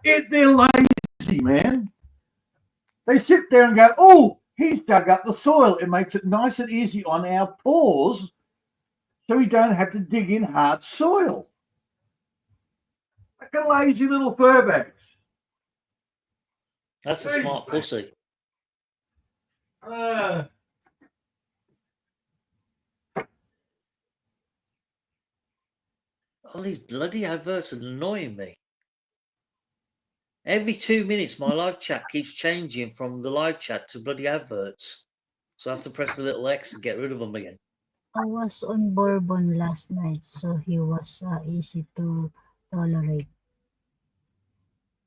They're lazy, man. They sit there and go, oh, he's dug up the soil. It makes it nice and easy on our paws so we don't have to dig in hard soil. Like a lazy little furbags. That's a smart pussy. All these bloody adverts are annoying me. Every 2 minutes, my live chat keeps changing from the live chat to bloody adverts. So I have to press the little X and get rid of them again. I was on Bourbon last night, so he was easy to tolerate.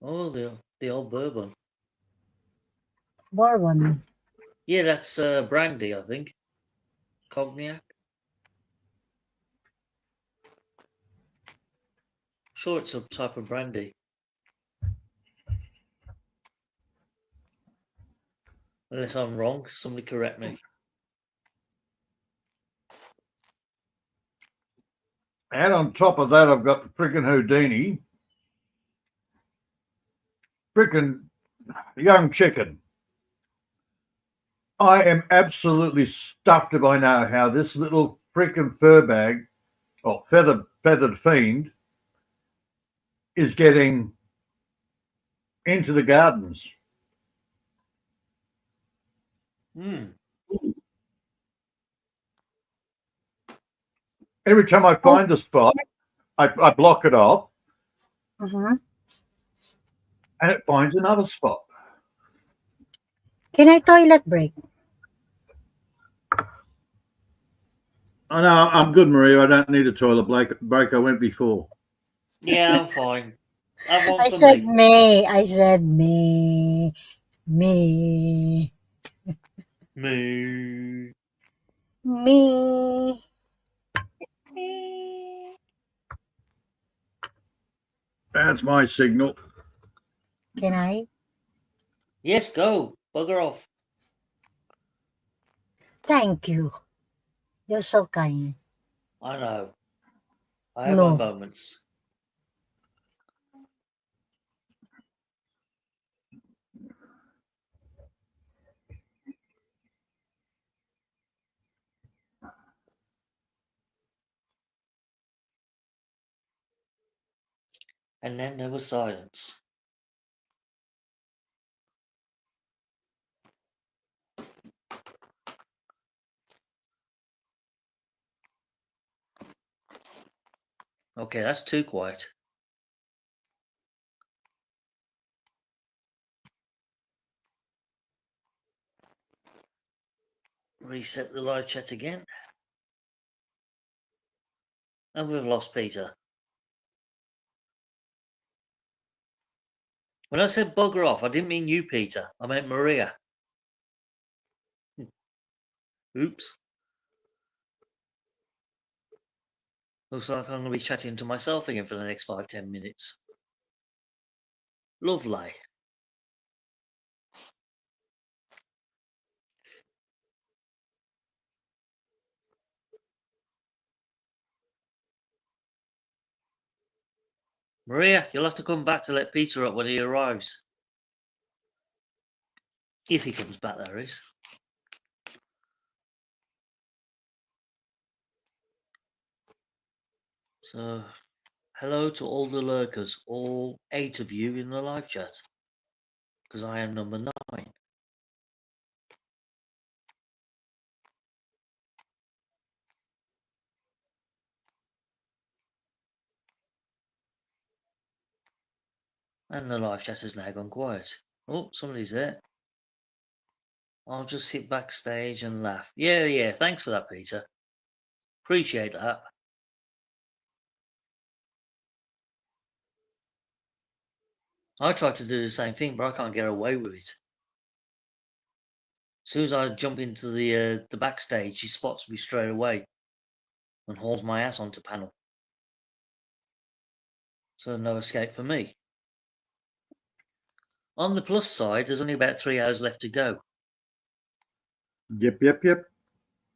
Oh, the old bourbon. Bourbon. Yeah, that's brandy, I think. Cognac. Sure, it's a type of brandy. Unless I'm wrong, somebody correct me. And on top of that, I've got the freaking Houdini. Freaking young chicken. I am absolutely stuffed if I know how this little freaking fur bag, or feathered fiend, is getting into the gardens. Every time I find a spot, I block it off, Uh-huh. and it finds another spot. Can I toilet break? I know, I'm good, Maria. I don't need a toilet break. I went before. Yeah, I'm fine. Have one I for said me. me. I said me. Me. Me. Me. That's my signal. Can I? Yes, go. Bugger off. Thank you. You're so kind. I know. I have my No. moments. And then there was silence. Okay, that's too quiet. Reset the live chat again. And we've lost Peter. When I said bugger off, I didn't mean you, Peter. I meant Maria. Oops. Looks like I'm going to be chatting to myself again for the next 5-10 minutes. Lovely. Maria, you'll have to come back to let Peter up when he arrives. If he comes back, there is. So, hello to all the lurkers, all 8 of you in the live chat. Because I am number 9. And the live chat has now gone quiet. Oh, somebody's there. I'll just sit backstage and laugh. Yeah, thanks for that, Peter. Appreciate that. I try to do the same thing, but I can't get away with it. As soon as I jump into the backstage, he spots me straight away and hauls my ass onto panel. So no escape for me. On the plus side, there's only about 3 hours left to go. Yep.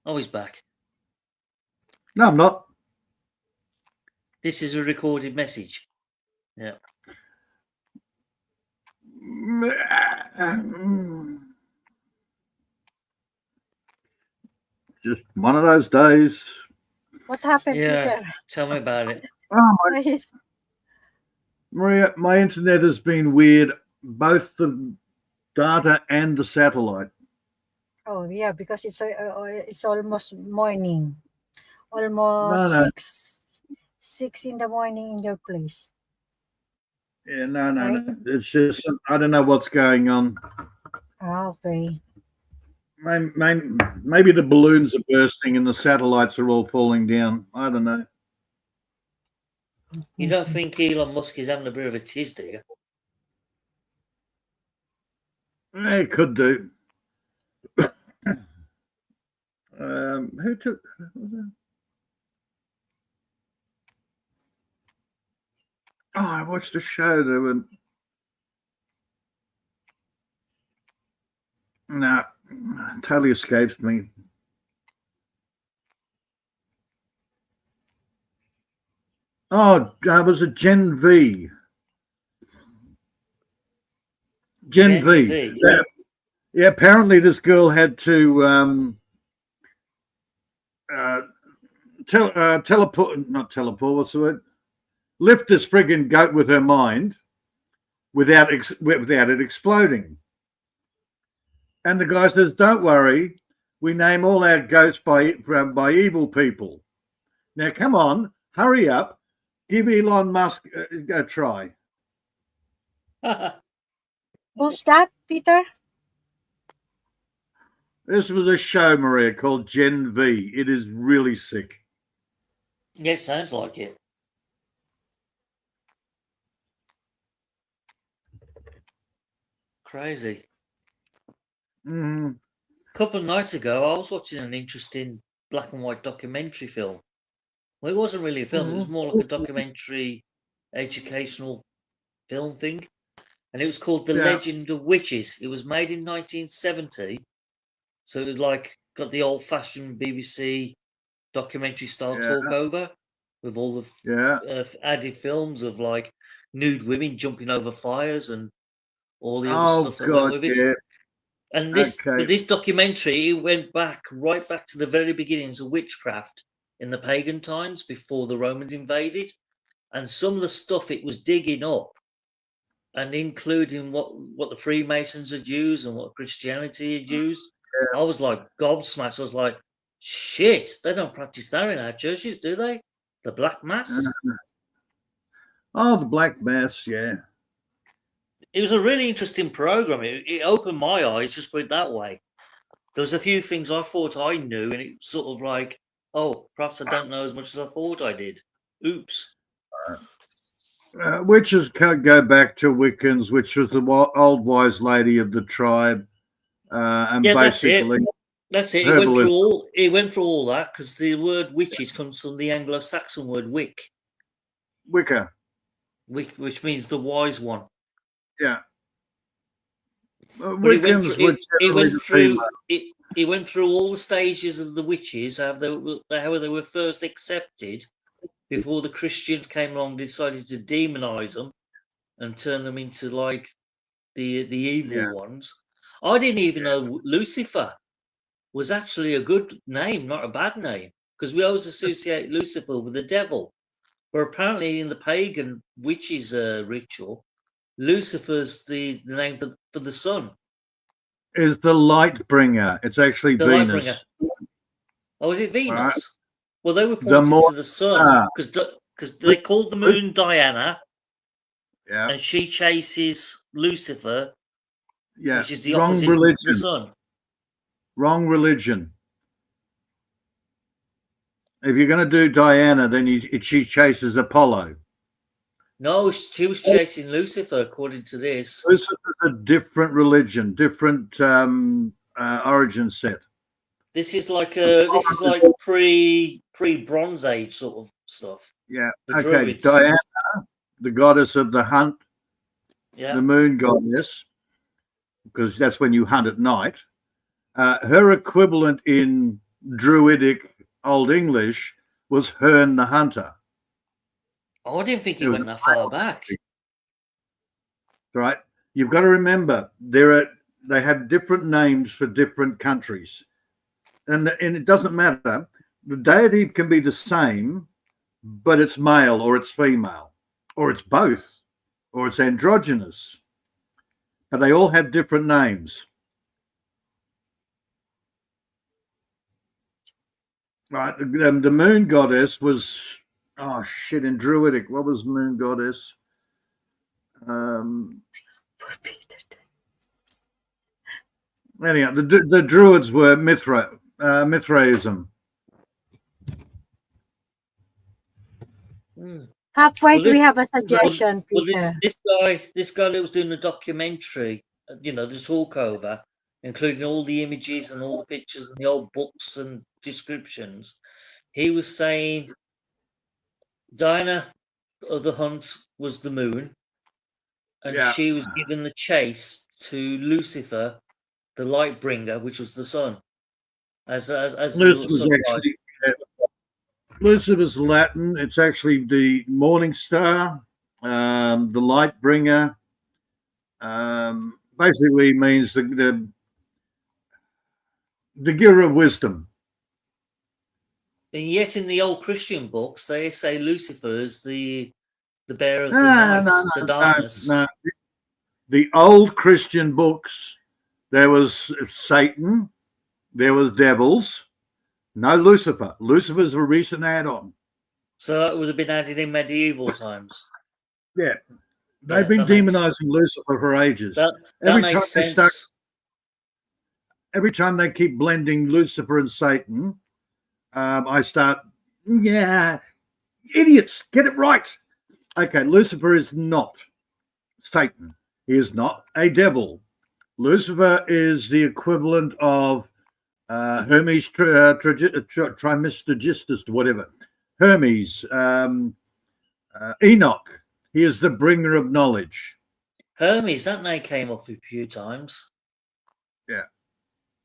Oh, he's back. No, I'm not. This is a recorded message. Yeah. Just one of those days. What happened, Yeah. Peter? Tell me about it. Oh, Why is- Maria, my internet has been weird, both the data and the satellite. Oh yeah, because it's almost morning, almost No. six in the morning in your place. Yeah, no. Right. It's just, I don't know what's going on. Okay. Maybe the balloons are bursting and the satellites are all falling down. I don't know. You don't think Elon Musk is having a bit of a tiz, do you? It could do. Who took? Oh, I watched a show. There were no, totally escapes me. Oh, was it Gen V? Gen V. Yeah, apparently this girl had to teleport, not teleport, what's the word? Lift this friggin' goat with her mind without it exploding. And the guy says, "Don't worry, we name all our goats by evil people." Now, come on, hurry up, give Elon Musk a try. Who's that, Peter? This was a show, Maria, called Gen V. It is really sick. Yeah, it sounds like it. Crazy. A couple of nights ago, I was watching an interesting black and white documentary film. Well, it wasn't really a film. It was more like a documentary, educational film thing. And it was called The Legend of Witches. It was made in 1970. So it was like got the old-fashioned BBC documentary style talk over with all the added films of like nude women jumping over fires and all the other stuff that went with it. Yeah. And this documentary, it went right back to the very beginnings of witchcraft in the pagan times before the Romans invaded. And some of the stuff it was digging up and including what the Freemasons had used and what Christianity had used. I was like gobsmacked. I was like, shit, they don't practice that in our churches, do they? The Black Mass? Oh, the Black Mass, yeah. It was a really interesting program. It opened my eyes, just put it that way. There was a few things I thought I knew, and it's sort of like, oh, perhaps I don't know as much as I thought I did. Oops. Witches can't go back to Wiccans, which was the old wise lady of the tribe. And basically, that's it. It went through all that because the word witches comes from the Anglo-Saxon word wick. Wicca. Which means the wise one. Yeah. It went through all the stages of the witches, how they were first accepted before the Christians came along and decided to demonize them and turn them into like the evil ones. I didn't even know Lucifer was actually a good name, not a bad name, because we always associate Lucifer with the devil. But apparently in the pagan witches ritual, Lucifer's the name for the sun. Is the light bringer. It's actually the Venus. Light bringer. Oh, is it Venus? Right. Well, they were pointing to the sun because they called the moon Diana Yeah. and she chases Lucifer, Yeah. which is the Wrong opposite of religion. the sun. Wrong religion. If you're going to do Diana, then she chases Apollo. No, she was chasing Lucifer, according to this. This is a different religion, different origin set. This is like pre Bronze Age sort of stuff. Yeah. The Okay. Druids. Diana, the goddess of the hunt, Yeah. the moon goddess, because that's when you hunt at night. Her equivalent in Druidic Old English was Herne the Hunter. Oh, I didn't think he It was went that far back. Right? You've got to remember they have different names for different countries, and it doesn't matter. The deity can be the same, but it's male or it's female, or it's both, or it's androgynous. But they all have different names. Right? The moon goddess was in Druidic. What was moon goddess? Anyhow, the Druids were Mithraism. Halfway, Well, do we this- have a suggestion, Well, Peter? this guy that was doing the documentary, the talk over, including all the images and all the pictures and the old books and descriptions, he was saying Diana of the Hunt was the moon, and Yeah. she was given the chase to Lucifer, the light bringer, which was the sun. As Lucifer's actually Lucifer's Latin. It's actually the morning star, the light bringer. Basically means the giver of wisdom. And yet, in the old Christian books, they say Lucifer is the bearer of the night, the darkness. No. The old Christian books, there was Satan, there was devils, no Lucifer. Lucifer's a recent add-on. So that would have been added in medieval times. Yeah, they've been demonizing Lucifer for ages. That makes sense. Every time they keep blending Lucifer and Satan, I start, idiots, get it right. Okay, Lucifer is not Satan. He is not a devil. Lucifer is the equivalent of Hermes Trismegistus, whatever. Hermes, Enoch. He is the bringer of knowledge. Hermes, that name came up a few times. Yeah.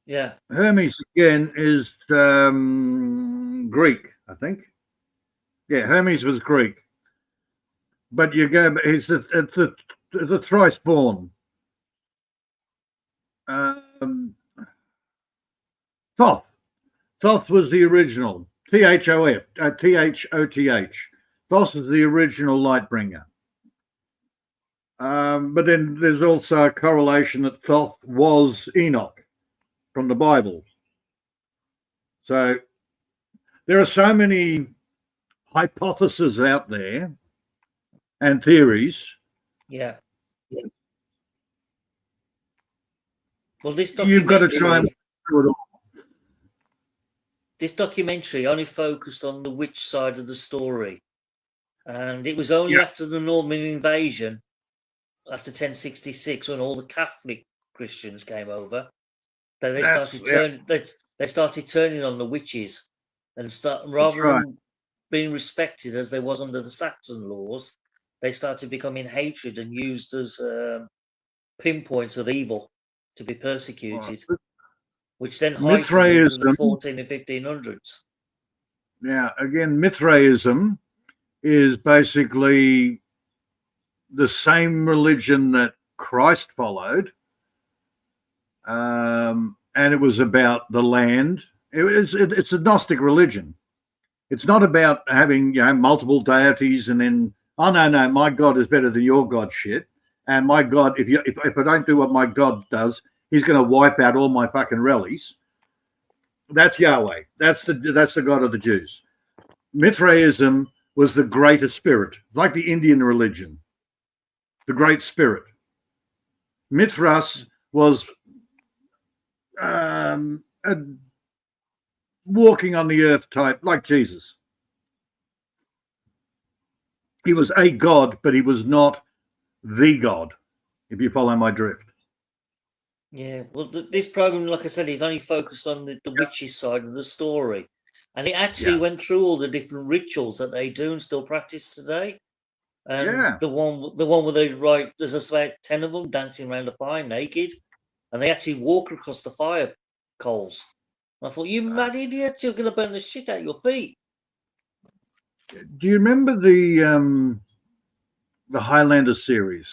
Yeah. Hermes again is Greek, I think. Yeah, Hermes was Greek. But you go, he's the thrice born. Thoth. Thoth was the original. Thoth. Thoth. Thoth is the original light bringer. But then there's also a correlation that Thoth was Enoch from the Bible. So there are so many hypotheses out there and theories. Yeah. Well, this You've got to try and do it all. This documentary only focused on the witch side of the story. And it was only after the Norman invasion, after 1066, when all the Catholic Christians came over, that they started turning on the witches, and rather than being respected as they was under the Saxon laws, they started becoming hatred and used as pinpoints of evil to be persecuted, which then heightened into the 14 and 1500s. Yeah, again, Mithraism is basically the same religion that Christ followed, and it was about the land. It's a Gnostic religion. It's not about having multiple deities and then no, my God is better than your God shit, and my God, if I don't do what my God does, he's going to wipe out all my fucking relics. That's Yahweh. That's the God of the Jews. Mithraism was the greater spirit, like the Indian religion. the Great Spirit. Mithras was a walking on the earth type, like Jesus. He was a god, but he was not the god, if you follow my drift. Yeah, well, this program, like I said, it only focused on the witches side of the story, and it actually went through all the different rituals that they do and still practice today. And the one where they there's about 10 of them dancing around a fire naked, and they actually walk across the fire coals. And I thought, you mad idiots, you're going to burn the shit out of your feet. Do you remember the Highlander series?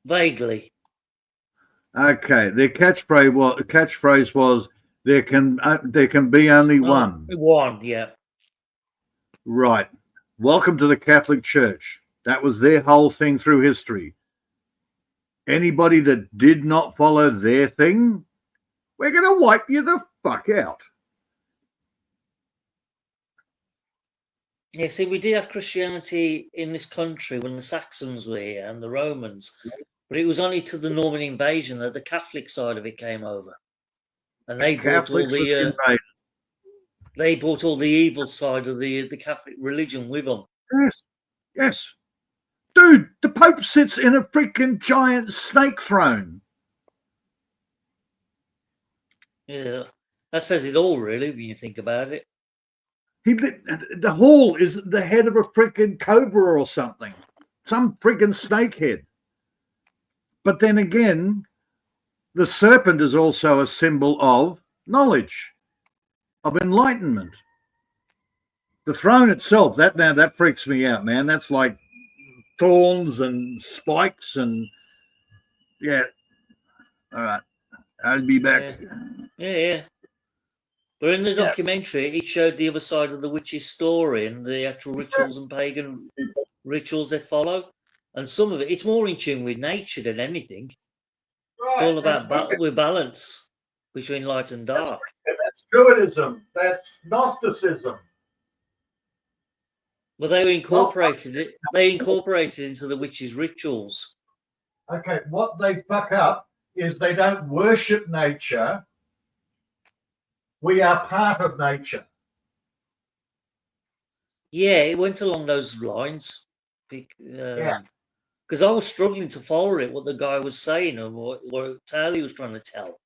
Vaguely. Okay, their catchphrase was there can be only one. One, yeah. Right. Welcome to the Catholic Church. That was their whole thing through history. Anybody that did not follow their thing, we're going to wipe you the fuck out. Yeah, see, we did have Christianity in this country when the Saxons were here and the Romans, but it was only to the Norman invasion that the Catholic side of it came over, and they brought all the evil side of the Catholic religion with them. Yes. Dude, the Pope sits in a freaking giant snake throne. Yeah, that says it all, really, when you think about it. The hall is the head of a freaking cobra or something, some freaking snake head. But then again, the serpent is also a symbol of knowledge, of enlightenment. The throne itself, that freaks me out, man. That's like thorns and spikes and all right, I'll be back. Yeah. But in the documentary, it showed the other side of the witch's story and the actual rituals and pagan rituals they follow. And some of it's more in tune with nature than anything. It's all about balance between light and dark. That's Druidism. That's Gnosticism. Well, they incorporated it. They incorporated it into the witches' rituals. Okay, what they fuck up is they don't worship nature. We are part of nature. Yeah, it went along those lines. Because I was struggling to follow it, what the guy was saying and what tale he was trying to tell.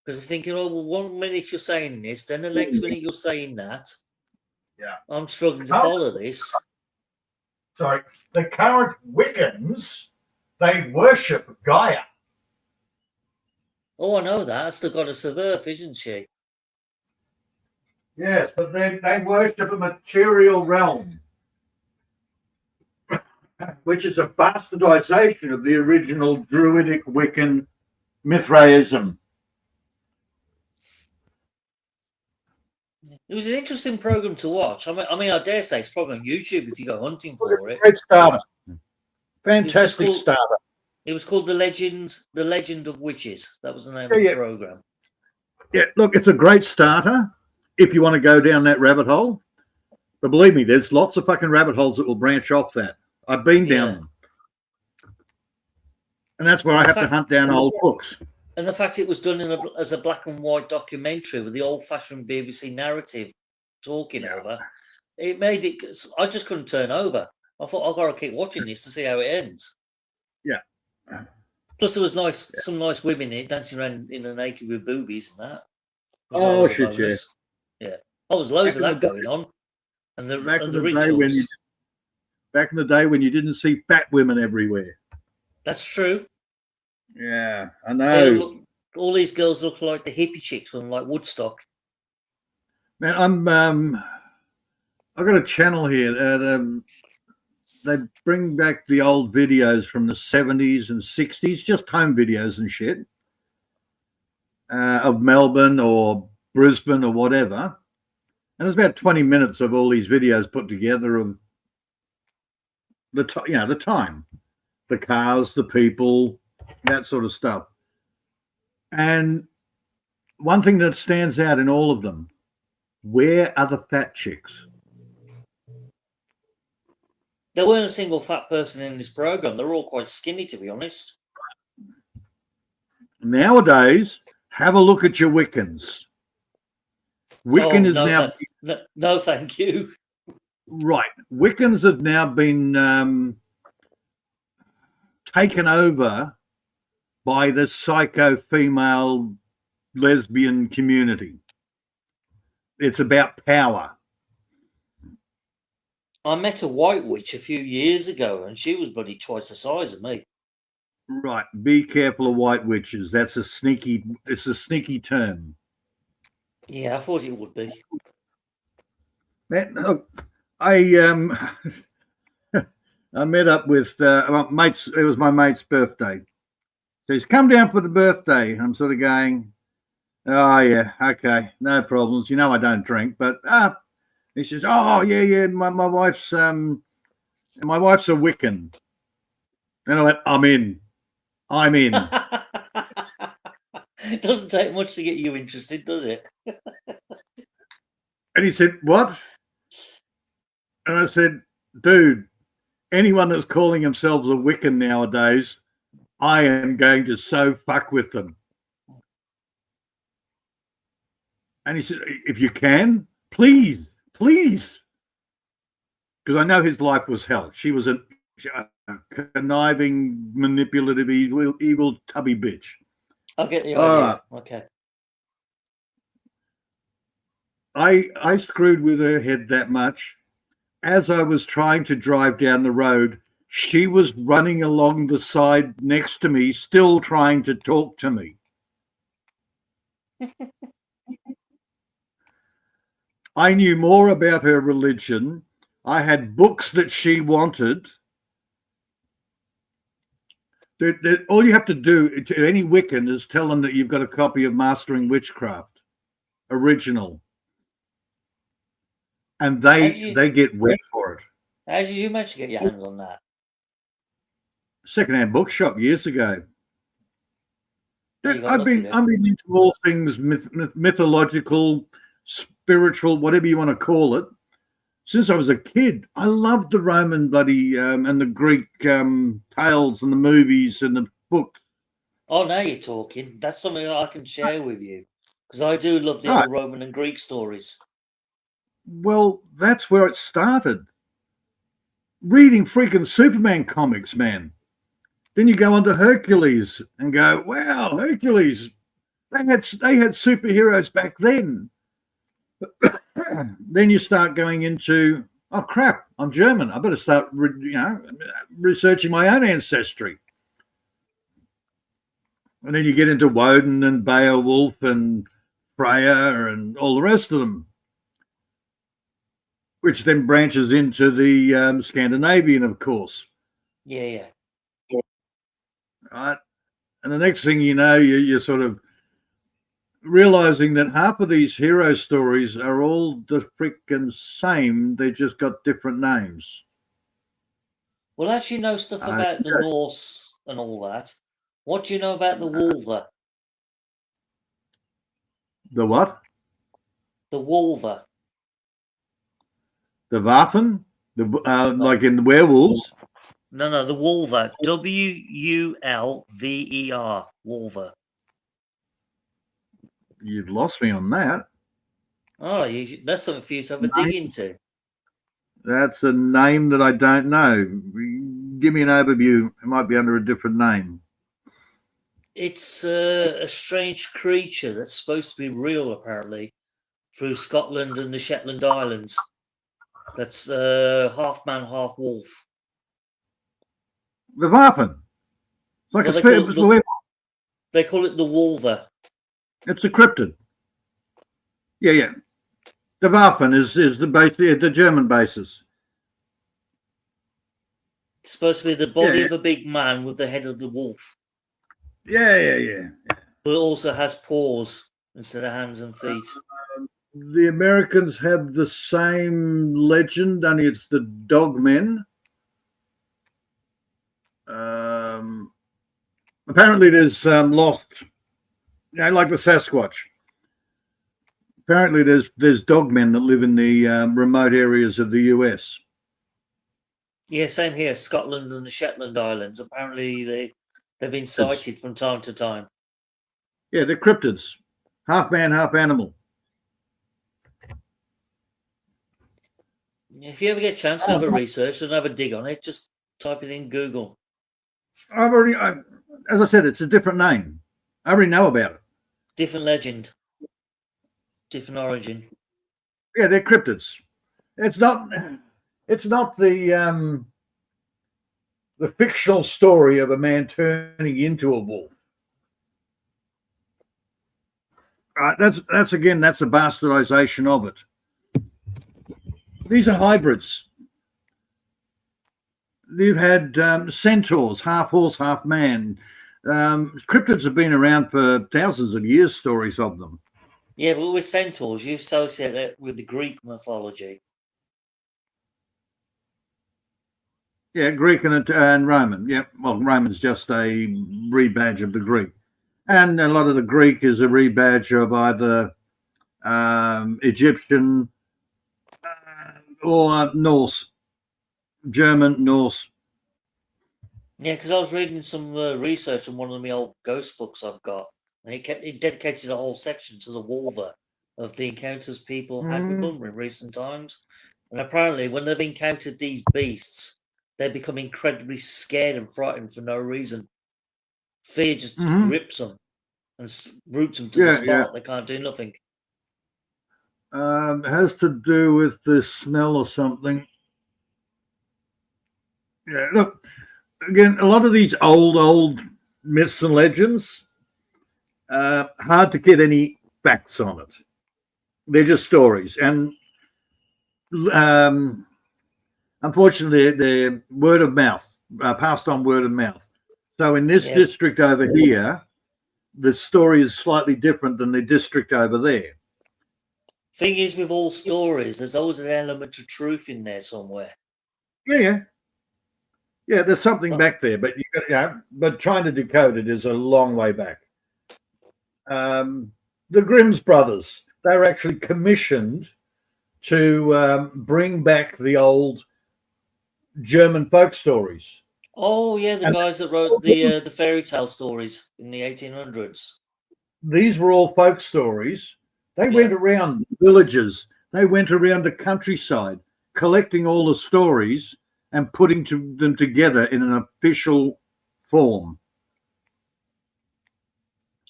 Because I'm thinking, oh, well, 1 minute you're saying this, then the next minute you're saying that. Yeah. I'm struggling to follow this. Sorry. The current Wiccans, they worship Gaia. Oh, I know that. That's the goddess of Earth, isn't she? Yes, but they worship a material realm, which is a bastardization of the original Druidic Wiccan Mithraism. It was an interesting program to watch. I mean, I dare say it's probably on YouTube if you go hunting for it. Great starter. Fantastic starter. It was called The Legend of Witches. That was the name of the program. Yeah, look, it's a great starter if you want to go down that rabbit hole. But believe me, there's lots of fucking rabbit holes that will branch off that. I've been down them. And that's where I have to hunt down old books. And the fact it was done as a black and white documentary with the old-fashioned BBC narrative talking over, it made it... I just couldn't turn over. I thought, I've got to keep watching this to see how it ends. Yeah. Plus, there was some nice women in it dancing around in the naked with boobies and that. Oh, shit, yeah. Yeah. Oh, there's loads of that going on. And the rituals. Back in the day when you didn't see fat women everywhere. That's true. Yeah, I know. All these girls look like the hippie chicks from like Woodstock. Man, I've got a channel here. They bring back the old videos from the 70s and 60s, just home videos and shit, of Melbourne or Brisbane or whatever. And there's about 20 minutes of all these videos put together of the time, the cars, the people, that sort of stuff. And one thing that stands out in all of them, where are the fat chicks? There weren't a single fat person in this program. They're all quite skinny, to be honest. Nowadays, have a look at your Wiccans. Wiccan is now no, thank you. right. Wiccans have now been taken over by the psycho female lesbian community. It's about power. I met a white witch a few years ago, and she was bloody twice the size of me. Right. Be careful of white witches. It's a sneaky term. Yeah, I thought it would be. I met up with mates. It was my mate's birthday. So he's come down for the birthday. I'm sort of going, oh yeah, okay, no problems. You know I don't drink, but he says, oh yeah, my wife's a Wiccan. And I went, I'm in. It doesn't take much to get you interested, does it? And he said, what? And I said, dude, anyone that's calling themselves a Wiccan nowadays, I am going to so fuck with them. And he said, if you can, please. Because I know his life was hell. She was a conniving, manipulative, evil tubby bitch. I'll get the idea. Okay. I screwed with her head that much. As I was trying to drive down the road, she was running along the side next to me, still trying to talk to me. I knew more about her religion. I had books that she wanted. All you have to do to any Wiccan is tell them that you've got a copy of Mastering Witchcraft, original. And they get wet for it. How did you manage to get your hands on that? Secondhand bookshop years ago. I've been into all things mythological, spiritual, whatever you want to call it, since I was a kid. I loved the Roman bloody and the Greek tales and the movies and the books. Oh, now you're talking. That's something that I can share with you, because I do love the old Roman and Greek stories. Well, that's where it started. Reading freaking Superman comics, man. Then you go on to Hercules and go, wow, Hercules. They had superheroes back then. Then you start going into, oh crap, I'm German. I better start, researching my own ancestry. And then you get into Woden and Beowulf and Freya and all the rest of them, which then branches into the Scandinavian, of course. Yeah. Right. And the next thing you know, you're sort of realizing that half of these hero stories are all the freaking same. They just got different names. Well, as you know stuff about the Norse and all that, what do you know about the Wolver? The what? The Wolver. The Waffen? Like in the werewolves? No, the Wolver. W-U-L-V-E-R. Wolver. You've lost me on that. Oh, that's something for you to have a dig into. That's a name that I don't know. Give me an overview. It might be under a different name. It's a strange creature that's supposed to be real, apparently, through Scotland and the Shetland Islands. That's half man, half wolf. The Waffen. It's like they call it the Wolver. It's a cryptid. Yeah. The Waffen is the German basis. It's supposed to be the body of a big man with the head of the wolf. Yeah. But it also has paws instead of hands and feet. The Americans have the same legend, only it's the dogmen. Apparently there's lost, like the Sasquatch. Apparently there's dogmen that live in the remote areas of the US. Yeah, same here. Scotland and the Shetland Islands. Apparently, they've been sighted from time to time. Yeah, they're cryptids, half man, half animal. If you ever get a chance to have a research and have a dig on it, just type it in Google. As I said, it's a different name. I already know about it. Different legend, different origin. Yeah, they're cryptids. It's not the fictional story of a man turning into a wolf. That's a bastardization of it. These are hybrids. You've had centaurs, half horse, half man. Cryptids have been around for thousands of years, stories of them. Yeah, but with centaurs, you associate it with the Greek mythology. Yeah, Greek and Roman. Yeah, well, Roman's just a rebadge of the Greek. And a lot of the Greek is a rebadge of either Egyptian or Norse, German, Norse. Yeah, because I was reading some research on one of my old ghost books I've got, and it dedicated a whole section to the Wolver of the encounters people had with them in recent times. And apparently, when they've encountered these beasts, they become incredibly scared and frightened for no reason. Fear just grips them and roots them to the spot. Yeah. They can't do nothing. It has to do with the smell or something. Yeah, look, again, a lot of these old myths and legends, hard to get any facts on it. They're just stories. And unfortunately, they're word of mouth, passed on word of mouth. So in this district over here, the story is slightly different than the district over there. Thing is, with all stories, there's always an element of truth in there somewhere. Yeah. There's something back there, but but trying to decode it is a long way back. The Grimm's brothers, they were actually commissioned to bring back the old German folk stories. Oh yeah, the guys that wrote the fairy tale stories in the 1800s. These were all folk stories. They went around villages. They went around the countryside, collecting all the stories and putting them together in an official form.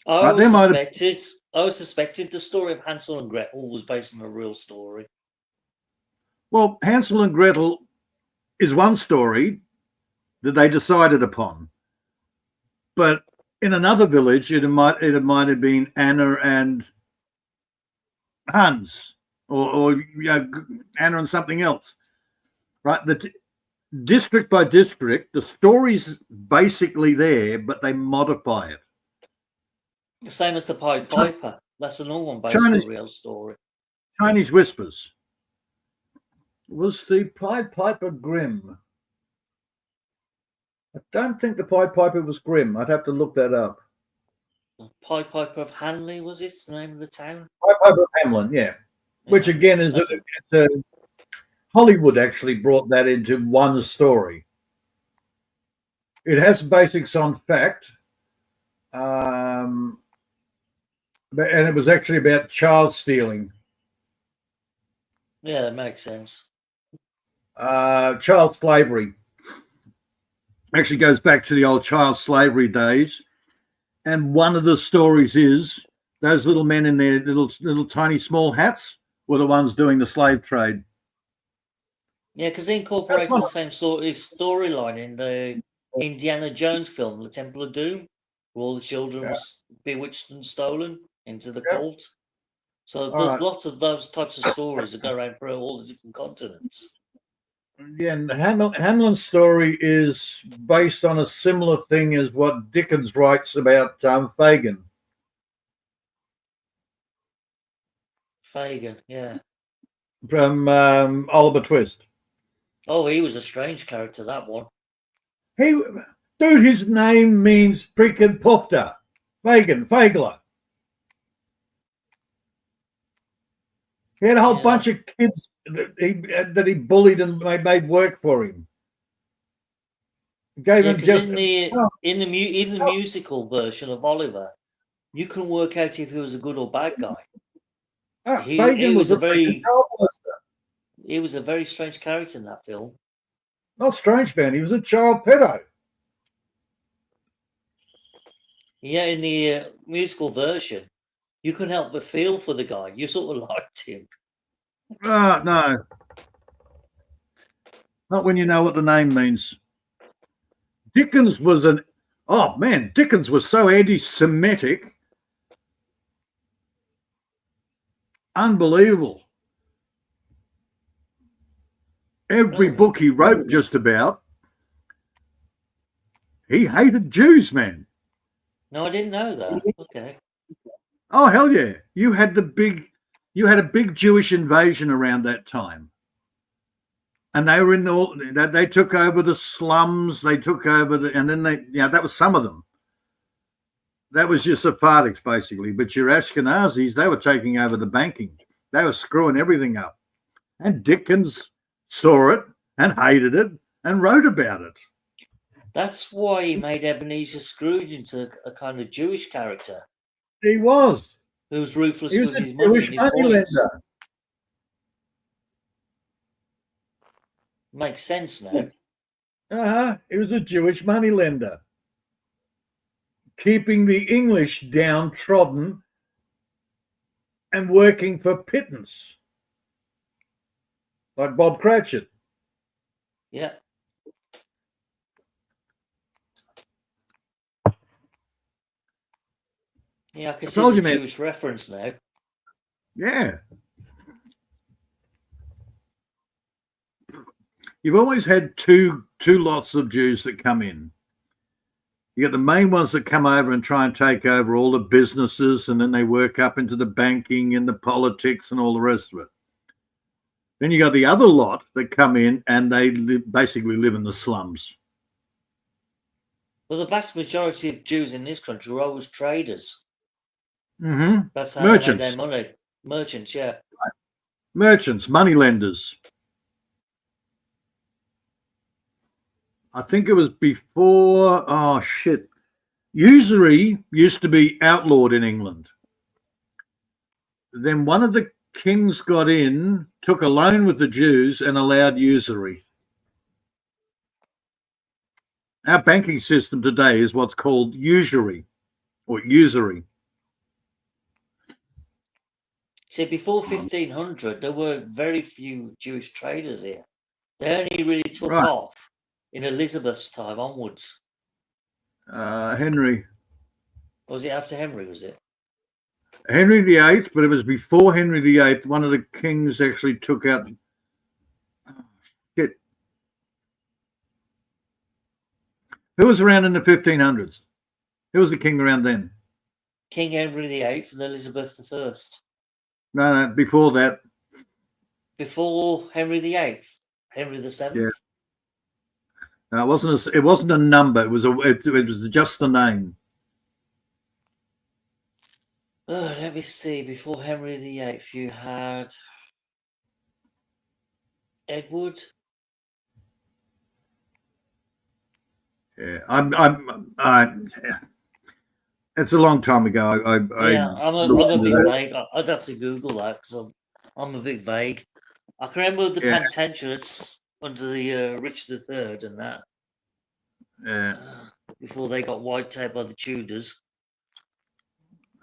I always suspected the story of Hansel and Gretel was based on a real story. Well, Hansel and Gretel is one story that they decided upon, but in another village, it might have been Anna and Hans, or Anna and something else, right? District by district, the story's basically there, but they modify it. The same as the Pied Piper. That's another one based on a real story. Chinese Whispers. Was the Pied Piper Grimm? I don't think the Pied Piper was Grimm. I'd have to look that up. The Pied Piper of Hanley, was it the name of the town? Pied Piper of Hamelin, yeah. Which again is Hollywood actually brought that into one story. It has basics on fact, and it was actually about child stealing. Yeah, that makes sense. Child slavery. Actually goes back to the old child slavery days. And one of the stories is those little men in their little tiny small hats were the ones doing the slave trade. Yeah, because they incorporated the same sort of storyline in the Indiana Jones film, The Temple of Doom, where all the children was bewitched and stolen into the cult. So there's lots of those types of stories that go around through all the different continents. Yeah, and the Hamelin's story is based on a similar thing as what Dickens writes about Fagin. Fagin, yeah. From Oliver Twist. Oh, he was a strange character, that one. Dude, his name means freaking pufter. Fagin, Fagler. He had a whole bunch of kids that he bullied and made work for him. Gave Yeah, him because just in the musical version of Oliver, you couldn't work out if he was a good or bad guy. Fagin was a child molester. He was a very strange character in that film. Not strange, man. He was a child pedo. Yeah, in the musical version, you couldn't help but feel for the guy. You sort of liked him. No. Not when you know what the name means. Dickens was Dickens was so anti-Semitic. Unbelievable. Every book he wrote just about, he hated Jews, man. No, I didn't know that. Okay. Oh, hell yeah. You had a big Jewish invasion around that time. And they were they took over the slums, they took over and then that was some of them. That was just Sephardics, basically. But your Ashkenazis, they were taking over the banking. They were screwing everything up. And Dickens saw it and hated it and wrote about it. That's why he made Ebenezer Scrooge into a kind of Jewish character. He was. Who was ruthless He was with a his money and his points. Makes sense now. He was a Jewish moneylender, keeping the English downtrodden and working for pittance, like Bob Cratchit. Yeah. Yeah, I can see the Jewish reference now. Yeah. You've always had two lots of Jews that come in. You get the main ones that come over and try and take over all the businesses, and then they work up into the banking and the politics and all the rest of it. Then you got the other lot that come in and they basically live in the slums. Well, the vast majority of Jews in this country were always traders. Mm-hmm. That's how Merchants. they made their money. Merchants, yeah. Merchants, moneylenders. I think it was before, usury used to be outlawed in England. Then one of the kings got in, took a loan with the Jews and allowed usury. Our banking system today is what's called usury or usury. See, before 1500, there were very few Jewish traders here. They only really took off in Elizabeth's time onwards. Henry. Was it after Henry, was it? Henry VIII, but it was before Henry VIII. One of the kings actually took out... Who was around in the 1500s? Who was the king around then? King Henry VIII and Elizabeth I. No, before that. Before Henry VIII? Henry VII? Yeah. No, it wasn't a number. It was just the name. Oh, let me see. Before Henry VIII, you had Edward. Yeah, it's a long time ago. I'm a bit vague. I'd have to Google that because I'm a bit vague. I can remember the Plantagenets under the Richard III and that. Yeah. Before they got wiped out by the Tudors.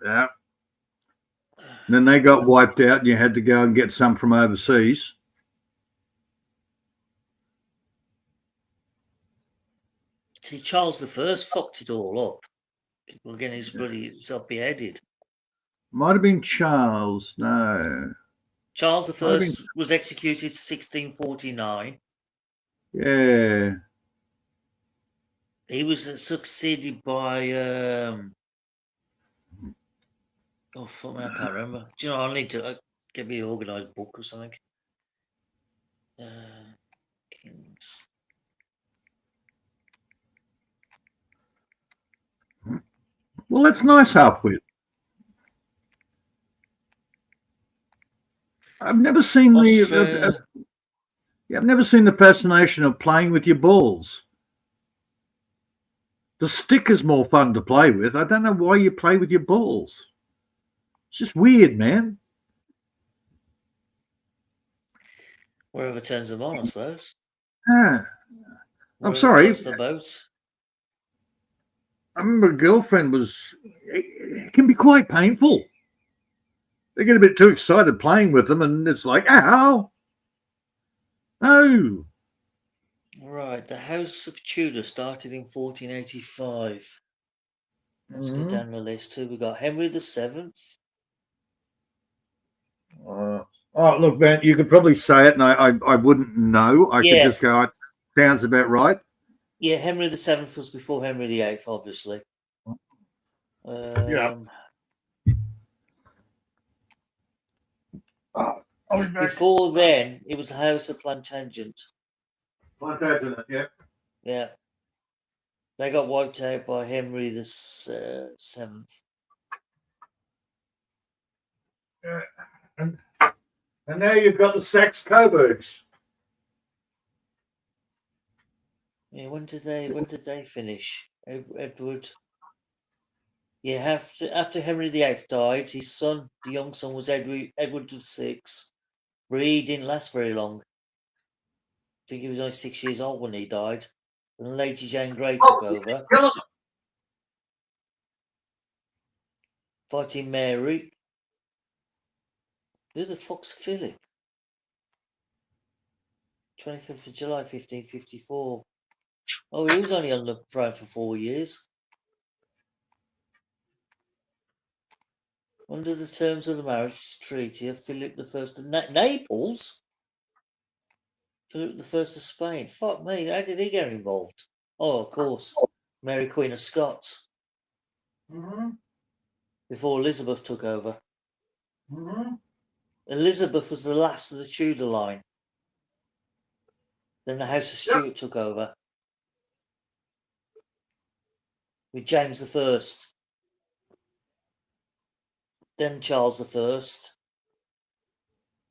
Yeah. And then they got wiped out and you had to go and get some from overseas. See, Charles I fucked it all up. People getting his bloody self beheaded. Might have been Charles. No. Charles I was executed 1649. Yeah. He was succeeded by oh fuck me, I can't remember. Do you know, I need to get me an organised book or something. Kings. Well, that's nice, Halfwit. I've never seen I've never seen the fascination of playing with your balls. The stick is more fun to play with. I don't know why you play with your balls. It's just weird, man. Wherever turns them on, I suppose. Ah, Wherever sorry. floats the boats. I remember a girlfriend was. It can be quite painful. They get a bit too excited playing with them, and it's like, ow! No. Right, the House of Tudor started in 1485. Let's go down the list. Who we got? Henry VII. Oh, look, man, you could probably say it, and I wouldn't know. I could just go, it sounds about right. Yeah, Henry VII was before Henry VIII, obviously. Yeah. Before then, it was the House of Plantagenet. Plantagenet, yeah. Yeah. They got wiped out by Henry VII. And now you've got the Saxe-Coburgs. Yeah, when did they finish? Edward. Yeah, after Henry VIII died, his son, the young son, was Edward VI. But he didn't last very long. I think he was only 6 years old when he died. And Lady Jane Grey took over, fighting Mary. Who the fuck's Philip? 25th of July, 1554. Oh, he was only on the throne for 4 years. Under the terms of the marriage treaty of Philip I of Naples? Philip I of Spain. Fuck me, how did he get involved? Oh, of course, Mary Queen of Scots. Before Elizabeth took over. Elizabeth was the last of the Tudor line. Then the House of Stuart took over. With James I. Then Charles I.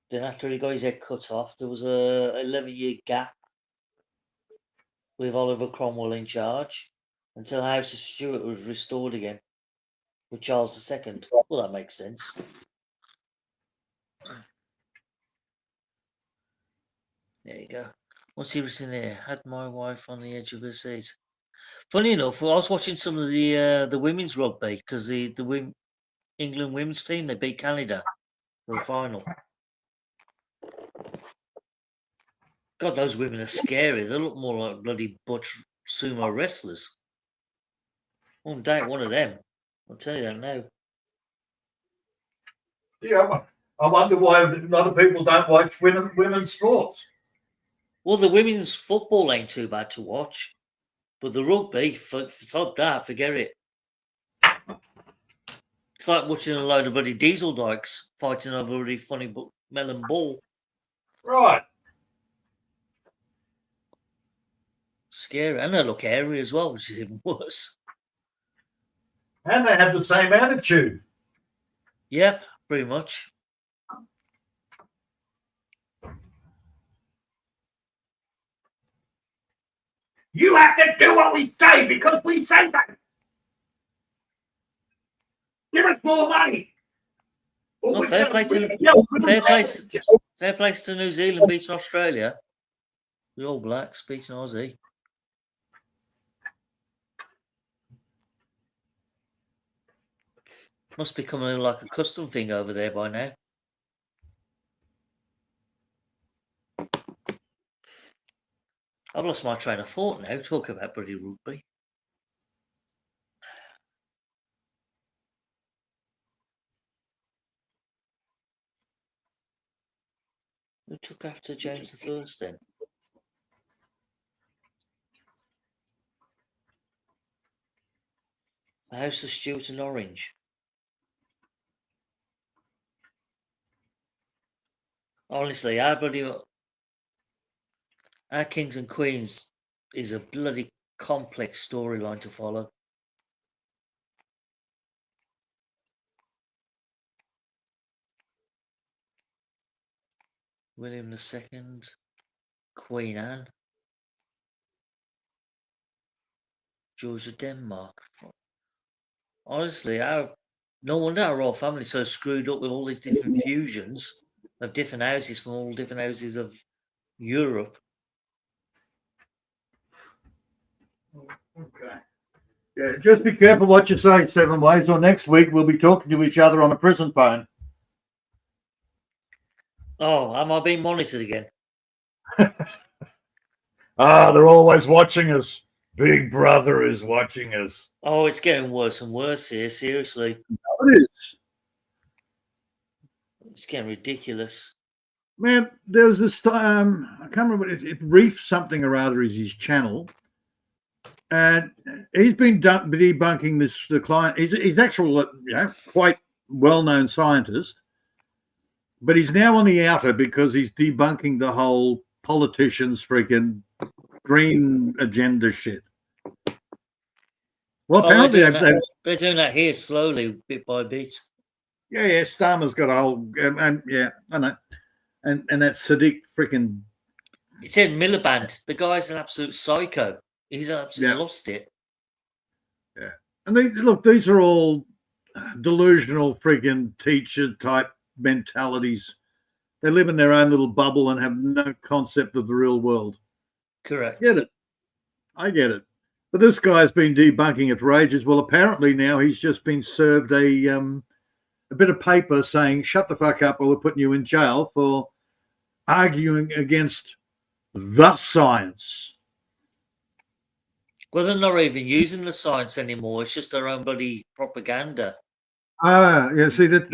Then after he got his head cut off, there was a 11-year gap with Oliver Cromwell in charge until the House of Stuart was restored again with Charles II. Well, that makes sense. There you go. What's he written here? Had my wife on the edge of her seat. Funny enough, I was watching some of the women's rugby because the England women's team, they beat Canada for the final. God, those women are scary. They look more like bloody butch sumo wrestlers. I won't date one of them. I'll tell you that now. Yeah, I wonder why a lot of people don't watch women's sports. Well, the women's football ain't too bad to watch, but the rugby, forget that, forget it. It's like watching a load of bloody diesel dykes fighting over a really funny melon ball. Right. Scary. And they look hairy as well, which is even worse. And they have the same attitude. Yep, pretty much. You have to do what we say because we say that. Give us more money. Well, fair play to New Zealand beating Australia. The All Blacks beating Aussie. Must be coming like a custom thing over there by now. I've lost my train of thought now, talking about bloody rugby. Who took after James I then? The House of Stuart and Orange. Honestly, our Kings and Queens is a bloody complex storyline to follow. William II, Queen Anne, Georgia, Denmark. Honestly, no wonder our royal family's so screwed up with all these different fusions of different houses from all different houses of Europe. Okay. Yeah, just be careful what you say, Seven Ways, or next week we'll be talking to each other on a prison phone. Oh, am I being monitored again? They're always watching us. Big Brother is watching us. Oh, it's getting worse and worse here, seriously. It is. It's getting ridiculous. Man, there was this, I can't remember, it Reef something or other is his channel. And he's been debunking the client. He's actual, quite well-known scientist. But he's now on the outer because he's debunking the whole politicians' freaking green agenda shit. Well, apparently they're doing that here slowly, bit by bit. Yeah, Starmer's got a whole, and yeah, I know. And that Sadiq freaking. He said Miliband. The guy's an absolute psycho. He's absolutely lost it. Yeah. And look, these are all delusional freaking teacher type mentalities. They live in their own little bubble and have no concept of the real world. Correct. Get it. I get it. But this guy's been debunking it for ages. Well, apparently now he's just been served a bit of paper saying, shut the fuck up or we're putting you in jail for arguing against the science. Well, they're not even using the science anymore. It's just their own bloody propaganda. Yeah. See that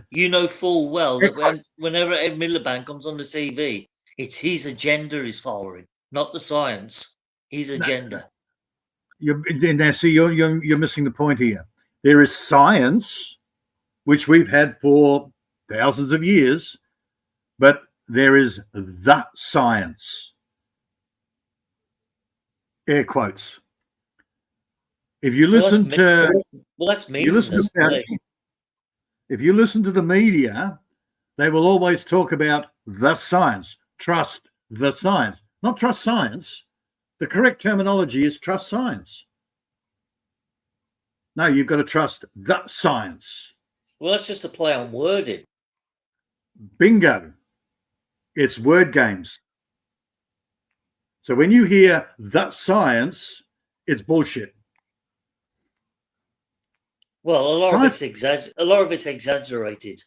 you know full well that whenever Ed Miliband comes on the TV, it's his agenda he's following, not the science. His agenda. You're missing the point here. There is science, which we've had for thousands of years, but there is the science. Air quotes. If you listen if you listen to the media, they will always talk about the science. Trust the science, not trust science. The correct terminology is trust science. No, you've got to trust the science. Well, that's just a play on wording. Bingo. It's word games. So when you hear the science, it's bullshit. Well, a lot of it's exaggerated.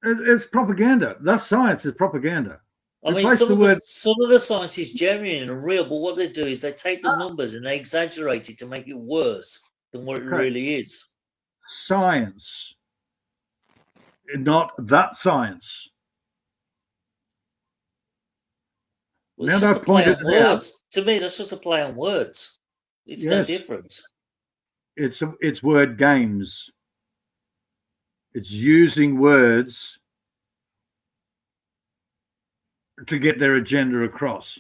It's propaganda. The science is propaganda. I mean, some of the science is genuine and real, but what they do is they take the numbers and they exaggerate it to make it worse than what it really is. Science, not that science. Well, now that pointed out, to me, that's just a play on words. It's no difference. It's word games. It's using words to get their agenda across.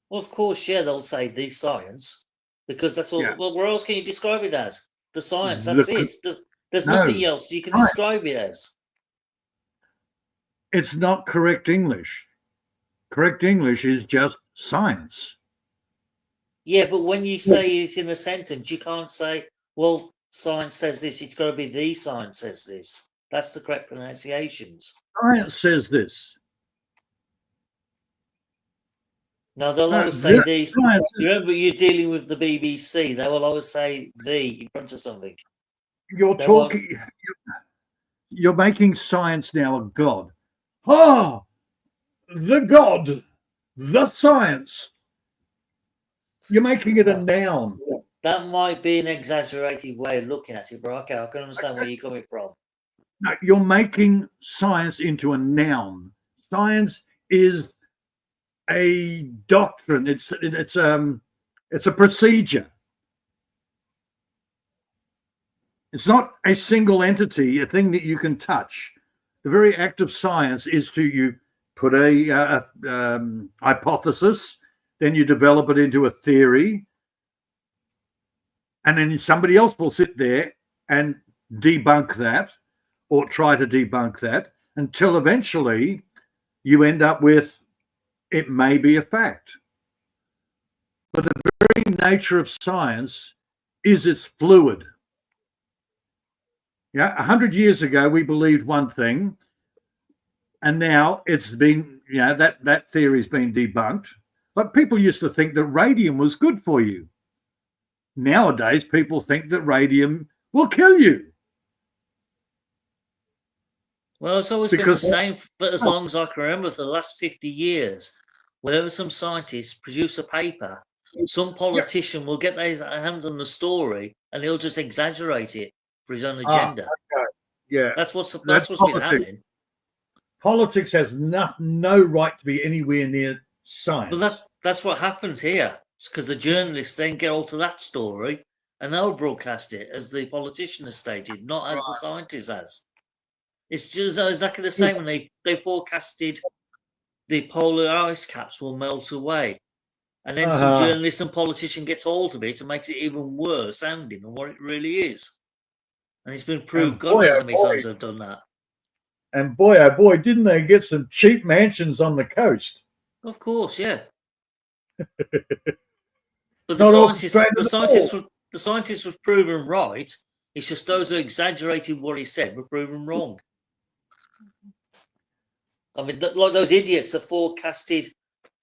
Well, of course, they'll say the science because that's all. Yeah. Well, where else can you describe it as? The science. That's it. There's nothing else you can describe it as. It's not correct English. Correct English is just science. Yeah, but when you say it in a sentence, you can't say, well, science says this. It's got to be the science says this. That's the correct pronunciations. Science says this. No, they'll always say these. Remember, you're dealing with the BBC. They will always say the in front of something. You're making science now a god. Oh, the god, the science. You're making it a noun. That might be an exaggerated way of looking at it, but okay, I can understand where you're coming from. No, you're making science into a noun. Science is a doctrine. It's a procedure. It's not a single entity, a thing that you can touch. The very act of science is you put a hypothesis, then you develop it into a theory, and then somebody else will sit there and debunk that or try to debunk that until eventually you end up with it may be a fact. But the very nature of science is it's fluid. Yeah, 100 years ago we believed one thing, and now it's been, that theory's been debunked. But people used to think that radium was good for you. Nowadays, people think that radium will kill you. Well, it's always been the same, but as long as I can remember, for the last 50 years, whenever some scientists produce a paper, some politician will get their hands on the story and he'll just exaggerate it for his own agenda. Okay. Yeah, that's what's politics. been happening. Politics has no right to be anywhere near science. But that's what happens here. It's because the journalists then get onto that story and they'll broadcast it as the politician has stated, not as the scientist has. It's just exactly the same when they forecasted the polar ice caps will melt away. And then some journalist and politician gets hold of it and makes it even worse sounding than what it really is. And it's been proved God knows how many times they've done that. And boy, oh boy, didn't they get some cheap mansions on the coast? Of course, yeah. But the scientists were proven right. It's just those who exaggerated what he said were proven wrong. I mean, like those idiots that forecasted,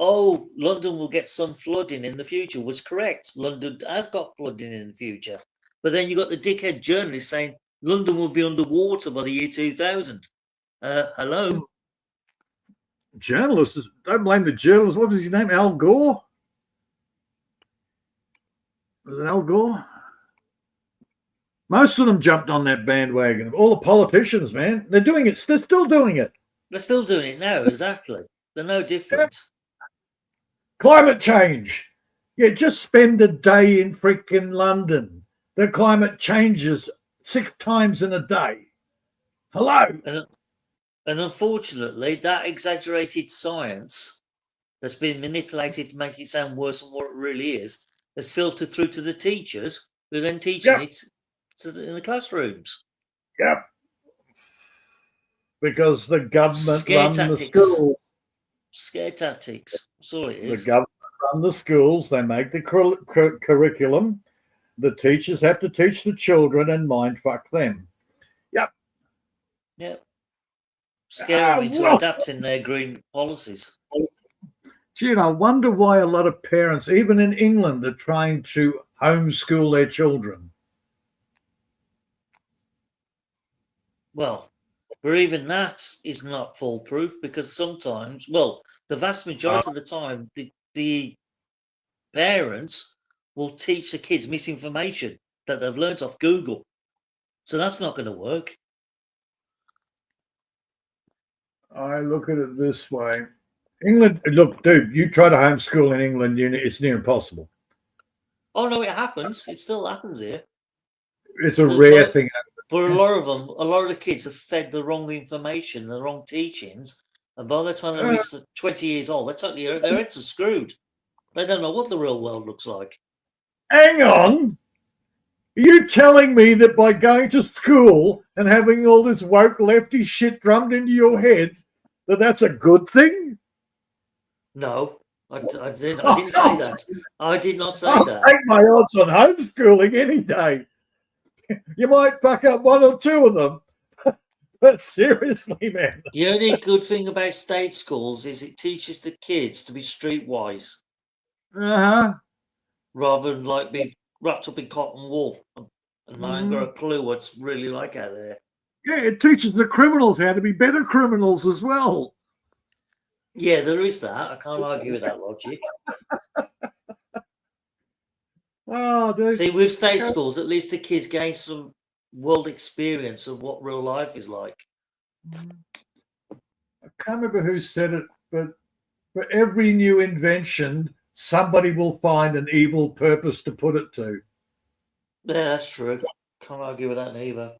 London will get some flooding in the future, was correct. London has got flooding in the future. But then you got the dickhead journalist saying London will be underwater by the year 2000. Hello? Journalists, don't blame the journalists. What is his name? Al Gore? Was it Al Gore? Most of them jumped on that bandwagon. All the politicians, man. They're doing it. They're still doing it. They're still doing it now, exactly. They're no different. Climate change. Yeah, just spend a day in freaking London. The climate changes 6 times in a day. Hello. And unfortunately, that exaggerated science that's been manipulated to make it sound worse than what it really is has filtered through to the teachers who are then teaching it in the classrooms. Yep. Because the government run the schools. Scare tactics. That's all it is. The government run the schools. They make the curriculum. The teachers have to teach the children and mindfuck them. Yep. Yep. Scare them into adapting their green policies. Gee, I wonder why a lot of parents, even in England, are trying to homeschool their children. Well, but even that is not foolproof because sometimes, the vast majority of the time, the parents will teach the kids misinformation that they've learnt off Google. So that's not going to work. I look at it this way. England, look, dude, you try to homeschool in England, it's near impossible. Oh, no, it happens. It still happens here. It's a rare thing. But a lot of the kids have fed the wrong information, the wrong teachings, and by the time they reach 20 years old, their heads are screwed. They don't know what the real world looks like. Hang on. Are you telling me that by going to school and having all this woke lefty shit drummed into your head, that's a good thing? No, I didn't say that. I did not say that. I'll take my odds on homeschooling any day. You might back up one or two of them. But seriously, man. The only good thing about state schools is it teaches the kids to be streetwise. Rather than be wrapped up in cotton wool and not got a clue what's really like out there. Yeah, it teaches the criminals how to be better criminals as well. Yeah, there is that. I can't argue with that logic. Dude. See, with state schools, at least the kids gain some world experience of what real life is like. I can't remember who said it, but for every new invention, somebody will find an evil purpose to put it to. Yeah, that's true. Can't argue with that neither.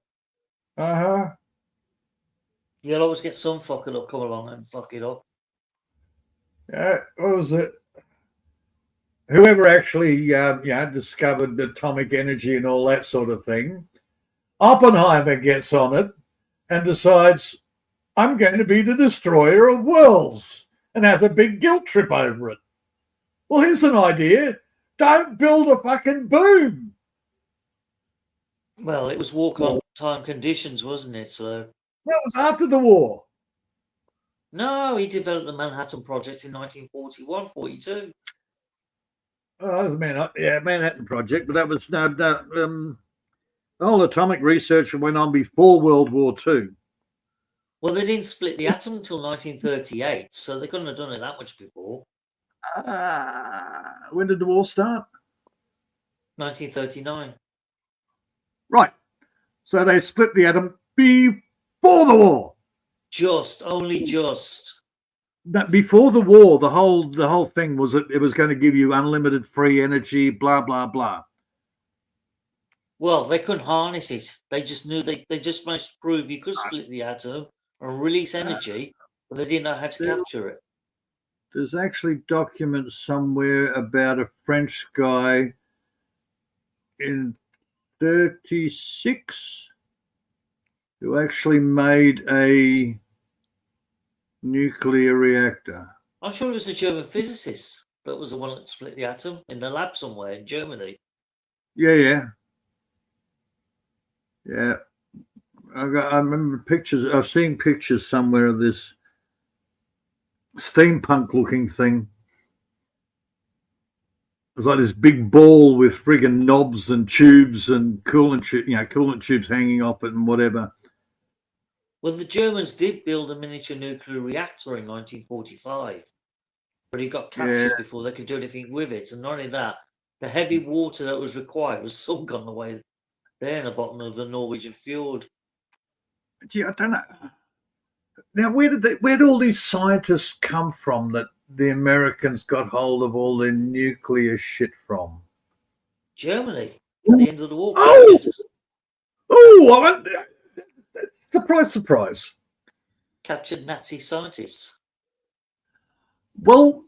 You'll always get some fucking up come along and fuck it up. Yeah, what was it? Whoever actually discovered atomic energy and all that sort of thing, Oppenheimer gets on it and decides, I'm going to be the destroyer of worlds, and has a big guilt trip over it. Well, here's an idea. Don't build a fucking boom. Well, it was wartime conditions, wasn't it? So That was after the war. no, he developed the Manhattan Project in 1941, 42. Oh, that was Manhattan Project, but that was the whole atomic research went on before World War II. Well, they didn't split the atom until 1938, so they couldn't have done it that much before. When did the war start? 1939. Right. So they split the atom before the war. Only just. Before the war, the whole thing was that it was going to give you unlimited free energy, blah blah blah. Well, they couldn't harness it. They just knew they just managed to prove you could split the atom and release energy, but they didn't know how to capture it. There's actually documents somewhere about a French guy in 1936 who actually made a nuclear reactor. I'm sure it was a German physicist that was the one that split the atom in the lab somewhere in Germany. Yeah. I remember pictures. I've seen pictures somewhere of this steampunk-looking thing. It was like this big ball with friggin' knobs and tubes and coolant tubes hanging off it and whatever. Well, the Germans did build a miniature nuclear reactor in 1945, but it got captured before they could do anything with it. And not only that, the heavy water that was required was sunk on the way there in the bottom of the Norwegian fjord. Gee, I don't know. Now, where did all these scientists come from that the Americans got hold of all their nuclear shit from? Germany, at the end of the war. Surprise. Captured Nazi scientists. Well,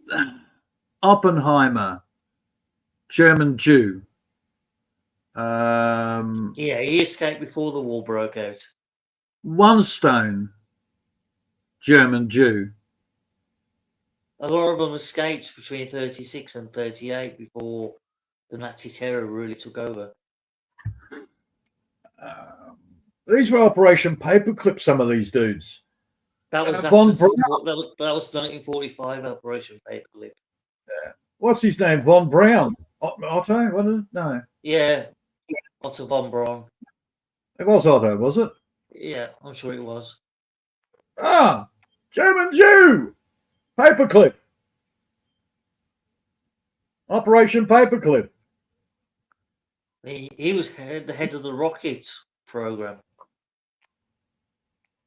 Oppenheimer, German Jew. He escaped before the war broke out. One Stone, German Jew. A lot of them escaped between 36 and 38 before the Nazi terror really took over. These were Operation Paperclip, some of these dudes. That was Von after, Braun. that was 1945 Operation Paperclip. Yeah. What's his name? Von Braun. Otto? What is it? No. Yeah. Otto von Braun. It was Otto, was it? Yeah, I'm sure it was. German Jew. Paperclip. Operation Paperclip. He was the head of the rocket program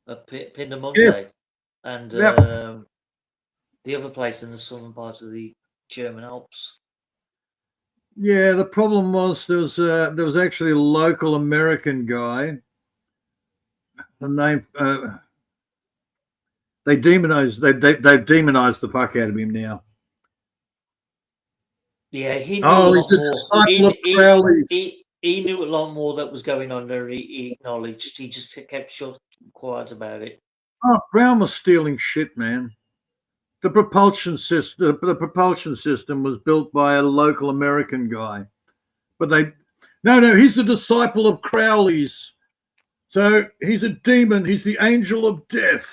at Pindamonte, Yes. and Yep. the other place in the southern part of the German Alps. Yeah, the problem was there was actually a local American guy. The name they've demonized the fuck out of him now. Yeah, he knew Oh, a he's lot a more. disciple of Crowley's. He knew a lot more that was going on there. He acknowledged. He just kept shut quiet about it. Oh, Brown was stealing shit, man. The propulsion system was built by a local American guy, but he's a disciple of Crowley's, so he's a demon. He's the angel of death.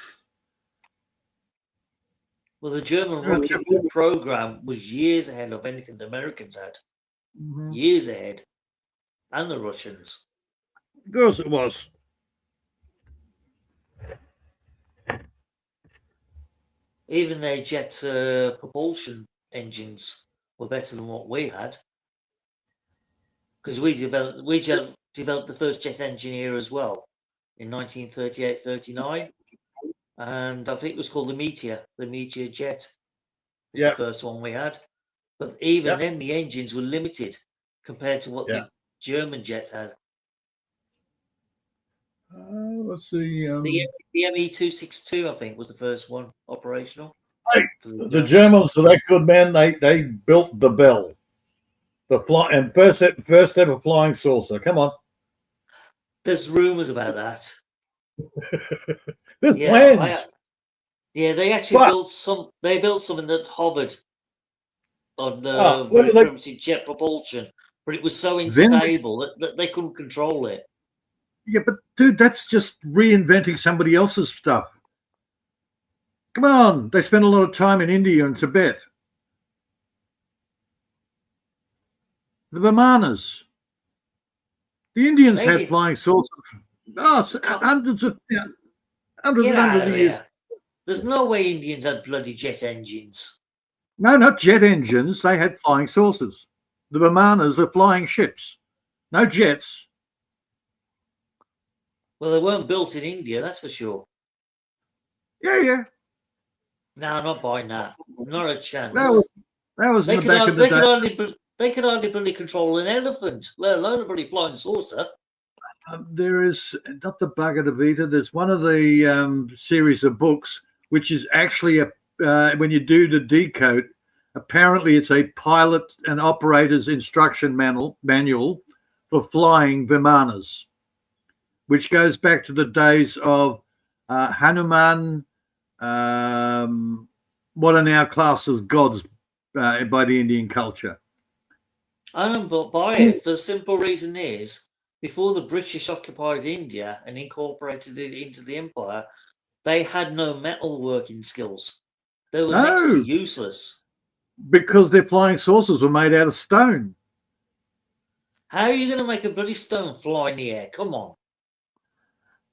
Well, the German rocket program was years ahead of anything the Americans had. Mm-hmm. Years ahead, and the Russians. Of course, it was. Even their jet propulsion engines were better than what we had, because we developed the first jet engine here as well in 1938-39, and I think it was called the Meteor jet. Yeah, the first one we had, but even then the engines were limited compared to what the German jet had. Let's see. The ME-262, I think, was the first one operational. Hey, the Germans are that good, man. They built the Bell, first ever flying saucer. Come on. There's rumours about that. There's plans. They actually built some. They built something that hovered. on Well, very primitive jet propulsion, but it was so unstable that they couldn't control it. Yeah, but dude, that's just reinventing somebody else's stuff. Come on, they spent a lot of time in India and Tibet. The Vimanas. The Indians They had did. flying saucers. Oh, hundreds of Get and out hundreds of of years. here. There's no way Indians had bloody jet engines. No, not jet engines. They had flying saucers. The Vimanas are flying ships. No jets. Well, they weren't built in India, that's for sure. Yeah. No, I'm not buying that. Not a chance. That was in the back of the day. They could hardly bloody control an elephant, let alone a bloody flying saucer. There is not the Bhagavad Gita. There's one of the series of books, which is actually when you do the decode, apparently it's a pilot and operator's instruction manual for flying Vimanas, which goes back to the days of Hanuman, what are now classed as gods by the Indian culture. I don't buy it. The simple reason is, before the British occupied India and incorporated it into the empire, they had no metalworking skills. They were next to useless. Because their flying saucers were made out of stone. How are you going to make a bloody stone fly in the air? Come on.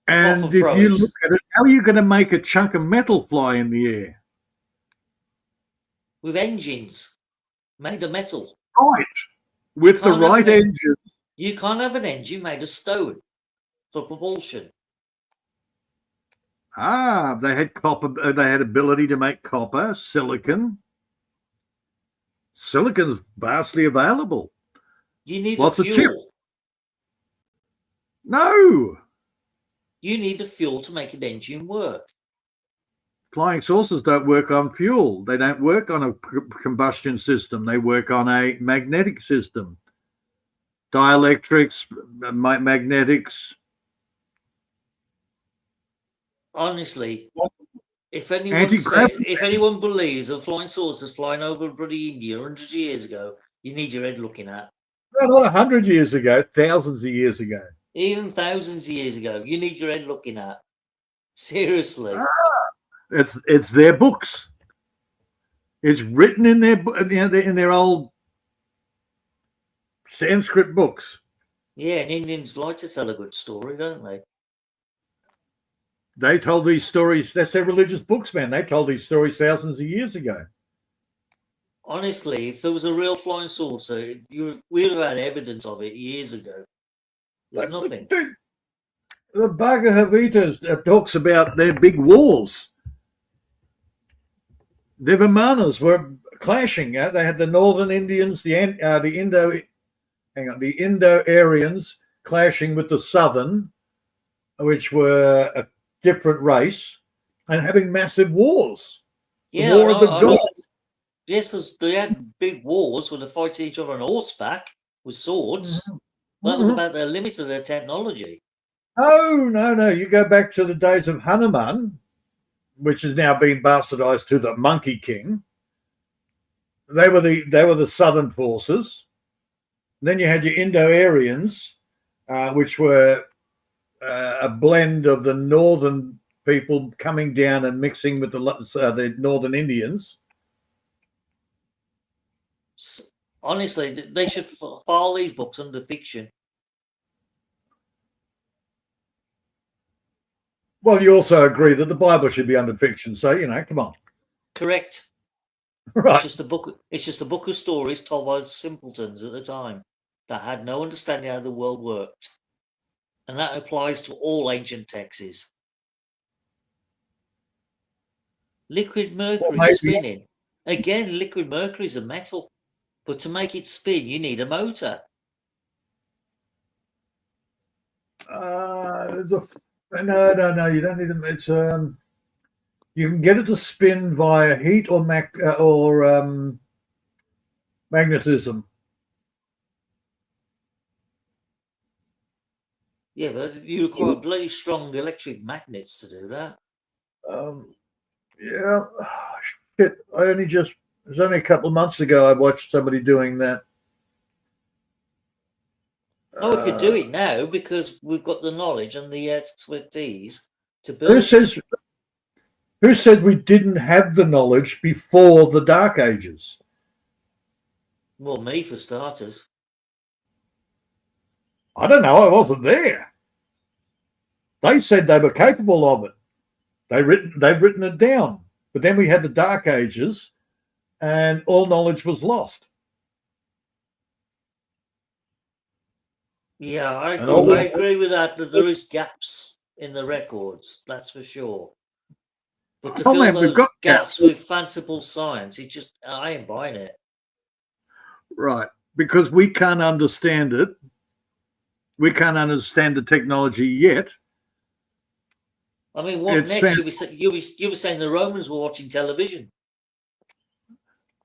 And if you look at it, how are you going to make a chunk of metal fly in the air? With engines made of metal. Right. With the right engine. You can't have an engine made of stone for propulsion. They had copper. They had ability to make copper, silicon. Silicon's vastly available. You need Lots a of fuel. No. You need a fuel to make an engine work. Flying saucers don't work on fuel. They don't work on a combustion system. They work on a magnetic system. Dielectrics, magnetics. Honestly, if anyone believes that flying saucers flying over bloody India hundreds of years ago, you need your head looking at. No, not 100 years ago, thousands of years ago. Even thousands of years ago, you need your head looking at. Seriously. It's their books. It's written in their old Sanskrit books. Yeah, and Indians like to tell a good story, don't they? They told these stories. That's their religious books, man. They told these stories thousands of years ago. Honestly, if there was a real flying saucer, we would have had evidence of it years ago. There's nothing. Dude, the Bhagavad Gita talks about their big wars. The Vimanas were clashing. They had the Northern Indians, the Indo-Aryans clashing with the Southern, which were a different race, and having massive wars. Yeah, the War of the Gods. Yes, they had big wars where they fight each other on horseback with swords. That was about the limits of their technology. No. You go back to the days of Hanuman, which has now been bastardized to the Monkey King. They were the Southern forces. Then you had your Indo-Aryans, which were a blend of the northern people coming down and mixing with the northern Indians. Honestly, they should file these books under fiction. Well, you also agree that the Bible should be under fiction, so come on. Correct. Right. It's just a book of stories told by simpletons at the time that had no understanding how the world worked. And that applies to all ancient texts. Liquid mercury spinning. Again, liquid mercury is a metal. But to make it spin, you need a motor. No, you don't need them. It's you can get it to spin via heat or magnetism. Yeah, but you require bloody strong electric magnets to do that. Yeah. Shit. I only just was only a couple of months ago I watched somebody doing that. Oh, we could do it now because we've got the knowledge and the expertise to build. Who said we didn't have the knowledge before the Dark Ages? Well, me for starters. I don't know. I wasn't there. They said they were capable of it. They've written it down. But then we had the Dark Ages, and all knowledge was lost. Yeah, I agree with that. That there is gaps in the records. That's for sure. But to fill those gaps with fanciful science, I ain't buying it. Right, because we can't understand it. We can't understand the technology yet. I mean, what next? You were saying the Romans were watching television.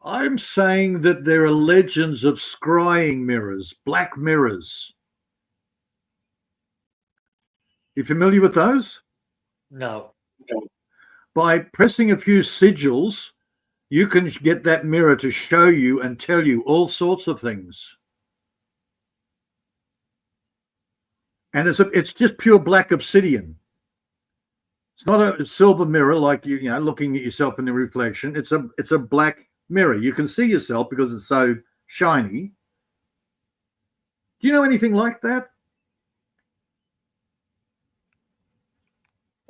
I'm saying that there are legends of scrying mirrors, black mirrors. You familiar with those? No. By pressing a few sigils, you can get that mirror to show you and tell you all sorts of things. And it's just pure black obsidian. It's not a silver mirror like you know looking at yourself in the reflection. It's a black mirror. You can see yourself because it's so shiny. Do you know anything like that?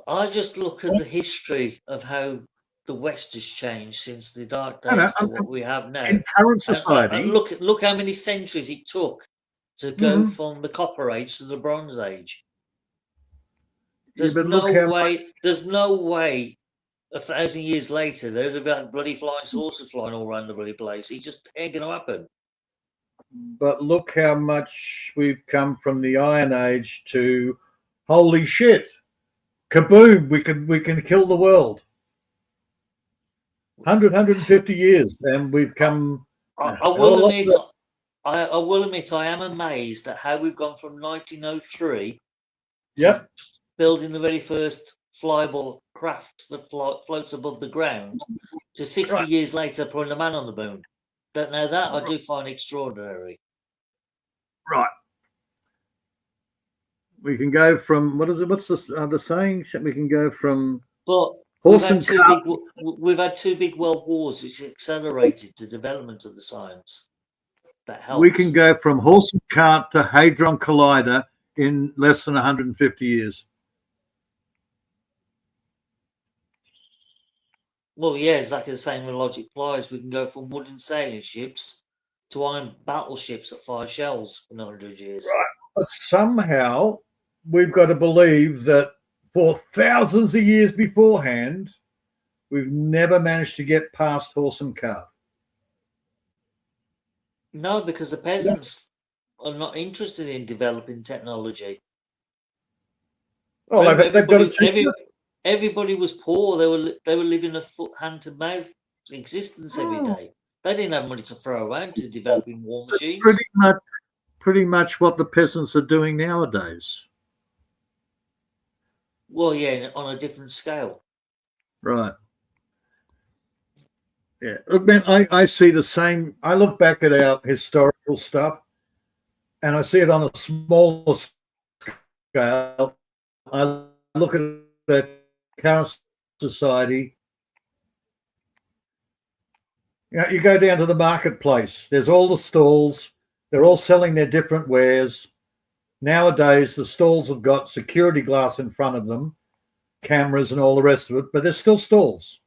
I just look at the history of how the West has changed since the Dark Days to what we have now. In current society, and look how many centuries it took to go from the Copper Age to the Bronze Age. There's no way 1,000 years later there would have been bloody flying saucers flying all around the bloody place. It just ain't going to happen. But look how much we've come from the Iron Age to holy shit. Kaboom, we can kill the world. 150 years and we've come. I will admit I am amazed at how we've gone from 1903 to building the very first flyable craft that floats above the ground to 60 years later putting a man on the moon. That I do find extraordinary. Right. We can go from what's the saying? We can go from we've had two big world wars which accelerated the development of the science. That helps. We can go from horse and cart to hadron collider in less than 150 years. Well, yeah, exactly the same with logic applies. We can go from wooden sailing ships to iron battleships that fire shells in 100 years. Right. But somehow we've got to believe that for thousands of years beforehand, we've never managed to get past horse and cart. No, because the peasants are not interested in developing technology. Well, they've got to everybody was poor. They were living a hand to mouth existence every day. They didn't have money to throw around to developing war machines. Pretty much what the peasants are doing nowadays. Well, yeah, on a different scale. Right. Yeah. Look, man, I see the same. I look back at our historical stuff and I see it on a smaller scale. I look at the current society. You go down to the marketplace. There's all the stalls. They're all selling their different wares. Nowadays, the stalls have got security glass in front of them, cameras and all the rest of it, but they're still stalls.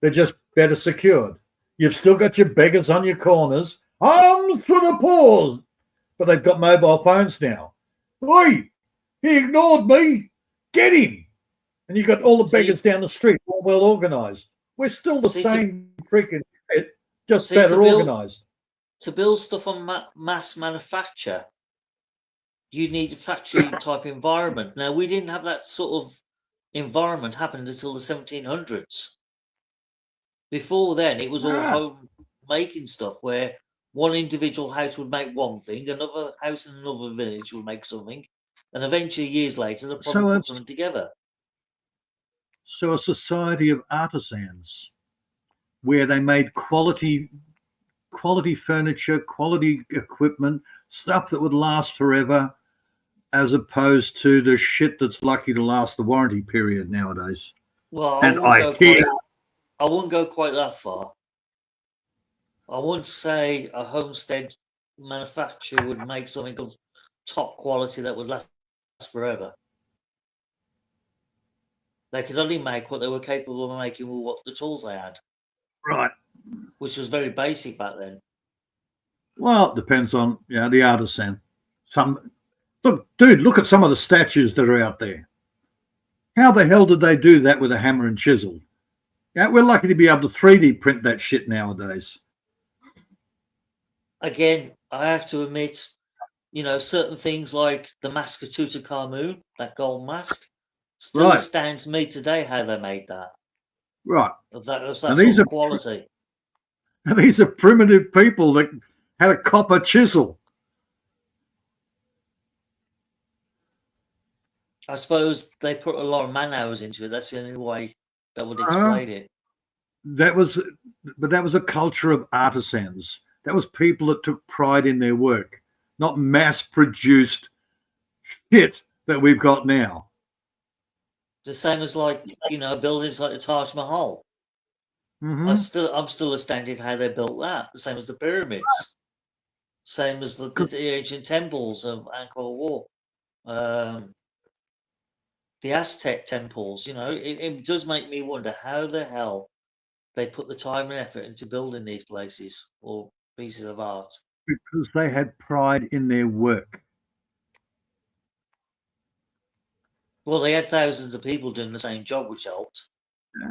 They're just better secured. You've still got your beggars on your corners, arms for the poor, but they've got mobile phones now. Oi, he ignored me. Get him. And you've got all the beggars down the street, all well organised. We're still the same freaking shit, just better organised. To build stuff on mass manufacture, you need a factory type environment. Now, we didn't have that sort of environment happen until the 1700s. Before then, it was all home making stuff where one individual house would make one thing, another house in another village would make something, and eventually, years later, they'll probably put something together. So a society of artisans. where they made quality furniture, quality equipment, stuff that would last forever, as opposed to the shit that's lucky to last the warranty period nowadays. Well, And IKEA. I wouldn't go quite that far. I wouldn't say a homestead manufacturer would make something of top quality that would last forever. They could only make what they were capable of making with what the tools they had. Right. Which was very basic back then. Well, it depends on the artisan. Look at some of the statues that are out there. How the hell did they do that with a hammer and chisel? Yeah, we're lucky to be able to 3D print that shit nowadays. Again, I have to admit, certain things like the mask of Tutankhamun, that gold mask, still astounds me today how they made that. Right. Of that sort of quality. And these are primitive people that had a copper chisel. I suppose they put a lot of man hours into it. That's the only way that would explain it. That was a culture of artisans. That was people that took pride in their work, not mass-produced shit that we've got now. The same as buildings like the Taj Mahal. Mm-hmm. I'm still astounded how they built that. The same as the pyramids. Same as the ancient temples of Angkor Wat. The Aztec temples. It does make me wonder how the hell they put the time and effort into building these places or pieces of art. Because they had pride in their work. Well, they had thousands of people doing the same job, which helped. Yeah.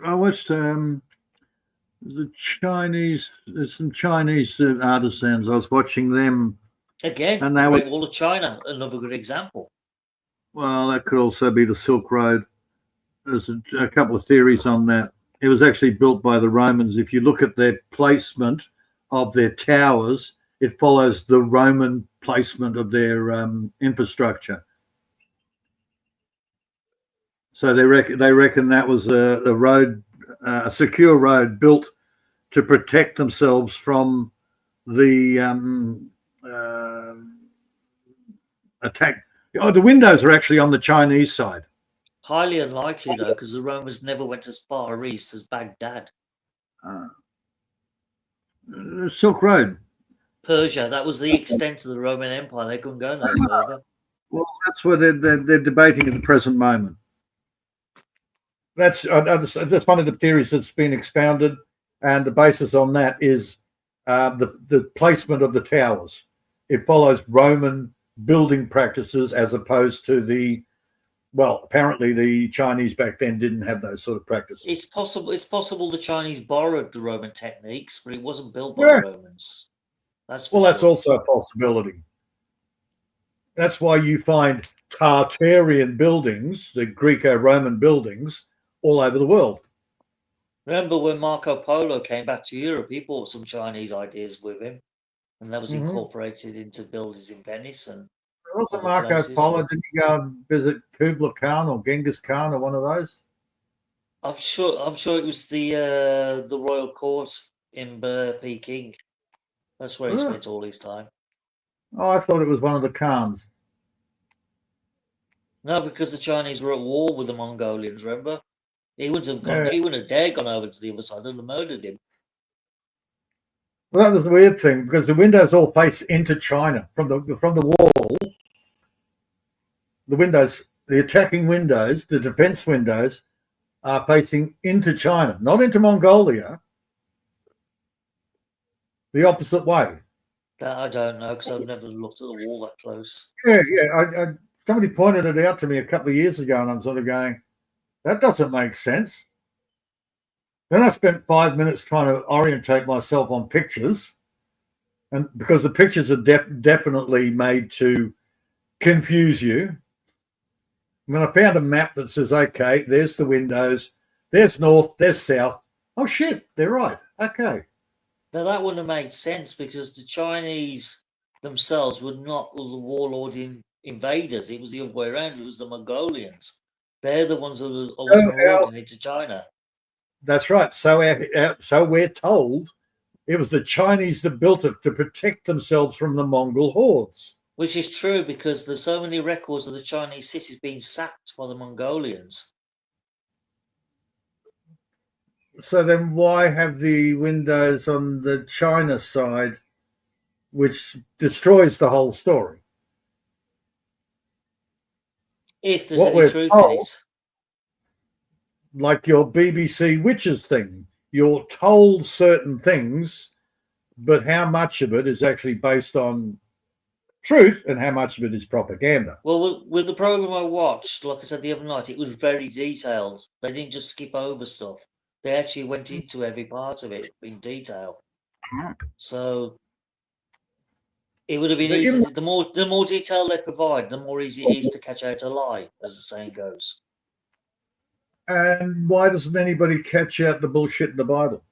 I watched the Chinese. There's some Chinese artisans. I was watching them again. And the Great Wall of China, another good example. Well, that could also be the Silk Road. There's a couple of theories on that. It was actually built by the Romans. If you look at their placement of their towers, it follows the Roman placement of their infrastructure. So they reckon that was a road, a secure road built to protect themselves from the attack. Oh, the windows are actually on the Chinese side. Highly unlikely, though, because the Romans never went as far east as Baghdad. Silk Road. Persia, that was the extent of the Roman Empire. They couldn't go no further. Well, that's what they're debating at the present moment. That's one of the theories that's been expounded, and the basis on that is the placement of the towers. It follows Roman building practices as opposed to apparently the Chinese back then didn't have those sort of practices. It's possible the Chinese borrowed the Roman techniques, but it wasn't built by the Romans. That's also a possibility. That's why you find Tartarian buildings, the Greco-Roman buildings, all over the world. Remember when Marco Polo came back to Europe, he brought some Chinese ideas with him, and that was incorporated into buildings in Venice and also Marco Polo. Didn't he go and visit Kublai Khan or Genghis Khan or one of those? I'm sure it was the royal court in Peking. That's where he spent all his time. Oh, I thought it was one of the Khans. No, because the Chinese were at war with the Mongolians. Remember, he wouldn't have gone. He wouldn't have dared gone over to the other side and murdered him. Well, that was the weird thing because the windows all face into China from the wall. The windows, the attacking windows, the defense windows, are facing into China, not into Mongolia. The opposite way. That I don't know because I've never looked at the wall that close. Yeah. Somebody pointed it out to me a couple of years ago, and I'm sort of going, that doesn't make sense. Then I spent 5 minutes trying to orientate myself on pictures, and because the pictures are definitely made to confuse you. When I found a map that says, okay, there's the windows, there's north, there's south. Oh, shit, they're right. Okay. Now, that wouldn't have made sense because the Chinese themselves were not the warlord invaders. It was the other way around. It was the Mongolians They're the ones who are hoarding it to China. That's right. So we're told it was the Chinese that built it to protect themselves from the Mongol hordes. Which is true because there's so many records of the Chinese cities being sacked by the Mongolians. So then why have the windows on the China side, which destroys the whole story? If there's any truth in it. Like your BBC witches thing, you're told certain things, but how much of it is actually based on truth and how much of it is propaganda? Well, with the program I watched, like I said the other night, it was very detailed. They didn't just skip over stuff. They actually went into every part of it in detail. So it would have been easy. The more detail they provide, the more easy it is to catch out a lie, as the saying goes. And why doesn't anybody catch out the bullshit in the Bible?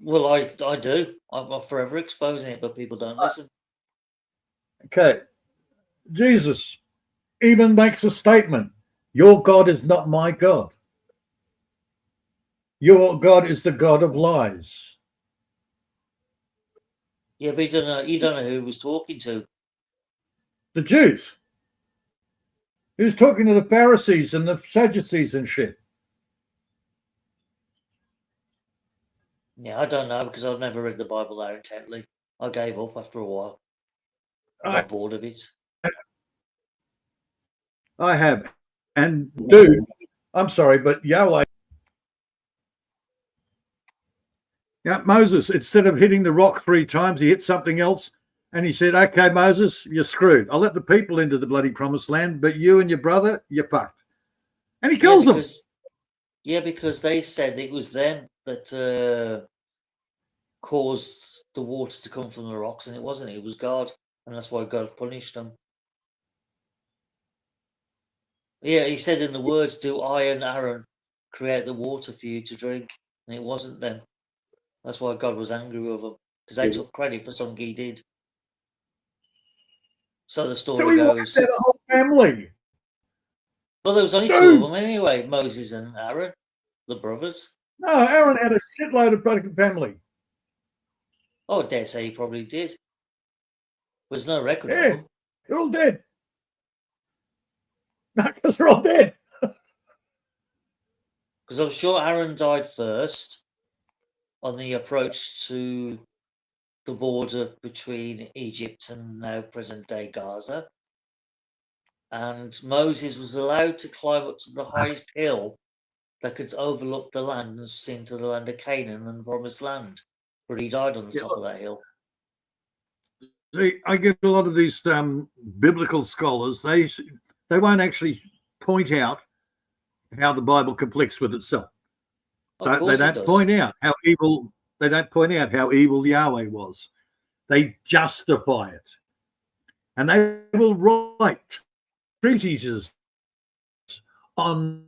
Well, I do. I'm forever exposing it, but people don't listen. Okay. Jesus even makes a statement. Your God is not my God. Your God is the God of lies. Yeah, but you don't know who he was talking to. The Jews. He was talking to the Pharisees and the Sadducees and shit. Yeah, I don't know because I've never read the Bible that intently. I gave up after a while. I got bored of it. I have. And dude, I'm sorry, but Yahweh. Yeah, Moses, instead of hitting the rock 3 times, he hit something else. And he said, okay, Moses, you're screwed. I'll let the people into the bloody promised land, but you and your brother, you're fucked. And he kills them. Yeah, because they said it was them that caused the water to come from the rocks, and it wasn't. It was God, and that's why God punished them. Yeah, he said in the words, do I and Aaron create the water for you to drink? And it wasn't them. That's why God was angry with them, because they took credit for something he did. So the story goes. So he wiped out a whole family. Well, there was only 2 of them anyway, Moses and Aaron, the brothers. No, Aaron had a shitload of broken family. Oh, I dare say he probably did. There's no record of them. They're all dead. No, because they're all dead. Because I'm sure Aaron died first on the approach to the border between Egypt and now present-day Gaza. And Moses was allowed to climb up to the highest hill that could overlook the land and see into the land of Canaan and the promised land. But he died on the top of that hill. See, I get a lot of these biblical scholars, they won't actually point out how the Bible conflicts with itself. They don't point out how evil. They don't point out how evil Yahweh was. They justify it, and they will write treatises on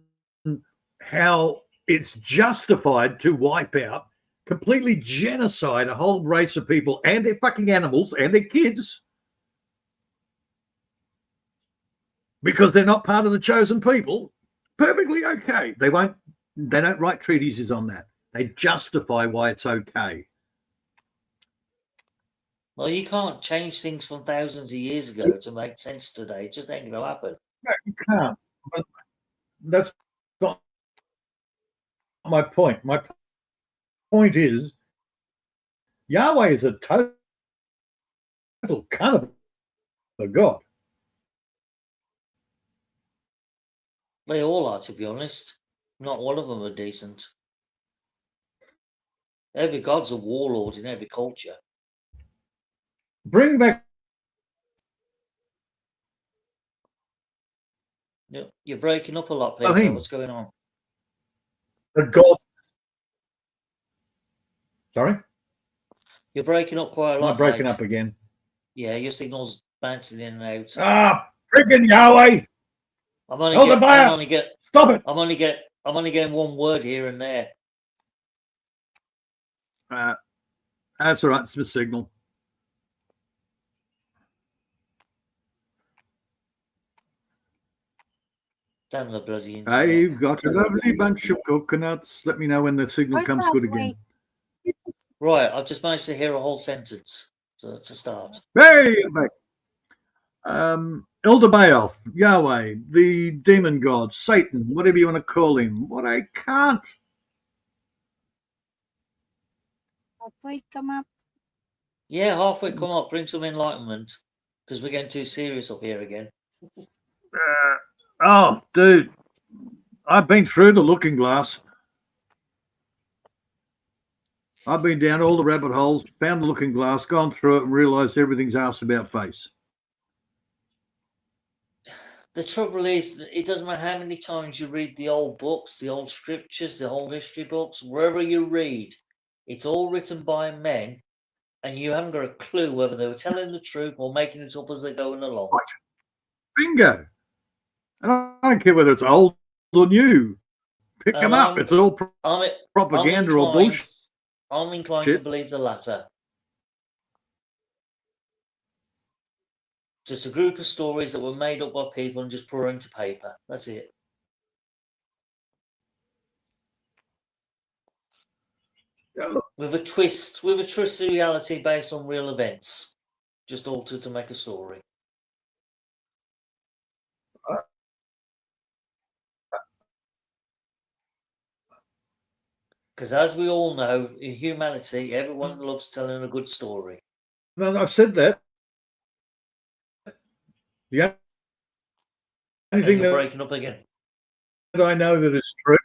how it's justified to wipe out, completely genocide a whole race of people and their fucking animals and their kids because they're not part of the chosen people. Perfectly okay. They don't write treatises on that. They justify why it's okay. Well, you can't change things from thousands of years ago to make sense today. It just ain't going to happen. No, you can't. But that's not my point. My point is Yahweh is a total kind of a God. They all are, to be honest. Not one of them are decent. Every god's a warlord in every culture. Bring back. You're breaking up a lot, Peter. What's going on? The God. Sorry? You're breaking up quite a lot. I'm breaking up again. Yeah, your signal's bouncing in and out. Ah, freaking Yahweh! I'm only getting one word here and there. That's all right. It's the signal. Damn the bloody internet. I've got a lovely bunch of coconuts. Let me know when the signal Where's comes that good again. Right, I've just managed to hear a whole sentence. So that's a start. Hey, I'm back. Elder Baal, Yahweh, the demon god, Satan, whatever you want to call him. What I can't. Halfway come up. Yeah, halfway come up, bring some enlightenment. Because we're getting too serious up here again. Oh, dude, I've been through the looking glass. I've been down all the rabbit holes, found the looking glass, gone through it, and realised everything's asked about face. The trouble is, it doesn't matter how many times you read the old books, the old scriptures, the old history books, wherever you read, it's all written by men, and you haven't got a clue whether they were telling the truth or making it up as they're going along. Right. Bingo. And I don't care whether it's old or new. Pick them up. It's all propaganda or bullshit. I'm inclined to believe the latter. Just a group of stories that were made up by people and just put into paper. That's it. With a twist of reality based on real events, just altered to make a story. Because as we all know, in humanity, everyone loves telling a good story. No, I've said that. The only thing You're breaking up again. that I know that is true.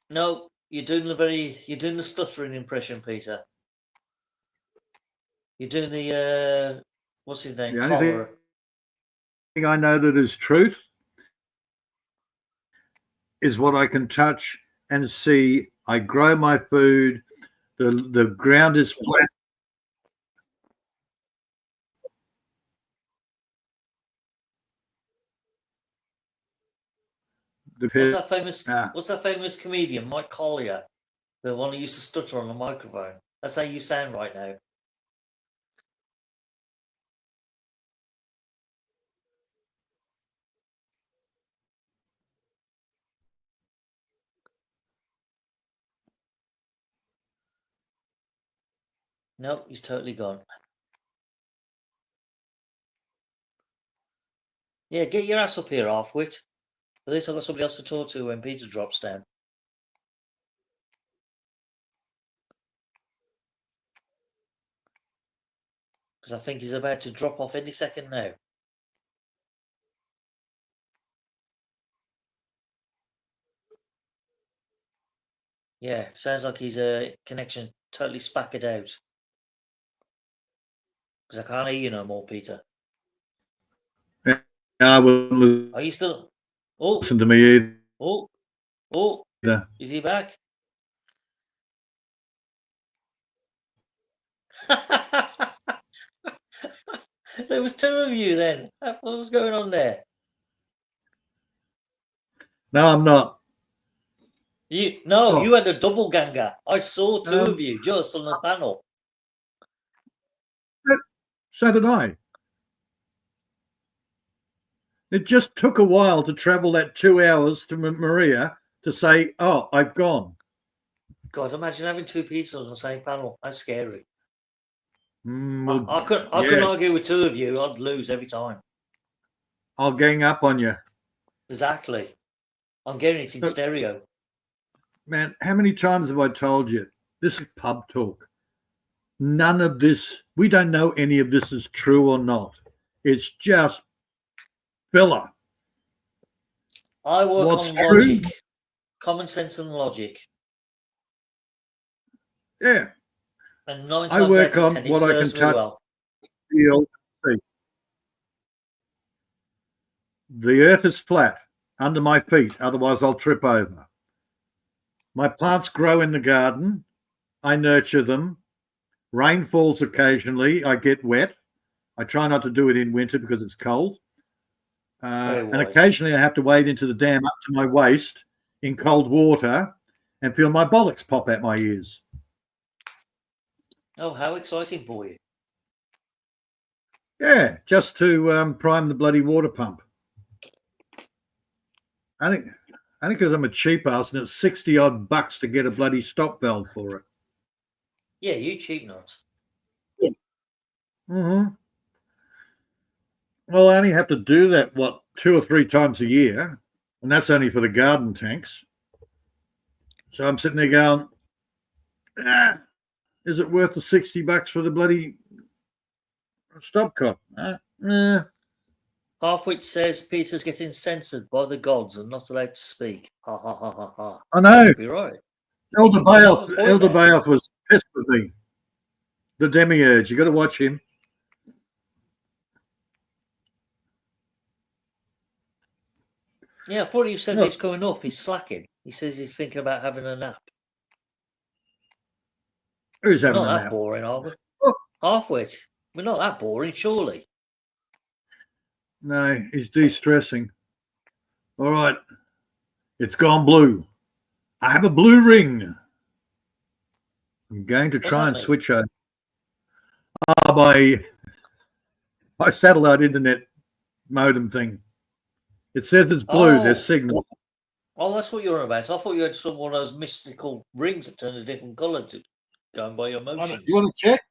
No, you're doing the stuttering impression, Peter. You're doing the what's his name? The only Collar. thing I know that is truth is what I can touch and see. I grow my food. The ground is flat. What's that famous comedian, Mike Collier, the one who used to stutter on the microphone? That's how you sound right now. Nope, he's totally gone. Yeah, get your ass up here, halfwit. At least I've got somebody else to talk to when Peter drops down. Because I think he's about to drop off any second now. Yeah, sounds like his connection totally spackered out. Because I can't hear you no more, Peter. I wouldn't Are you still? Oh, listen to me either. Oh, is he back? There was two of you then. What was going on there? No, I'm not. You had a double ganger. I saw two of you just on the panel. So did I. It just took a while to travel that 2 hours to Maria to say, "Oh, I've gone." God, imagine having two people on the same panel. How scary. Well, I couldn't argue with two of you. I'd lose every time. I'll gang up on you. Exactly. I'm getting it in stereo. Man, how many times have I told you? This is pub talk. None of this, we don't know any of this is true or not. It's just filler. I work on logic. Common sense and logic. Yeah. And 9 I times work out of on 10, it what I can serves me touch, well. feel, see. The earth is flat under my feet, otherwise I'll trip over. My plants grow in the garden. I nurture them. Rain falls occasionally. I get wet. I try not to do it in winter because it's cold. And occasionally I have to wade into the dam up to my waist in cold water and feel my bollocks pop out my ears. Oh, how exciting for you. Yeah, just to prime the bloody water pump. Only because I'm a cheap ass and it's 60 odd bucks to get a bloody stop valve for it. Yeah, you cheap nuts. Mm-hmm. Well, I only have to do that, 2 or 3 times a year, and that's only for the garden tanks. So I'm sitting there going, is it worth the 60 bucks for the bloody stopcock? Halfwit says Peter's getting censored by the gods and not allowed to speak. Ha ha ha ha ha. I know. Be right. Elder Point there. Bayoff was pissed with me. The demiurge. You got to watch him. Yeah, I thought you said Look. he's coming up. He's slacking. He says he's thinking about having a nap. Who's having Not a that nap? boring, are we? Oh. Halfwit. We're not that boring, surely. No, he's de-stressing. All right. It's gone blue. I have a blue ring. I'm going to try and switch over. My satellite internet modem thing. It says it's blue. Oh. There's signal. Oh, that's what you're on about. I thought you had some one of those mystical rings that turn a different colour to going by your motions. You want to check?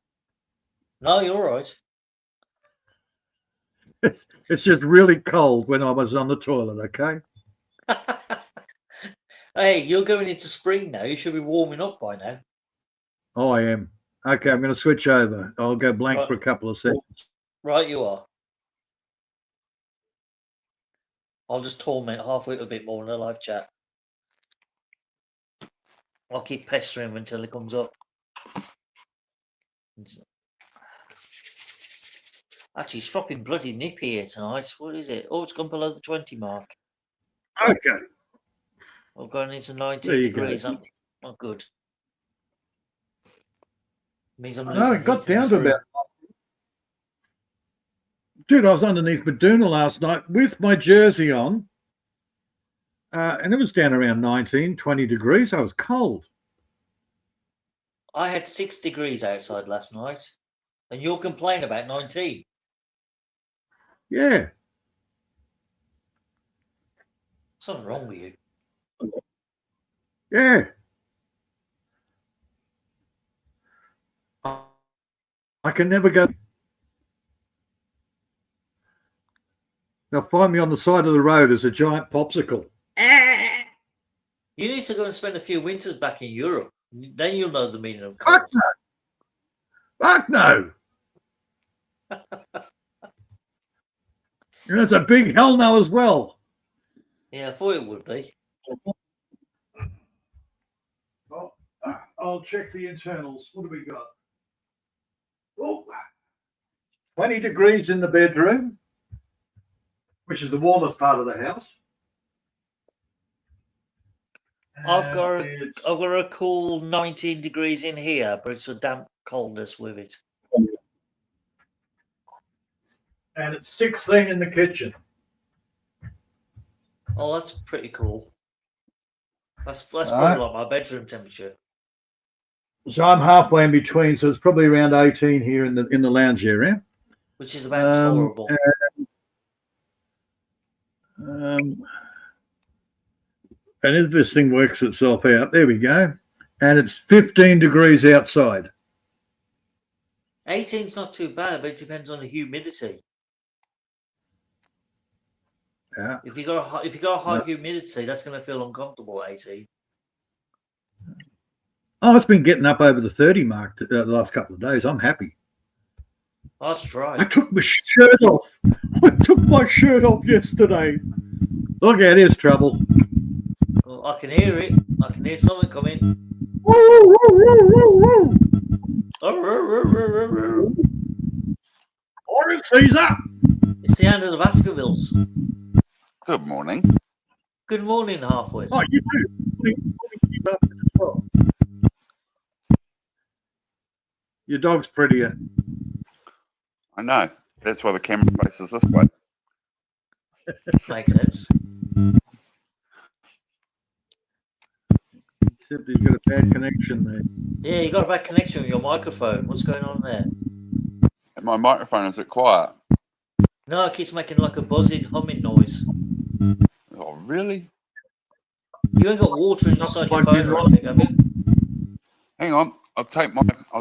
No, you're all right. It's just really cold when I was on the toilet, okay? Hey, you're going into spring now. You should be warming up by now. Oh, I am. Okay, I'm going to switch over. I'll go blank for a couple of seconds. Right, you are. I'll just torment Halfwit a bit more in the live chat. I'll keep pestering him until he comes up. Actually, it's dropping bloody nippy here tonight. What is it? Oh, it's gone below the 20 mark. Okay. We're going into 19 There you degrees. go. Not good. Means I'm No, losing it got heat in down this to room. about... Dude, I was underneath Meduna last night with my jersey on, and it was down around 19, 20 degrees. I was cold. I had 6 degrees outside last night, and you're complaining about 19. Yeah. Something wrong with you. Yeah. I can never go. They'll find me on the side of the road as a giant popsicle. You need to go and spend a few winters back in Europe. Then you'll know the meaning of cold. Fuck no. Fuck no. And it's a big hell no as well. Yeah, I thought it would be. Oh, I'll check the internals. What do we got? Oh, 20 degrees in the bedroom, which is the warmest part of the house. I've got a cool 19 degrees in here, but it's a damp coldness with it. And it's 16 in the kitchen. Oh, that's pretty cool. That's probably like my bedroom temperature. So I'm halfway in between, so it's probably around 18 here in the lounge area, which is about tolerable. And if this thing works itself out, there we go. And it's 15 degrees outside. 18's not too bad, but it depends on the humidity. Yeah. If you got a high humidity, that's going to feel uncomfortable at 18. Oh, it's been getting up over the 30 mark the last couple of days. I'm happy. That's right. I took my shirt off. I took my shirt off yesterday. Look at this trouble. Well, I can hear it. I can hear something coming. Morning, Caesar. It's the end of the Baskervilles. Good morning. Good morning, Halfwit. Oh, you do. Your dog's prettier. I know. That's why the camera faces this way. Makes sense. Except he's got a bad connection there. Yeah, you got a bad connection with your microphone. What's going on there? my microphone? Is it quiet? No, it keeps making like a buzzing, humming noise. Oh, really? You ain't got water inside your plugged in phone or right. anything, have you? Hang on. I'll take my. Oh,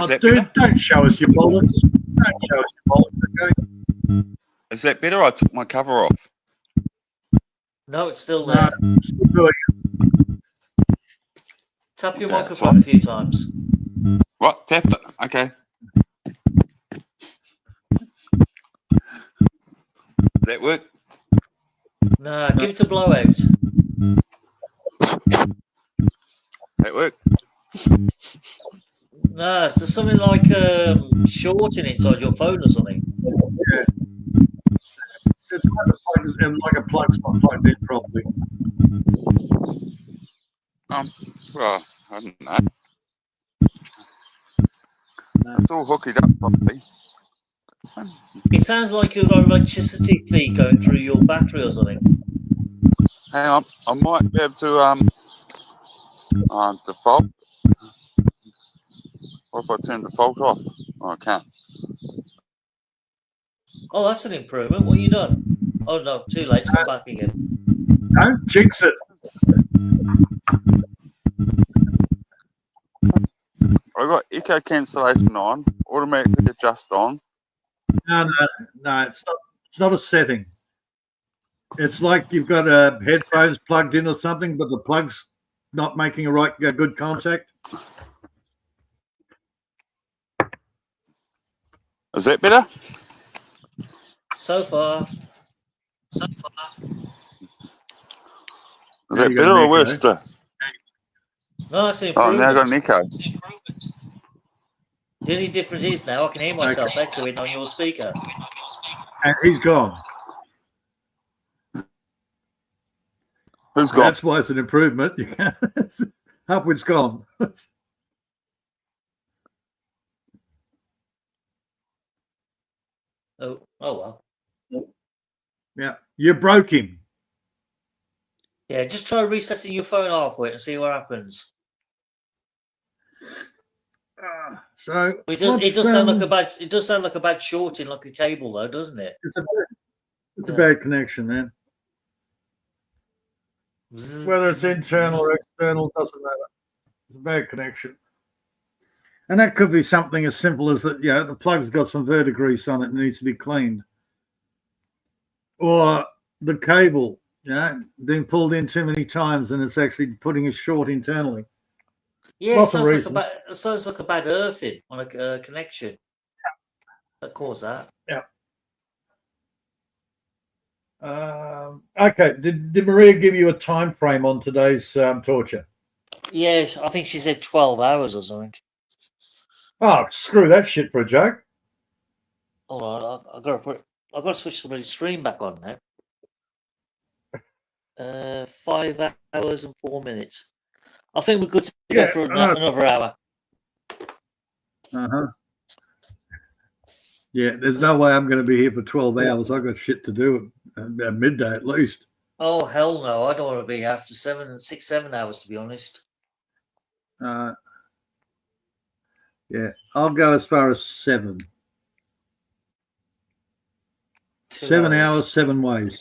Is that dude, better? don't show us your bollocks. Don't show us your bollocks, okay? Is that better? I took my cover off. No, it's still No, there. still doing it. Tap your Yeah, microphone a few times. What? Tap it. Okay. That work? No, give it a blowout. That work? No, is there something like shorting inside your phone or something? Yeah. It's like a plug's not plugged in properly. Well, I don't know. It's all hooked up properly. It sounds like you've got an electricity feed going through your battery or something. Hang on. I might be able to default. What if I turn default off? Oh, I can't. Oh, that's an improvement. What have you done? Oh no, too late. Come back again. Don't jinx it. I've got echo cancellation on, automatically adjust on. No, it's not a setting. It's like you've got headphones plugged in or something, but the plug's not making a good contact. Is that better? So far. Is Now that you got better an or echo. worse? No, that's an Oh, improvement. now I got an echo. The only difference is now I can hear myself echoing on your speaker. And he's gone. Who's gone? That's why it's an improvement. Upwards gone. Oh well. Yeah, you broke him. Yeah, just try resetting your phone halfway and see what happens. So It does sound like a bad shorting, like a cable, though, doesn't it? It's a bad connection, man. Whether it's internal or external doesn't matter. It's a bad connection, and that could be something as simple as that. The plug's got some verdigrease on it and needs to be cleaned, or the cable, being pulled in too many times and it's actually putting a short internally. Yeah, Lots of reasons. it sounds like a bad earthing on a connection. That caused that. Yeah. Okay. Did Maria give you a time frame on today's torture? Yes, I think she said 12 hours or something. Oh, screw that shit for a joke. Hold on, I've got to switch the screen back on now. 5 hours and 4 minutes. I think we're good to go for another hour. Yeah, there's no way I'm going to be here for 12 hours. I've got shit to do at midday at least. Oh, hell no. I don't want to be here after 7 hours, to be honest. Yeah, I'll go as far as 7. 7 hours, 7 ways.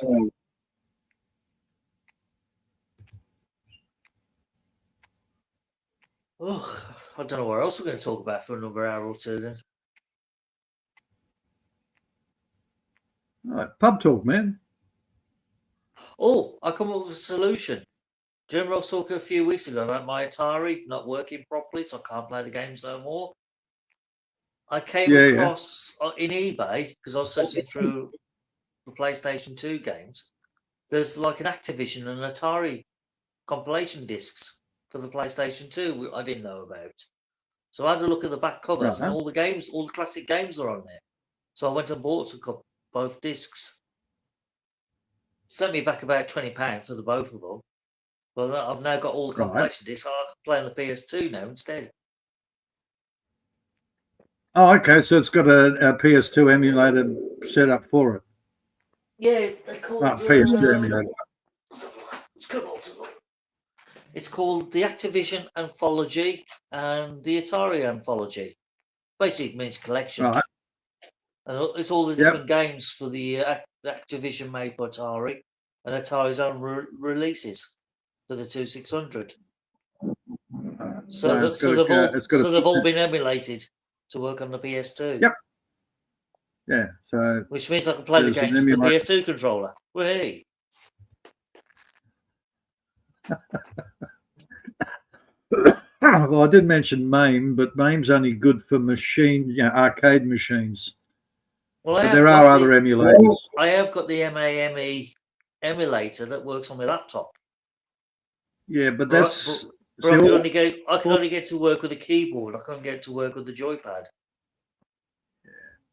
Oh, I don't know what else we're going to talk about for another hour or two then. All right, pub talk, man. Oh, I come up with a solution. Do you remember I was talking a few weeks ago about my Atari not working properly, so I can't play the games no more? I came across in eBay, because I was searching through the PlayStation 2 games, there's like an Activision and Atari compilation discs for the PlayStation 2 I didn't know about. So I had a look at the back covers and all the classic games are on there. So I went and bought both discs. Sent me back about £20 for the both of them. But I've now got all the compilation discs. I can play on the PS2 now instead. Oh, okay. So it's got a PS2 emulator set up for it. Yeah, they call it PS2 emulator. Let's come on to look. It's called the Activision Anthology and the Atari Anthology. Basically, it means collection. Right. And it's all the Yep. different games for the Activision made for Atari and Atari's own releases for the 2600. So, they've all been emulated to work on the PS2. Yep. Yeah. So which means I can play the games with the PS2 controller. Hey. Well, I did mention MAME, but MAME's only good for arcade machines. Well, but there are other emulators. I have got the MAME emulator that works on my laptop. Yeah, but that's. But I can only get to work with the keyboard. I can't get to work with the joypad.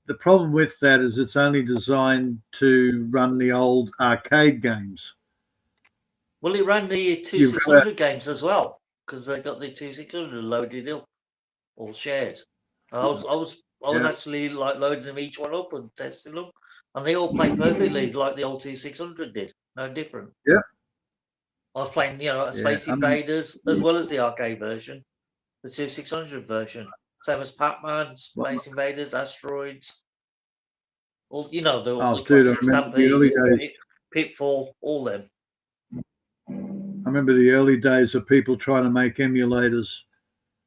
The problem with that is it's only designed to run the old arcade games. Well, it ran the 2600 games as well because they got the 2600 loaded up, all shared. I was actually like loading them each one up and testing them, and they all played perfectly like the old 2600 did. No different. Yeah. I was playing, Space Invaders as well as the arcade version, the 2600 version. Same as Pac-Man, Space Invaders, Asteroids. All the classic Stampede, Pitfall, all them. I remember the early days of people trying to make emulators,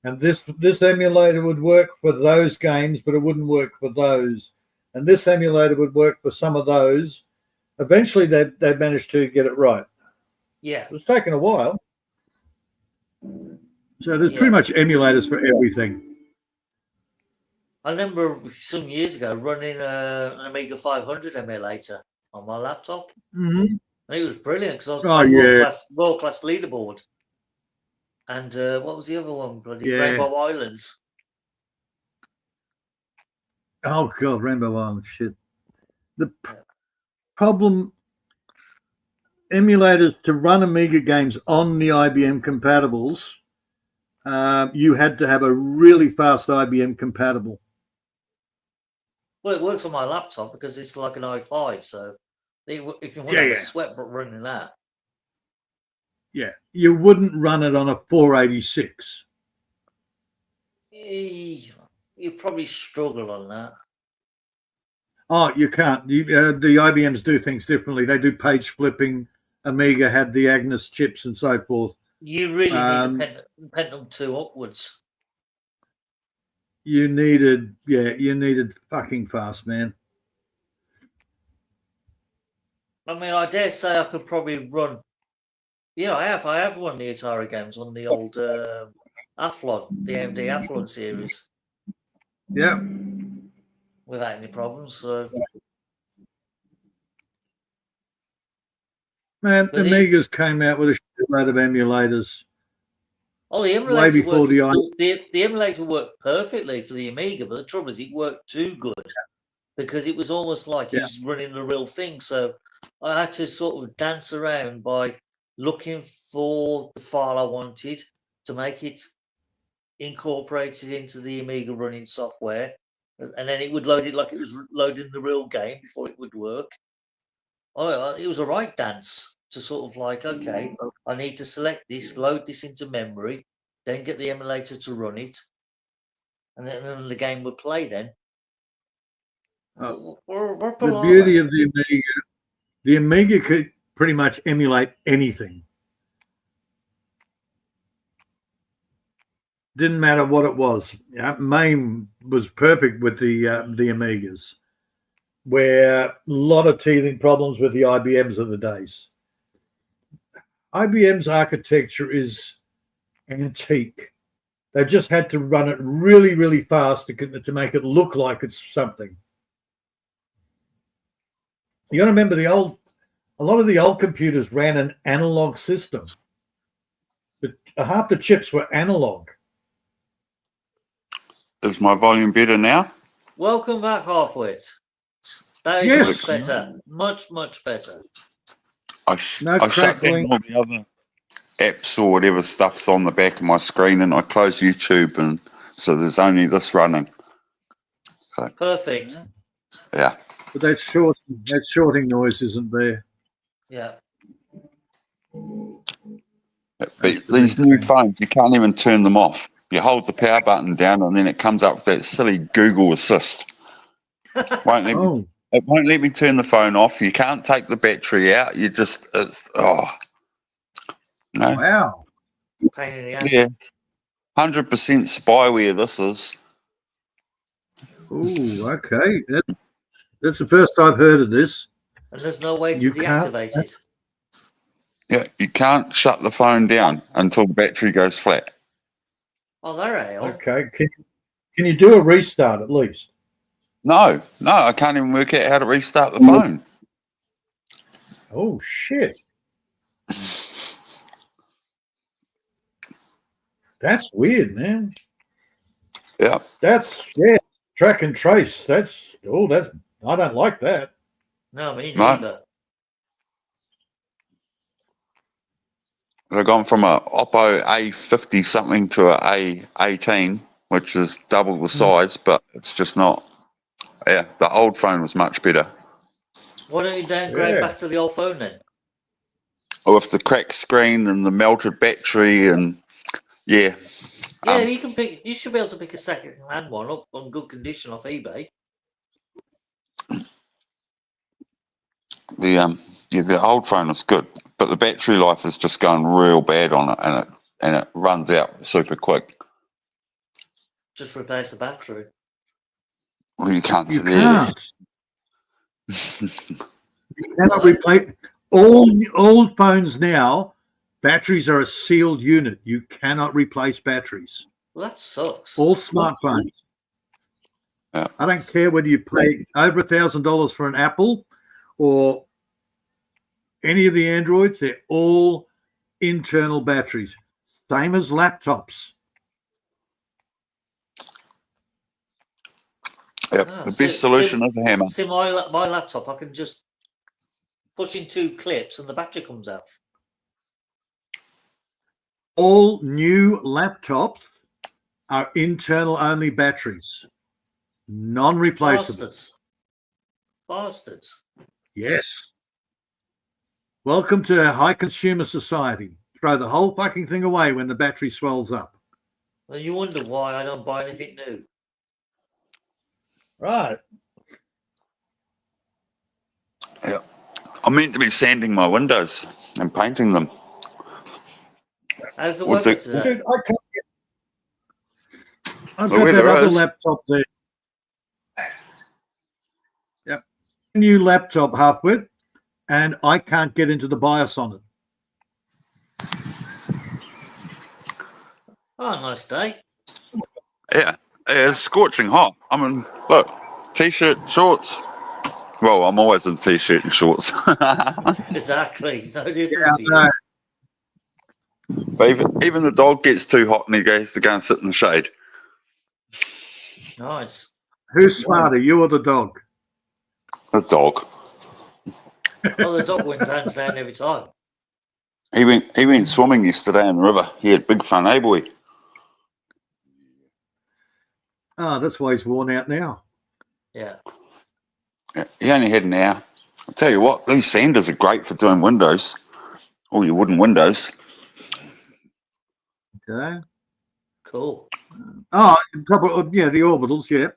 and this emulator would work for those games, but it wouldn't work for those. And this emulator would work for some of those. Eventually, they managed to get it right. Yeah, it was taking a while. So there's pretty much emulators for everything. I remember some years ago running an Amiga 500 emulator on my laptop. Mm-hmm. And it was brilliant because I was playing world-class leaderboard. And what was the other one? Rainbow Islands. Oh, God, Rainbow Islands, shit. The problem, emulators to run Amiga games on the IBM compatibles, you had to have a really fast IBM compatible. Well, it works on my laptop because it's like an i5, so if you want to have a sweat running that. Yeah, you wouldn't run it on a 486. You probably struggle on that. Oh, you can't. The IBMs do things differently. They do page flipping. Amiga had the Agnes chips and so forth. You really need Pentium 2 upwards. You needed fucking fast, man. I mean, I dare say I could probably run. Yeah, I have run the Atari games on the old Athlon, the AMD Athlon series. Yeah. Without any problems. So. Man, Amigas came out with a shitload of emulators. Oh, the emulator way before the emulator worked perfectly for the Amiga, but the trouble is it worked too good because it was almost like it was running the real thing. So I had to sort of dance around by looking for the file I wanted to make it incorporated into the Amiga running software, and then it would load it like it was loading the real game before it would work. Oh, it was a right dance to sort of like, okay, I need to select this, load this into memory, then get the emulator to run it, and then the game would play then. The beauty of the Amiga could pretty much emulate anything. Didn't matter what it was. MAME was perfect with the Amigas, where a lot of teething problems with the IBMs of the days. IBM's architecture is antique. They just had to run it really, really fast to make it look like it's something. You got to remember a lot of the old computers ran an analog system. Half the chips were analog. Is my volume better now? Welcome back, Halfwit. That is much better. Much, much better. I shut down all the other apps or whatever stuff's on the back of my screen, and I close YouTube, and so there's only this running. So, perfect. Yeah. But that shorting noise isn't there. Yeah. But That's the these big new thing. phones, you can't even turn them off. You hold the power button down, and then it comes up with that silly Google Assist. Won't let me, Oh, it won't let me turn the phone off. You can't take the battery out. You just no, wow. Pain in the ass. yeah, 100% spyware. This is. Oh, okay. That's the first I've heard of this. And there's no way to You can't. deactivate it. Yeah, you can't shut the phone down until the battery goes flat. Oh, they're hell. Okay. Can you do a restart at least? No, I can't even work out how to restart the phone. Oh shit. That's weird, man. Yeah, That's track and trace. That's I don't like that. No, me No. neither. they've gone from a Oppo A50 something to a A18, which is double the size, but it's just not. Yeah, the old phone was much better. Why don't you downgrade Yeah. back to the old phone then? With the cracked screen and the melted battery, and yeah, Yeah, you can pick. You should be able to pick a second-hand one up on good condition off eBay. the old phone was good, but the battery life is just going real bad on it, and it runs out super quick. Just replace the battery. Well, you can't. You can't. You cannot Well, replace all phones now. Batteries are a sealed unit. You cannot replace batteries. Well, that sucks. All smartphones. Yeah. I don't care whether you pay over $1,000 for an Apple or any of the Androids. They're all internal batteries. Same as laptops. Yep, Ah, the see- best solution is a hammer. See, my laptop, I can just push in 2 clips and the battery comes off. All new laptops are internal only batteries, non-replaceable. Bastards. Yes. Welcome to a high consumer society. Throw the whole fucking thing away when the battery swells up. Well, you wonder why I don't buy anything new. Right. Yeah, I'm meant to be sanding my windows and painting them. How's the With weather the- today? Dude, I can't get. I've The got that weather other is- laptop there. Yep. New laptop, Halfwit, and I can't get into the BIOS on it. Oh, nice day. Yeah, it's scorching hot. I mean, look, t-shirt, shorts. Well, I'm always in t-shirt and shorts. Exactly. So Yeah, different. no, But even the dog gets too hot and he goes to go and sit in the shade. Nice. who's smarter, you or the dog? The dog. Oh, the dog wins hands down every time. He went swimming yesterday in the river. He had big fun, eh, boy? Oh, that's why he's worn out now. Yeah. Yeah, he only had an hour. I'll tell you what, these sanders are great for doing windows. All your wooden windows. Okay. Cool. Oh, the orbitals, yeah.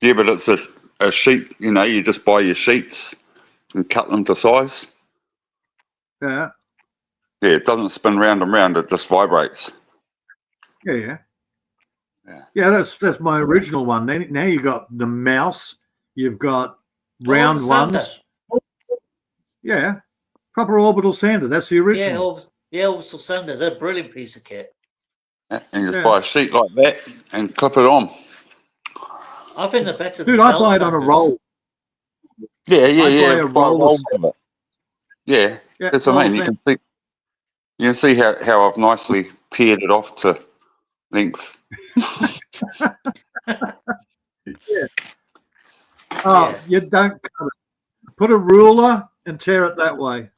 Yeah, but it's a sheet, you just buy your sheets and cut them to size. Yeah. Yeah, it doesn't spin round and round, it just vibrates. Yeah. Yeah. Yeah, that's my original one. Now you've got the mouse, you've got round the sander. ones. Yeah. Proper orbital sander. That's the Yeah, original. Orbital Sanders. They're a brilliant piece of kit. Yeah, and you just Yeah. buy a sheet like that and clip it on. I think they're better Dude, than I belt buy it on a sanders. roll. Yeah. buy a Buy roll of of it. Yeah, Yeah, that's what I roll mean. of You can see how I've nicely paired it off to length. Oh, Yeah. you don't cut it. Put a ruler and tear it that way.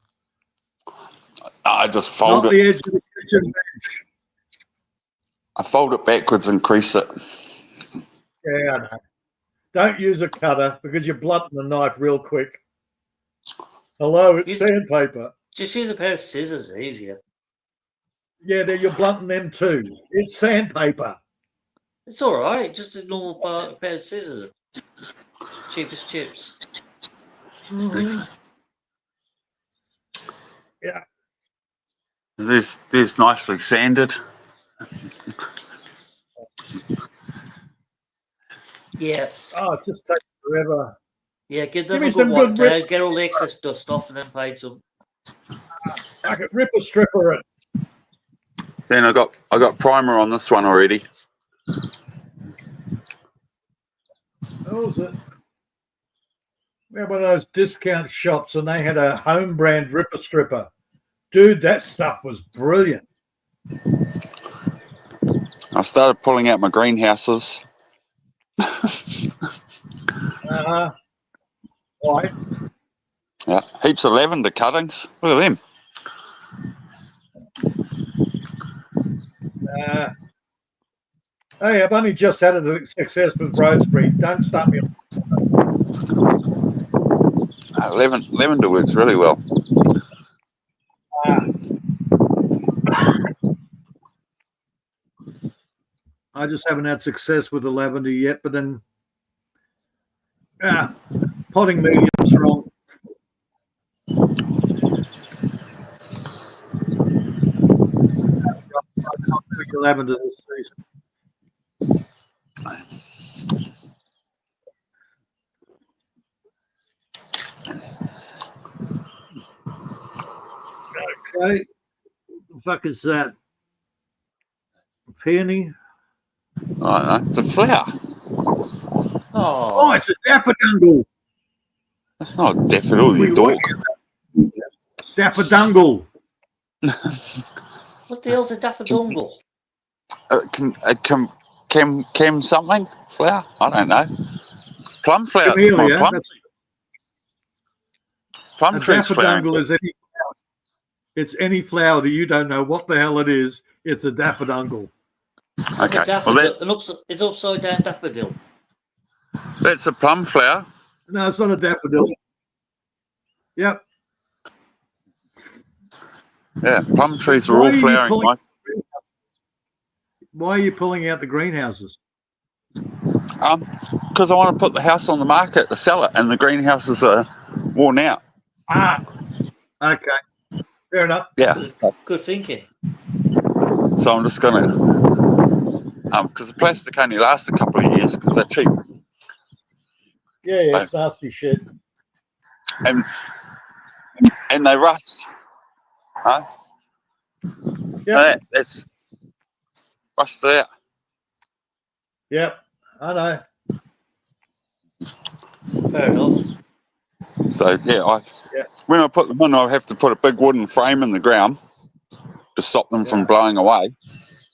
I just fold Not it. the edge of the kitchen bench. I fold it backwards and crease it. Yeah, I know. Don't use a cutter because you're blunting the knife real quick. Hello, it's Use- sandpaper. Just use a pair of scissors. Easier. Yeah, you're blunting them too. It's sandpaper. It's all right. Just a normal pair of scissors. Cheapest chips. Mm-hmm. Yeah. There's nicely sanded. Yeah. Oh, it just takes forever. Yeah, give them Give me a good some wipe good rip. down, get all the excess dust off, and then paint some. Fuck it, rip a stripper it. Then I got primer on this one already. What was it? We had one of those discount shops and they had a home brand ripper stripper. Dude, that stuff was brilliant. I started pulling out my greenhouses. Right. Yeah, heaps of lavender cuttings. Look at them. Hey, I've only just had a success with Roseberry. Don't start me. Lavender works really well. I just haven't had success with the lavender yet, but then potting medium's wrong. I can't do lavender this season. Okay. What the fuck is that? Peony? I don't know. It's a flower. Oh, it's a daffodungle. That's not a daffodil, you dork. Daffodungle. What the hell's a daffodil? Chem something? Flower? I don't know. Plum flower. Camellia. Plum tree's flower. Is any flower. It's any flower that you don't know what the hell it is. It's a daffodungle. It's like a daffodil. It's upside down daffodil. That's a plum flower. No, it's not a daffodil. Yep. Yeah, plum trees are all flowering. Why are you pulling out the greenhouses? Because I want to put the house on the market to sell it, and the greenhouses are worn out. Okay. Fair enough. Yeah. Good thinking. So I'm just going to, because the plastic only lasts a couple of years because they're cheap. Yeah, it's nasty shit. And they rust. Huh? Yeah. That's rusted out. Yep, I know. Fair enough. So when I put them in, I have to put a big wooden frame in the ground to stop them from blowing away,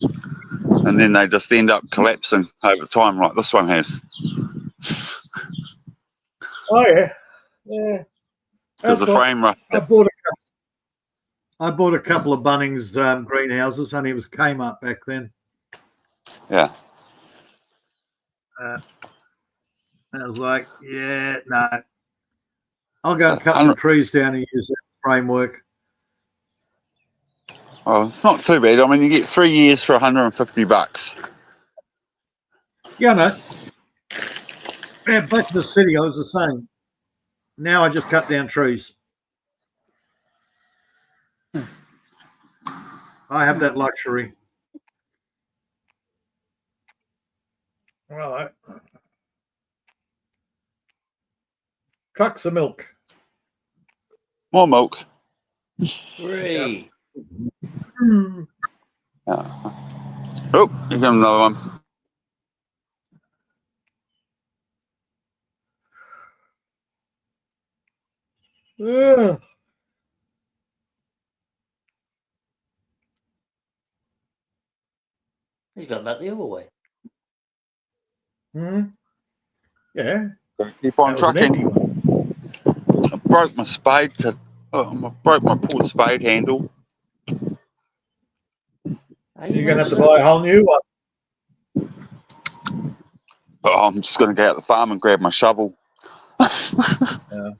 and then they just end up collapsing over time, like this one has. Oh yeah. Because the frame rusted. I bought a couple of Bunnings greenhouses, only it was Calma back then. Yeah. I was like, yeah, no. I'll go and cut some trees down and use that framework. Oh, it's not too bad. I mean, you get 3 years for $150. Yeah, no. Yeah, back in the city, I was the same. Now I just cut down trees. I have that luxury. Well, trucks of milk. More milk. Three. Oh, here's another one. Yeah. He's gone back the other way. Yeah. Keep on trucking. I broke my spade I broke my poor spade handle. You're going to have to buy a whole new one. Oh, I'm just going to go out the farm and grab my shovel. Well,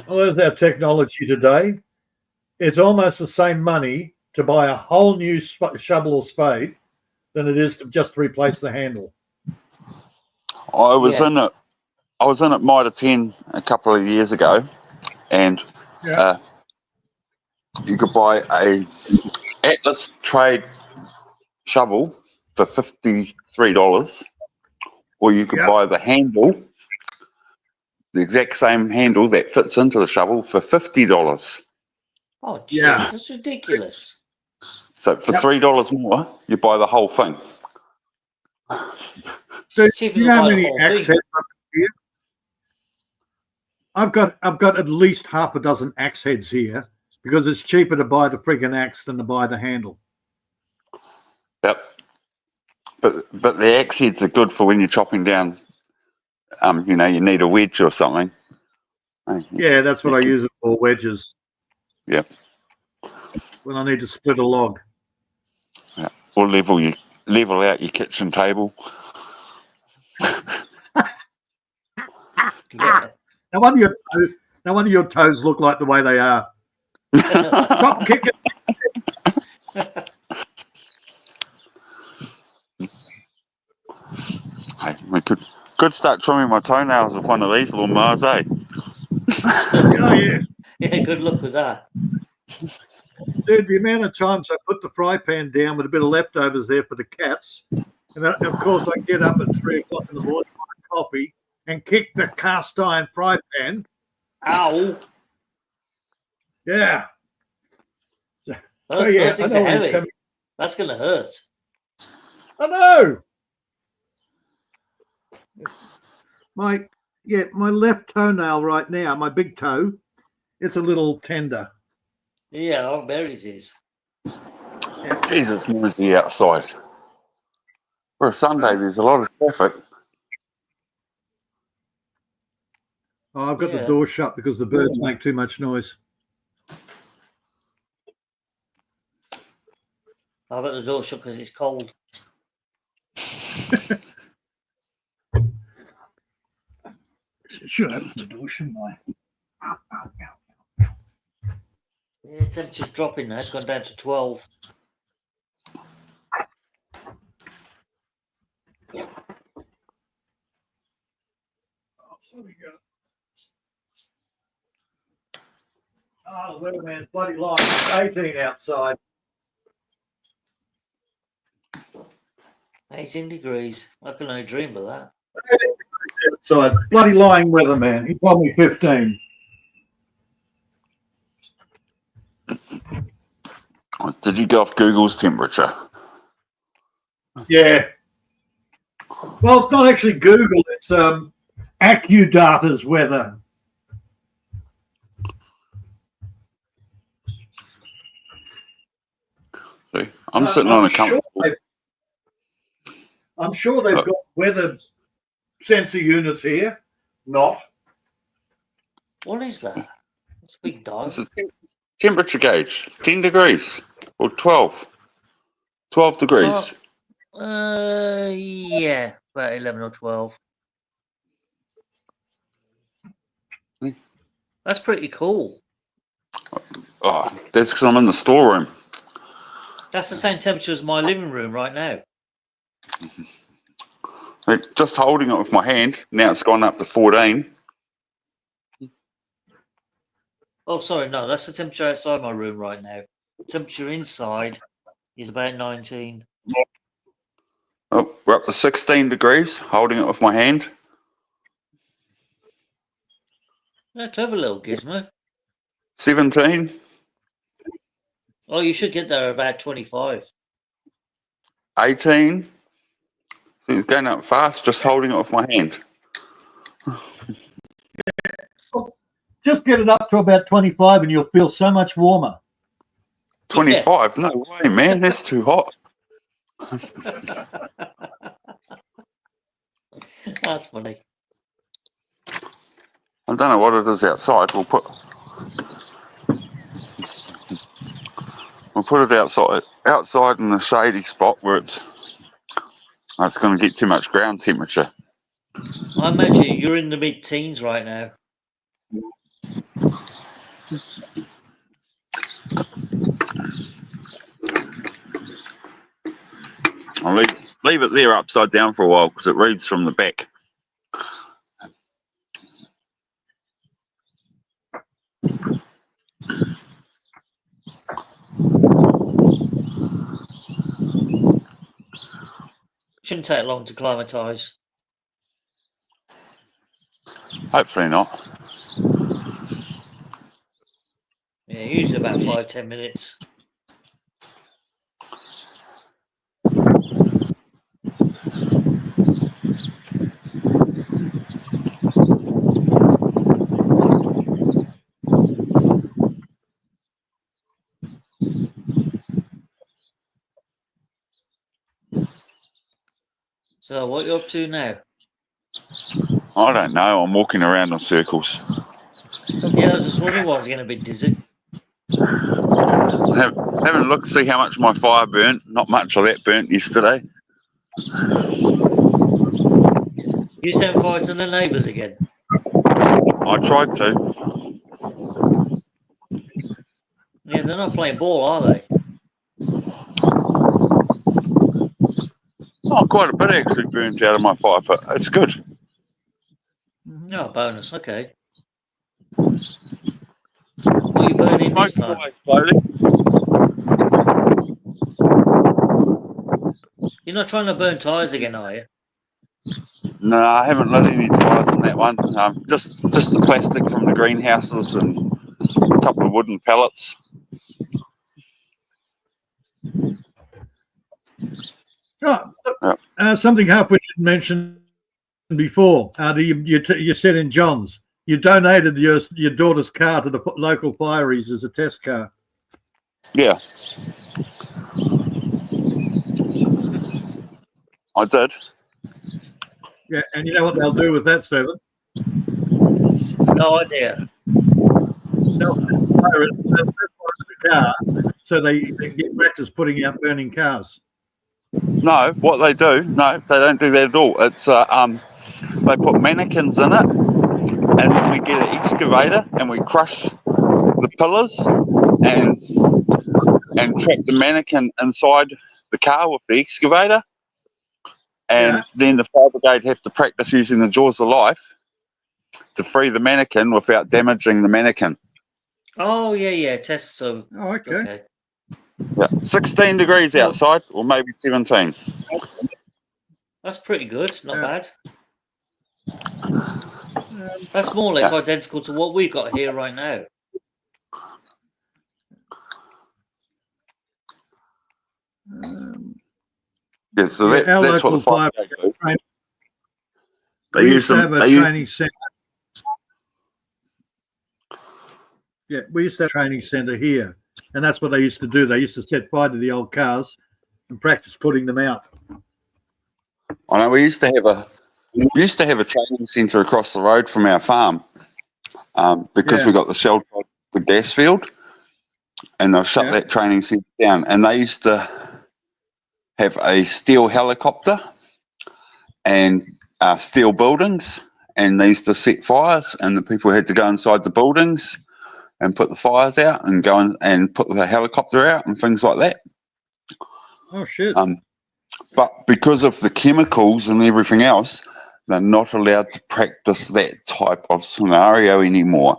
there's our technology today. it's almost the same money to buy a whole new shovel or spade than it is to just replace the handle. I was in it. I was in at Mitre 10 a couple of years ago, and you could buy a Atlas Trade shovel for $53, or you could buy the handle, the exact same handle that fits into the shovel, for $50. Oh, jeez, that's ridiculous. So for $3 more, you buy the whole thing. So Cheaper you than know how buying the many whole axe thing. heads I've got here? I've got at least half a dozen axe heads here because it's cheaper to buy the friggin' axe than to buy the handle. Yep. But the axe heads are good for when you're chopping down. You know, you need a wedge or something. Yeah, that's what I use it for, wedges. Yep. When I need to split a log. Yeah. Or level out your kitchen table. Yeah. No wonder your toes look like the way they are. Stop kicking. Hey, we could start trimming my toenails with one of these lawnmowers, eh? Oh, yeah. Yeah, good luck with that. Dude, the amount of times I put the fry pan down with a bit of leftovers there for the cats, and of course I get up at 3 o'clock in the morning, have coffee, and kick the cast iron fry pan. Ow! Yeah. Those things are heavy. That's going to hurt. I know. My left toenail right now, my big toe, it's a little tender. Yeah, I bet it is. Jesus, noisy outside. For a Sunday, there's a lot of traffic. Oh, I've got the door shut because the birds make too much noise. I've got the door shut because it's cold. Should open the door, shouldn't I? Yeah, temperature's dropping now. It's gone down to 12. Oh, the weatherman's bloody lying. It's 18 outside. 18 degrees. I can only dream of that. Outside. Bloody lying weatherman. He told me 15. Did you go off Google's temperature? Yeah. Well, it's not actually Google. It's AccuData's weather. See, I'm sitting on a comfortable. I'm sure they've got weather sensor units here. Not. What is that? It's a big dog. It's a temperature gauge. 10 degrees or 12. 12 degrees. Yeah, about 11 or 12. That's pretty cool. Oh, that's because I'm in the storeroom. That's the same temperature as my living room right now. Like, just holding it with my hand, now it's gone up to 14. Oh, sorry, no, that's the temperature outside my room right now. The temperature inside is about 19. Oh, we're up to 16 degrees, holding it with my hand. Yeah, clever little gizmo. 17. Oh, you should get there about 25. 18. It's going up fast, just holding it with my hand. Just get it up to about 25 and you'll feel so much warmer. 25? No way, man. That's too hot. That's funny. I don't know what it is outside. We'll put it outside in a shady spot where it's going to get too much ground temperature. I imagine you're in the mid-teens right now. I'll leave it there upside down for a while because it reads from the back. Shouldn't take long to acclimatise. Hopefully not. Yeah, usually about 5-10 minutes. So, what are you up to now? I don't know. I'm walking around in circles. Yeah, I was just wondering what I was getting a bit dizzy. Haven't looked to see how much my fire burnt. Not much of that burnt yesterday. You sent fire to the neighbours again? I tried to. Yeah, they're not playing ball, are they? Oh, quite a bit actually burnt out of my fire pit. It's good. No, bonus, okay. What are you burning this Smoking time? away slowly. You're not trying to burn tyres again, are you? No, I haven't lit any tyres on that one. Just the plastic from the greenhouses and a couple of wooden pallets. Oh, Yeah. something Huff we didn't mention before. You said in John's, you donated your daughter's car to the local fireys as a test car. Yeah. I did. Yeah, and you know what they'll do with that, Stephen? No idea. They'll fire it into the car so they get practice putting out burning cars. No, what they do, no, they don't do that at all. It's they put mannequins in it, and then we get an excavator and we crush the pillars and trap the mannequin inside the car with the excavator, and then the fire brigade have to practice using the jaws of life to free the mannequin without damaging the mannequin. Oh, yeah, test some. Oh, okay. Yeah, 16 degrees outside, or maybe 17. That's pretty good, not bad. Um, That's more or less identical to what we've got here right now. Yeah, so our that's what local the fire fire brigade do. brigade, They we use used to them. have a They use, training centre. Yeah, we used to have a training centre here, and that's what they used to do. They used to set fire to the old cars and practice putting them out. I know we used to have a training centre across the road from our farm, because we got the shelter of the gas field, and they've shut that training centre down. And they used to have a steel helicopter and steel buildings, and they used to set fires, and the people had to go inside the buildings and put the fires out and go in and put the helicopter out and things like that. Oh shit! But because of the chemicals and everything else, they're not allowed to practice that type of scenario anymore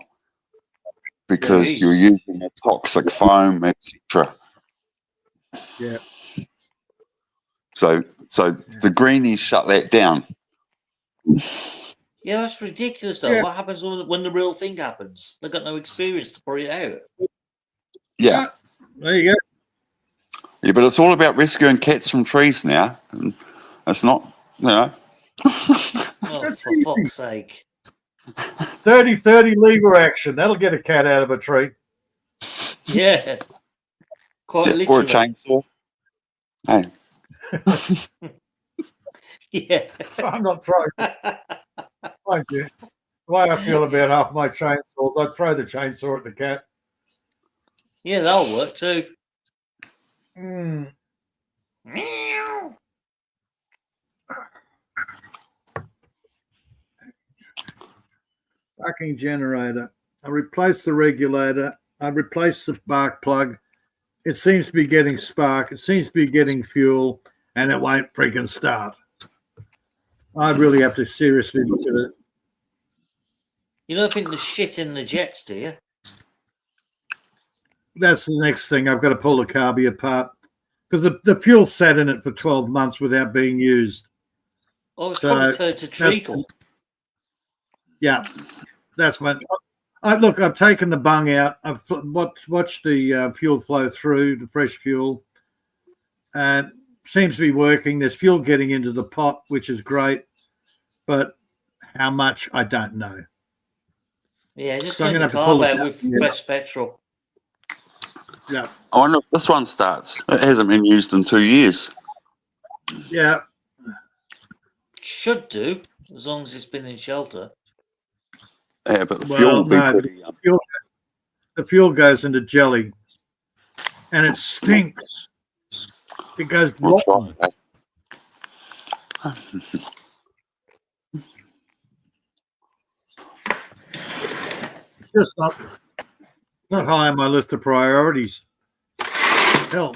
because you're using a toxic foam, etc. Yeah. So the greenies shut that down. Yeah, that's ridiculous, though. What happens when the real thing happens? They've got no experience to put it out. Yeah. There you go. Yeah, but it's all about rescuing cats from trees now. And it's not, Oh, for fuck's sake. 30-30 legal action. That'll get a cat out of a tree. Yeah. Quite literally. Or a chainsaw. Hey. Yeah. I'm not throwing. Thank you. The way I feel about half my chainsaws, I'd throw the chainsaw at the cat. Yeah, that'll work too. Mm. Meow. Fucking generator. I replaced the regulator I replaced the spark plug. It seems to be getting spark. It seems to be getting fuel, and it won't freaking start. I really have to seriously look at it. You don't think there's shit in the jets, do you? That's the next thing. I've got to pull the carby apart because the fuel sat in it for 12 months without being used. Oh, it's So, probably turned to treacle. Yeah, that's what. Look, I've taken the bung out. I've watched the fuel flow through, the fresh fuel. Seems to be working. There's fuel getting into the pot, which is great. But how much, I don't know. Yeah, just So I'm clean gonna the have to pull carb it out out. with fresh petrol. Yeah, I wonder if this one starts. It hasn't been used in 2 years. yeah. Should do, as long as it's been in shelter. Yeah, but the Well, fuel will be no, pretty. the fuel goes into jelly, and it stinks. It goes We'll rotten. try. Just not high on my list of priorities. Hell,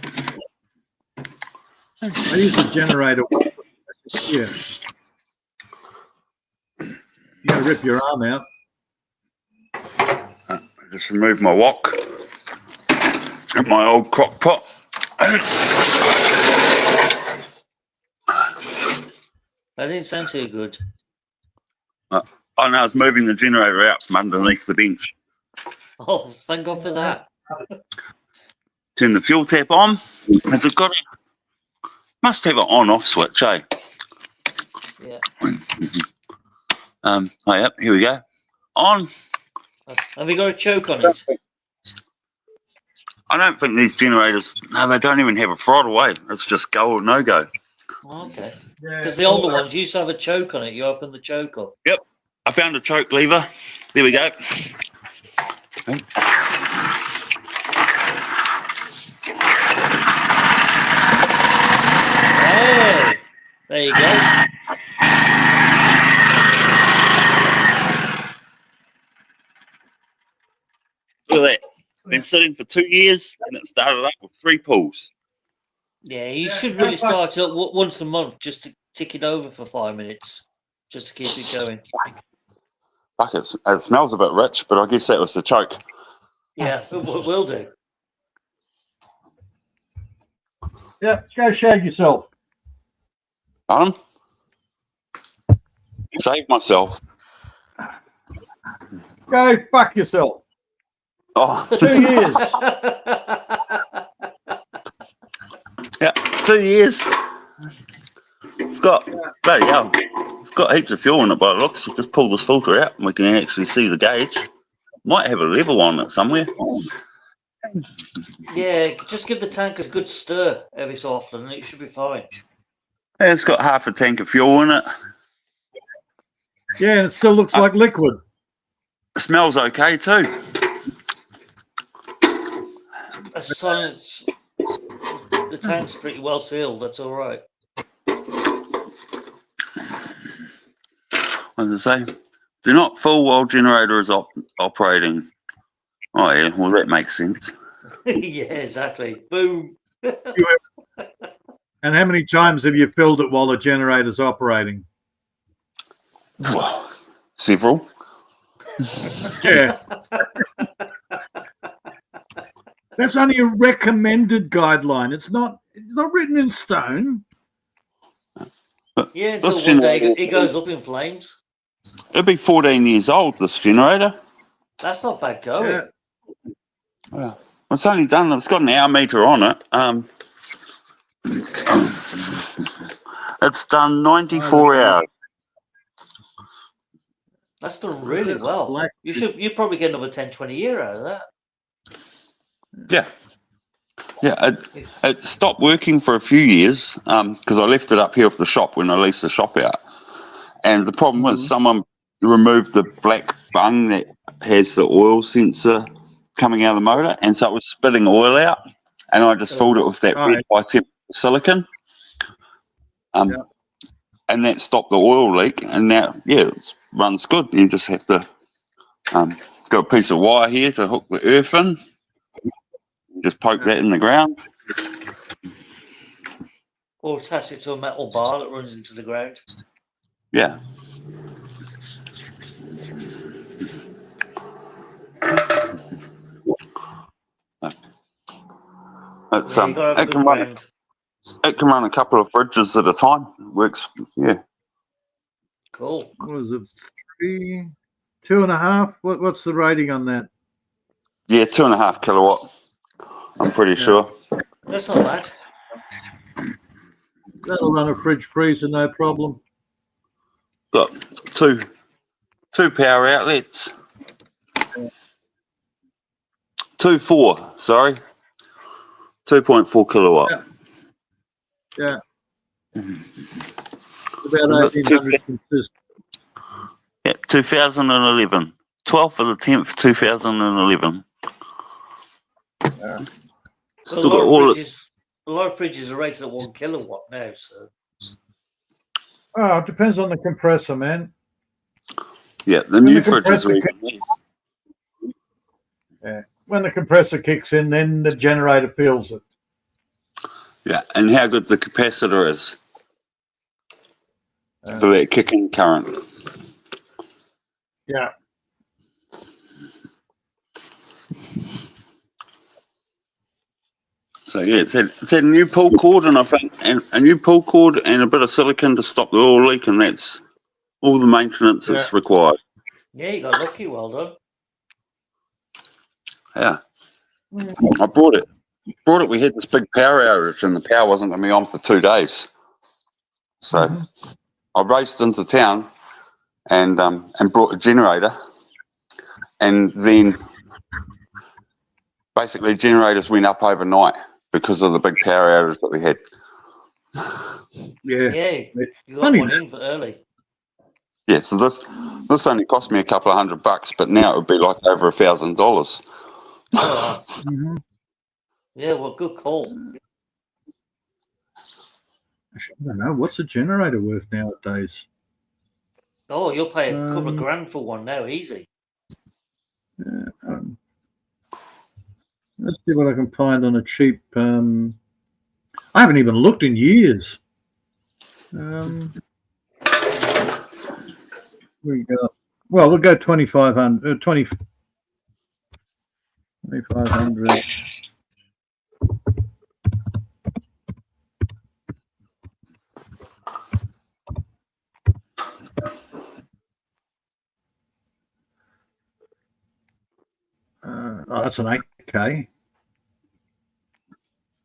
I use the generator. Yeah, you gotta rip your arm out. Just remove my wok and my old crock pot. That didn't sound too good. Oh no, I was moving the generator out from underneath the bench. Oh, thank God for that. Turn the fuel tap on. Has it got a... Must have an on-off switch, eh? Yeah. Oh, yep, here we go. On. Have you got a choke on it? I don't think these generators... No, they don't even have a throttle, eh? It's just go or no go. Oh, okay. Yeah, Because the older ones used to have a choke on it. You open the choke up. Yep, I found a choke lever. There we go. Hey, there you go. Look at that. Been sitting for 2 years and it started up with 3 pulls. Yeah, you should really start it once a month, just to tick it over for 5 minutes, just to keep it going. Fuck, it smells a bit rich, but I guess that was the choke. Yeah, it will do. Yeah, go shave yourself. Pardon? Save myself. Go fuck yourself. Oh, 2 years. yeah, 2 years. It's got, bloody hell, it's got heaps of fuel in it by the looks. You just pull this filter out and we can actually see the gauge. Might have a level on it somewhere. Yeah, just give the tank a good stir every so often and it should be fine. Yeah, it's got half a tank of fuel in it. Yeah, and it still looks like liquid. It smells okay too. Science, the tank's pretty well sealed, that's all right. What does it say? Do not fill while generator is operating. Oh yeah, well that makes sense. Yeah, exactly. Boom. And how many times have you filled it while the generator's operating? Several. Yeah. That's only a recommended guideline. It's not written in stone. Yeah, until This one day generator- it goes up in flames. It'll be 14 years old, this generator. That's not bad going. Yeah. Yeah. It's only done, it's got an hour meter on it. It's done 94 hours. That's done really well. You'd probably get another 10, 20 year out of that. Yeah. Yeah, it stopped working for a few years because I left it up here with the shop when I leased the shop out. And the problem was someone removed the black bung that has the oil sensor coming out of the motor, and so it was spitting oil out, and I just filled it with that red high temp silicon. And that stopped the oil leak, and now, yeah, it runs good. You just have to Got a piece of wire here to hook the earth in. Just poke that in the ground. Or attach it to a metal bar that runs into the ground. Yeah. It's Yeah, you gotta have it good can run ground. it can run a couple of fridges at a time. It works. Yeah. Cool. What is it? 3, 2.5? What's the rating on that? Yeah, 2.5 kilowatt. I'm pretty Yeah. sure. That's not bad. That'll run a fridge freezer, no problem. Got two power outlets. 2.4 kilowatt. Yeah. Is About it 1800 consist. Yeah, 2011. 12th of the 10th, 2011. Well, Still got all it. a lot of fridges are rated at 1 kilowatt now, so Oh, it depends on the compressor, man. Yeah, the When new the fridges compressor are ki- even there. Yeah. When the compressor kicks in, then the generator feels it. Yeah, and how good the capacitor is for that kicking current. Yeah. So yeah, it's had a new pull cord and I think a new pull cord and a bit of silicon to stop the oil leak, and that's all the maintenance is required. yeah, you got lucky. Well done. Yeah, I brought it. We had this big power outage and the power wasn't going to be on for 2 days. So I raced into town and brought a generator, and then basically generators went up overnight because of the big power outage that we had. Yeah. Yeah, you got Funny one in early. Yeah, so this only cost me a couple of $100, but now it would be like over $1,000. Oh, wow. Mm-hmm. Yeah, well, good call. I don't know. What's a generator worth nowadays? Oh, you'll pay a couple of grand for one now, easy. Let's see what I can find on a cheap. I haven't even looked in years. We go. Well, we'll go 2,500. 2,500. Oh, that's an 8K.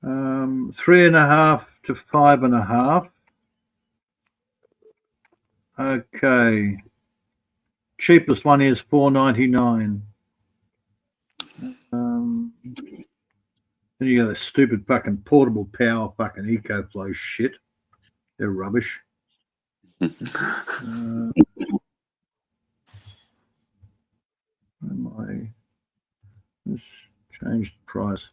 3.5 to 5.5. Okay. Cheapest one is $4.99. Then you got this stupid fucking portable power fucking EcoFlow shit. They're rubbish. Let's change the price.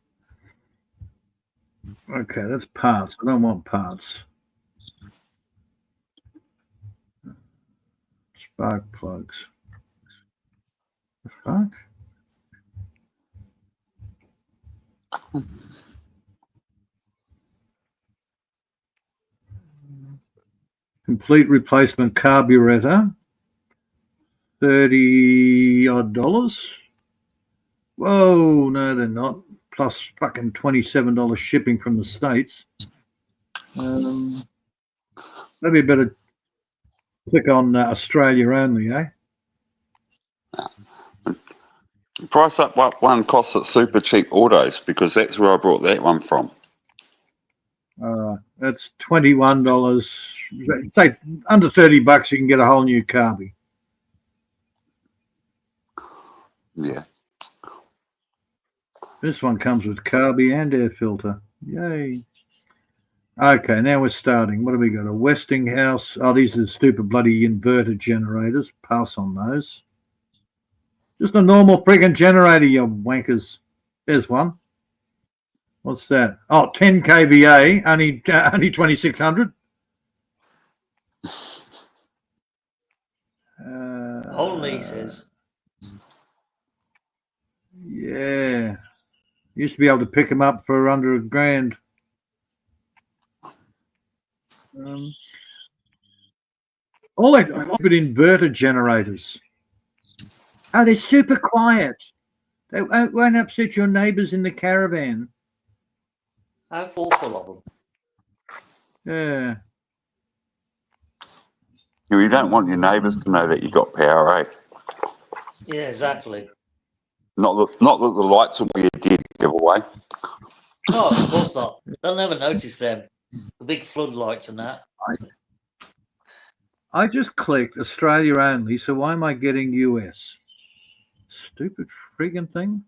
Okay, that's parts. I don't want parts. Spark plugs. The fuck? Complete replacement carburetor. $30 odd. Whoa, no, they're not. Plus fucking $27 shipping from the States. Maybe better click on Australia only, eh? Price up what one costs at Super Cheap Autos, because that's where I brought that one from. That's $21. Say under $30, you can get a whole new carby. Yeah. This one comes with carby and air filter. Yay. Okay, now we're starting. What have we got? A Westinghouse. Oh, these are stupid bloody inverter generators. Pass on those. Just a normal friggin' generator, you wankers. There's one. What's that? Oh, 10 kVA, only 2,600. Only says. Yeah. Used to be able to pick them up for under $1,000. All that stupid inverter generators. Oh, they're super quiet. They won't upset your neighbours in the caravan. How thoughtful of them. Yeah. You don't want your neighbours to know that you got power, eh? Yeah, exactly. Not that the lights will be a dead giveaway. No, of course not. They'll never notice them. The big floodlights and that. I just clicked Australia only, so why am I getting US? Stupid friggin' thing.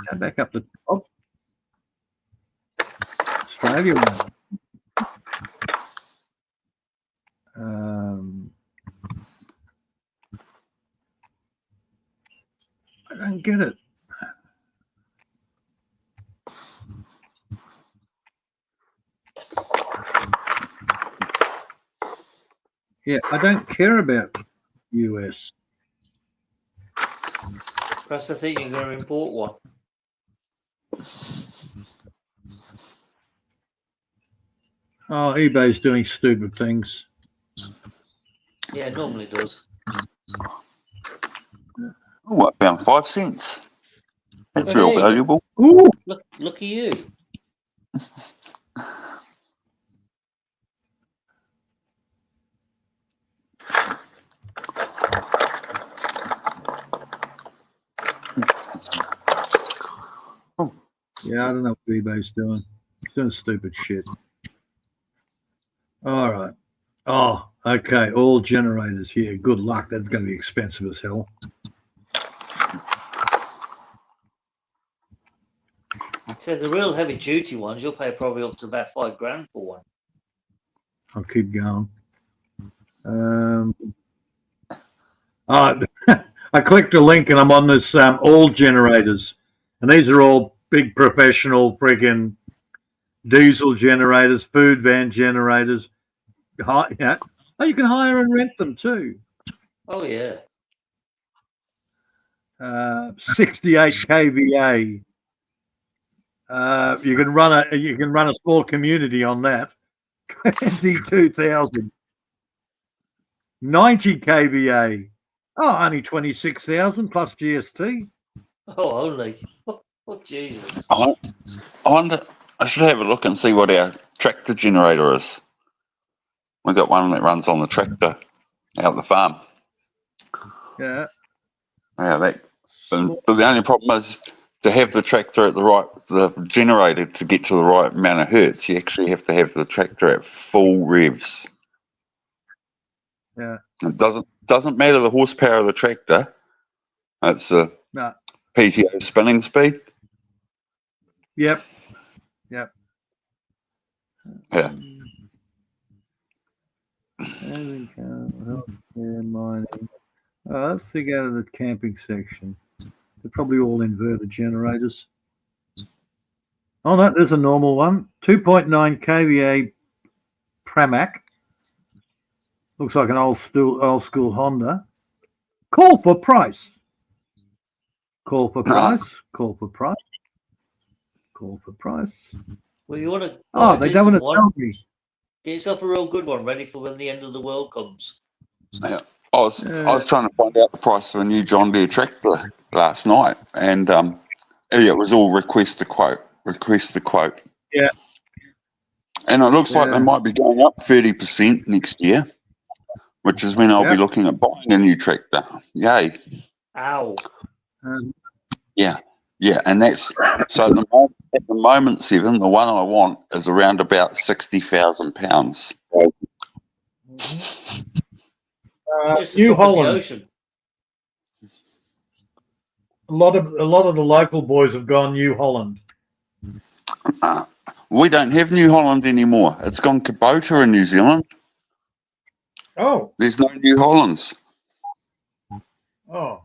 Go back up the top. Australia only. I don't get it. Yeah, I don't care about US. Perhaps I think you're going to import one. Oh, eBay's doing stupid things. Yeah, it normally does. Oh, I found 5 cents. That's Oh, real there you go. valuable. Ooh, Look at you. yeah, I don't know what eBay's doing. It's doing stupid shit. All right. Oh, okay. All generators here. Good luck. That's going to be expensive as hell. So the real heavy duty ones, you'll pay probably up to about $5,000 for one. I'll keep going. I clicked a link and I'm on this all generators, and these are all big professional friggin' diesel generators, food van generators. Yeah. Oh, you can hire and rent them too. Oh yeah. 68 kVA. You can run a small community on that. 22,000. 90 kVA. Oh, only 26,000 plus GST. Oh, only. Oh, Jesus. I wonder, I should have a look and see what our tractor generator is. We've got one that runs on the tractor out the farm. Yeah. Yeah, but the only problem is to have the tractor at the generator to get to the right amount of hertz, you actually have to have the tractor at full revs. Yeah. It doesn't matter the horsepower of the tractor. It's the PTO spinning speed. Yep. Yeah. Mining. Let's go to the camping section. They're probably all inverter generators. Oh no, there's a normal one. 2.9 kVA Pramac. Looks like an old school Honda. Call for price. Call for price. Call for price. Call for price. Well, you want to? Oh, they don't want to tell me. Get yourself a real good one ready for when the end of the world comes. Yeah. I was trying to find out the price of a new John Deere tractor last night, and it was all request a quote. Yeah. And it looks like they might be going up 30% next year, which is when I'll be looking at buying a new tractor. Yay. Ow. Yeah, and that's so at the moment, Seven, the one I want is around about £60,000. Just New a drop in Holland. the ocean. A lot of the local boys have gone New Holland. We don't have New Holland anymore. It's gone Kubota in New Zealand. Oh. There's no New Hollands. Oh.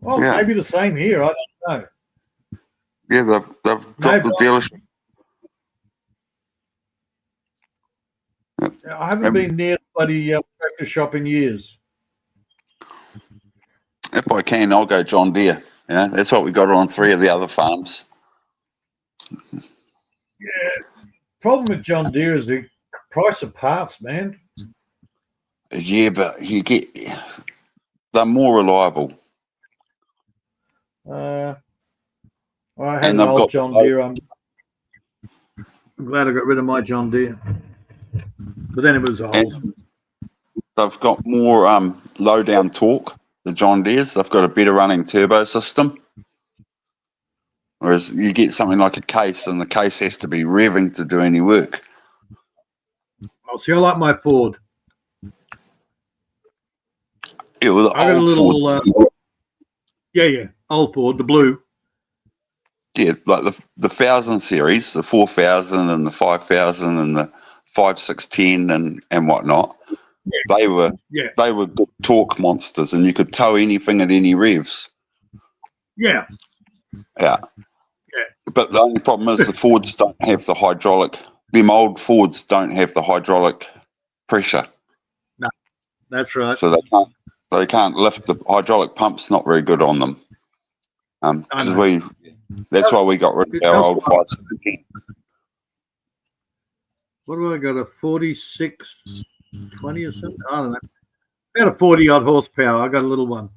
Well, maybe the same here. I don't know. Yeah, they've dropped the dealership. I haven't been near the bloody tractor shop in years. If I can, I'll go John Deere. Yeah, that's what we got on 3 of the other farms. Yeah. Problem with John Deere is the price of parts, man. Yeah, but they're more reliable. I had And an they've old got John Deere. I'm glad I got rid of my John Deere. But then it was old. They've got more low down torque, the John Deeres. They've got a better running turbo system. Whereas you get something like a case, and the case has to be revving to do any work. Oh, see, I like my Ford. Yeah, well, the I got a old little, Ford, yeah, old Ford, the blue. yeah, like the 1000 series, the 4000 and the 5000 and the 5610 and whatnot. They were good torque monsters, and you could tow anything at any revs. Yeah. Yeah. But the only problem is the Fords don't have the hydraulic. Them old Fords don't have the hydraulic pressure. No, that's right. So they can't lift. The hydraulic pump's not very good on them. Because that's why we got rid of our old 517. What do I got? A 4620 or something? I don't know. About a 40 odd horsepower. I got a little one.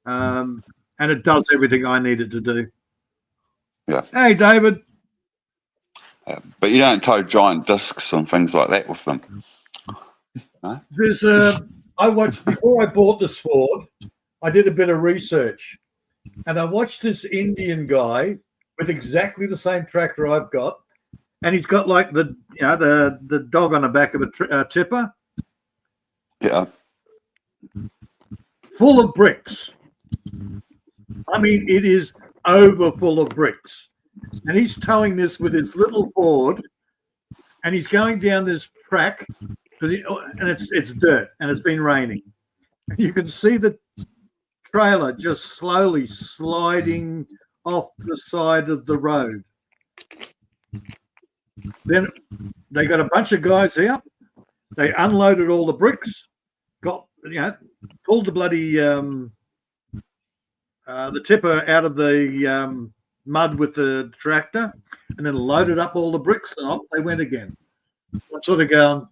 And it does everything I need it to do. Yeah. Hey, David. Yeah. But you don't tow giant discs and things like that with them. No? There's I watched, before I bought this Ford, I did a bit of research, and I watched this Indian guy with exactly the same tractor I've got, and he's got like the dog on the back of a tipper. Yeah. Full of bricks. I mean, it is over full of bricks. And he's towing this with his little Ford, and he's going down this track, and it's dirt, and it's been raining. You can see the trailer just slowly sliding off the side of the road. Then they got a bunch of guys out. They unloaded all the bricks, pulled the bloody the tipper out of the mud with the tractor, and then loaded up all the bricks, and off they went again. I'm sort of going,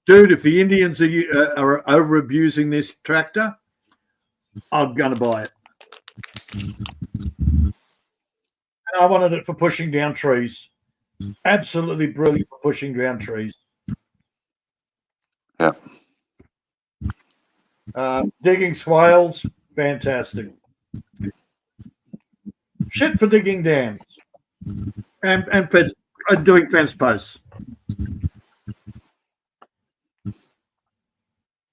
dude, if the Indians are over abusing this tractor, I'm going to buy it. And I wanted it for pushing down trees. Absolutely brilliant for pushing down trees. Yeah. Digging swales, fantastic. Shit for digging dams and doing fence posts.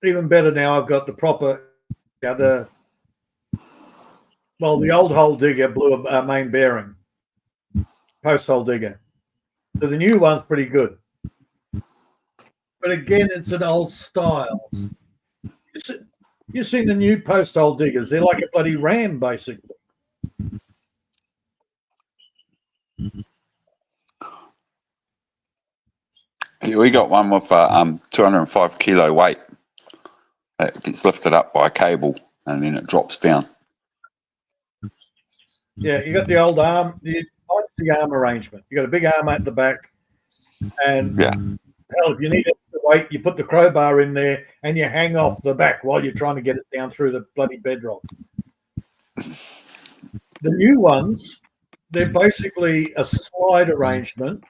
Even better now, I've got the proper, the old hole digger blew a main bearing, post hole digger. So the new one's pretty good. But again, it's an old style. You've seen the new post hole diggers. They're like a bloody ram, basically. Yeah, we got one with a 205 kilo weight. It gets lifted up by a cable, and then it drops down. Yeah, you got the old arm. The arm arrangement. You got a big arm at the back, and hell, if you need extra weight, you put the crowbar in there and you hang off the back while you're trying to get it down through the bloody bedrock. The new ones, they're basically a slide arrangement,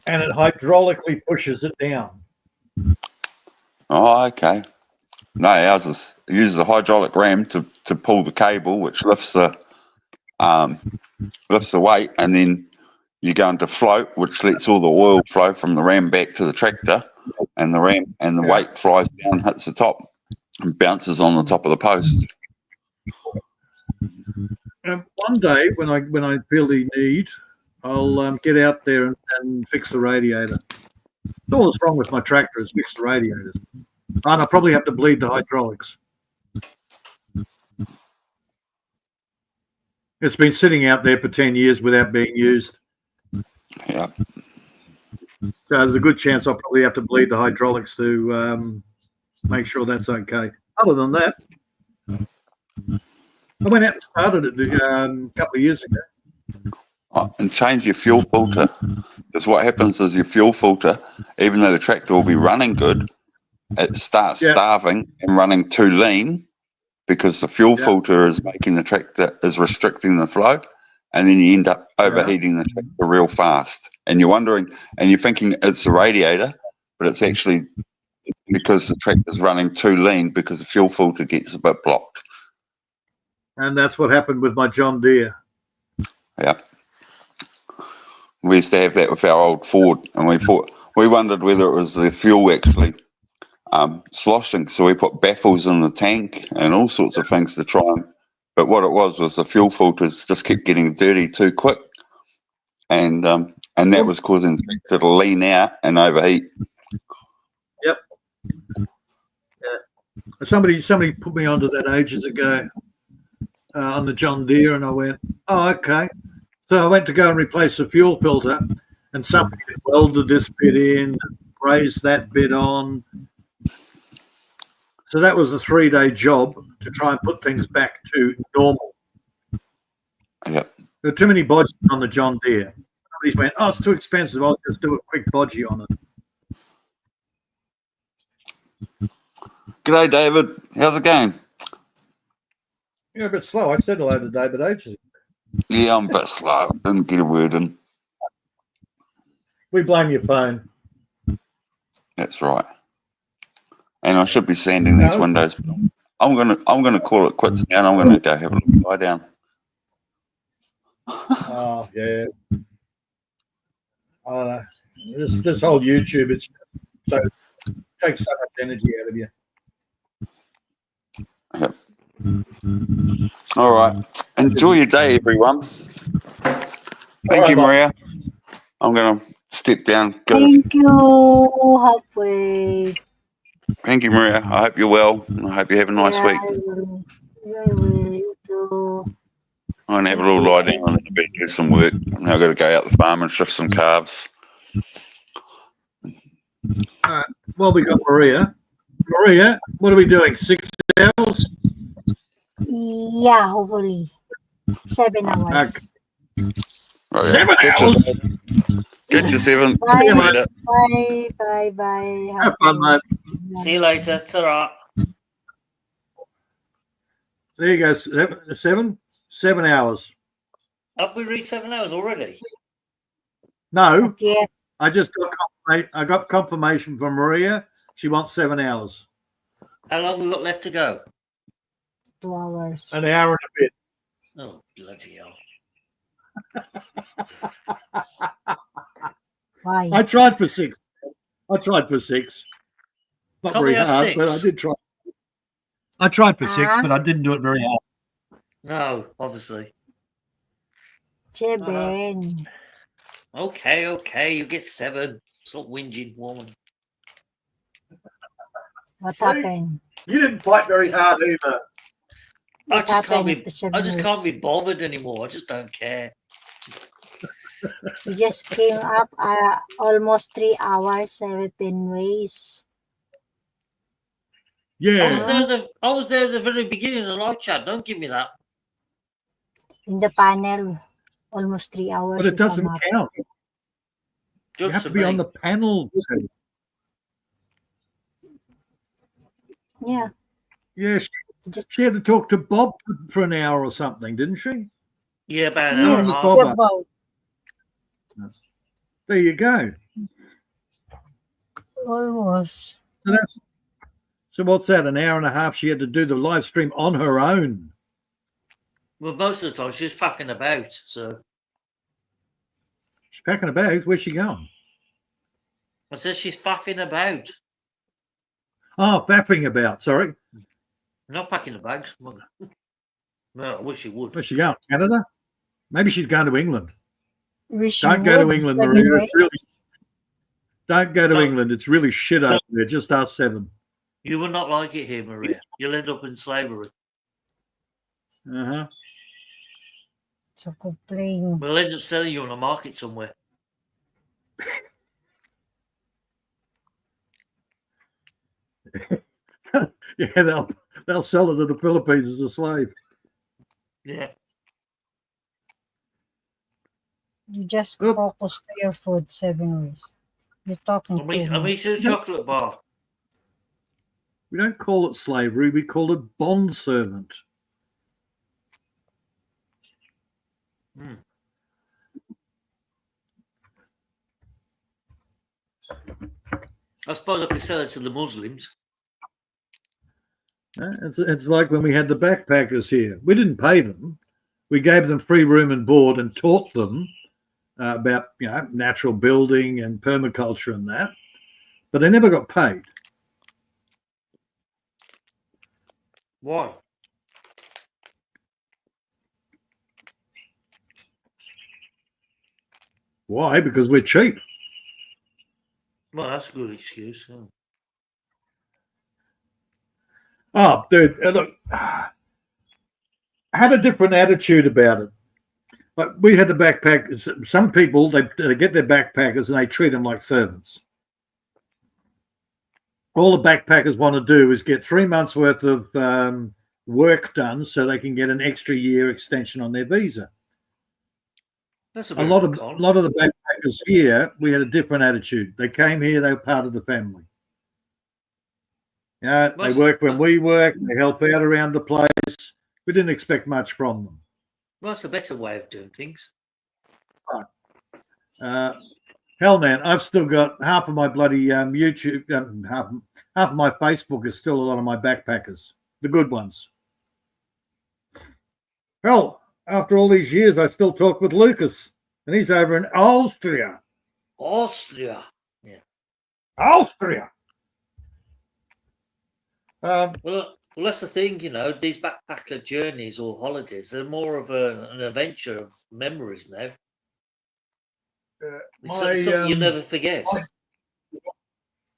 and it hydraulically pushes it down. Oh, okay. No, ours uses a hydraulic ram to pull the cable, which lifts the weight, and then you go into float, which lets all the oil flow from the ram back to the tractor, and the ram and the weight flies down, hits the top, and bounces on the top of the post. One day, when I feel the need, I'll get out there and fix the radiator. All that's wrong with my tractor is fix the radiators. And I'll probably have to bleed the hydraulics. It's been sitting out there for 10 years without being used. Yeah. So there's a good chance I'll probably have to bleed the hydraulics to make sure that's okay. Other than that, I went out and started it a couple of years ago. Oh, and change your fuel filter, because what happens is your fuel filter, even though the tractor will be running good, it starts starving and running too lean because the fuel filter is making the tractor, is restricting the flow, and then you end up overheating the tractor real fast. And you're wondering, and you're thinking it's the radiator, but it's actually because the tractor's running too lean because the fuel filter gets a bit blocked. And that's what happened with my John Deere. Yeah. We used to have that with our old Ford, and we wondered whether it was the fuel actually sloshing. So we put baffles in the tank and all sorts of things to try and. But what it was the fuel filters just kept getting dirty too quick, and that was causing the tractor to lean out and overheat. Yep. Yeah. Somebody put me onto that ages ago on the John Deere, and I went, oh, okay. So I went to go and replace the fuel filter, and somebody had welded this bit in, brazed that bit on. So that was a 3-day job to try and put things back to normal. Yep. There were too many bodges on the John Deere. Somebody's went, oh, it's too expensive. I'll just do a quick bodgy on it. G'day, David. How's it going? You're a bit slow. I said hello to David ages ago. Yeah, I'm a bit slow. Didn't get a word in. We blame your phone. That's right. And I should be sanding these windows. I'm gonna call it quits now, and I'm gonna go have a look, lie down. Oh yeah. This whole YouTube, it takes so much energy out of you. Yep. All right. Enjoy your day, everyone. Thank you, Maria. I'm gonna step down. Go. Thank you, halfway. Thank you, Maria. I hope you're well, and I hope you have a nice week. I will. You too. I'm gonna have a little lie down and then I better do some work. Now I've got to go out the farm and shift some calves. All right. Well, we got Maria. Maria, what are we doing? 6 hours? Yeah, hopefully. 7 hours. Okay. Right, 7 hours? Get you 7. Bye. See you later. Bye. Have fun, mate. See you later. Ta-ra. There you go. 7 hours. Have we reached 7 hours already? No, Okay. I just got confirmation from Maria. She wants 7 hours. How long we got left to go? 2 hours. An hour and a bit. Oh, bloody hell. Why? I tried for 6. Not Can't we very have hard, 6? but I did try. I tried for 6, but I didn't do it very hard. No, obviously. 7. Okay, you get 7. Stop whinging, woman. What happened? You didn't fight very hard either. I just can't happened to 7 be bothered anymore. I just don't care. We just came up almost 3 hours, 7 ways. Yeah. I was there at the very beginning of the live chat. Don't give me that. In the panel, almost 3 hours. But it we doesn't come up. count. You Just have to be on the panel. Yeah. Yeah, she had to talk to Bob for an hour or something, didn't she? Yeah, about an Yeah, hour and a it's half. Bob. About There you go. almost. So what's that? An hour and a half she had to do the live stream on her own. Well, most of the time she's fucking about. So She's packing her bags. Where's she going? I said she's faffing about. Oh, faffing about. Sorry. Not packing the bags. No, I wish she would. Where's she going? Canada? Maybe she's going to England. Wish Don't you go to would, England, 7 Maria. ways. It's really, don't go to No. England. It's really shit over there. Just ask 7. You will not like it here, Maria. You'll end up in slavery. Uh-huh. So complain. We'll end up selling you on a market somewhere. Yeah, they'll sell it to the Philippines as a slave. Yeah. You just Oop. focus to your food 7 ways. You're talking too I'm much. eating a chocolate bar. We don't call it slavery, we call it bond servant. Mm. I suppose I could sell it to the Muslims. It's like when we had the backpackers here. We didn't pay them. We gave them free room and board and taught them about natural building and permaculture and that, but they never got paid. Why? Why? Because we're cheap. Well, that's a good excuse. Yeah. Oh, dude, look, I had a different attitude about it. Like we had the backpack. Some people they get their backpackers and they treat them like servants. All the backpackers want to do is get 3 months worth of work done so they can get an extra year extension on their visa. That's A lot of the backpackers here, we had a different attitude. They came here, they were part of the family. Yeah, they work when we work. They help out around the place. We didn't expect much from them. Well, that's a better way of doing things. Hell, man, I've still got half of my bloody YouTube, half of my Facebook is still a lot of my backpackers, the good ones. Hell, after all these years, I still talk with Lucas, and he's over in Austria. Austria. Yeah. Austria. Well, that's the thing, these backpacker journeys or holidays, they're more of an adventure of memories now. It's something you never forget.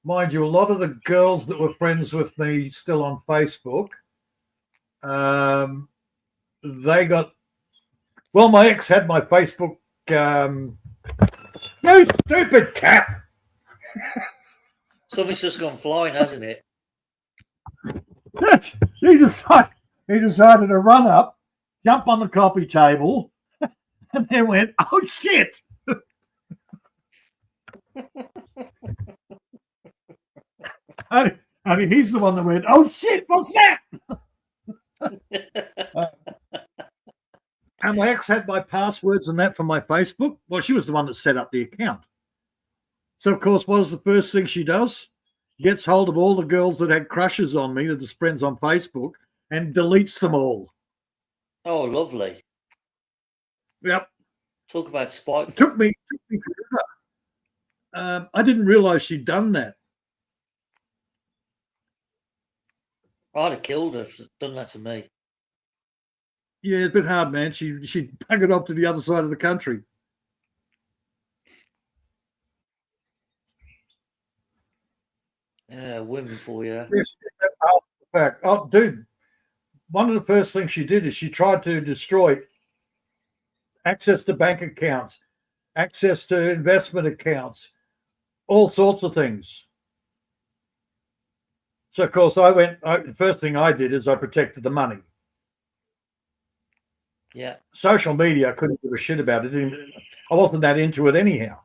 Mind you, a lot of the girls that were friends with me still on Facebook, they got... Well, my ex had my Facebook... You stupid cat! Something's just gone flying, hasn't it? He decided to run up, jump on the coffee table, and then went, "Oh shit!" and he's the one that went, "Oh shit! What's that?" And my ex had my passwords and that for my Facebook. Well, she was the one that set up the account. So, of course, what is the first thing she does? Gets hold of all the girls that had crushes on me, that are friends on Facebook, and deletes them all. Oh, lovely. Yep. Talk about spite. It took me forever. I didn't realise she'd done that. I'd have killed her if she'd done that to me. Yeah, it's a bit hard, man. She buggered off to the other side of the country. Yeah, women for you. Yes, fact. Oh, dude, one of the first things she did is she tried to destroy access to bank accounts, access to investment accounts, all sorts of things. So, of course, the first thing I did is I protected the money. Yeah. Social media, I couldn't give a shit about it. I wasn't that into it anyhow.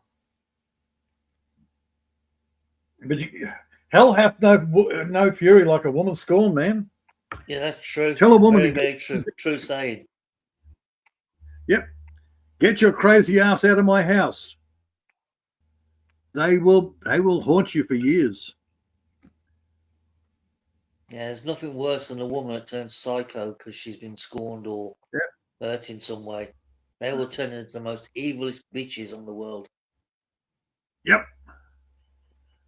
But hell hath no fury like a woman scorned, man. Yeah, that's true. Tell a woman very true. True saying. Yep. Get your crazy ass out of my house. They will haunt you for years. Yeah, there's nothing worse than a woman that turns psycho because she's been scorned or hurt in some way. They will turn into the most evilest bitches on the world. Yep.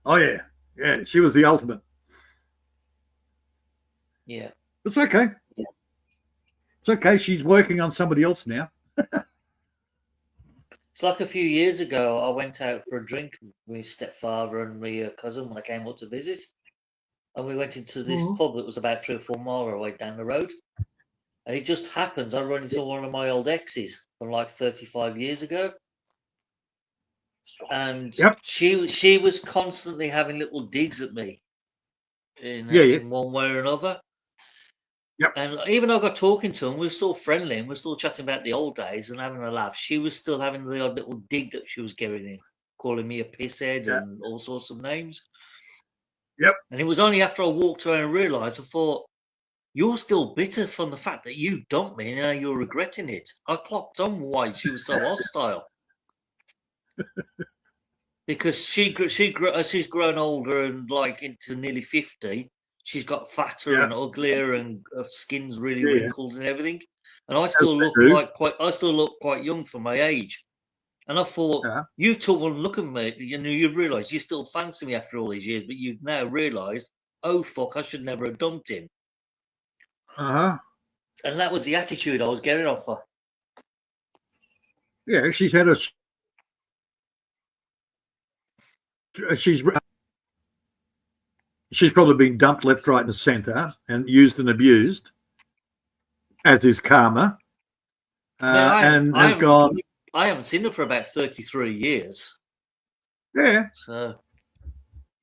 Oh, yeah. Yeah, she was the ultimate. Yeah. It's okay. Yeah. It's okay. She's working on somebody else now. It's like a few years ago, I went out for a drink with my stepfather and my cousin when I came up to visit. And we went into this pub that was about 3 or 4 miles away down the road. And it just happens I run into one of my old exes from like 35 years ago. And she was constantly having little digs at me. in one way or another. Yep. And even though I got talking to him, we were still friendly and we were still chatting about the old days and having a laugh. She was still having the odd little dig that she was giving him, calling me a pisshead and all sorts of names. Yep. And it was only after I walked away and realised, I thought, you're still bitter from the fact that you dumped me and now you're regretting it. I clocked on why she was so hostile. Because she's grown older and like into nearly 50. She's got fatter and uglier and her skin's really wrinkled and everything. And I still look quite young for my age. And I thought, you took one look at me, you've realised you still fancy me after all these years, but you've now realised, oh fuck, I should never have dumped him. And that was the attitude I was getting off her. Yeah, she's had she's probably been dumped left, right, and centre and used and abused, as is Calma. I haven't seen her for about 33 years. Yeah. So.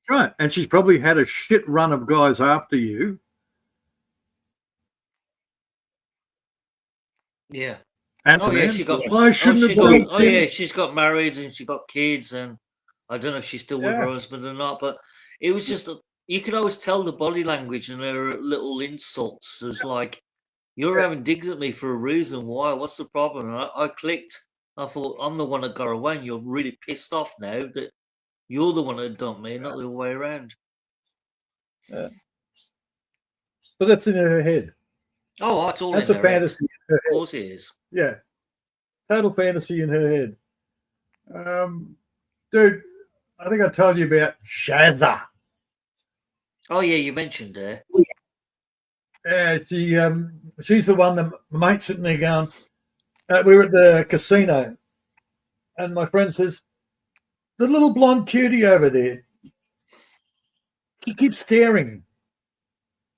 Right. And she's probably had a shit run of guys after you. Yeah. She's got married and she got kids, and I don't know if she's still with her husband or not, but it was just you could always tell the body language and her little insults. It was like, you're having digs at me for a reason. Why? What's the problem? And I clicked. I thought, I'm the one that got away, and you're really pissed off now that you're the one that dumped me, not the other way around. Yeah. But that's in her head. Oh, that's all. That's a fantasy in her head. Of course it is. Yeah. Total fantasy in her head. Dude, I think I told you about Shazza. Oh yeah, you mentioned her. Yeah, she's the one that my mate's sitting there going, we were at the casino, and my friend says, the little blonde cutie over there, she keeps staring.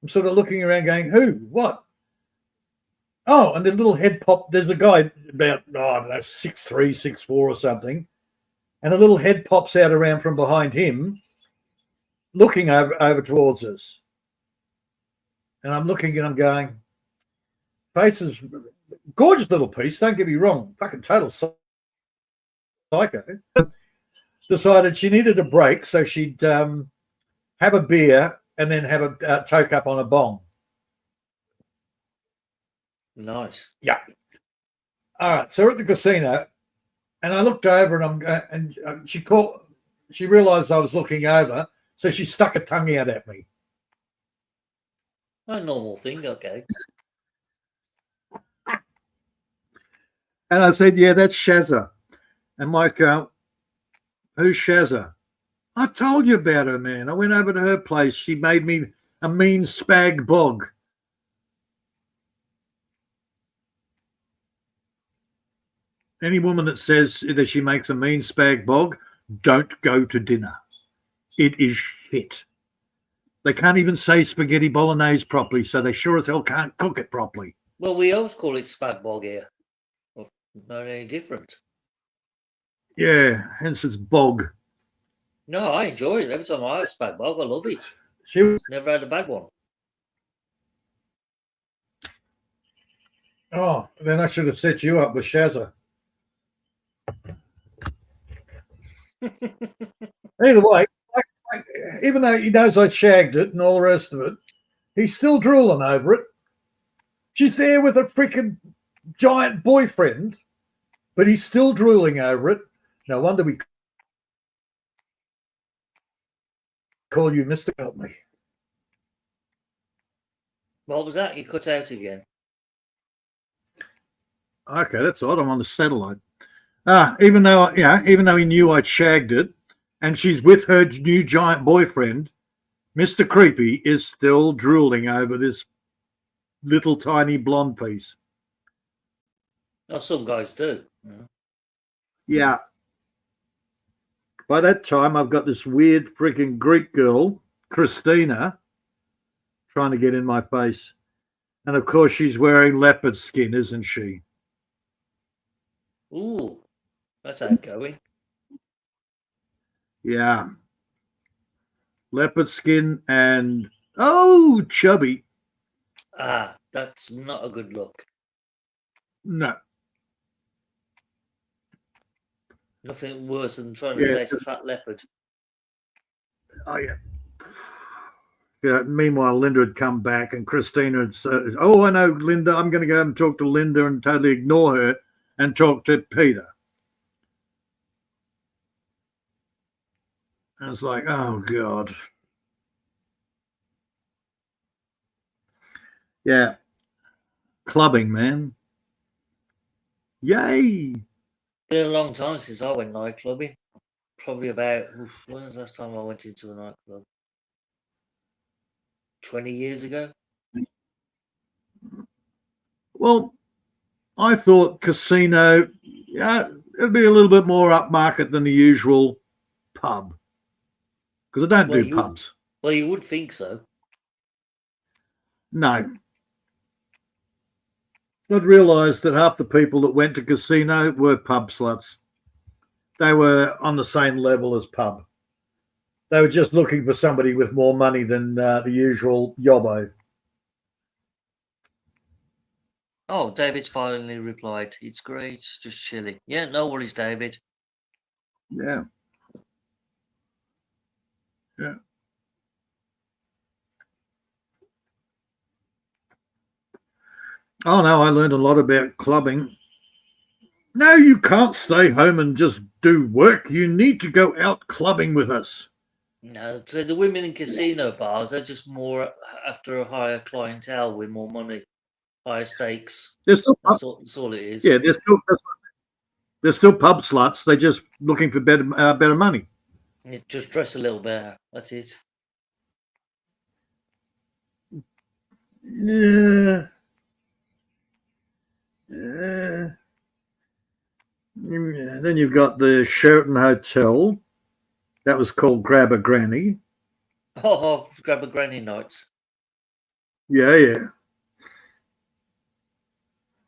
I'm sort of looking around going, who? What? Oh, and the little head pop, there's a guy about, I don't know, 6'3", 6'4" or something, and a little head pops out around from behind him, looking over towards us. And I'm looking and I'm going, faces, gorgeous little piece, don't get me wrong, fucking total psycho. Decided she needed a break, so she'd have a beer and then have a toke up on a bong. Nice. Yeah. All right. So we're at the casino, and I looked over, and she realised I was looking over, so she stuck her tongue out at me. A normal thing, okay. And I said, yeah, that's Shazza. And Mike, who's Shazza? I told you about her, man. I went over to her place. She made me a mean spag bog. Any woman that says that she makes a mean spag bog, don't go to dinner. It is shit. They can't even say spaghetti bolognese properly, so they sure as hell can't cook it properly. Well, we always call it spag bog here. Well, not any different. Yeah, hence it's bog. No, I enjoy it. Every time I have spag bog, I love it. Never had a bad one. Oh, then I should have set you up with Shazza. Either way, even though he knows I shagged it and all the rest of it, he's still drooling over it. She's there with a freaking giant boyfriend, but he's still drooling over it. No wonder we call you Mr. Help Me. What was that? You cut out again. Okay, that's odd. I'm on the satellite. Even though he knew I'd shagged it, and she's with her new giant boyfriend, Mr. Creepy is still drooling over this little tiny blonde piece. Oh, some guys do. Yeah. By that time, I've got this weird freaking Greek girl, Christina, trying to get in my face. And, of course, she's wearing leopard skin, isn't she? Ooh, that's outgoing. Yeah. Leopard skin and Oh, chubby. Ah, that's not a good look. No. Nothing worse than trying to Yeah, taste a fat leopard. Oh, yeah. Yeah. Meanwhile, Linda had come back and Christina had said, oh, I know, Linda, I'm going to go and talk to Linda and totally ignore her and talk to Peter. And it's like, oh, God. Yeah. Clubbing, man. Yay. Been a long time since I went night clubbing. Probably about, when was the last time I went into a nightclub? 20 years ago? Well, I thought casino, yeah, it'd be a little bit more upmarket than the usual pub. Because I don't do pubs. Well, you would think so. No. I'd realised that half the people that went to casino were pub sluts. They were on the same level as pub. They were just looking for somebody with more money than the usual yobbo. Oh, David's finally replied. It's great, just chilling. Yeah, no worries, David. Yeah. Yeah. Oh, no, I learned a lot about clubbing. No, you can't stay home and just do work. You need to go out clubbing with us. No, so the women in casino bars, they're just more after a higher clientele with more money, higher stakes. That's all it is. Yeah, they're still pub sluts. They're just looking for better money. Yeah, just dress a little better. That's it. Yeah. Then you've got the Sheraton Hotel. That was called Grab a Granny. Oh, grab a granny nights. Yeah, yeah.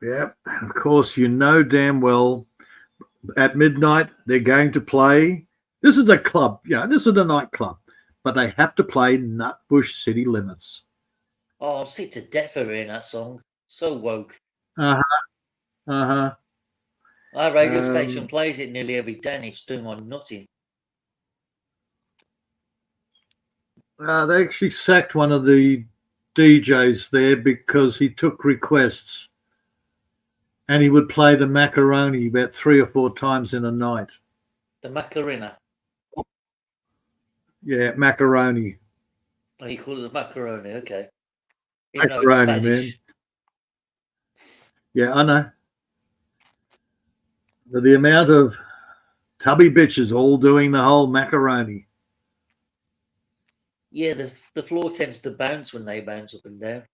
Yeah. Of course, you know damn well at midnight they're going to play. This is a club. Yeah, this is a nightclub. But they have to play Nutbush City Limits. Oh, I'm sick to death of hearing that song. So woke. Uh-huh. Uh-huh. Our radio station plays it nearly every day and it's doing my nutting. They actually sacked one of the DJs there because he took requests and he would play the Macaroni about 3 or 4 times in a night. The Macarena. Yeah, Macaroni. Oh, you call it the macaroni, okay. Macaroni, man. Yeah, I know. The amount of tubby bitches all doing the whole macaroni. Yeah, the floor tends to bounce when they bounce up and down.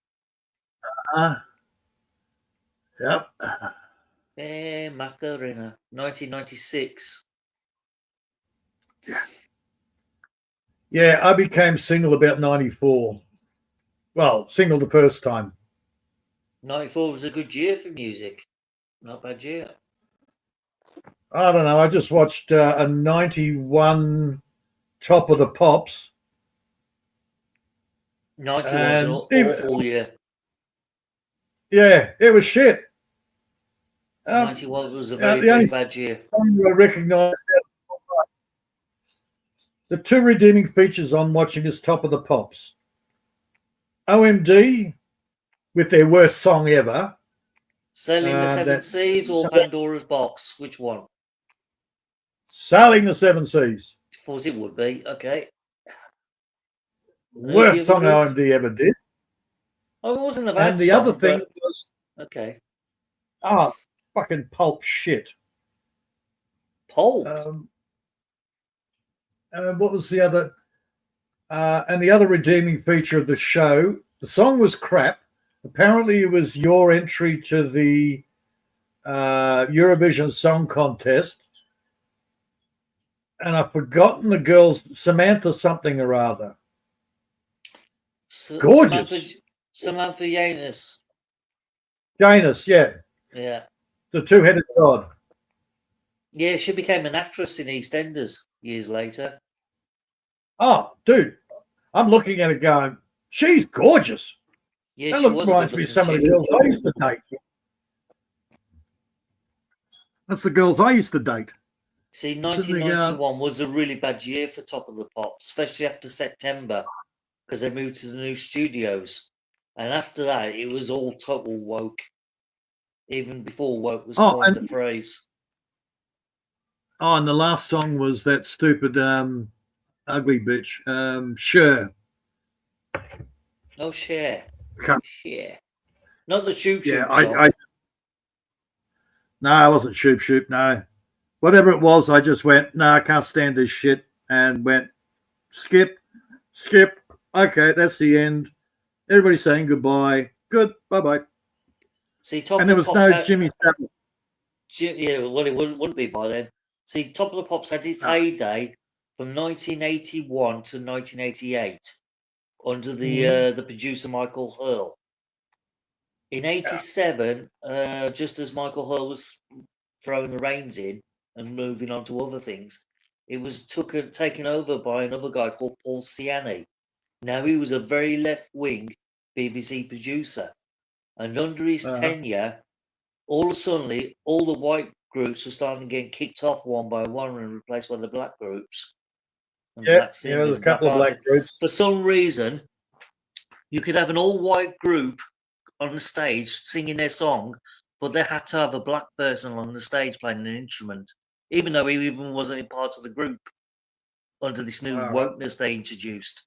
Yep. Eh, Macarena, 1996. Yeah, I became single about 94. Well, single the first time. 94 was a good year for music. Not a bad year. I don't know. I just watched a 91 Top of the Pops. 91 was an awful year. Yeah, it was shit. 91 was a very bad year. I recognise the 2 redeeming features on watching this Top of the Pops. OMD with their worst song ever. Sailing the Seven Seas or Pandora's Box? Which one? Sailing the Seven Seas. I thought it would be. Okay. Worst song OMD ever did. Oh, it wasn't a bad And the song, other thing was... Okay. Oh, fucking pulp shit. Pulp? What was the other... and the other redeeming feature of the show, the song was crap. Apparently it was your entry to the Eurovision Song Contest. And I've forgotten the girl's, Samantha something or other. Gorgeous. Samantha Janus. Janus, yeah. Yeah. The 2-headed god. Yeah, she became an actress in EastEnders years later. Oh, dude. I'm looking at it going, She's gorgeous. Yeah, That she was a reminds me good-looking of some of the chick. girls I used to date. That's the girls I used to date. See, Sitting there going, 1991 was a really bad year for Top of the Pops, especially after September, because they moved to the new studios. And after that, it was all total woke. Even before woke was Oh, coined and- the phrase. oh, and the last song was that stupid ugly bitch, Cher. No share. Can't- Share. Not the Shoop Yeah, Shoop song. No, I wasn't Shoop Shoop, no. Whatever it was, I just went, no, I can't stand this shit, and went, skip. Okay, that's the end. Everybody's saying goodbye. Good, bye-bye. See, Top And of there the was Pops no had- Jimmy Savile. Yeah, well, it wouldn't be by then. See, Top of the Pops had its heyday from 1981 to 1988 under the producer Michael Hurl. In '87, just as Michael Hurl was throwing the reins in and moving on to other things, it was taken over by another guy called Paul Ciani. Now, he was a very left-wing BBC producer, and under his tenure, all of a sudden, all the white groups were starting to get kicked off one by one and replaced by the black groups. And black Yeah, there's singers, a couple of artists. black groups. For some reason, you could have an all-white group on the stage singing their song, but they had to have a black person on the stage playing an instrument, even though he even wasn't a part of the group under this new wokeness they introduced.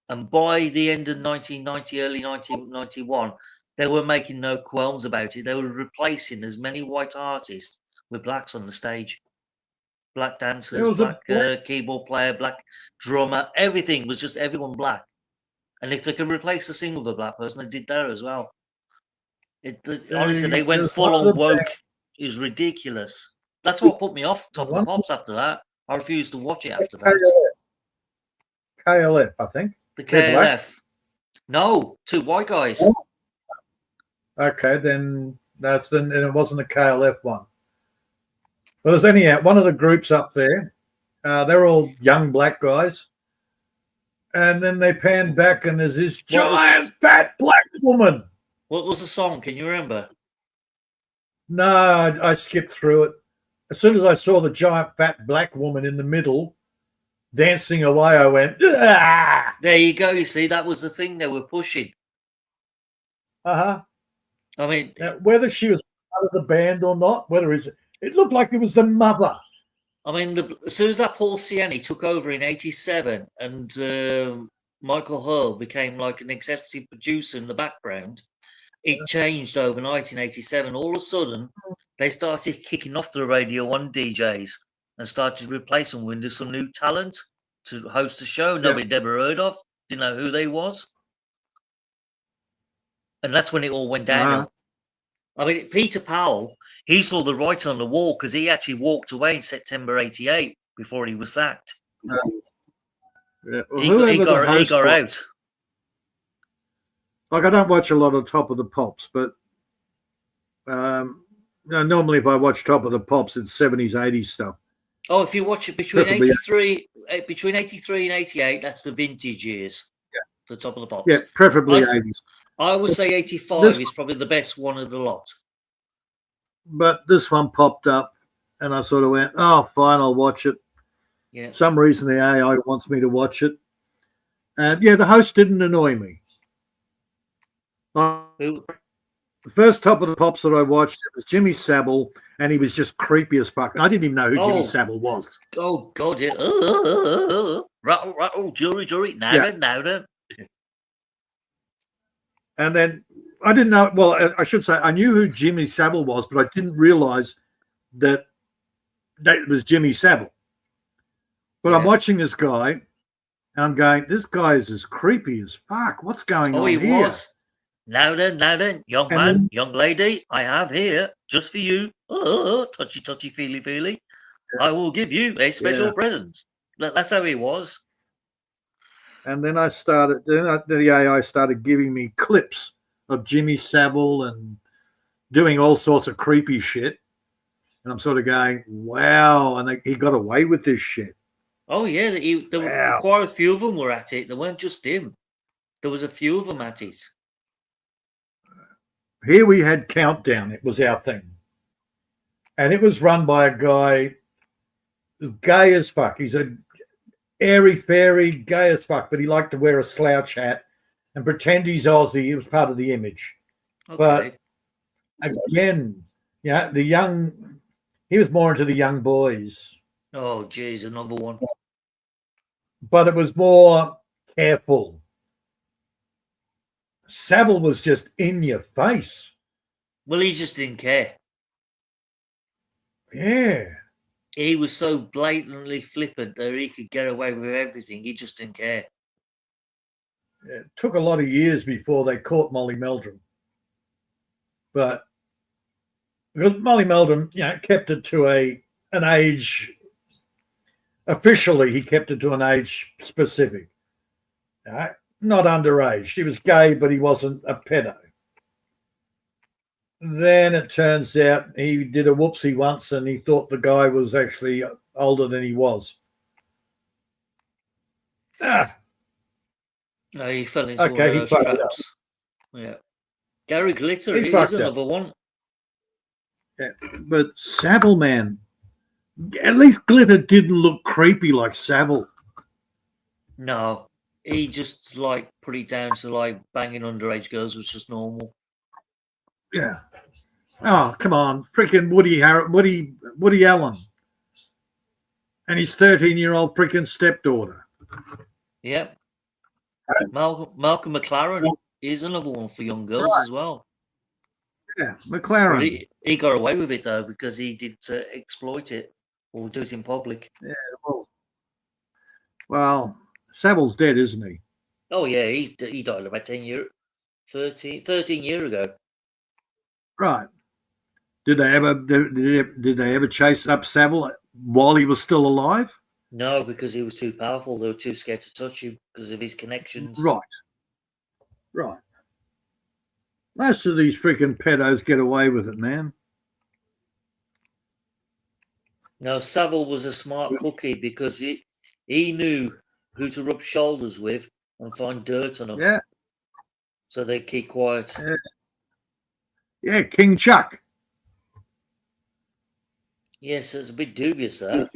And by the end of 1990, early 1991, they were making no qualms about it. They were replacing as many white artists with blacks on the stage. Black dancers, black keyboard player, black drummer, everything was just everyone black. And if they could replace a singer with a black person, they did that as well. Honestly, they went full on woke. It was ridiculous. That's what put me off Top of the Pops after that. I refused to watch it after that. KLF, I think. The They're black? KLF. No, two white guys. Okay, then it wasn't the KLF one. Well, there's anyhow one of the groups up there. They're all young black guys, and then they pan back, and there's this giant fat black woman. What was the song? Can you remember? No, I skipped through it. As soon as I saw the giant fat black woman in the middle dancing away, I went, ah! There you go. You see, that was the thing they were pushing. I mean, now, whether she was part of the band or not, it looked like it was the mother. I mean, as soon as that Paul Ciani took over in '87 and Michael Hurl became like an executive producer in the background, it changed overnight in '87. All of a sudden, they started kicking off the Radio 1 DJs and started replacing them with some new talent to host the show nobody had ever heard of, didn't know who they was. And that's when it all went downhill. I mean, Peter Powell, he saw the writing on the wall because he actually walked away in September '88 before he was sacked. Yeah. Well, He got out. Like, I don't watch a lot of Top of the Pops, but normally if I watch Top of the Pops, it's 70s, 80s stuff. Oh, if you watch it between Preferably, 83 and 88, that's the vintage years. Yeah. The Top of the Pops. Yeah, preferably 80s. I would say 85 is probably the best one of the lot. But this one popped up, and I sort of went, oh, fine, I'll watch it. Yeah. Some reason the AI wants me to watch it. And, yeah, the host didn't annoy me. The first Top of the Pops that I watched, it was Jimmy Savile, and he was just creepy as fuck. I didn't even know who Jimmy Savile was. Oh, God, yeah. Rattle, jury, now. And then I didn't know, well, I should say I knew who Jimmy Savile was, but I didn't realize that was Jimmy Savile. But I'm watching this guy, and I'm going, this guy is as creepy as fuck. What's going on here? Oh, he was. Now then, young man, young lady, I have here, just for you, touchy, feely. I will give you a special present. That's how he was. And then the AI started giving me clips of Jimmy Savile and doing all sorts of creepy shit. And I'm sort of going, wow. And he got away with this shit. Oh, yeah. Quite a few of them were at it. They weren't just him. There was a few of them at it. Here we had Countdown. It was our thing. And it was run by a guy gay as fuck. He's a airy-fairy, gay as fuck, but he liked to wear a slouch hat and pretend he's Aussie. It was part of the image. Okay. But again, yeah, he was more into the young boys. Oh, geez, another one. But it was more careful. Savile was just in your face. Well, he just didn't care. Yeah. He was so blatantly flippant that he could get away with everything. He just didn't care. It took a lot of years before they caught Molly Meldrum. But because Molly Meldrum, kept it to an age. Officially, he kept it to an age specific. Not underage. She was gay, but he wasn't a pedo. Then it turns out he did a whoopsie once and he thought the guy was actually older than he was. No, he fell into Okay, he one of fucked those it up. traps. Yeah. Gary Glitter He is fucked up. another one. Yeah, but Savile, man, at least Glitter didn't look creepy like Savile. No. He just put it down to banging underage girls, which is normal. Yeah. Oh, come on. Freaking Woody Allen. And his 13-year-old freaking stepdaughter. Yep. Malcolm McLaren is another one for young girls as well. Yeah, But McLaren. he got away with it though because he did exploit it or do it in public. Well, Savile's dead, isn't he? Oh yeah, he died about 13 years ago. Right. Did they ever chase up Savile while he was still alive? No, because he was too powerful. They were too scared to touch him because of his connections. Right. Most of these freaking pedos get away with it, man. No, Savile was a smart cookie because he knew who to rub shoulders with and find dirt on them. Yeah. So they keep quiet. Yeah, King Chuck. Yes, it's a bit dubious that.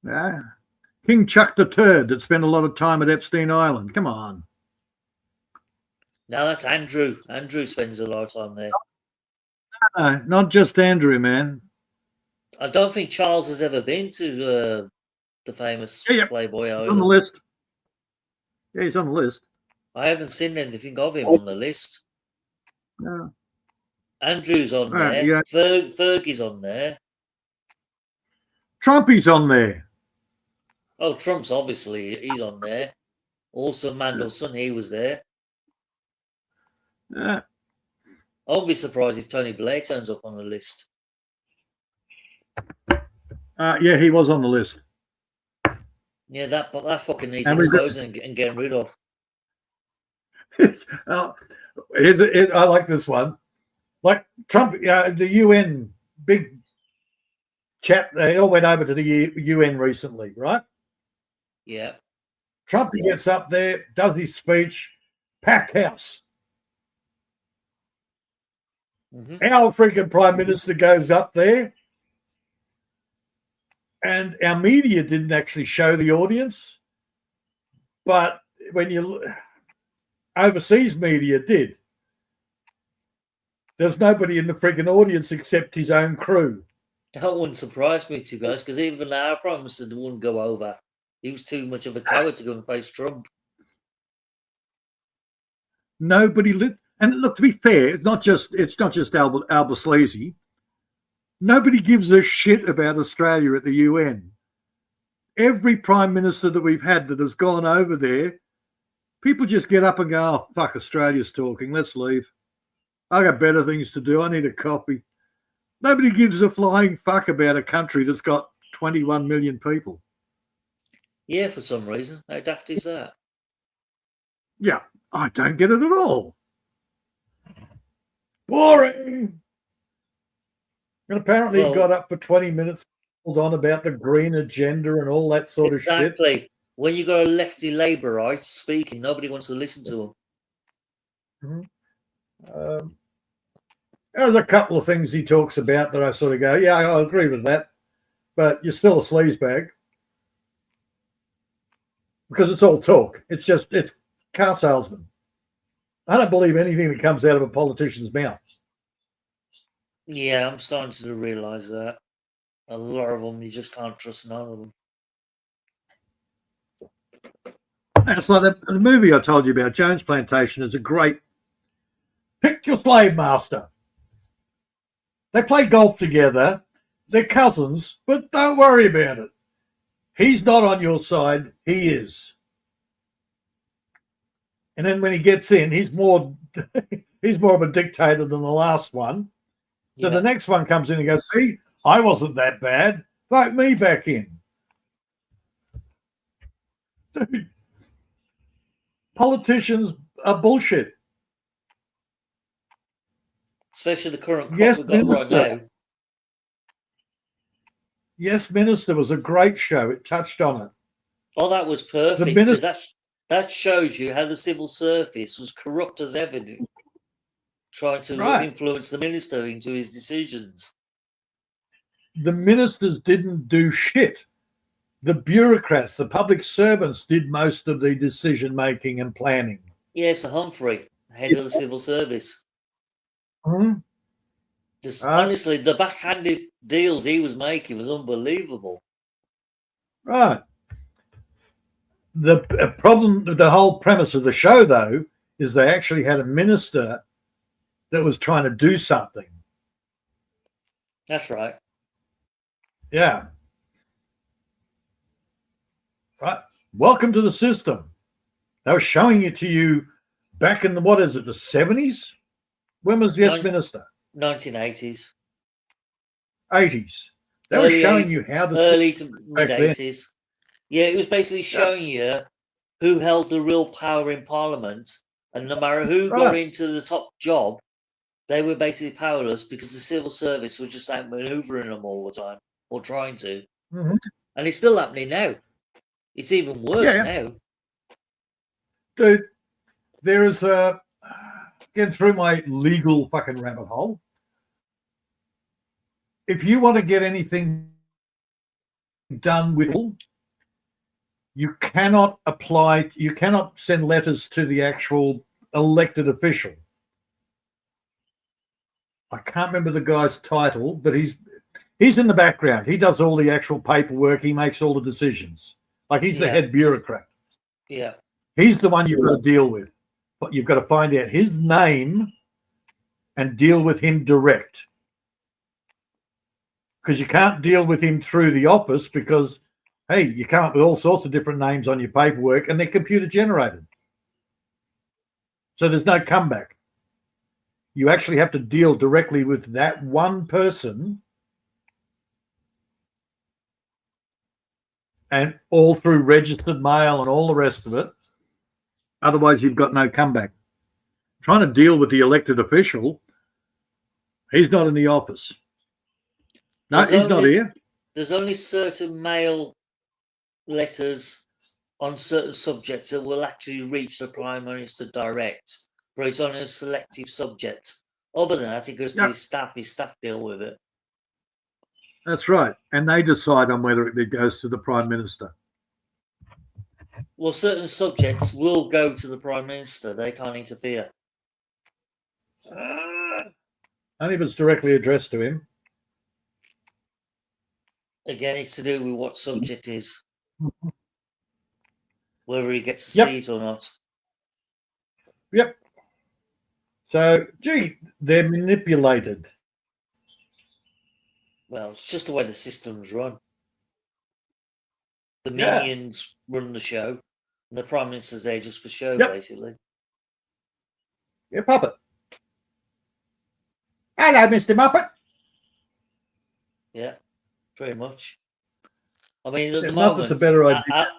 Yeah. King Chuck the Turd that spent a lot of time at Epstein Island. Come on. No, that's Andrew. Andrew spends a lot of time there. No, not just Andrew, man. I don't think Charles has ever been to the famous Playboy He's Island. on the list. Yeah, he's on the list. I haven't seen anything of him on the list. No. Andrew's on there. Yeah. Fergie's on there. Trumpy's on there. Oh, Trump's obviously, he's on there. Also, Mandelson, he was there. Yeah. I won't be surprised if Tony Blair turns up on the list. Yeah, he was on the list. Yeah, that fucking needs And we got- exposing and getting rid of. I like this one. Like Trump, the UN big chat, they all went over to the UN recently, right? Yeah. Trump gets up there, does his speech, packed house. Mm-hmm. Our freaking Prime Minister goes up there, and our media didn't actually show the audience, but when you overseas media did. There's nobody in the freaking audience except his own crew. That wouldn't surprise me, to be honest, because even our Prime Minister wouldn't go over. He was too much of a coward to go and face Trump. Nobody lit. And look, to be fair, it's not just Albert Sleazy. Nobody gives a shit about Australia at the UN. Every Prime Minister that we've had that has gone over there, people just get up and go, oh, fuck, Australia's talking, let's leave. I got better things to do. I need a coffee. Nobody gives a flying fuck about a country that's got 21 million people. Yeah, for some reason. How daft is that? Yeah, I don't get it at all. Boring. And apparently he got up for 20 minutes, on about the green agenda and all that sort of shit. Exactly. When you got a lefty Labourite speaking, nobody wants to listen to him. There's a couple of things he talks about that I sort of go, yeah, I agree with that, but you're still a sleazebag because it's all talk. It's car salesman. I don't believe anything that comes out of a politician's mouth. Yeah, I'm starting to realise that. A lot of them, you just can't trust none of them. And it's like the movie I told you about, Jones Plantation, is a great pick your slave master. They play golf together. They're cousins, but don't worry about it. He's not on your side. He is. And then when he gets in, he's more of a dictator than the last one. So the next one comes in and goes, see, I wasn't that bad. Vote me back in. Dude, politicians are bullshit. Especially the current crop Yes, we've got right now. Yes, Minister was a great show. It touched on it. Oh, that was perfect. Because that shows you how the civil service was corrupt as ever, trying to influence the minister into his decisions. The ministers didn't do shit. The bureaucrats, the public servants did most of the decision making and planning. Yes, Humphrey, head of the civil service. Mm-hmm. Honestly, the backhanded deals he was making was unbelievable. Right. The problem, the whole premise of the show, though, is they actually had a minister that was trying to do something. That's right. Yeah. Right. Welcome to the system. They were showing it to you back in the 70s? When was Yes Minister? 1980s. 80s. They were showing you how the early to mid 80s. Yeah, it was basically showing you who held the real power in Parliament, and no matter who got into the top job, they were basically powerless because the civil service were just outmaneuvering them all the time, or trying to. Mm-hmm. And it's still happening now. It's even worse now. Dude, there is getting through my legal fucking rabbit hole. If you want to get anything done with it, you cannot send letters to the actual elected official. I can't remember the guy's title, but he's in the background. He does all the actual paperwork. He makes all the decisions. Like he's the head bureaucrat. Yeah. He's the one you've got to deal with. But you've got to find out his name and deal with him direct. Because you can't deal with him through the office because, hey, you come up with all sorts of different names on your paperwork and they're computer generated. So there's no comeback. You actually have to deal directly with that one person and all through registered mail and all the rest of it. Otherwise, you've got no comeback. Trying to deal with the elected official, he's not in the office. No, he's not here. There's only certain mail letters on certain subjects that will actually reach the Prime Minister direct, but it's on a selective subject. Other than that, it goes to his staff deal with it. That's right. And they decide on whether it goes to the Prime Minister. Well, certain subjects will go to the Prime Minister. They can't interfere. Only if it's directly addressed to him. Again, it's to do with what subject is. Whether he gets to see it or not. Yep. So, gee, they're manipulated. Well, it's just the way the system's run. The minions run the show, and the Prime Minister's there just for show, basically. Yeah, puppet. Hello, Mr. Muppet. Yeah, pretty much. I mean, at the Muppet's moment, a better idea.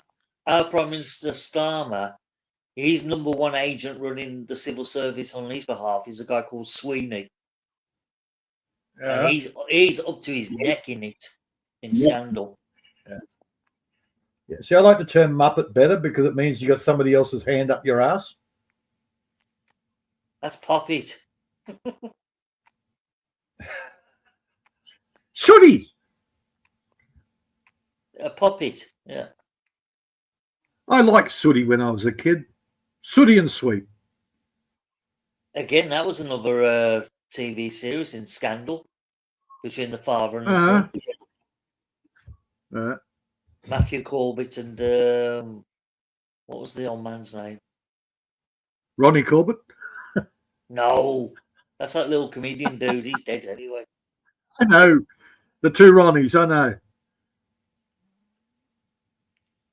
Our Prime Minister Starmer, he's number one agent running the civil service on his behalf. He's a guy called Sweeney. And he's up to his neck in it, in scandal. Yeah. Yeah. See, I like the term Muppet better because it means you got somebody else's hand up your ass. That's pop it. Sooty. A puppet. Yeah. I liked Sooty when I was a kid. Sooty and sweet. Again, that was another TV series in Scandal between the father and the son. Matthew Corbett and what was the old man's name? Ronnie Corbett. No, that's that little comedian dude. He's dead anyway. I know. The two Ronnies, I know.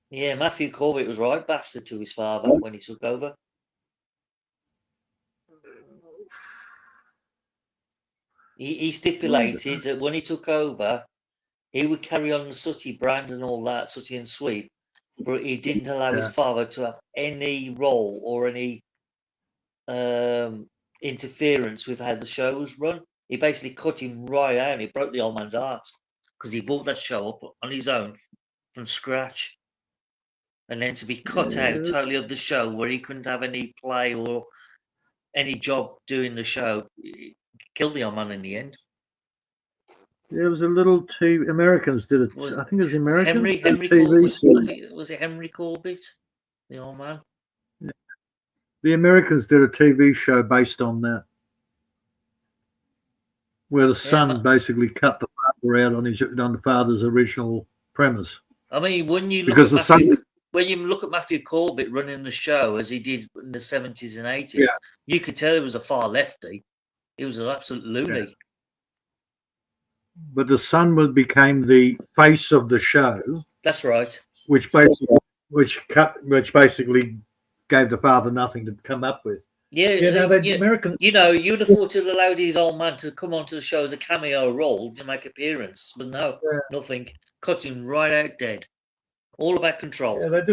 Yeah, Matthew Corbett was right bastard to his father when he took over. He stipulated that when he took over, he would carry on the Sooty brand and all that, Sooty and Sweet, but he didn't allow his father to have any role or any interference with how the show was run. He basically cut him right out. He broke the old man's heart because he brought that show up on his own from scratch. And then to be cut out totally of the show where he couldn't have any play or any job doing the show, killed the old man in the end. There was a little TV. Americans did it. I think it was Americans. Henry TV Corbett. series. Was it Henry Corbett? The old man. Yeah. The Americans did a TV show based on that, where the son basically cut the father out on the father's original premise. I mean, when you look when you look at Matthew Corbett running the show as he did in the 70s and 80s, you could tell he was a far lefty. He was an absolute loony. Yeah. But the son became the face of the show. That's right. Which basically gave the father nothing to come up with. Yeah, American. You know, you'd have thought to allow his old man to come onto the show as a cameo role to make appearance, but no, nothing. Cut him right out dead. All about control. Yeah, they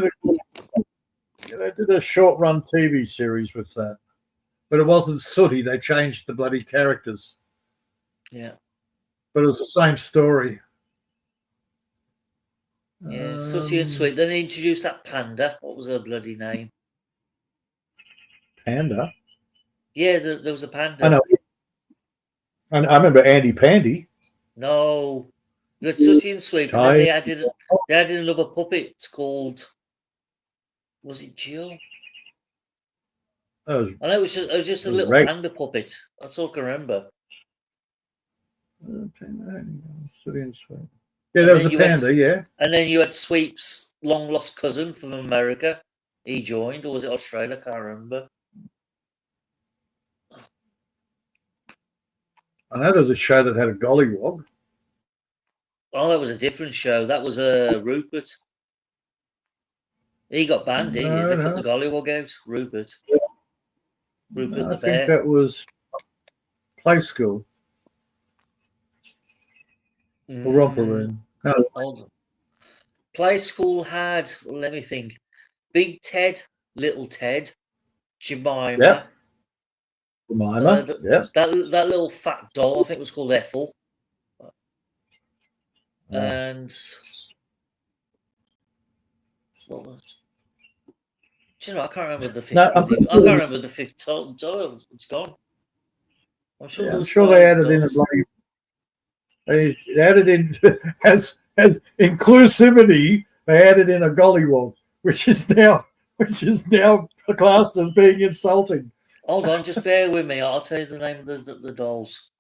did a short-run TV series with that, but it wasn't Sooty. They changed the bloody characters. Yeah. But it was the same story. Yeah, Sooty and Sweet. Then they introduced that panda. What was her bloody name? Panda? Yeah, there was a panda. I know. I remember Andy Pandy. No. You had Sooty and Sweet, and then they added another puppet. It's called... Was it Jill? I know it was just a little panda puppet. That's all I can remember. Sooty and Sweet. Yeah, there was a panda, yeah. And then you had Sweep's long lost cousin from America. He joined, or was it Australia? I can't remember. I know there was a show that had a gollywog. Oh, that was a different show. That was Rupert. He got banned, didn't he? They put the gollywog out. Rupert. Rupert the bear. I think that was Play School. Or Romper Room. No. Play School had, let me think, Big Ted, Little Ted, Jemima. Yep. Jemima, that little fat doll, I think it was called Ethel. And what was? Do you know? I can't remember the fifth. I can't remember the fifth doll. It's gone. I'm sure they added in a bloody. They added in as inclusivity. They added in a gollywog, which is now classed as being insulting. Hold on, just bear with me. I'll tell you the name of the dolls.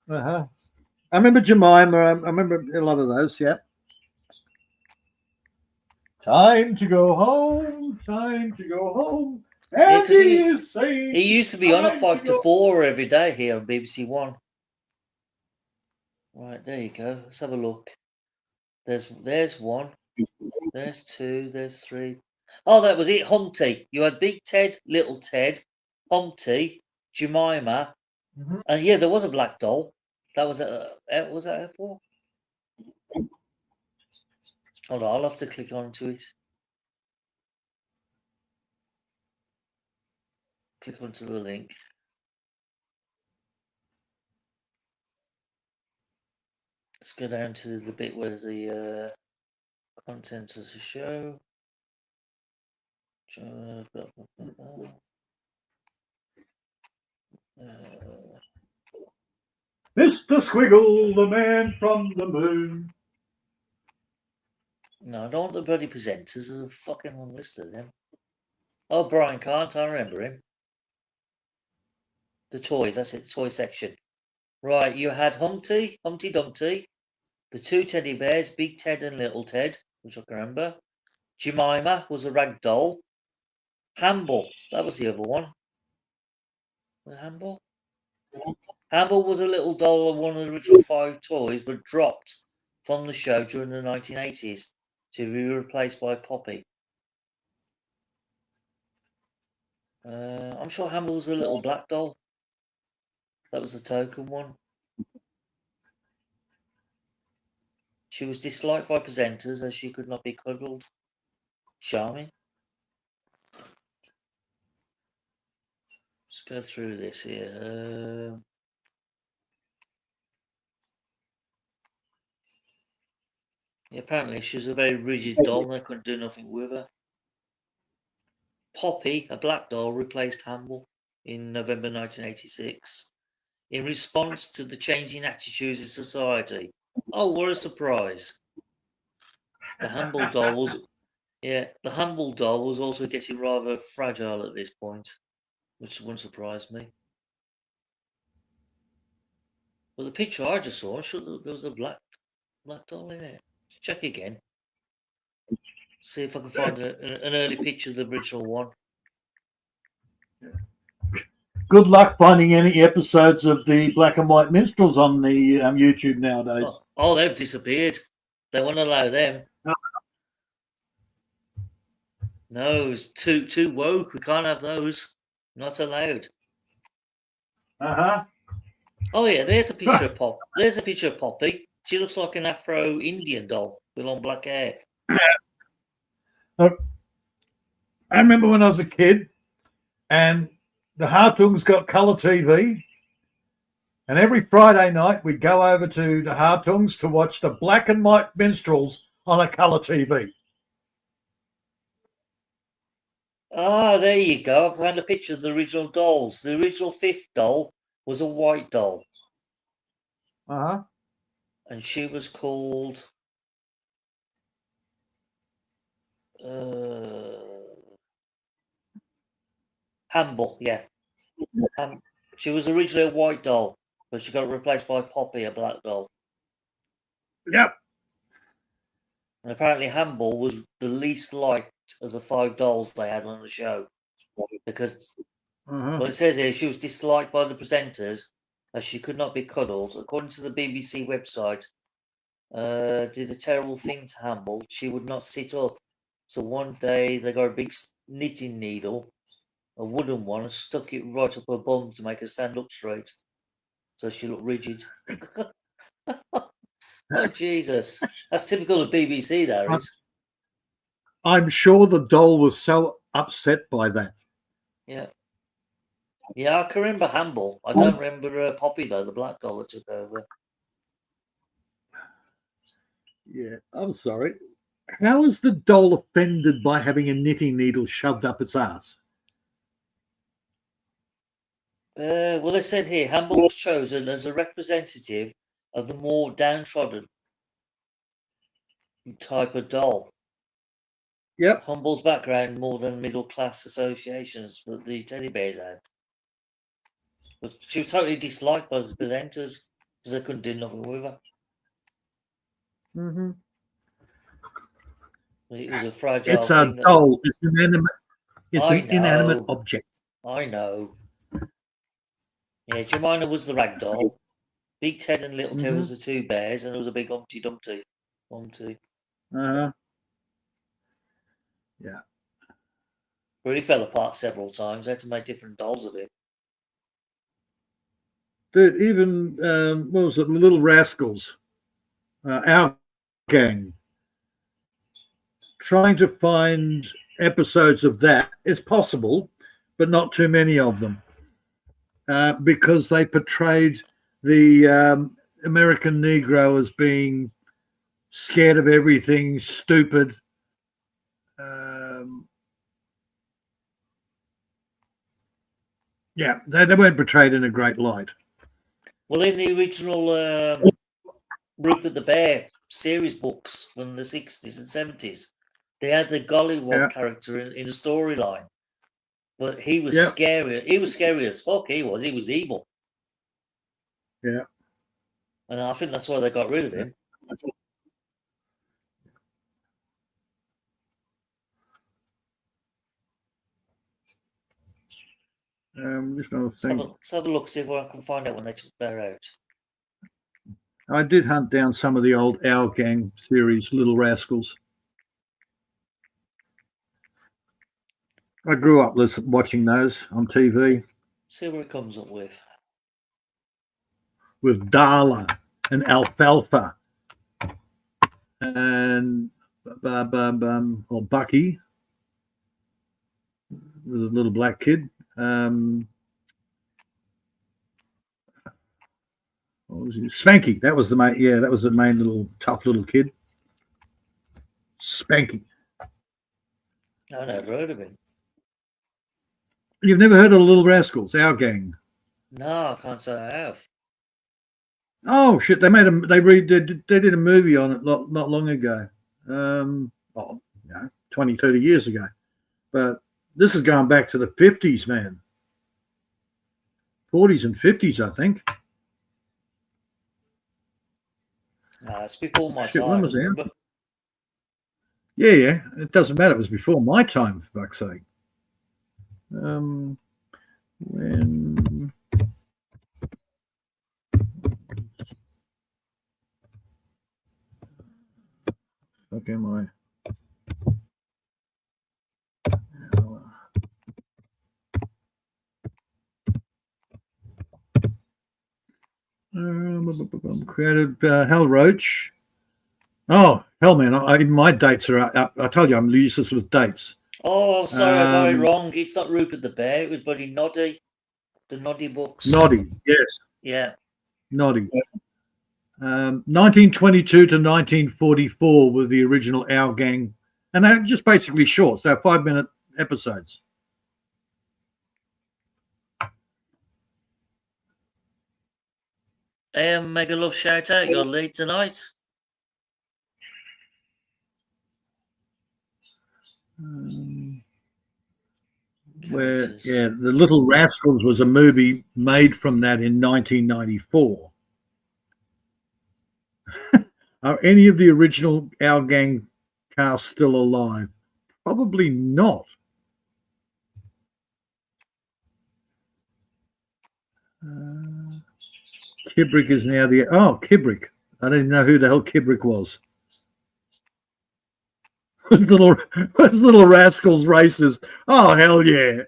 I remember Jemima. I remember a lot of those. Yeah. Time to go home. Time to go home. Yeah, he used to be on at 5 to 4 every day here on BBC One. Right, there you go. Let's have a look. There's one. There's two. There's three. Oh, that was it. Humpty. You had Big Ted, Little Ted, Humpty, Jemima, and yeah, there was a black doll. That was was that F4? Hold on, I'll have to click onto it. Click onto the link. Let's go down to the bit where the Contents of the show. Mr. Squiggle, the man from the moon. No, I don't want the bloody presenters. There's a fucking long list of them. Oh, Brian Cant, I remember him. The toys, that's it, toy section. Right, you had Humpty Dumpty, the two teddy bears, Big Ted and Little Ted, which I can remember. Jemima was a rag doll. Hamble, that was the other one. Was it Hamble? Hamble was a little doll of one of the original 5 toys, but dropped from the show during the 1980s to be replaced by Poppy. I'm sure Hamble was a little black doll. That was the token one. She was disliked by presenters as she could not be cuddled. Charming. Let's go through this here. Yeah, apparently she was a very rigid doll and they couldn't do nothing with her. Poppy, a black doll, replaced Hamble in November 1986 in response to the changing attitudes in society. Oh, what a surprise. The Hamble doll was also getting rather fragile at this point, which wouldn't surprise me. But the picture I just saw, there was a black doll in it. Check again. See if I can find an early picture of the original one. Good luck finding any episodes of the Black and White Minstrels on the YouTube nowadays. Oh, they've disappeared. They won't allow them. No, it's too woke. We can't have those. Not allowed. Oh yeah, there's a picture of Pop. There's a picture of Poppy. She looks like an Afro Indian doll with long black hair. I remember when I was a kid, and the Hartungs got colour TV, and every Friday night we'd go over to the Hartungs to watch the Black and White Minstrels on a colour TV. Ah, there you go. I found a picture of the original dolls. The original 5th doll was a white doll. And she was called Hamble, yeah. She was originally a white doll, but she got replaced by Poppy, a black doll. Yep. And apparently Hamble was the least liked of the 5 dolls they had on the show. Because, well, it says here, she was disliked by the presenters as she could not be cuddled. According to the BBC website, did a terrible thing to Hamble. She would not sit up. So one day they got a big knitting needle, a wooden one, and stuck it right up her bum to make her stand up straight. So she looked rigid. Oh, Jesus. That's typical of BBC, that is. I'm sure the doll was so upset by that. Yeah. Yeah, I can remember Hamble. I don't remember Poppy, though, the black doll that took over. Yeah, I'm sorry. How is the doll offended by having a knitting needle shoved up its ass? Well, they said here, Hamble was chosen as a representative of the more downtrodden type of doll. Yep. Humble's background more than middle-class associations that the teddy bears had. But she was totally disliked by the presenters because they couldn't do nothing with her. It was a fragile It's a thing doll. It's inanimate. It's an inanimate object. I know. Yeah, Jemima was the rag doll. Big Ted and Little Ted was the 2 bears, and there was a big Humpty Dumpty. Yeah. But he fell apart several times. They had to make different dolls of it. Dude, even, what was it, Little Rascals, our gang, trying to find episodes of that is possible, but not too many of them, because they portrayed the American Negro as being scared of everything, stupid. Yeah, they weren't portrayed in a great light. Well, in the original Rupert the Bear series books from the 60s and 70s, they had the Gollywog character in the storyline. But he was scary. He was scary as fuck. He was evil. Yeah. And I think that's why they got rid of him. Just another thing. Let's have a look, see if I can find out when they took Bear out. I did hunt down some of the old Our Gang series, Little Rascals. I grew up watching those on TV. See what it comes up with. With Darla and Alfalfa and or Bucky, with a little black kid. What was he? Spanky. That was the main. Yeah, that was the main little tough little kid. Spanky. I never heard of him. You've never heard of the Little Rascals, Our Gang? No, I can't say I have. Oh shit! They did a movie on it not long ago. 20, 30 years ago. But this is going back to the 50s, man. 40s and 50s, I think. It's before my Shit, time. when was that? Yeah. It doesn't matter. It was before my time, for fuck's sake. When fuck am I? Created Hal Roach. Oh, hell, man. My dates are up. I told you I'm useless with dates. Oh, sorry, I got it wrong. It's not Rupert the Bear. It was bloody Noddy. The Noddy books. Noddy, yes. Yeah. Noddy. 1922 to 1944 were the original Our Gang. And they're just basically short. So 5-minute episodes. Mega Love shout out. You're late tonight. The Little Rascals was a movie made from that in 1994. Are any of the original Our Gang cast still alive? Probably not. Kubrick is now Kubrick. I didn't know who the hell Kubrick was. little Rascals racist. Oh, hell yeah.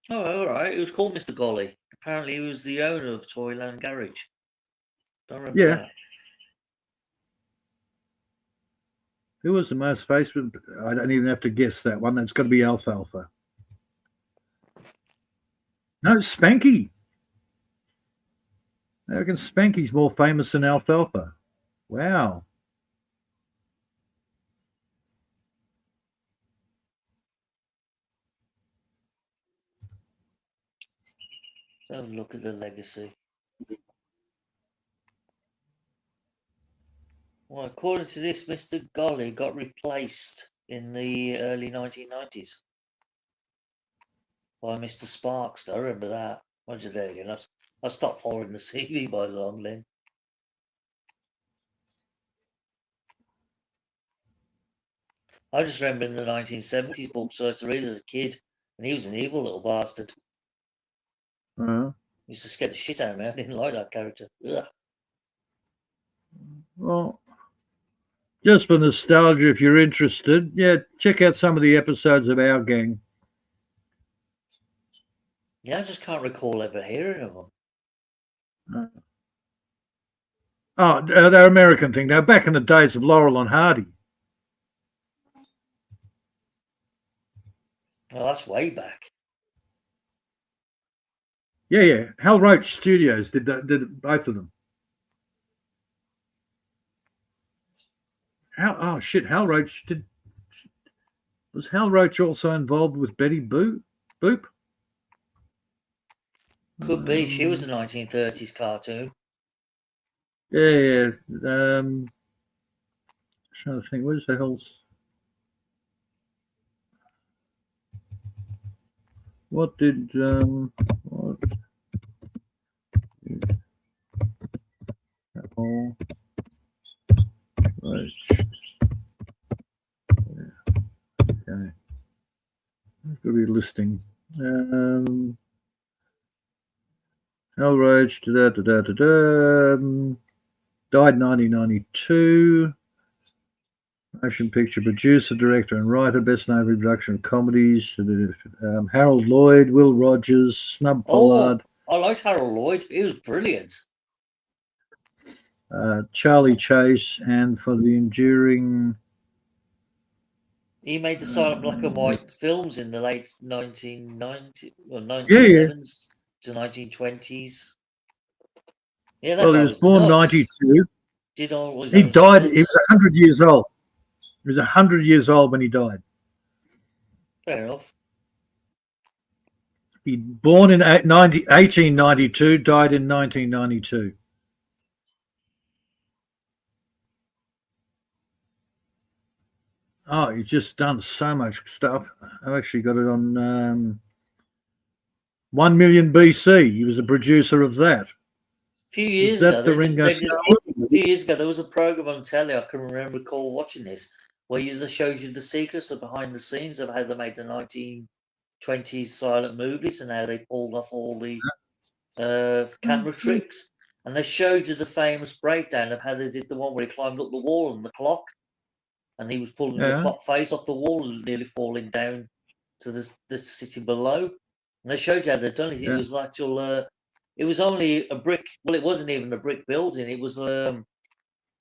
Oh, all right. It was called Mr. Golly. Apparently, he was the owner of Toyland Garage. Don't remember that. Who was the most famous? I don't even have to guess that one. That's got to be Alfalfa. No, Spanky. I reckon Spanky's more famous than Alfalfa. Wow. Let's have a look at the legacy. Well, according to this, Mr. Golly got replaced in the early 1990s by Mr. Sparks. I remember that. What did you do? I stopped following the CV by long, Lynn. I just remember in the 1970s books I used to read as a kid, and he was an evil little bastard. He used to scare the shit out of me. I didn't like that character. Ugh. Well, just for nostalgia, if you're interested, check out some of the episodes of Our Gang. Yeah, I just can't recall ever hearing of them. They're American thing. They're back in the days of Laurel and Hardy. Well, that's way back. Yeah. Hal Roach Studios did both of them. Hal Roach did. Was Hal Roach also involved with Betty Boop? Could be. She was a 1930s cartoon. Yeah. Trying to think. Where's the hell's? What did what? Hal Roach. Okay. Could be listing. Hal Roach, died 1992. Motion picture producer, director, and writer. Best known for production of comedies. Harold Lloyd, Will Rogers, Snub Pollard. I liked Harold Lloyd. He was brilliant. Charlie Chase, and for the enduring. He made the silent black and white films in the late 1990s or 1911s to 1920s. Yeah, that well, guy he was born nuts. 92. Did all his He own died. stunts. He was 100 years old. He was 100 years old when he died. Fair enough. He born in 1892, died in 1992. Oh, he's just done so much stuff. I've actually got it on 1 Million BC. He was a producer of that. A few years Is that ago, the Ringo Starr? a few years ago, there was a program on telly. I can recall watching this, where they showed you the secrets of behind the scenes of how they made the 1920s silent movies and how they pulled off all the camera tricks. And they showed you the famous breakdown of how they did the one where he climbed up the wall and the clock, and he was pulling the clock face off the wall and nearly falling down to the city below. And they showed you how they'd done it. It was actual. It was only a brick. Well, it wasn't even a brick building. It was a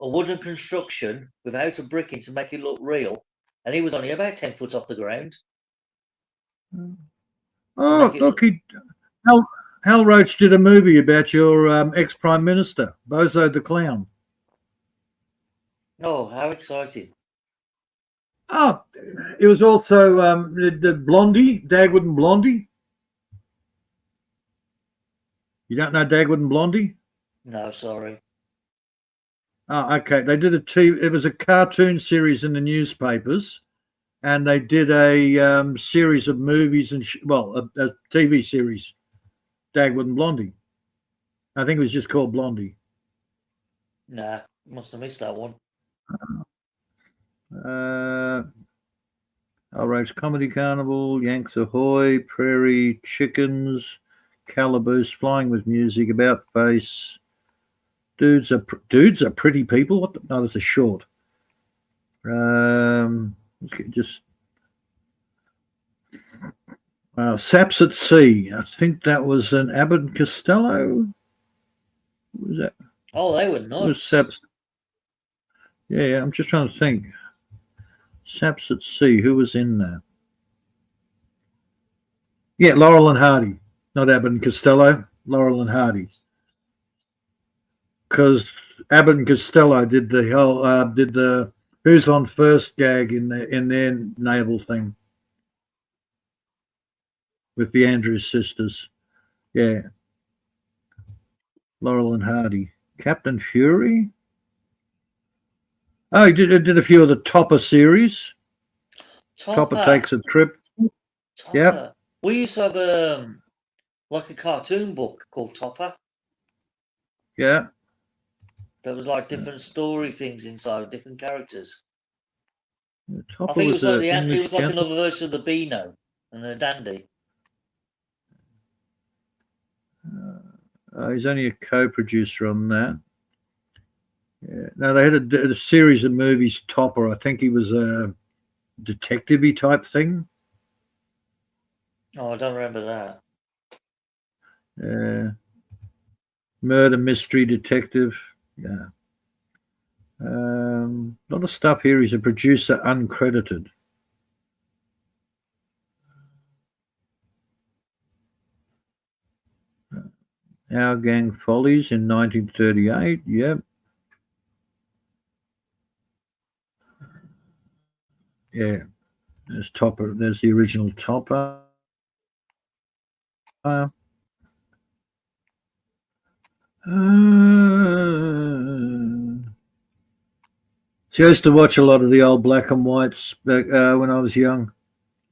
wooden construction without a brick in to make it look real. And he was only about 10 foot off the ground. Oh, look, Hal Roach did a movie about your ex-Prime Minister, Bozo the Clown. Oh, how exciting. Oh, it was also the Blondie, Dagwood and Blondie. You don't know Dagwood and Blondie? No, sorry. Oh, okay. They did it was a cartoon series in the newspapers, and they did a series of movies and a TV series, Dagwood and Blondie. I think it was just called Blondie. Nah, must have missed that one. Hal Roach Comedy Carnival, Yanks Ahoy, Prairie Chickens, Calaboose, Flying with Music, About Face, Dudes are Pretty People. What? No, that's a short. Saps at Sea. I think that was an Abbott and Costello. What was that? Oh, they were nuts. Saps. Yeah, I'm just trying to think. Saps at Sea. Who was in that? Yeah, Laurel and Hardy. Not Abbott and Costello. Laurel and Hardy. Because Abbott and Costello did the whole did the Who's on First gag in their naval thing with the Andrews sisters. Yeah. Laurel and Hardy. Captain Fury. Oh, he did a few of the Topper series. Topper Takes a Trip. Topper. Yep. We used to have like a cartoon book called Topper. Yeah. There was like different story things inside, different characters. Topper I think it was like English another version of the Beano and the Dandy. He's only a co-producer on that. Yeah. Now they had a series of movies. Topper. I think he was a detective-y type thing. Oh, I don't remember that. Murder mystery detective. Yeah. A lot of stuff here. He's a producer, uncredited. Our Gang Follies in 1938. Yep. Yeah. There's Topper. There's the original Topper. So I used to watch a lot of the old black and whites back, when I was young.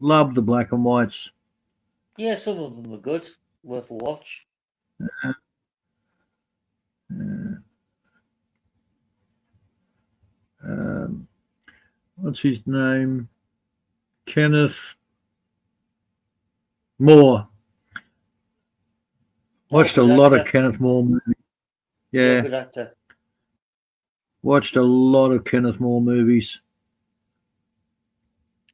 Loved the black and whites. Yeah, some of them were good, worth a watch. What's his name? Kenneth Moore. Watched a lot of Kenneth Moore movies. Yeah. Good actor. Watched a lot of Kenneth Moore movies.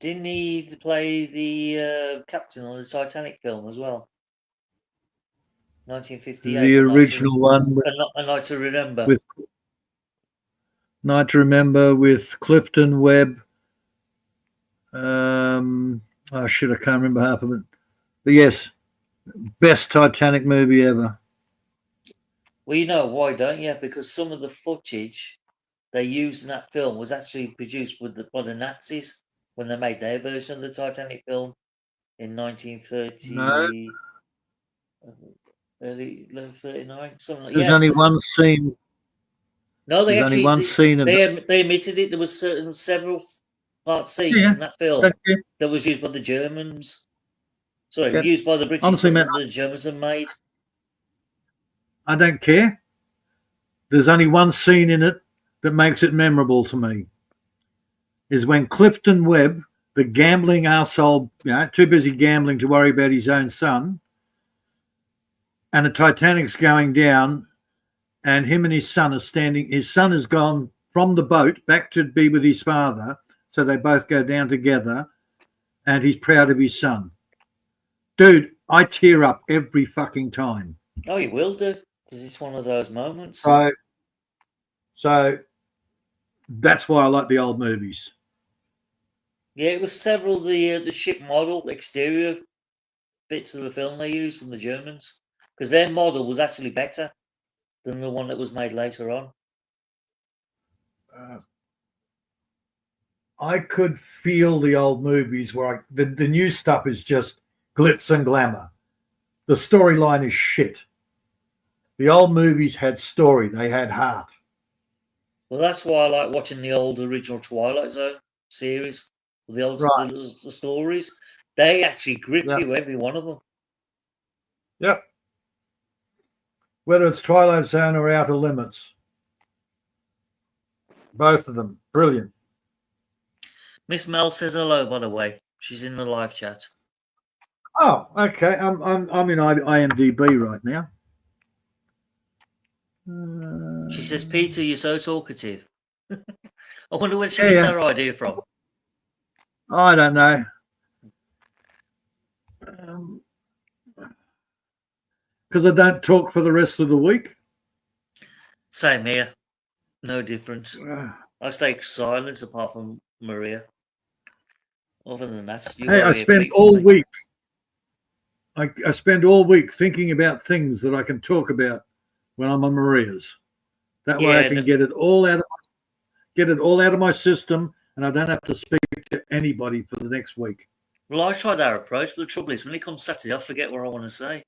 Didn't he play the captain on the Titanic film as well? 1958. The original one. A Night to Remember. With Night to Remember with Clifton Webb. Oh shit, I can't remember half of it. But yes, best Titanic movie ever. Well, you know why, don't you? Because some of the footage they used in that film was actually produced by the Nazis when they made their version of the Titanic film in 1930. No. Early 39, something like that. There's only one scene. No, they There's actually only one scene of they admitted it. There was several part scenes in that film that was used by the Germans. Sorry, used by the British. Honestly, man, the Germans have made. I don't care. There's only one scene in it that makes it memorable to me. Is when Clifton Webb, the gambling arsehole, too busy gambling to worry about his own son, and the Titanic's going down, and him and his son are standing. His son has gone from the boat back to be with his father, so they both go down together, and he's proud of his son. Dude, I tear up every fucking time. Oh, you will do, because it's one of those moments. So that's why I like the old movies. Yeah, it was several of the ship model exterior bits of the film they used from the Germans, because their model was actually better than the one that was made later on. I could feel the old movies where the new stuff is just glitz and glamour. The storyline is shit. The old movies had story. They had heart. Well, that's why I like watching the old original Twilight Zone series. The old the stories. They actually grip you, every one of them. Yep. Whether it's Twilight Zone or Outer Limits. Both of them. Brilliant. Miss Mel says hello, by the way. She's in the live chat. Oh, okay. I'm in IMDb right now. She says, Peter, you're so talkative. I wonder where she gets her idea from. I don't know. Because I don't talk for the rest of the week. Same here. No difference. I stay silent apart from Maria. Other than that, I spend all week. I spend all week thinking about things that I can talk about when I'm on Maria's. That way I can get it all out of my system, and I don't have to speak to anybody for the next week. Well, I tried that approach, but the trouble is, when it comes Saturday, I forget what I want to say.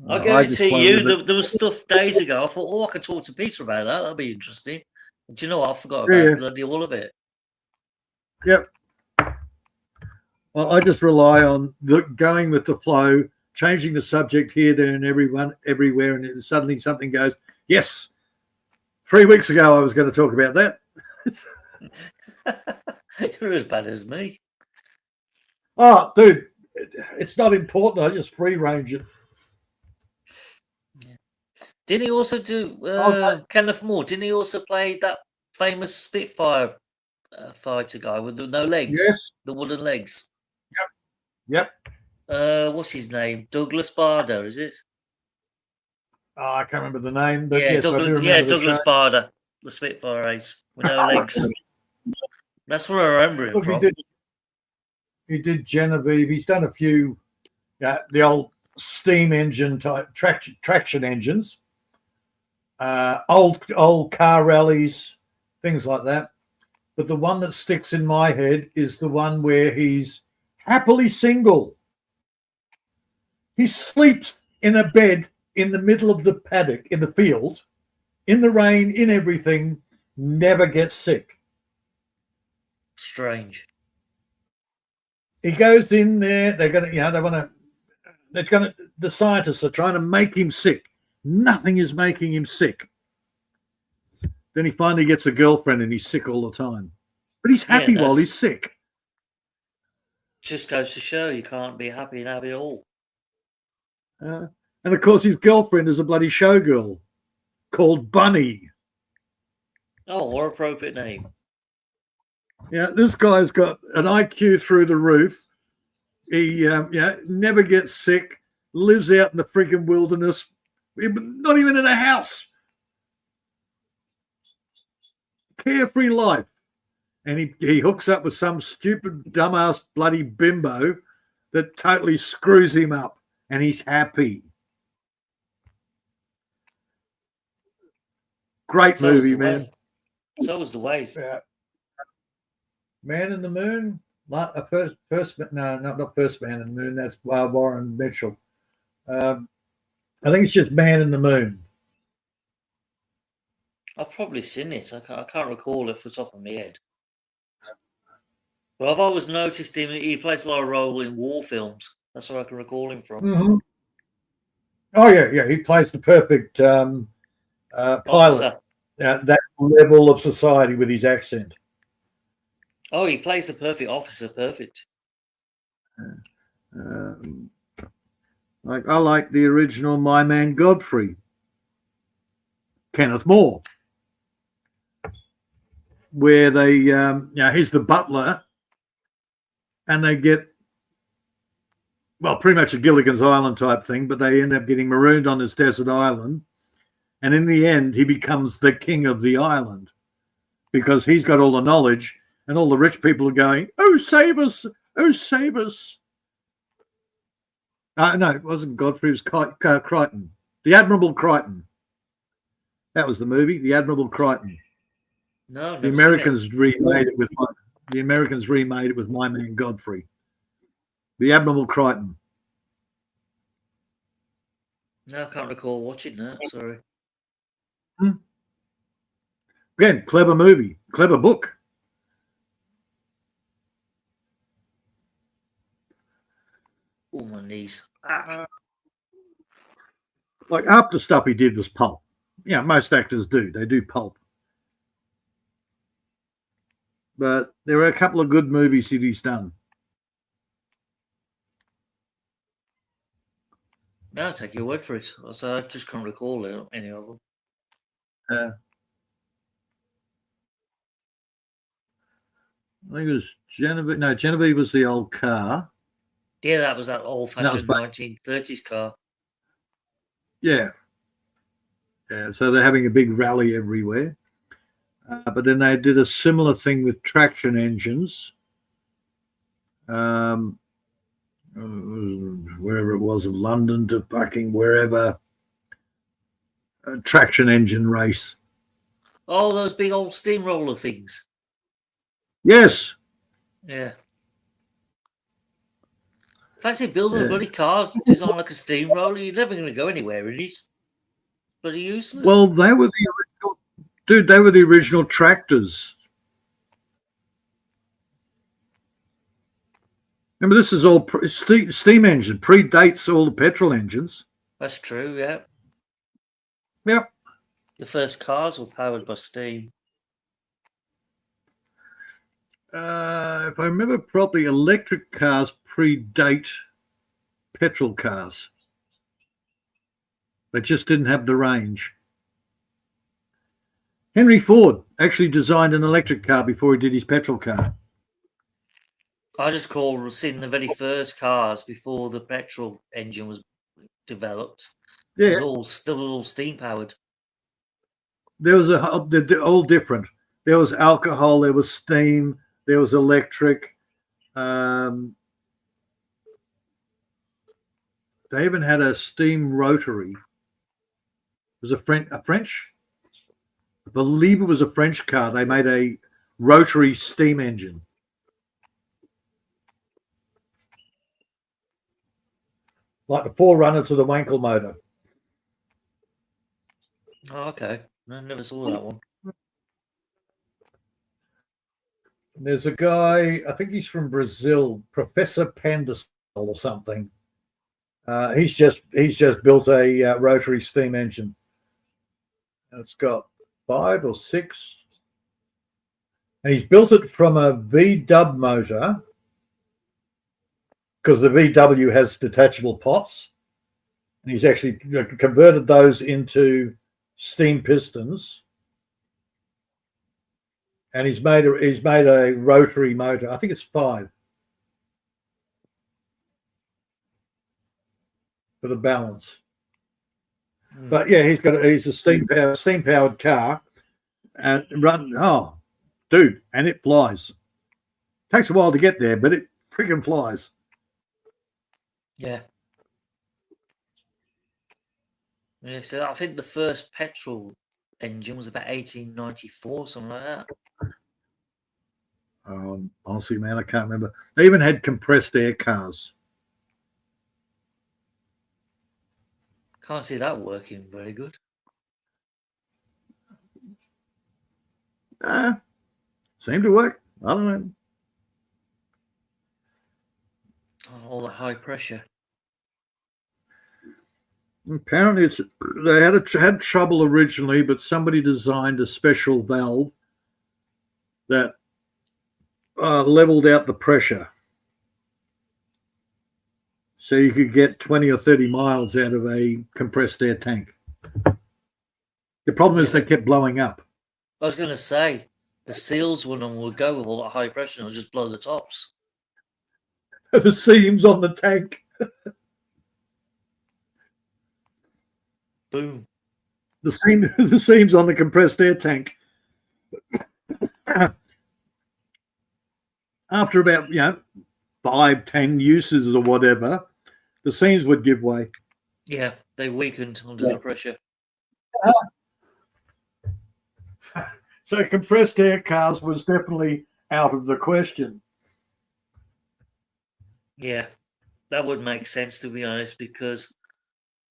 I guarantee you, there was stuff days ago. I thought, I could talk to Peter about that. That'll be interesting. Do you know what? I forgot about all of it. Yep. Well, I just rely on going with the flow, changing the subject here, there, and everywhere, and suddenly something goes, yes, 3 weeks ago I was going to talk about that. You're as bad as me. Oh, dude, it's not important. I just free range it. Yeah. Didn't he also do Kenneth Moore? Didn't he also play that famous Spitfire fighter guy with the no legs? Yes. The wooden legs. Yep. What's his name? Douglas Bader, is it? Oh, I can't remember the name, but Douglas Bader, the Spitfire ace with no legs. That's where I remember him from. He did Genevieve. He's done a few the old steam engine type traction engines, old car rallies, things like that. But the one that sticks in my head is the one where he's happily single. He sleeps in a bed in the middle of the paddock, in the field, in the rain, in everything, never gets sick. Strange. He goes in there, the scientists are trying to make him sick. Nothing is making him sick. Then he finally gets a girlfriend and he's sick all the time. But he's happy while he's sick. Just goes to show you can't be happy and happy at all. And of course, his girlfriend is a bloody showgirl called Bunny. Oh, what appropriate name. Yeah, this guy's got an IQ through the roof. He never gets sick, lives out in the freaking wilderness, not even in a house. Carefree life. And he hooks up with some stupid, dumbass, bloody bimbo that totally screws him up. And he's happy. Great movie, man. So was the way. Yeah. Man in the Moon. Not First Man in the Moon. That's Warren Mitchell. I think it's just Man in the Moon. I've probably seen it. I can't recall it off the top of my head. But I've always noticed him. He plays a lot of role in war films. That's what I can recall him from. Mm-hmm. Oh yeah. He plays the perfect pilot. That level of society with his accent. Oh, he plays the perfect officer. Perfect. I like the original My Man Godfrey. Kenneth More. Where they, he's the butler, and they get, well, pretty much a Gilligan's Island type thing, but they end up getting marooned on this desert island. And in the end, he becomes the king of the island because he's got all the knowledge, and all the rich people are going, "Oh, save us! Oh, save us!" No, it wasn't Godfrey. It was Crichton, the Admiral Crichton. That was the movie, the Admiral Crichton. No, the Americans remade it with My Man Godfrey. The Admiral Crichton. No, I can't recall watching that. Sorry. Again, clever movie, clever book. Oh, my knees. Like after stuff he did was pulp. Yeah, most actors do. They do pulp. But there are a couple of good movies that he's done. No, I'll take your word for it. So I just can't recall any of them. I think it was Genevieve. No, Genevieve was the old car. Yeah, that was that old-fashioned 1930s car. Yeah. Yeah, so they're having a big rally everywhere. But then they did a similar thing with traction engines. Wherever it was, London to fucking wherever. A traction engine race. Oh, those big old steamroller things. Yes. Yeah. Fancy building a bloody car designed like a steamroller. You're never going to go anywhere in it. Bloody useless. Well, they were the original, dude. They were the original tractors. Remember, this is all steam engine. Predates all the petrol engines. That's true. Yeah. Yep. The first cars were powered by steam. If I remember properly, electric cars predate petrol cars. They just didn't have the range. Henry Ford actually designed an electric car before he did his petrol car. I just call seeing the very first cars before the petrol engine was developed. Yeah. It was still all steam powered. There was they're all different. There was alcohol, there was steam, there was electric. They even had a steam rotary. It was a French, I believe it was a French car. They made a rotary steam engine. Like the forerunner to the Wankel motor. Oh, okay. I never saw that one. There's a guy, I think he's from Brazil, Professor Pandesal or something. He's just built a rotary steam engine. And it's got 5 or 6. And he's built it from a V-dub motor because the VW has detachable pots. And he's actually converted those into steam pistons. And he's made a rotary motor. I think it's 5 for the balance. But yeah, he's a steam powered car, and dude, and it flies. Takes a while to get there, but it freaking flies. Yeah. Yeah, so I think the first petrol engine was about 1894, something like that. Honestly, man, I can't remember. They even had compressed air cars. Can't see that working very good. Seemed to work. I don't know. Oh, all that high pressure. Apparently, they had trouble originally, but somebody designed a special valve that leveled out the pressure, so you could get 20 or 30 miles out of a compressed air tank. The problem is they kept blowing up. I was going to say, the seals wouldn't would go with all that high pressure and just blow the tops. The seams on the tank. Boom. The seams on the compressed air tank. After about 5-10 uses or whatever, the seams would give way. Yeah, they weakened under the pressure. So compressed air cars was definitely out of the question. Yeah, that would make sense, to be honest, because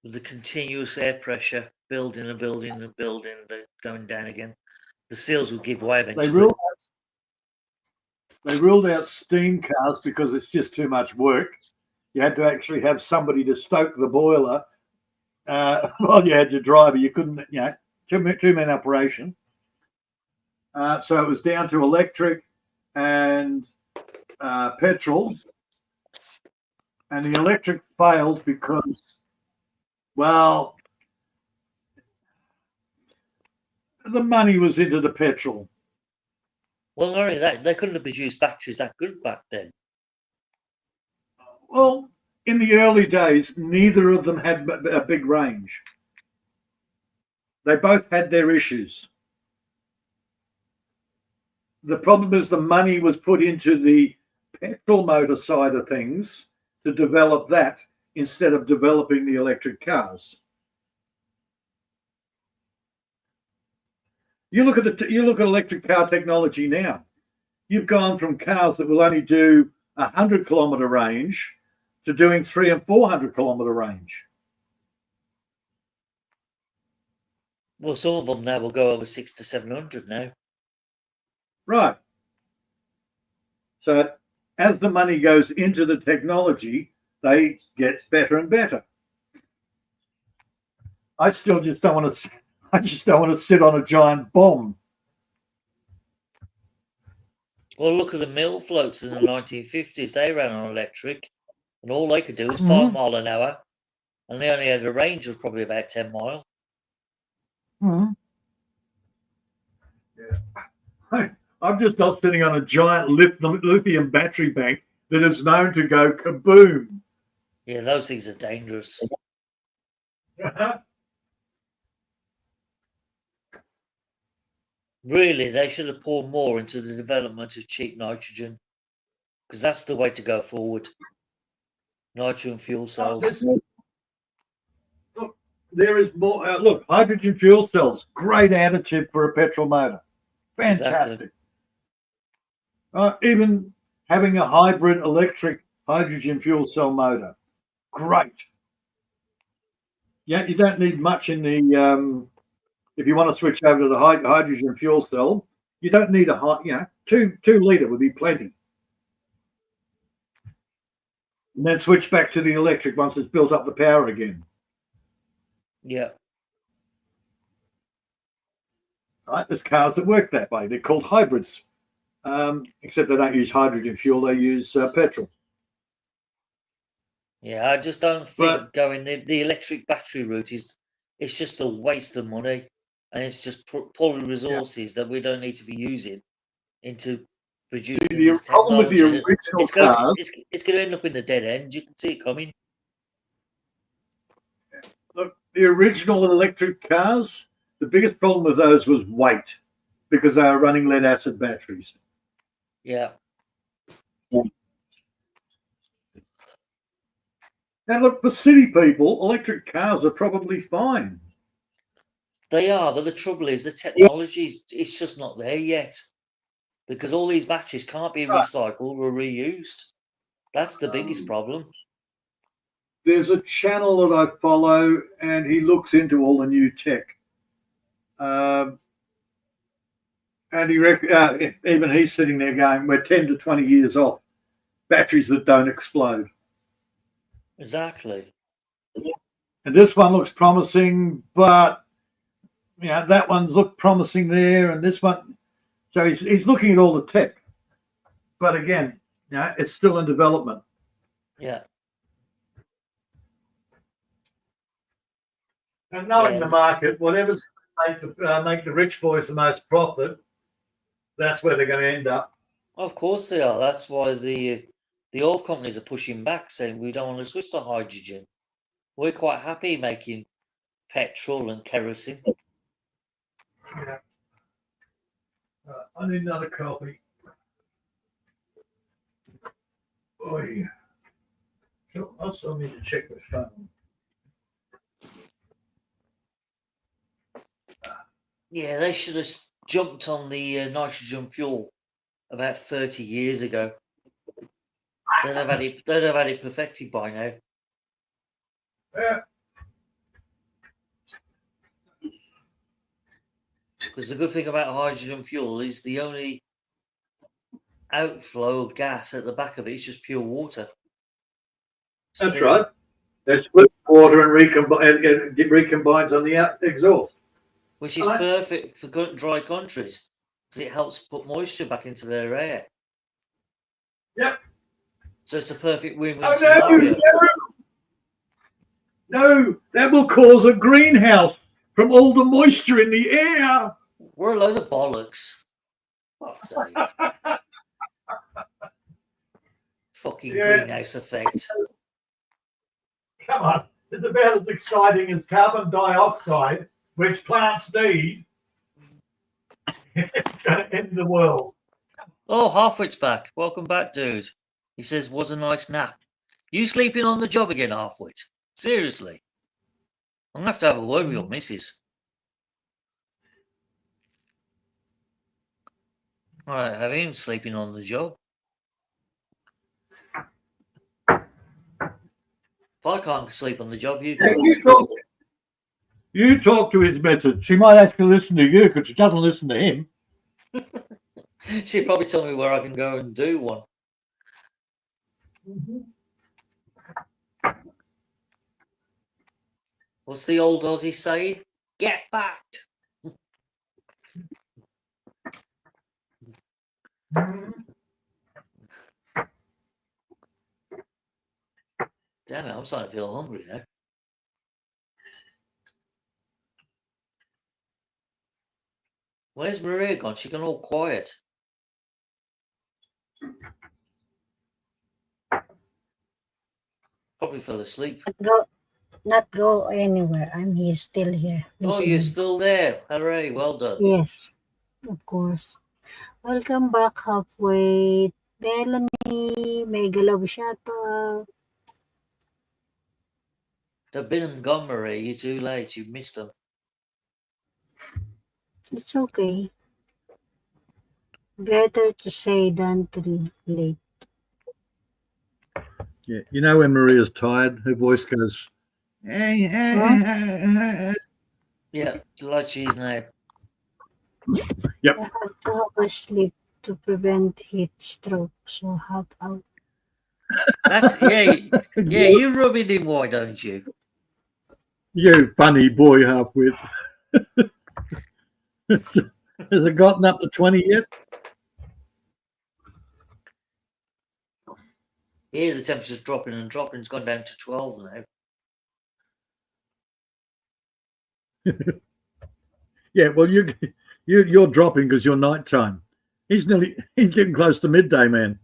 with the continuous air pressure building and building and building, going down again, the seals would give way eventually. They ruled out steam cars because it's just too much work. You had to actually have somebody to stoke the boiler while you had your driver. You couldn't, two-man operation. So it was down to electric and petrol. And the electric failed because, well, the money was into the petrol. Well, not only that, they couldn't have produced batteries that good back then. Well, in the early days, neither of them had a big range. They both had their issues. The problem is the money was put into the petrol motor side of things to develop that instead of developing the electric cars. You look at electric car technology now. You've gone from cars that will only do 100-kilometre range to doing 300 and 400-kilometre range. Well, some of them now will go over 600 to 700 now. Right. So as the money goes into the technology, they get better and better. I just don't want to sit on a giant bomb. Well, look at the mill floats in the 1950s. They ran on electric, and all they could do was 5 miles an hour, and they only had a range of probably about 10 miles. Yeah. I'm just not sitting on a giant lithium battery bank that is known to go kaboom. Yeah, those things are dangerous. Really, they should have poured more into the development of cheap nitrogen, because that's the way to go forward. Nitrogen fuel cells. there is more. Look, hydrogen fuel cells, great additive for a petrol motor. Fantastic. Exactly. Even having a hybrid electric hydrogen fuel cell motor, great. Yeah, you don't need much in the if you want to switch over to the hydrogen fuel cell, you don't need a high, 2 litre would be plenty. And then switch back to the electric once it's built up the power again. Yeah. Right, there's cars that work that way. They're called hybrids, except they don't use hydrogen fuel; they use petrol. Yeah, I just don't think going the electric battery route it's just a waste of money, and it's just pulling resources that we don't need to be using into producing this problem with the technology. original cars, It's going to end up in the dead end. You can see it coming. look, the original electric cars, the biggest problem with those was weight, because they were running lead acid batteries. Yeah. And look, for city people, electric cars are probably fine. They are, but the trouble is the technology it's just not there yet, because all these batteries can't be recycled or reused. That's the biggest problem. There's a channel that I follow, and he looks into all the new tech. And even he's sitting there going, we're 10 to 20 years off batteries that don't explode. Exactly. And this one looks promising, but that one's looked promising there, and this one. So he's looking at all the tech, but again, it's still in development. Yeah. And knowing the market, whatever's make the rich boys the most profit, that's where they're going to end up. Of course they are. That's why the oil companies are pushing back, saying we don't want to switch to hydrogen. We're quite happy making petrol and kerosene. Yeah. I need another coffee. Oh yeah. I also need to check the phone. Yeah, they should have jumped on the nitrogen fuel about 30 years ago. They'd have had it perfected by now. Yeah. Because the good thing about hydrogen fuel is the only outflow of gas at the back of it is just pure water. That's right. They split water and recombines on the exhaust. Which is perfect for dry countries, because it helps put moisture back into their air. Yep. So it's a perfect win-win scenario. No, that will cause a greenhouse from all the moisture in the air. We're a load of bollocks. Fuck's sake. Fucking greenhouse effect. Come on, it's about as exciting as carbon dioxide, which plants need. It's going to end the world. Oh, Halfwit's back. Welcome back, dude. He says, was a nice nap. You sleeping on the job again, Halfwit? Seriously? I'm going to have a word with your missus. All right, have him sleeping on the job. If I can't sleep on the job, you can. You talk to his missus. She might actually listen to you because she doesn't listen to him. She'd probably tell me where I can go and do one. What's the old Aussie saying? Get backed. Damn it, I'm starting to feel hungry now. Where's Maria gone? She's gone all quiet. Probably fell asleep. Not go anywhere. I'm here, still here. Oh, you're still there. Hooray, well done. Yes, of course. Welcome back, Halfway. Melanie, may galaw siya to. They've been and gone, Marie. You're too late. You missed them. It's okay. Better to say than to late. Yeah, you know when Maria's tired, her voice goes. Huh? Yeah, like she's now. Yep. I have to have a sleep to prevent heat stroke. So hot out. That's yeah. You rub it in, why don't you? You funny boy, halfwit. Has it gotten up to 20 yet? Yeah, the temperature's dropping and dropping. It's gone down to 12 now. Yeah, well, you're dropping because you're nighttime. He's getting close to midday, man.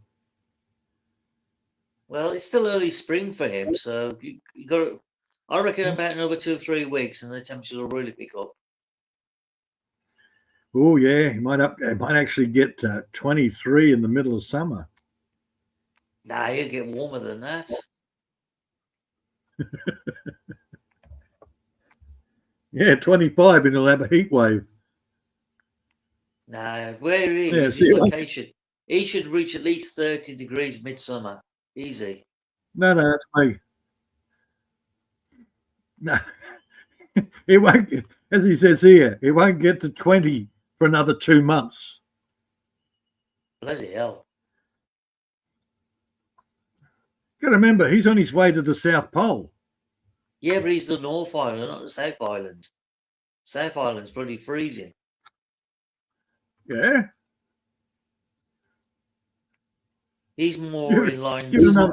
Well, it's still early spring for him, so you got. I reckon about another 2 or 3 weeks, and the temperatures will really pick up. Oh yeah, it might actually get 23 in the middle of summer. Nah, you'll get warmer than that. Yeah, 25, and he'll have a heat wave. Nah, where he Yeah, is, see his you later. location, he should reach at least 30 degrees midsummer. Easy. No, that's me. No, it won't get, as he says here, it won't get to 20 for another 2 months. Bloody hell. Got to remember, he's on his way to the South Pole. Yeah, but he's the North Island, not the South Island. South Island's bloody freezing. Yeah. He's more in line. Give it another,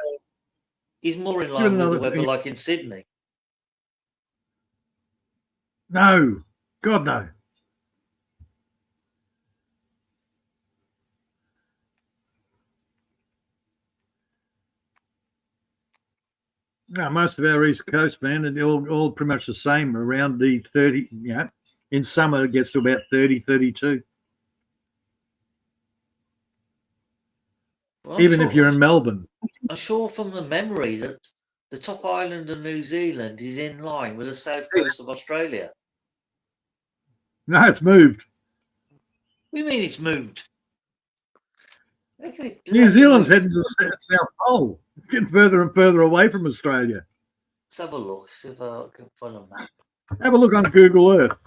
He's more in line with the another- weather like in Sydney. no, God no. No, most of our East Coast, man, they're all pretty much the same, around the 30, yeah. In summer, it gets to about 30, 32. Well, Even if you're in Melbourne. I'm sure from the memory that the top island of New Zealand is in line with the south coast of Australia. No, it's moved. What do you mean it's moved? New Zealand's heading to the South Pole. It's getting further and further away from Australia. Let's have a look, see if I can find a map. Have a look on Google Earth.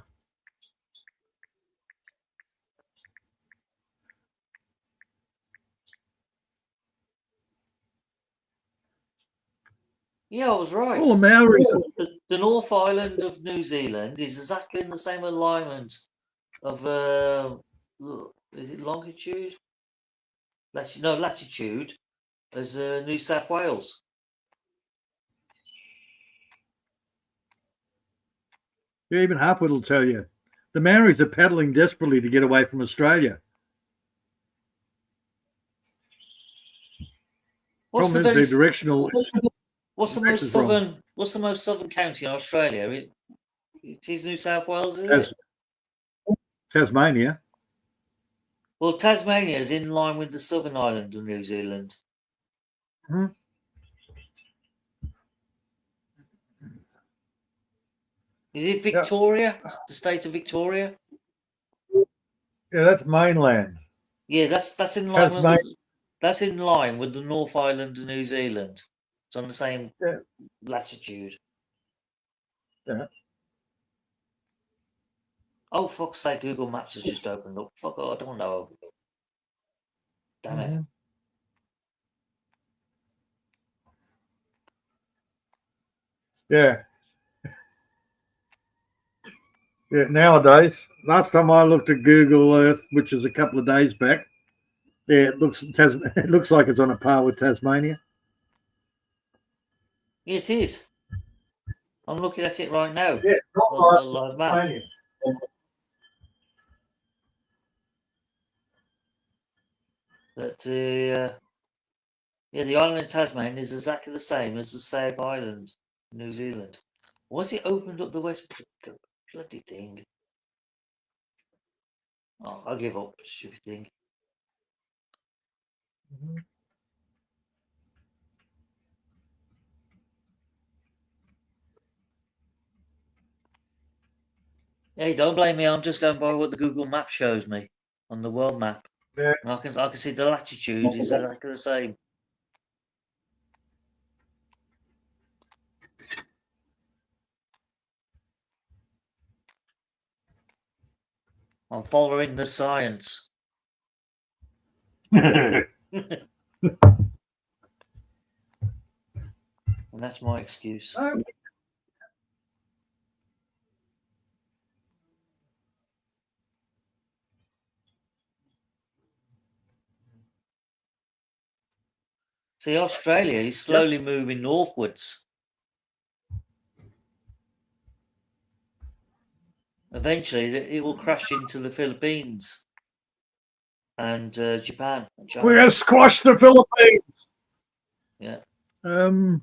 Yeah, I was right. All the Maoris. The North Island of New Zealand is exactly in the same alignment of is it longitude? Latitude as New South Wales. Yeah, even Harpwood will tell you. The Maoris are paddling desperately to get away from Australia. What's the Problem is very the directional. What's the most southern? What's the most southern county in Australia? It is New South Wales, is it? Tasmania. Well, Tasmania is in line with the southern island of New Zealand. Hmm. Is it Victoria? Yeah. The state of Victoria? Yeah, that's mainland. Yeah, that's in line. That's in line with the North Island of New Zealand. It's on the same latitude. Yeah. Oh, fuck's sake, Google Maps has just opened up. Fuck, I don't know. Damn it. Yeah. Yeah, nowadays, last time I looked at Google Earth, which is a couple of days back, yeah, it looks like it's on a par with Tasmania. Yeah, it is. I'm looking at it right now. Yeah, on the live map. But yeah, the island of Tasmania is exactly the same as the South Island, New Zealand. Why's it opened up the West? Bloody thing. Oh, I'll give up. Stupid thing. Hey, don't blame me. I'm just going by what the Google map shows me on the world map. Yeah. And I can see the latitude is exactly the same. I'm following the science. And that's my excuse. See, Australia is slowly moving northwards. Eventually, it will crash into the Philippines and Japan. And China. We're gonna squash the Philippines. Yeah. Where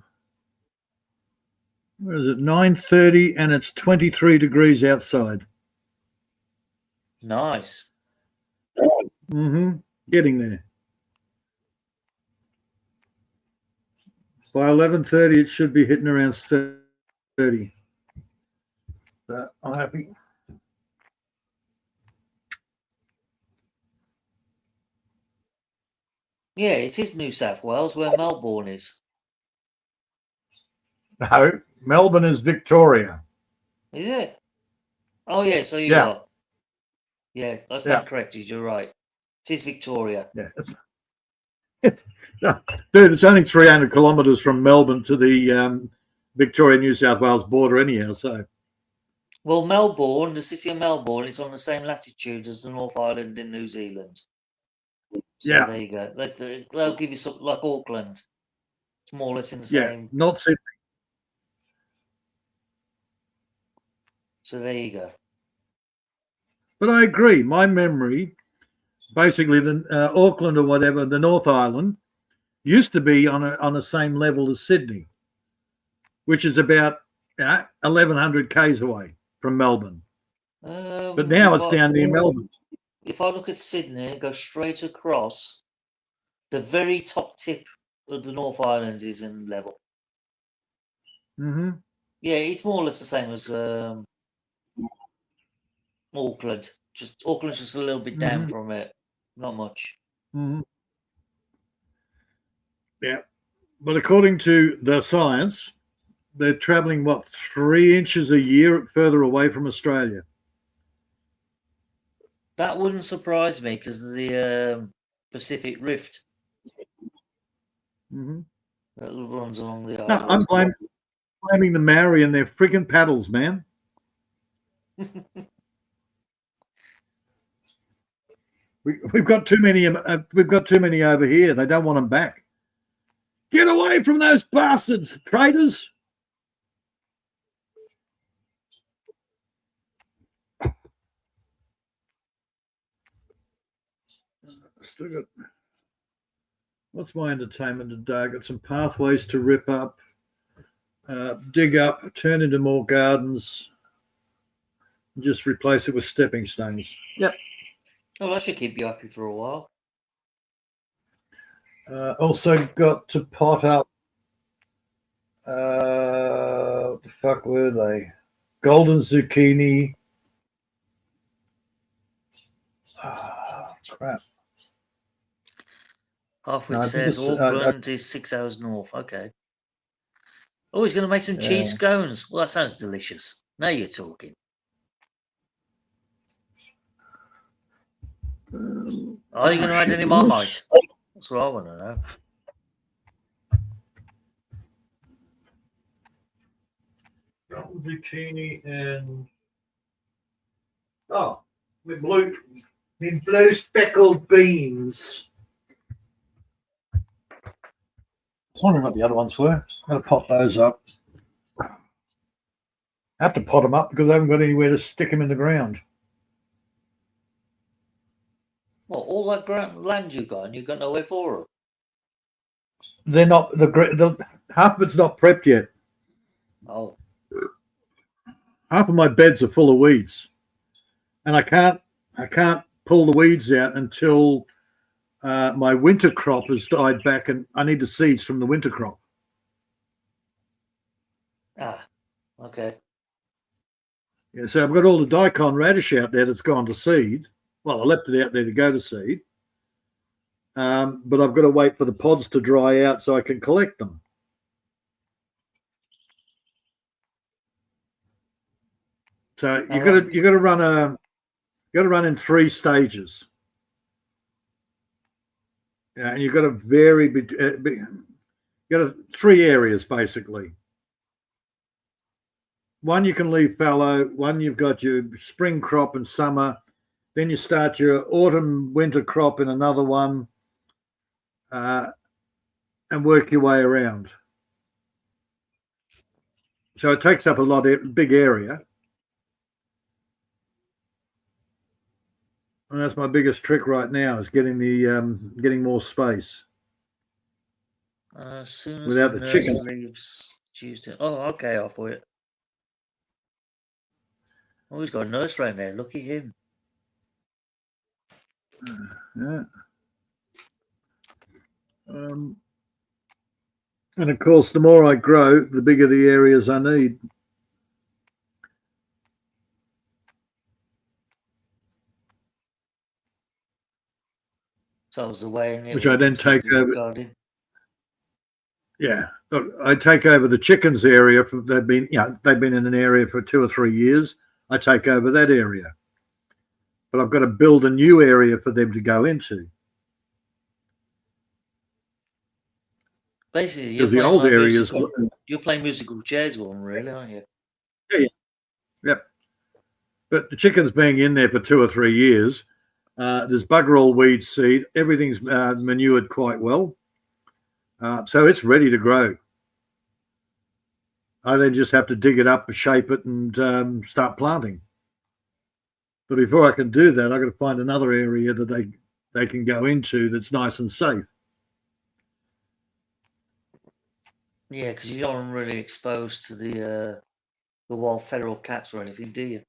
is it? 9:30, and it's 23 degrees outside. Nice. Getting there. By 11:30, it should be hitting around 30. So I'm happy. Yeah, it is New South Wales where Melbourne is. No, Melbourne is Victoria. Is it? Oh, yeah, so you Yeah. are. Yeah, I stand corrected. You're right. It is Victoria. Yeah. Dude, it's only 300 kilometres from Melbourne to the Victoria-New South Wales border anyhow, so. Well, Melbourne, the city of Melbourne, is on the same latitude as the North Island in New Zealand. So Yeah. there you go. They'll give you something like Auckland. It's more or less in the Yeah, same. not Sydney. So there you go. But I agree. My memory, basically, the Auckland or whatever, the North Island, used to be on the same level as Sydney, which is about 1,100 k's away from Melbourne. But now it's down near Melbourne. If I look at Sydney and go straight across, the very top tip of the North Island is in level. Yeah, it's more or less the same as Auckland. Auckland's just a little bit down from it. Not much. Yeah. But according to the science, they're travelling, 3 inches a year further away from Australia. That wouldn't surprise me because of the Pacific Rift that runs along the island. No, I'm blaming the Maori and their friggin' paddles, man. We've got too many. We've got too many over here. They don't want them back. Get away from those bastards, traitors! Still got. What's my entertainment today? I got some pathways to rip up, dig up, turn into more gardens, and just replace it with stepping stones. Yep. Oh, that should keep you happy for a while. Also got to pot up. What the fuck were they? Golden zucchini. Crap. Halfway says Auckland is 6 hours north. Okay. Oh, he's going to make some cheese scones. Well, that sounds delicious. Now you're talking. Are you going to add any Marmite? That's what I want to know. Golden zucchini and with blue speckled beans. I was wondering what the other ones were. I'm going to pot those up. I have to pot them up because I haven't got anywhere to stick them in the ground. Well, all that land you got, and you've got nowhere for them. They're not the half of it's not prepped yet. Oh. Half of my beds are full of weeds, and I can't pull the weeds out until my winter crop has died back, and I need the seeds from the winter crop. Ah, okay. Yeah, so I've got all the daikon radish out there that's gone to seed. Well, I left it out there to go to seed. But I've got to wait for the pods to dry out so I can collect them. So you got to run in 3 stages. Yeah, and you've got to vary. You got 3 areas basically. One you can leave fallow. One you've got your spring crop and summer. Then you start your autumn winter crop in another one, and work your way around. So it takes up a big area. And that's my biggest trick right now, is getting getting more space. As soon as Without the the nurse chickens. leaves Tuesday. Oh, okay, off for it. Oh, he's got a nurse right there. Look at him. Yeah. And of course, the more I grow, the bigger the areas I need. So I was away, Which I then take over. Garden. Yeah, look, I take over the chickens area. They've been in an area for 2 or 3 years. I take over that area, but I've got to build a new area for them to go into. Basically, Because the old areas, you're playing musical chairs one, really, aren't you? Yeah. Yep. But the chickens being in there for 2 or 3 years, there's bugger all weed seed. Everything's manured quite well. So it's ready to grow. I then just have to dig it up, shape it, and start planting. But before I can do that, I've got to find another area that they can go into that's nice and safe. Yeah, because you don't really exposed to the wild feral cats or anything, do you?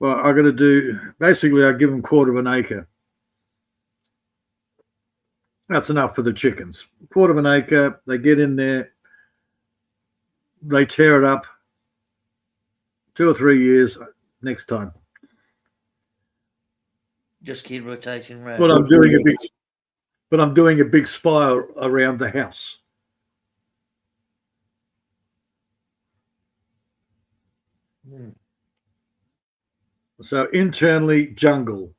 Well, I got to do, basically I give them 1/4 of an acre. That's enough for the chickens. 1/4 of an acre, they get in there, they tear it up. 2 or 3 years, next time. Just keep rotating around. But I'm doing a big spire around the house. So internally jungle,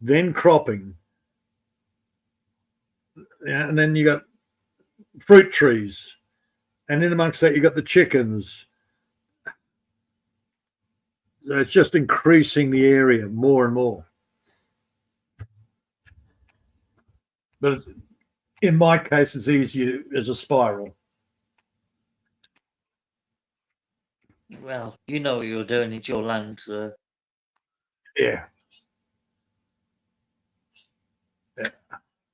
then cropping, yeah, and then you got fruit trees, and in amongst that you got the chickens. So it's just increasing the area more and more. But in my case, it's easier as a spiral. Well, you know what you're doing. It's your land, so. Yeah.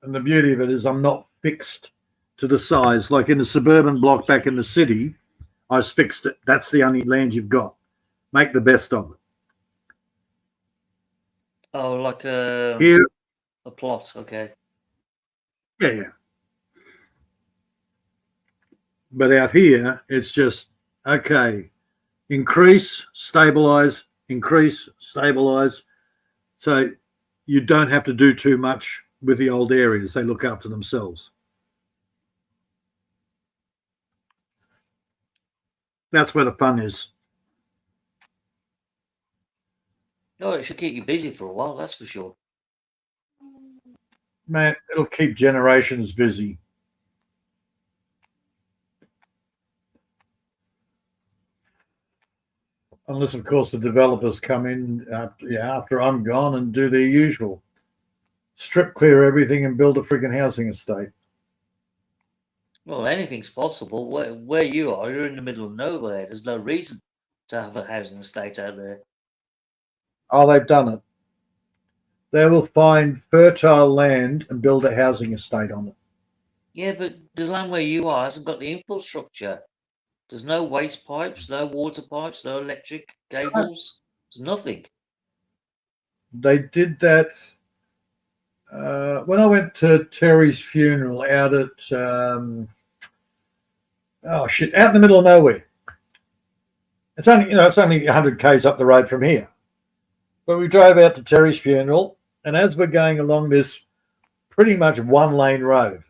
And the beauty of it is I'm not fixed to the size. Like in the suburban block back in the city, I was fixed it. That's the only land you've got. Make the best of it. Oh, like Here, a plot, okay. yeah. But out here, it's just, okay, increase, stabilize, increase, stabilize. So you don't have to do too much with the old areas. They look after themselves. That's where the fun is. Oh, it should keep you busy for a while, that's for sure. Man, it'll keep generations busy. Unless, of course, the developers come in after I'm gone and do their usual. Strip clear everything and build a friggin' housing estate. Well, anything's possible. Where you are, you're in the middle of nowhere. There's no reason to have a housing estate out there. Oh, they've done it. They will find fertile land and build a housing estate on it. Yeah, but the land where you are hasn't got the infrastructure. There's no waste pipes, no water pipes, no electric cables. There's nothing. They did that when I went to Terry's funeral out at, out in the middle of nowhere. It's only 100 k's up the road from here. But we drove out to Terry's funeral, and as we're going along this pretty much one-lane road,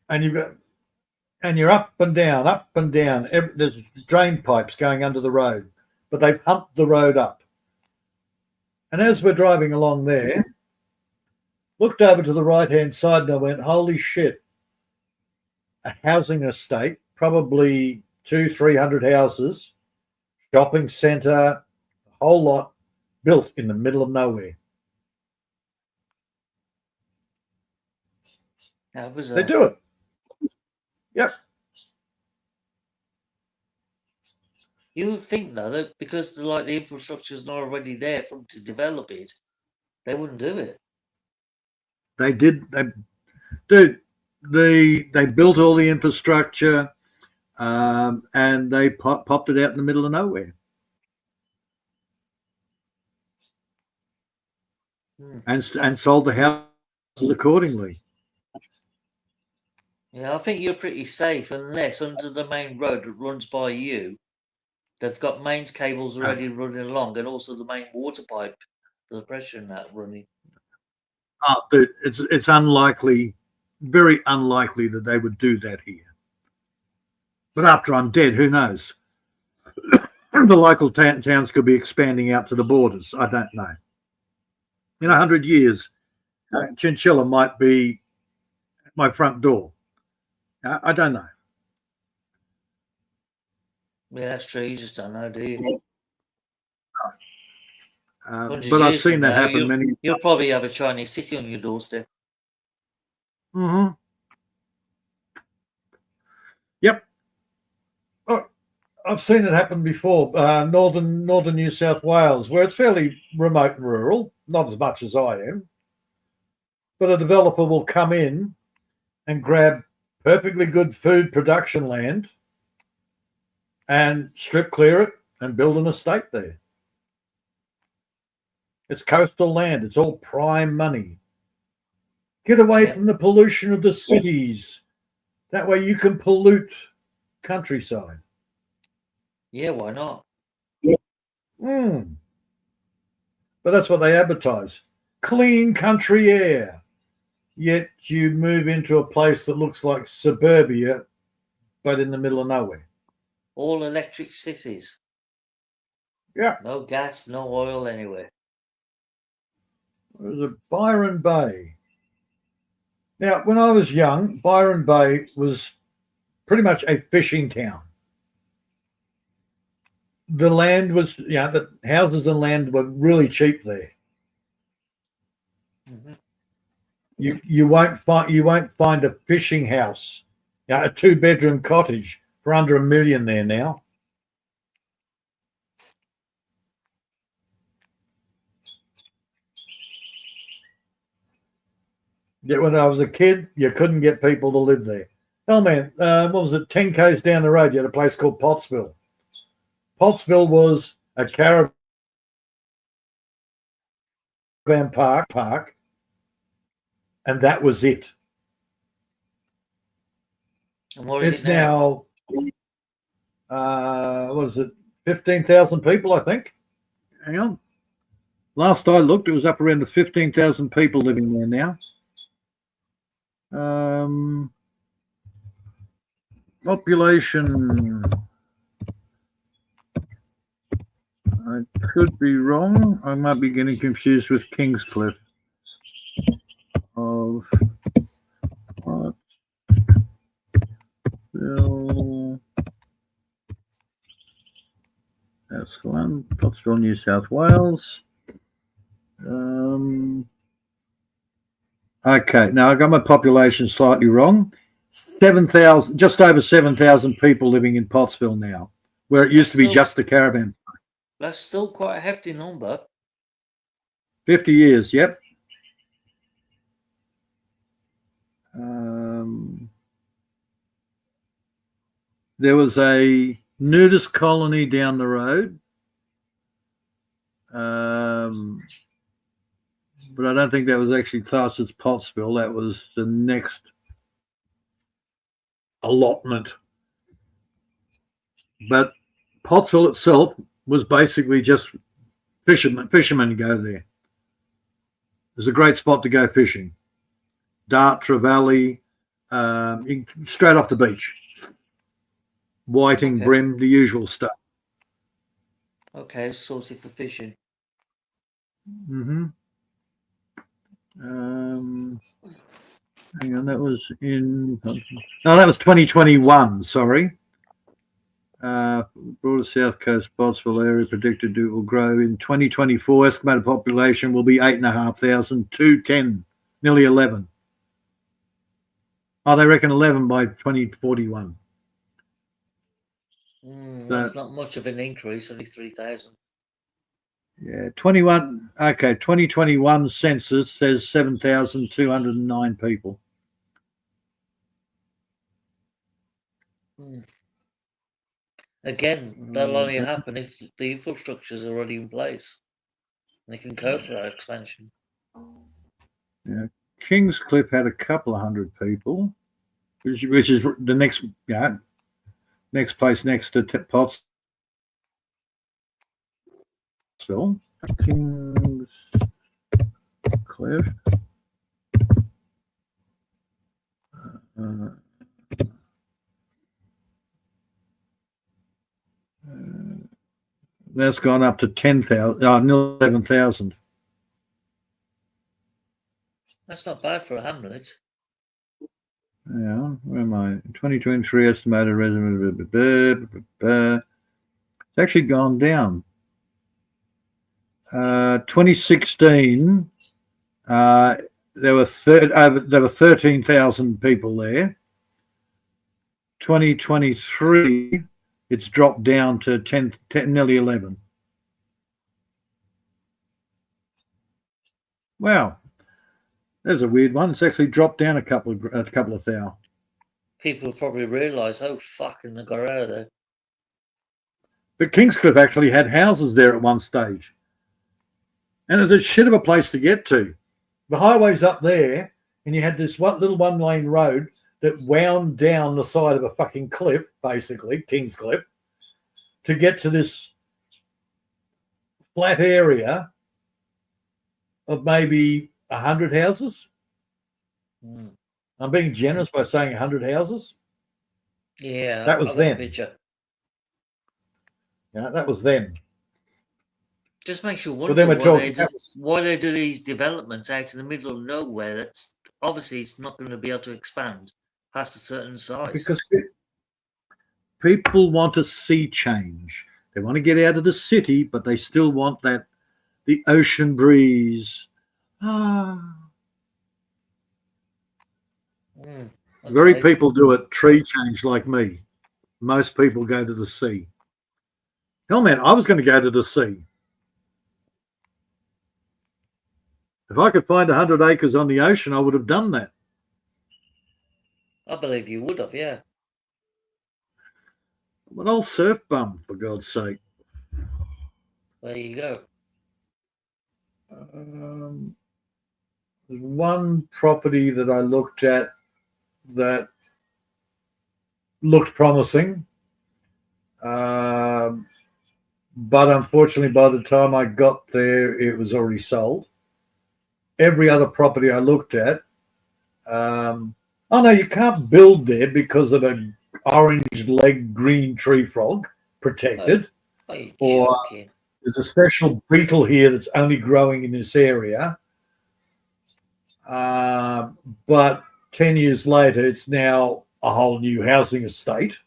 and you're up and down. There's drain pipes going under the road, but they've humped the road up. And as we're driving along there, looked over to the right-hand side, and I went, holy shit, a housing estate, probably 200-300 houses, shopping centre, a whole lot built in the middle of nowhere. That was They do it. Yep. You would think though that because the infrastructure is not already there for them to develop it, they wouldn't do it. They did. They built all the infrastructure, and they popped it out in the middle of nowhere, and sold the houses accordingly. Yeah, I think you're pretty safe unless under the main road that runs by you, they've got mains cables already running along, and also the main water pipe for the pressure in that running. Oh, dude, it's unlikely, very unlikely that they would do that here. But after I'm dead, who knows? The local towns could be expanding out to the borders. I don't know. In 100 years, Chinchilla might be at my front door. I don't know. Yeah, that's true. You just don't know, do you? But I've seen that happen many. You'll probably have a Chinese city on your doorstep. Mm-hmm. Yep. Oh, I've seen it happen before. Northern New South Wales, where it's fairly remote and rural, not as much as I am. But a developer will come in and grab perfectly good food production land and strip clear it and build an estate there. It's coastal land. It's all prime money. Get away from the pollution of the cities. That way you can pollute countryside. Yeah, why not? But that's what they advertise. Clean country air. Yet you move into a place that looks like suburbia, but in the middle of nowhere. All electric cities. Yeah. No gas, no oil anywhere. There's a Byron Bay. Now, when I was young, Byron Bay was pretty much a fishing town. The land was, the houses and land were really cheap there. Mm-hmm. You won't find a fishing house, a 2-bedroom cottage for under $1 million there now. Yet when I was a kid, you couldn't get people to live there. Hell, man, what was it? 10 k's down the road, you had a place called Pottsville. Pottsville was a caravan park, and that was it. And what is It's it now? What is it? 15,000 people, I think. Hang on. Last I looked, it was up around the 15,000 people living there now. Population. I could be wrong. I might be getting confused with Kingscliff. Of Pottsville. That's the one. Pottsville, New South Wales. Okay, now I got my population slightly wrong. 7,000, just over 7,000 people living in Pottsville now, where it used to be just a caravan. That's still quite a hefty number. 50 years, yep. There was a nudist colony down the road. But I don't think that was actually classed as Pottsville. That was the next allotment. But Pottsville itself was basically just fishermen go there. It's a great spot to go fishing. Dart, Trevally, straight off the beach. Whiting, Okay. bream, the usual stuff. Okay, sorted for fishing. Mm-hmm. Hang on, that was in... No, that was 2021, sorry. Broader South Coast Pottsville area predicted it will grow in 2024. Estimated population will be 8,500 to 10, nearly 11. Oh, they reckon 11 by 2041. That's not much of an increase, only 3,000. Yeah, 21. Okay, 2021 census says 7,209 people. Again, that'll only happen if the infrastructure is already in place. They can go for that expansion. Yeah, Kingscliff had a couple of hundred people, which is the next place next to Pottsville. Kingscliff. That's gone up to 10,000, nearly 11,000. That's not bad for a hamlet. Yeah, where am I? 2023 estimated resident. It's actually gone down. 2016, there were 13,000 people there. 2023, it's dropped down to 10 nearly 11. Wow, there's a weird one. It's actually dropped down a couple of thousand. People probably realise, oh fucking, they got out of there. But Kingscliff actually had houses there at one stage, and it's a shit of a place to get to. The highway's up there, and you had this little one-lane road that wound down the side of a fucking cliff, basically, Kingscliff, to get to this flat area of maybe 100 houses. I'm being generous by saying 100 houses. Yeah, that was then. Yeah, that was then. Just makes you But wonder then we're talking why they do these developments out in the middle of nowhere. That's obviously it's not going to be able to expand past a certain size. Because people want to see change. They want to get out of the city, but they still want the ocean breeze. Very people do a tree change like me. Most people go to the sea. Hell, man, I was going to go to the sea. If I could find 100 acres on the ocean, I would have done that. I believe you would have, yeah. I'm an old surf bum, for God's sake. There you go. There's one property that I looked at that looked promising. But unfortunately, by the time I got there, it was already sold. Every other property I looked at, oh no, you can't build there because of an orange-legged green tree frog protected. Or there's a special beetle here that's only growing in this area. But 10 years later, it's now a whole new housing estate.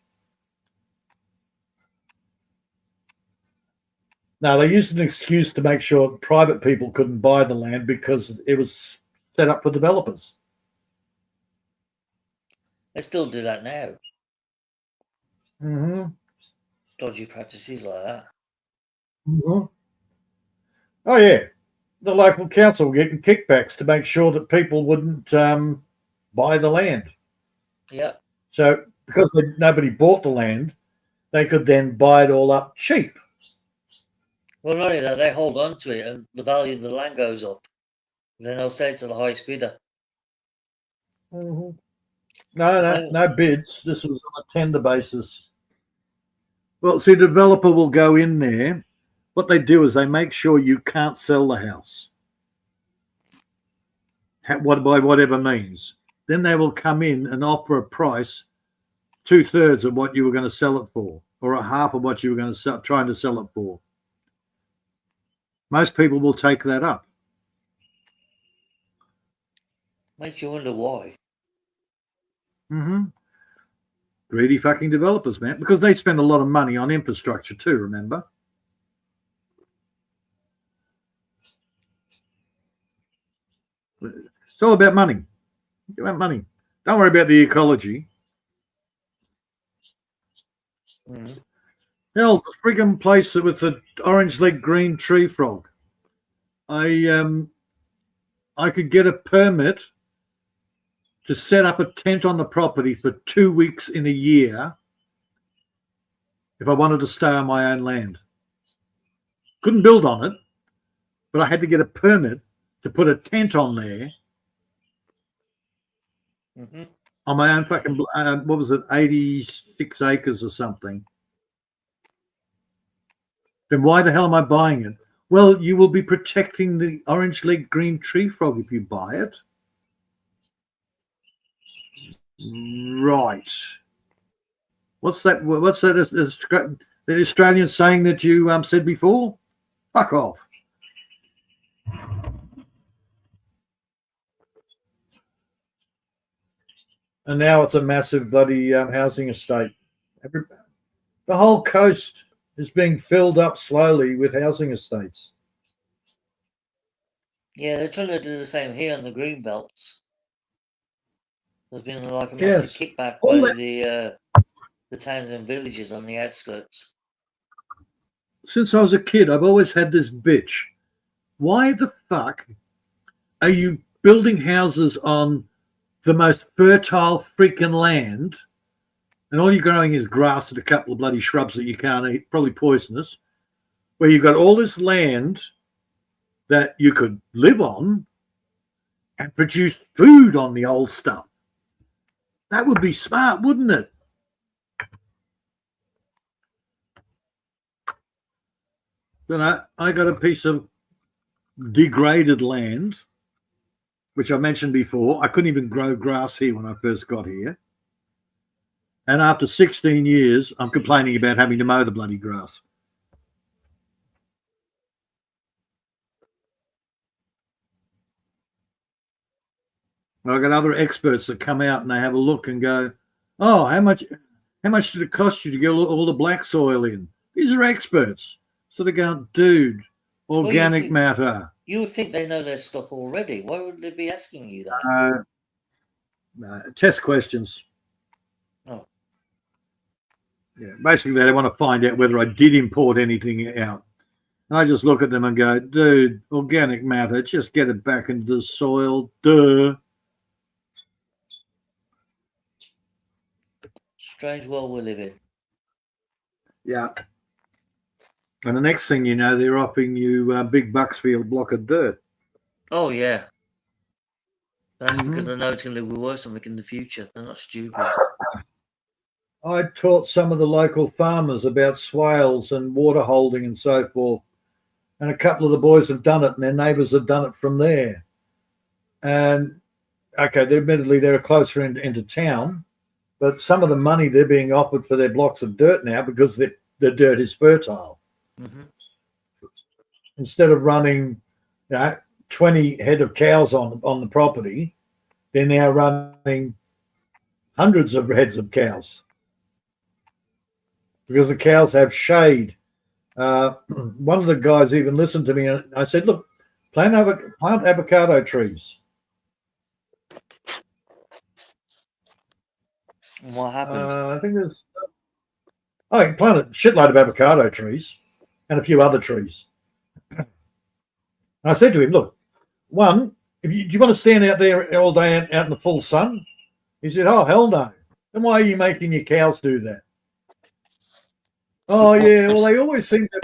Now, they used an excuse to make sure private people couldn't buy the land because it was set up for developers. They still do that now. Mm-hmm. Dodgy practices like that. Mm-hmm. Oh, yeah. The local council were getting kickbacks to make sure that people wouldn't buy the land. Yeah. So because nobody bought the land, they could then buy it all up cheap. Well, not only that, they hold on to it and the value of the land goes up. Then they'll sell it to the highest bidder. Mm-hmm. No bids. This was on a tender basis. Well, see, the developer will go in there. What they do is they make sure you can't sell the house, by whatever means. Then they will come in and offer a price 2/3 of what you were going to sell it for, or a half of what you were going to trying to sell it for. Most people will take that up. Makes you wonder why. Greedy fucking developers, man, because they spend a lot of money on infrastructure too, remember? It's all about money. It's about money. Don't worry about the ecology. Hell, the friggin' place with the orange-legged green tree frog. I could get a permit to set up a tent on the property for 2 weeks in a year if I wanted to stay on my own land. Couldn't build on it, but I had to get a permit to put a tent on there on my own fucking, what was it, 86 acres or something. Then why the hell am I buying it? Well, you will be protecting the orange-legged green tree frog if you buy it. Right. What's that? What's that? The Australian saying that you said before? Fuck off. And now it's a massive bloody housing estate. The whole coast is being filled up slowly with housing estates. Yeah, they're trying to do the same here in the green belts. There's been like a massive kickback by the towns and villages on the outskirts. Since I was a kid, I've always had this bitch. Why the fuck are you building houses on the most fertile freaking land, and all you're growing is grass and a couple of bloody shrubs that you can't eat, probably poisonous, where you've got all this land that you could live on and produce food on the old stuff? That would be smart, wouldn't it? Then I got a piece of degraded land, which I mentioned before. I couldn't even grow grass here when I first got here. And after 16 years, I'm complaining about having to mow the bloody grass. I've got other experts that come out and they have a look and go, oh, how much did it cost you to get all the black soil in? These are experts. So they go, dude, organic matter. You would think they know their stuff already. Why would they be asking you that? No, test questions. Oh. Yeah, basically they want to find out whether I did import anything out. And I just look at them and go, dude, organic matter, just get it back into the soil. Duh. Strange world we live in. Yeah. And the next thing you know, they're offering you big bucks for your block of dirt. Oh, yeah. That's because they know it's going to be worse something in the future. They're not stupid. I taught some of the local farmers about swales and water holding and so forth. And a couple of the boys have done it and their neighbours have done it from there. And, okay, admittedly they're closer into town, but some of the money they're being offered for their blocks of dirt now because the dirt is fertile. Instead of running 20 head of cows on the property, they're now running hundreds of heads of cows because the cows have shade. One of the guys even listened to me and I said, look, plant avocado trees. And what happened? I think there's... Oh, you plant a shitload of avocado trees and a few other trees. And I said to him, look, one, do you want to stand out there all day out in the full sun? He said, oh, hell no. Then why are you making your cows do that? Oh, yeah, well, they always seem to,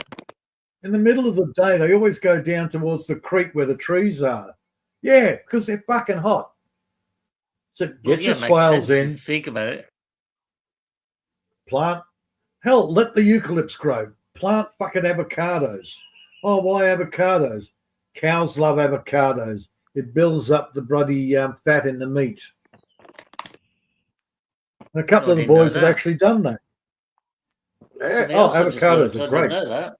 in the middle of the day, they always go down towards the creek where the trees are. Yeah, because they're fucking hot. So get your swales in. Think about it. Plant Hell, let the eucalypts grow. Plant fucking avocados. Oh, why avocados? Cows love avocados. It builds up the bloody fat in the meat. And a couple I of the didn't know boys have that. actually done that. Something Oh, else I just learned. avocados I are great. didn't know that.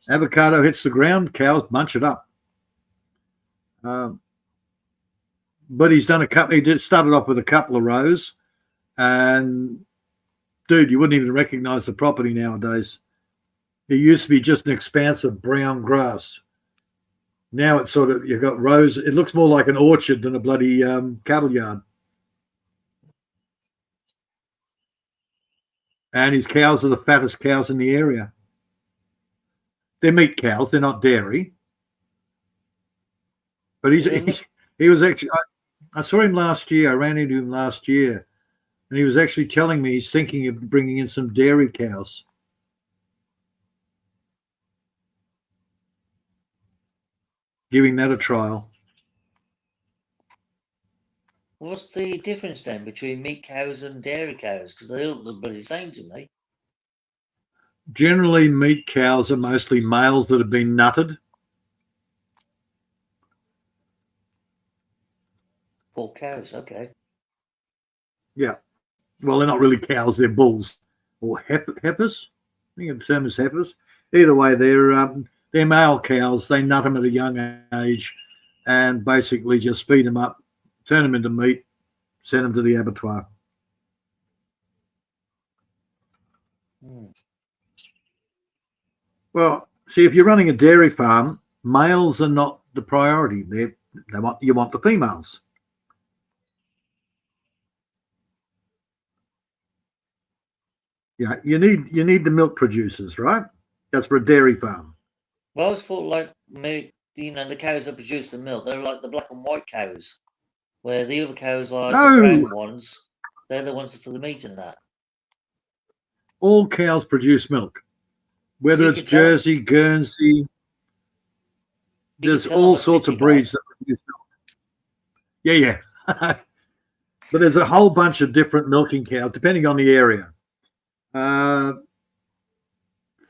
Avocado hits the ground, cows munch it up. But he's done a couple. He started off with a couple of rows, and dude, you wouldn't even recognize the property nowadays. It used to be just an expanse of brown grass. Now it's sort of, you've got rows. It looks more like an orchard than a bloody cattle yard. And his cows are the fattest cows in the area. They're meat cows. They're not dairy. But he was actually, I saw him last year. I ran into him last year. And he was actually telling me he's thinking of bringing in some dairy cows. Giving that a trial. What's the difference then between meat cows and dairy cows? Because they all look the same to me. Generally, meat cows are mostly males that have been nutted. Poor cows, okay. Yeah. Well, they're not really cows, they're bulls. Or heifers. I think the term is heifers. Either way, they're male cows. They nut them at a young age and basically just feed them up, turn them into meat, send them to the abattoir. Well, see, if you're running a dairy farm, males are not the priority. You want the females. Yeah, you need the milk producers, right? That's for a dairy farm. Well, I always thought like milk, the cows that produce the milk, they're like the black and white cows, where the other cows are the brown ones. They're the ones for the meat and that. All cows produce milk, whether it's Jersey, Guernsey. There's all sorts of breeds that produce milk. Yeah. But there's a whole bunch of different milking cows, depending on the area.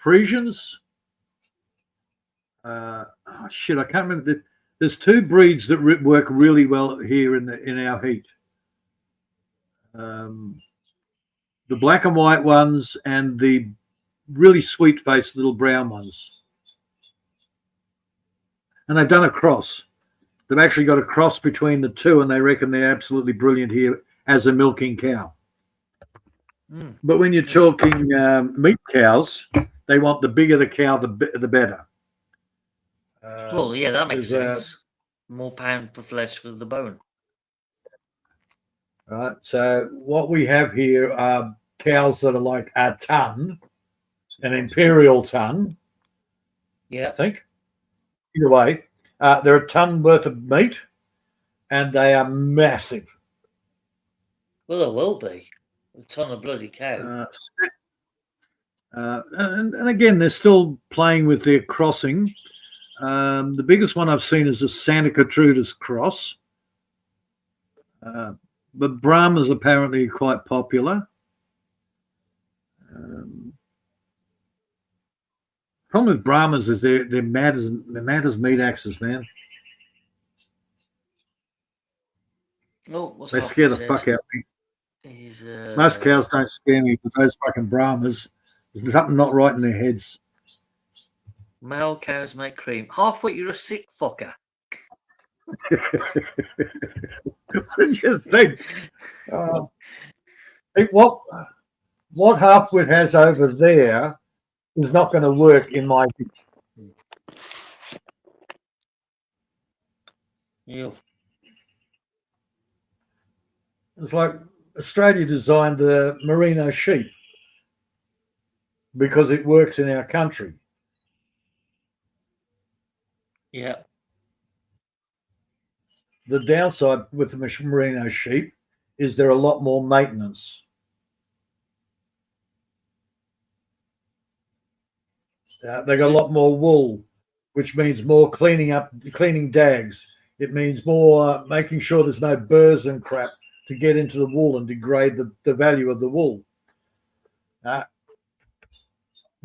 Friesians. I can't remember. There's two breeds that work really well here in our heat. The black and white ones and the really sweet-faced little brown ones. And they've done a cross. They've actually got a cross between the two, and they reckon they're absolutely brilliant here as a milking cow. But when you're talking meat cows, they want the bigger the cow, the better. Well, yeah, that makes sense. More pound for flesh for the bone. Right. So what we have here are cows that are like a ton, an imperial ton. Yeah. I think. Either way, they're a ton worth of meat, and they are massive. Well, there will be a ton of bloody cow. And again, they're still playing with their crossing. The biggest one I've seen is a Santa Gertrudis cross. But Brahmas apparently are quite popular. Problem with Brahmas is they're mad as meat axes, man. Oh, they scare the fuck out of me. Most cows don't scare me, but those fucking Brahmas, there's something not right in their heads. Male cows make cream. Halfway, you're a sick fucker. What did you think? What Halfwit has over there is not going to work in my view. Yeah. It's like Australia designed the merino sheep because it works in our country. Yeah. The downside with the merino sheep is they're a lot more maintenance. They got a lot more wool, which means more cleaning dags. It means more making sure there's no burrs and crap to get into the wool and degrade the value of the wool.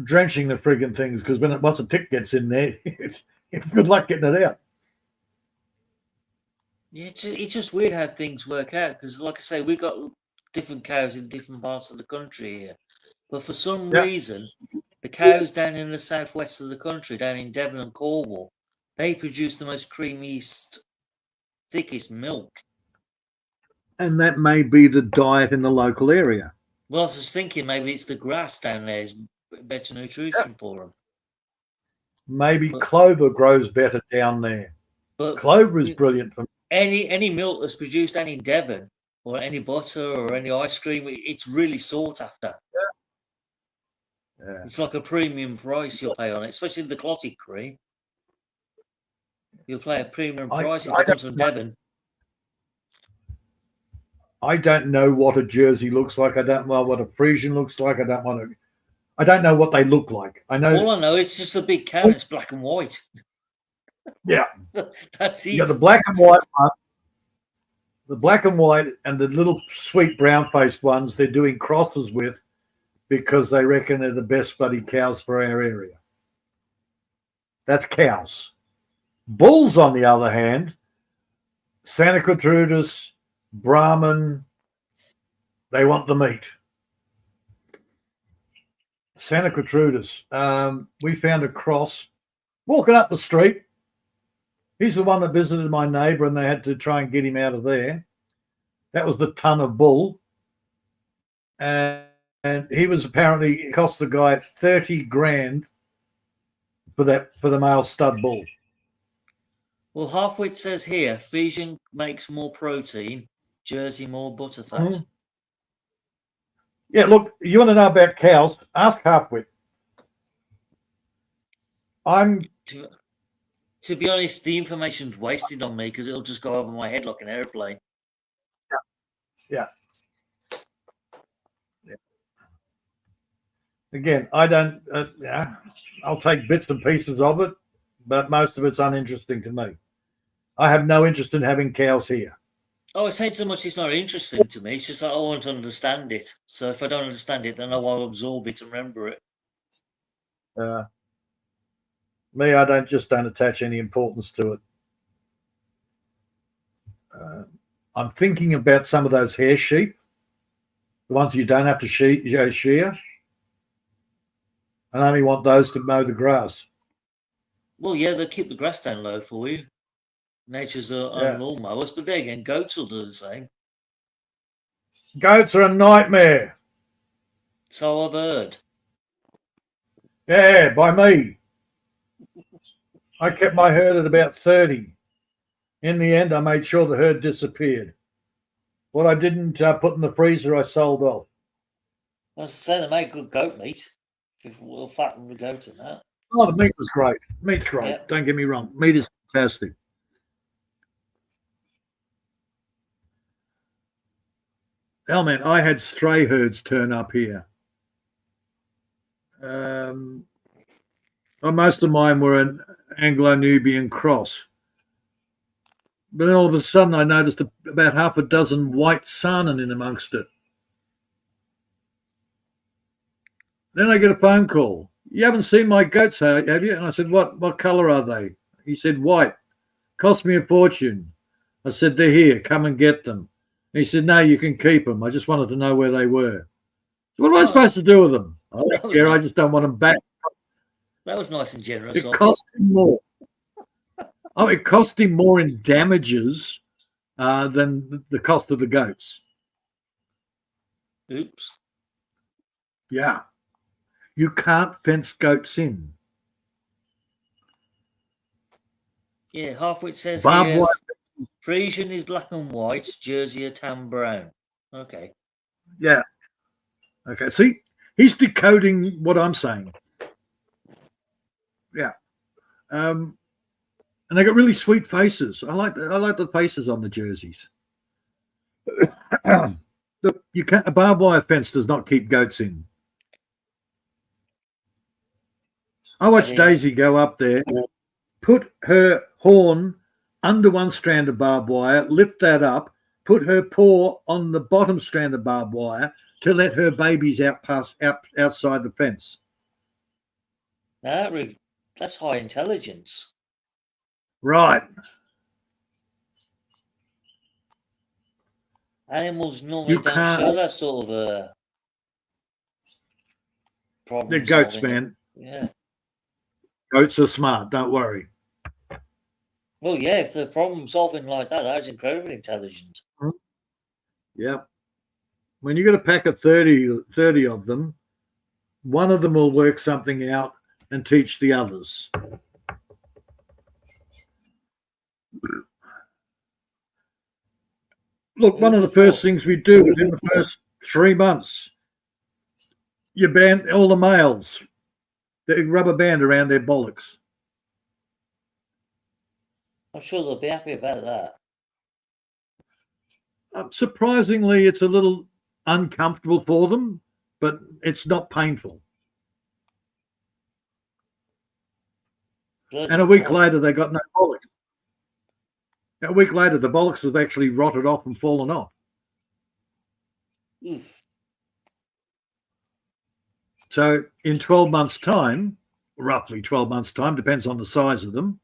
drenching the friggin' things, because once a tick gets in there, it's good luck getting it out. Yeah, it's just weird how things work out because, like I say, we've got different cows in different parts of the country here. But for some reason, the cows down in the southwest of the country, down in Devon and Cornwall, they produce the most creamiest, thickest milk. And that may be the diet in the local area. Well, I was thinking maybe it's the grass down there is better nutrition for them. Maybe clover grows better down there. But Clover is brilliant for any milk that's produced down in Devon, or any butter or any ice cream, it's really sought after. Yeah. It's like a premium price you'll pay on it, especially the clotted cream. You'll pay a premium price if it comes from Devon. I don't know what a Jersey looks like. I don't know what a Frisian looks like. I don't know what they look like. I know. All I know is just a big cow. It's black and white. Yeah, that's it. you got the black and white one, the black and white, and the little sweet brown-faced ones. They're doing crosses with because they reckon they're the best bloody cows for our area. That's cows. Bulls, on the other hand, Santa Gertrudis, Brahman, they want the meat. Santa Gertrudis, we found a cross walking up the street. He's the one that visited my neighbour and they had to try and get him out of there. That was the ton of bull. And he was apparently, it cost the guy 30 grand for the male stud bull. Well, Halfwit says here, Frisian makes more protein, Jersey more butterfat. Yeah, look, you want to know about cows? Ask Halfwit. To be honest, the information's wasted on me because it'll just go over my head like an airplane. Yeah. Again, I don't. I'll take bits and pieces of it, but most of it's uninteresting to me. I have no interest in having cows here. Oh, it's not so much it's not interesting to me. It's just that I want to understand it. So if I don't understand it, then I will absorb it and remember it. Me, I don't attach any importance to it. I'm thinking about some of those hair sheep, the ones you don't have to shear. I only want those to mow the grass. Well, yeah, they'll keep the grass down low for you. Nature's own lawnmowers, but there again, goats will do the same. Goats are a nightmare. So I've heard. Yeah, by me. I kept my herd at about 30. In the end, I made sure the herd disappeared. What I didn't put in the freezer, I sold off. I was saying they make good goat meat. If we'll fatten the goat in that. Oh, the meat was great. Meat's great. Yeah. Don't get me wrong. Meat is fantastic. Hell, man, I had stray herds turn up here. Most of mine were an Anglo-Nubian cross. But then all of a sudden I noticed about half a dozen white Saanen in amongst it. Then I get a phone call. You haven't seen my goats, have you? And I said, what colour are they? He said, white. Cost me a fortune. I said, they're here. Come and get them. And he said, no, you can keep them. I just wanted to know where they were. So what am I supposed to do with them? I don't care. I just don't want them back. That was nice and generous. It cost him more. It cost him more in damages than the cost of the goats. Oops. Yeah. You can't fence goats in. Yeah, Halfwit says here, Frisian is black and white, Jersey are tan brown. Okay. Yeah. Okay. See, he's decoding what I'm saying. Yeah. And they got really sweet faces. I like the faces on the jerseys. Look, you can't. A barbed wire fence does not keep goats in. I watched Daisy go up there, put her horn under one strand of barbed wire, lift that up, put her paw on the bottom strand of barbed wire, to let her babies outside the fence. That's high intelligence. Right. Animals normally You don't can't- show that sort of problem. They're goats, solving. man. Yeah. Goats are smart. Don't worry. Well, yeah, if they're problem solving like that, that's incredibly intelligent. Yeah. When you got a pack of 30 of them, one of them will work something out and teach the others. Look, one of the first things we do within the first 3 months, you ban all the males. They rubber band around their bollocks. I'm sure they'll be happy about that. Surprisingly, it's a little uncomfortable for them, but it's not painful. Bloody And a week hell. later, they got no bollocks. A week later, the bollocks have actually rotted off and fallen off. Oof. So in 12 months' time, roughly 12 months' time, depends on the size of them,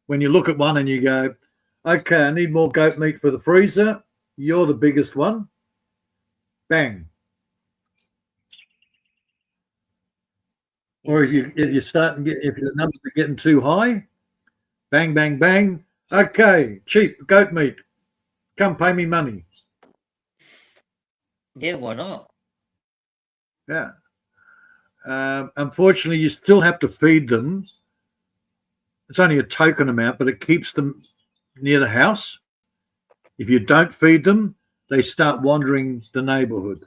when you look at one and you go, okay, I need more goat meat for the freezer, you're the biggest one, bang. Or if your numbers are getting too high, bang, bang, bang. Okay, cheap goat meat. Come pay me money. Yeah, why not? Yeah. Unfortunately, you still have to feed them. It's only a token amount, but it keeps them near the house. If you don't feed them, they start wandering the neighborhood.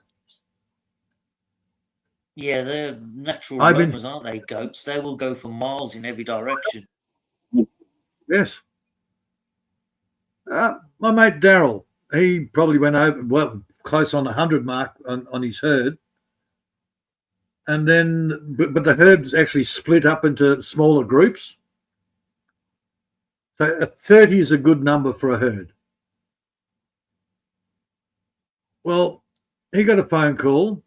Yeah, they're natural I've been- roamers, aren't they, goats? They will go for miles in every direction. Yes. My mate Daryl, he probably went over, well, close on the 100 mark on his herd. And then, but the herd's actually split up into smaller groups. So 30 is a good number for a herd. Well, he got a phone call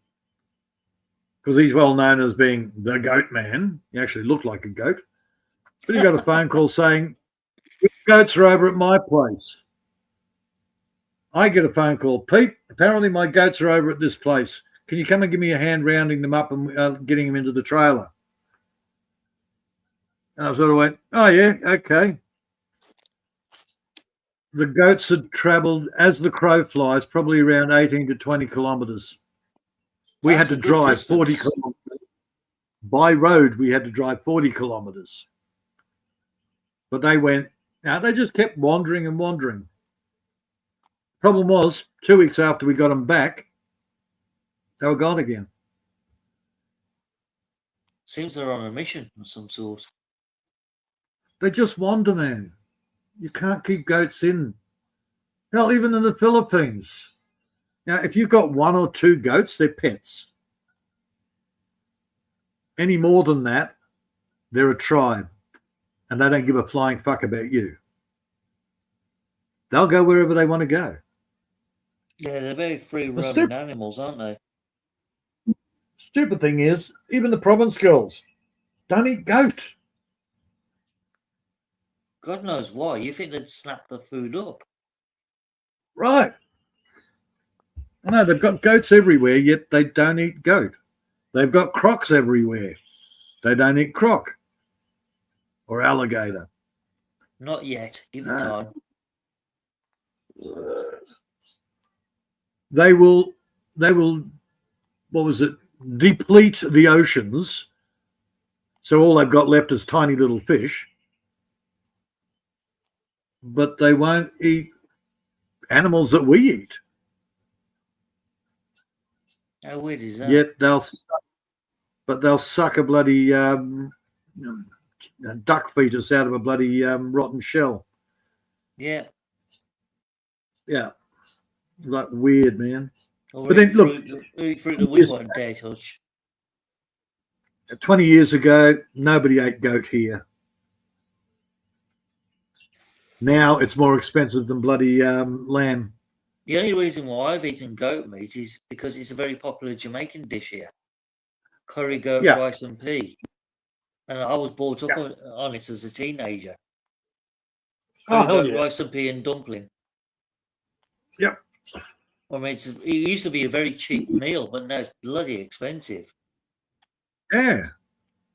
because he's well known as being the goat man. He actually looked like a goat. But he got a phone call saying, goats are over at my place. I get a phone call, Pete, apparently my goats are over at this place. Can you come and give me a hand rounding them up and getting them into the trailer? And I sort of went, oh, yeah, okay. The goats had travelled, as the crow flies, probably around 18 to 20 kilometres. We That's had a to good drive distance. 40 kilometres. By road, we had to drive 40 kilometres. But they went, now they just kept wandering and wandering. Problem was, 2 weeks after we got them back, they were gone again. Seems they're on a mission of some sort. They just wander, man. You can't keep goats in. Hell, even in the Philippines. Now, if you've got 1 or 2 goats, they're pets. Any more than that, they're a tribe. And they don't give a flying fuck about you. They'll go wherever they want to go. Yeah, they're very free Well, roaming animals, aren't they? Stupid thing is, even the province girls don't eat goat. God knows why. You think they'd snap the food up? Right. I know they've got goats everywhere, yet they don't eat goat. They've got crocs everywhere. They don't eat croc or alligator. Not yet. Give it No. time. They will, what was it, deplete the oceans. So all they've got left is tiny little fish. But they won't eat animals that we eat. How weird is that? Yet they'll suck a bloody duck fetus out of a bloody rotten shell. Yeah. Yeah. Like weird, man. Or But then, eat look, fruit that we won't dare touch. 20 years ago, nobody ate goat here. Now it's more expensive than bloody lamb. The only reason why I've eaten goat meat is because it's a very popular Jamaican dish here. Curry goat, Yeah. rice and pea. And I was brought up Yeah. on it as a teenager. Oh, Curry hell goat, yeah. rice and pea and dumpling. Yep. I mean, it used to be a very cheap meal, but now it's bloody expensive. Yeah.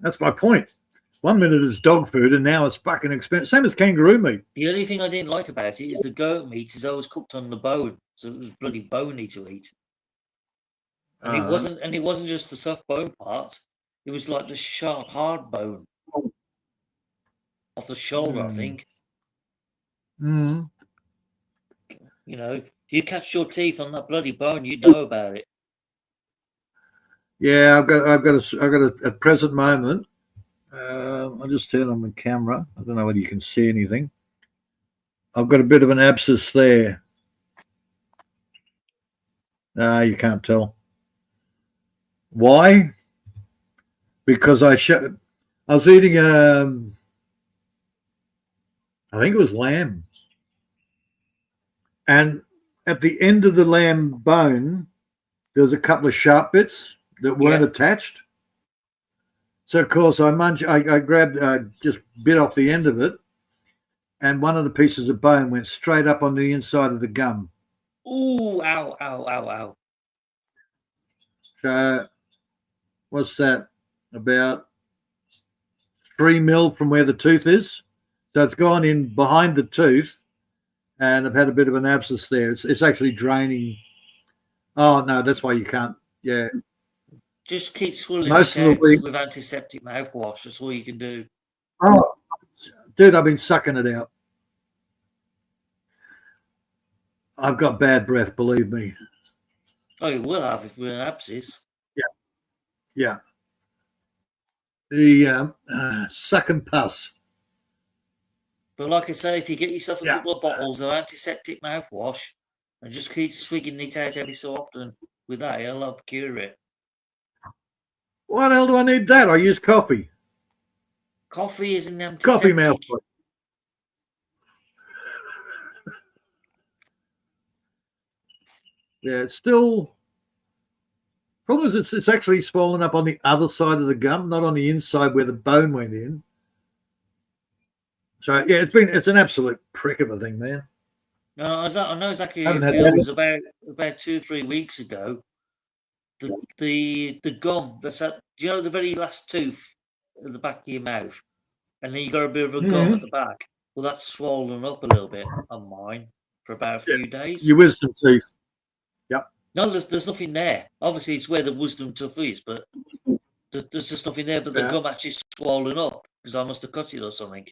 That's my point. 1 minute it's dog food and now it's fucking expensive. Same as kangaroo meat. The only thing I didn't like about it is the goat meat is always cooked on the bone, so it was bloody bony to eat. And it wasn't just the soft bone parts. It was like the sharp, hard bone off the shoulder, I think. Mm. You know, you catch your teeth on that bloody bone, you know about it. Yeah, I've got a present moment. I'll just turn on the camera. I don't know whether you can see anything. I've got a bit of an abscess there. You can't tell. Why? Because I was eating I think it was lamb. And at the end of the lamb bone, there was a couple of sharp bits that weren't attached. So, of course, I grabbed, just bit off the end of it, and one of the pieces of bone went straight up on the inside of the gum. Ooh, ow, ow, ow, ow. So, what's that? About 3 mil from where the tooth is. So it's gone in behind the tooth, and I've had a bit of an abscess there. It's actually draining. Oh, no, that's why you can't. Yeah. Just keep swilling Most it of the out week- with antiseptic mouthwash. That's all you can do. Oh, dude, I've been sucking it out. I've got bad breath, believe me. Oh, you will have if we're an abscess. Yeah. The suck and pus. But like I say, if you get yourself a Yeah. couple of bottles of antiseptic mouthwash and just keep swigging it out every so often, with that, it'll help cure it. What the hell do I need that? I use coffee. Coffee is an antiseptic. Coffee mouthwash. Yeah, it's still. Problem is, it's actually swollen up on the other side of the gum, not on the inside where the bone went in. So yeah, it's an absolute prick of a thing, man. No, I know exactly how Haven't you had feel. that. It was about 2 or 3 weeks ago. The gum that's at, do you know the very last tooth at the back of your mouth, and then you got a bit of a gum at the back. Well, that's swollen up a little bit on mine for about a few days. Your wisdom teeth. Yep. No, there's nothing there. Obviously, it's where the wisdom tooth is, but there's just nothing there. But the gum actually swollen up because I must have cut it or something.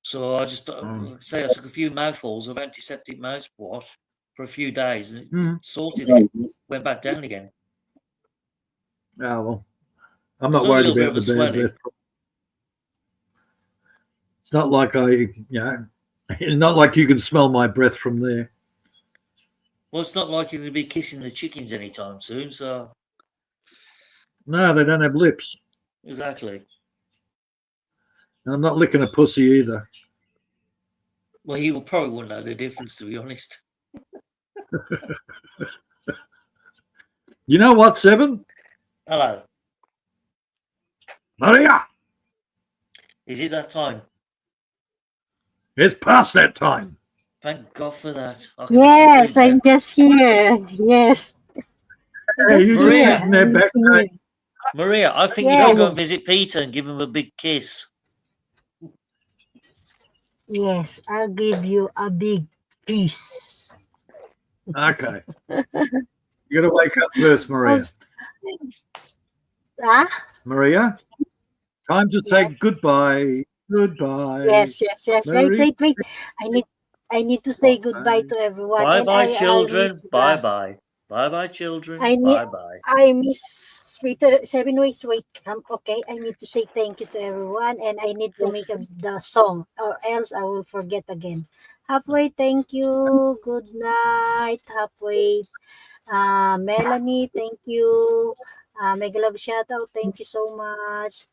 So I just say I took a few mouthfuls of antiseptic mouthwash for a few days and it sorted it, went back down again. Oh, well, I'm not There's only worried a little bit about of the a bad swelling. breath. It's not like not like you can smell my breath from there. Well, it's not like you're going to be kissing the chickens anytime soon, so No, they don't have lips. exactly. And I'm not licking a pussy either. Well, you probably wouldn't know the difference, to be honest. You know what, Seven? Hello. Maria, Is it that time? it's past that time. Thank God for that. I can Yes, actually do I'm that. just here. Yes. Hey, you just Maria. sitting there back there. Maria, I think you Yes. should go and visit Peter and give him a big kiss. Yes, I'll give you a big piece. Okay. You got to wake up first, Maria. Ah? Maria, time to say Yes. goodbye. Goodbye. Yes. Maria. Wait. I need to say goodbye to everyone. Bye And bye, I miss children. you Bye guys. bye. Bye bye, children. I need- Bye bye. I miss Seven Ways Whitcomb. Okay, I need to say thank you to everyone, and I need to make the song, or else I will forget again. Halfway, thank you. Good night. Halfway, Melanie, thank you. Mega love shout out. Thank you so much.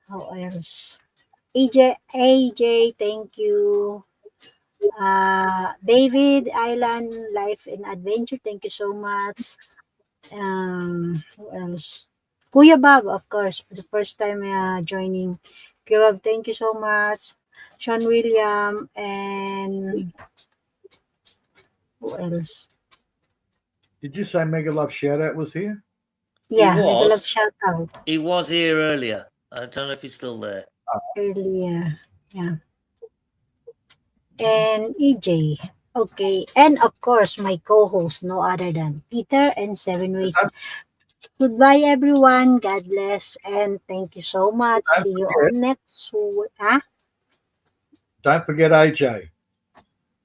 How else? AJ, thank you. David Island Life and Adventure, thank you so much. Who else? Kuya Bob, of course, for the first time joining. Kuya Bob, thank you so much. Sean William and who else? Did you say Mega Love Shoutout was here? Yeah, Mega Love was. shout out He was here earlier. I don't know if he's still there. earlier. Yeah. And EJ. Okay. And of course, my co-host, no other than Peter and Seven Ways. Goodbye, everyone. God bless. And thank you so much. Don't See you forget. all next week. Huh? Don't forget AJ.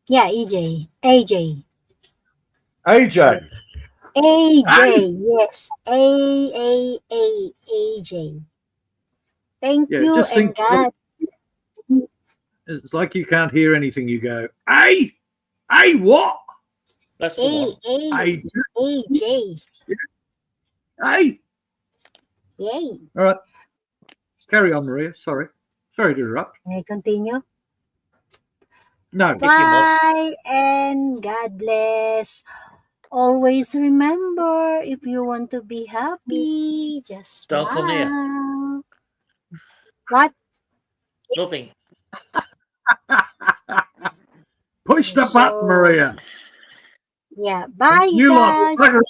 Yeah, EJ. AJ. AJ. AJ. Yes. AJ. Thank Yeah, you just and think God. it's like you can't hear anything. You go, hey, what? That's the one. AJ. Hey. Yay. All right. Carry on, Maria. Sorry to interrupt. May I continue? No. If you must. Bye and God bless. Always remember, if you want to be happy, just Don't come here. smile. What? Nothing. Push the button, Maria. Yeah. Bye, You guys. lot.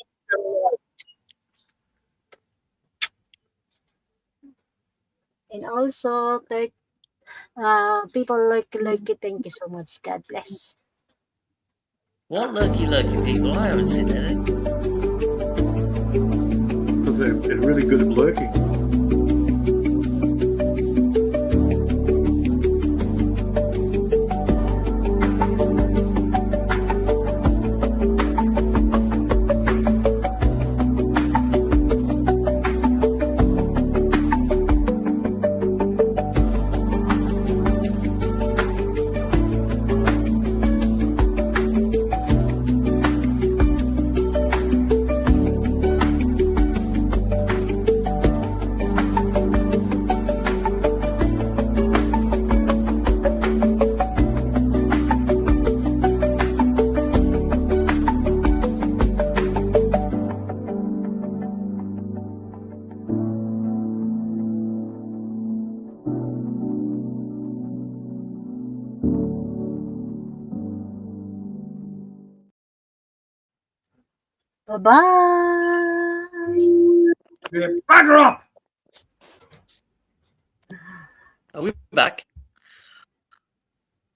And also, people like thank you so much. God bless. What lurky people? I haven't seen any. Because they're really good at lurking. Bye-bye. Yeah, bugger up. Are we back?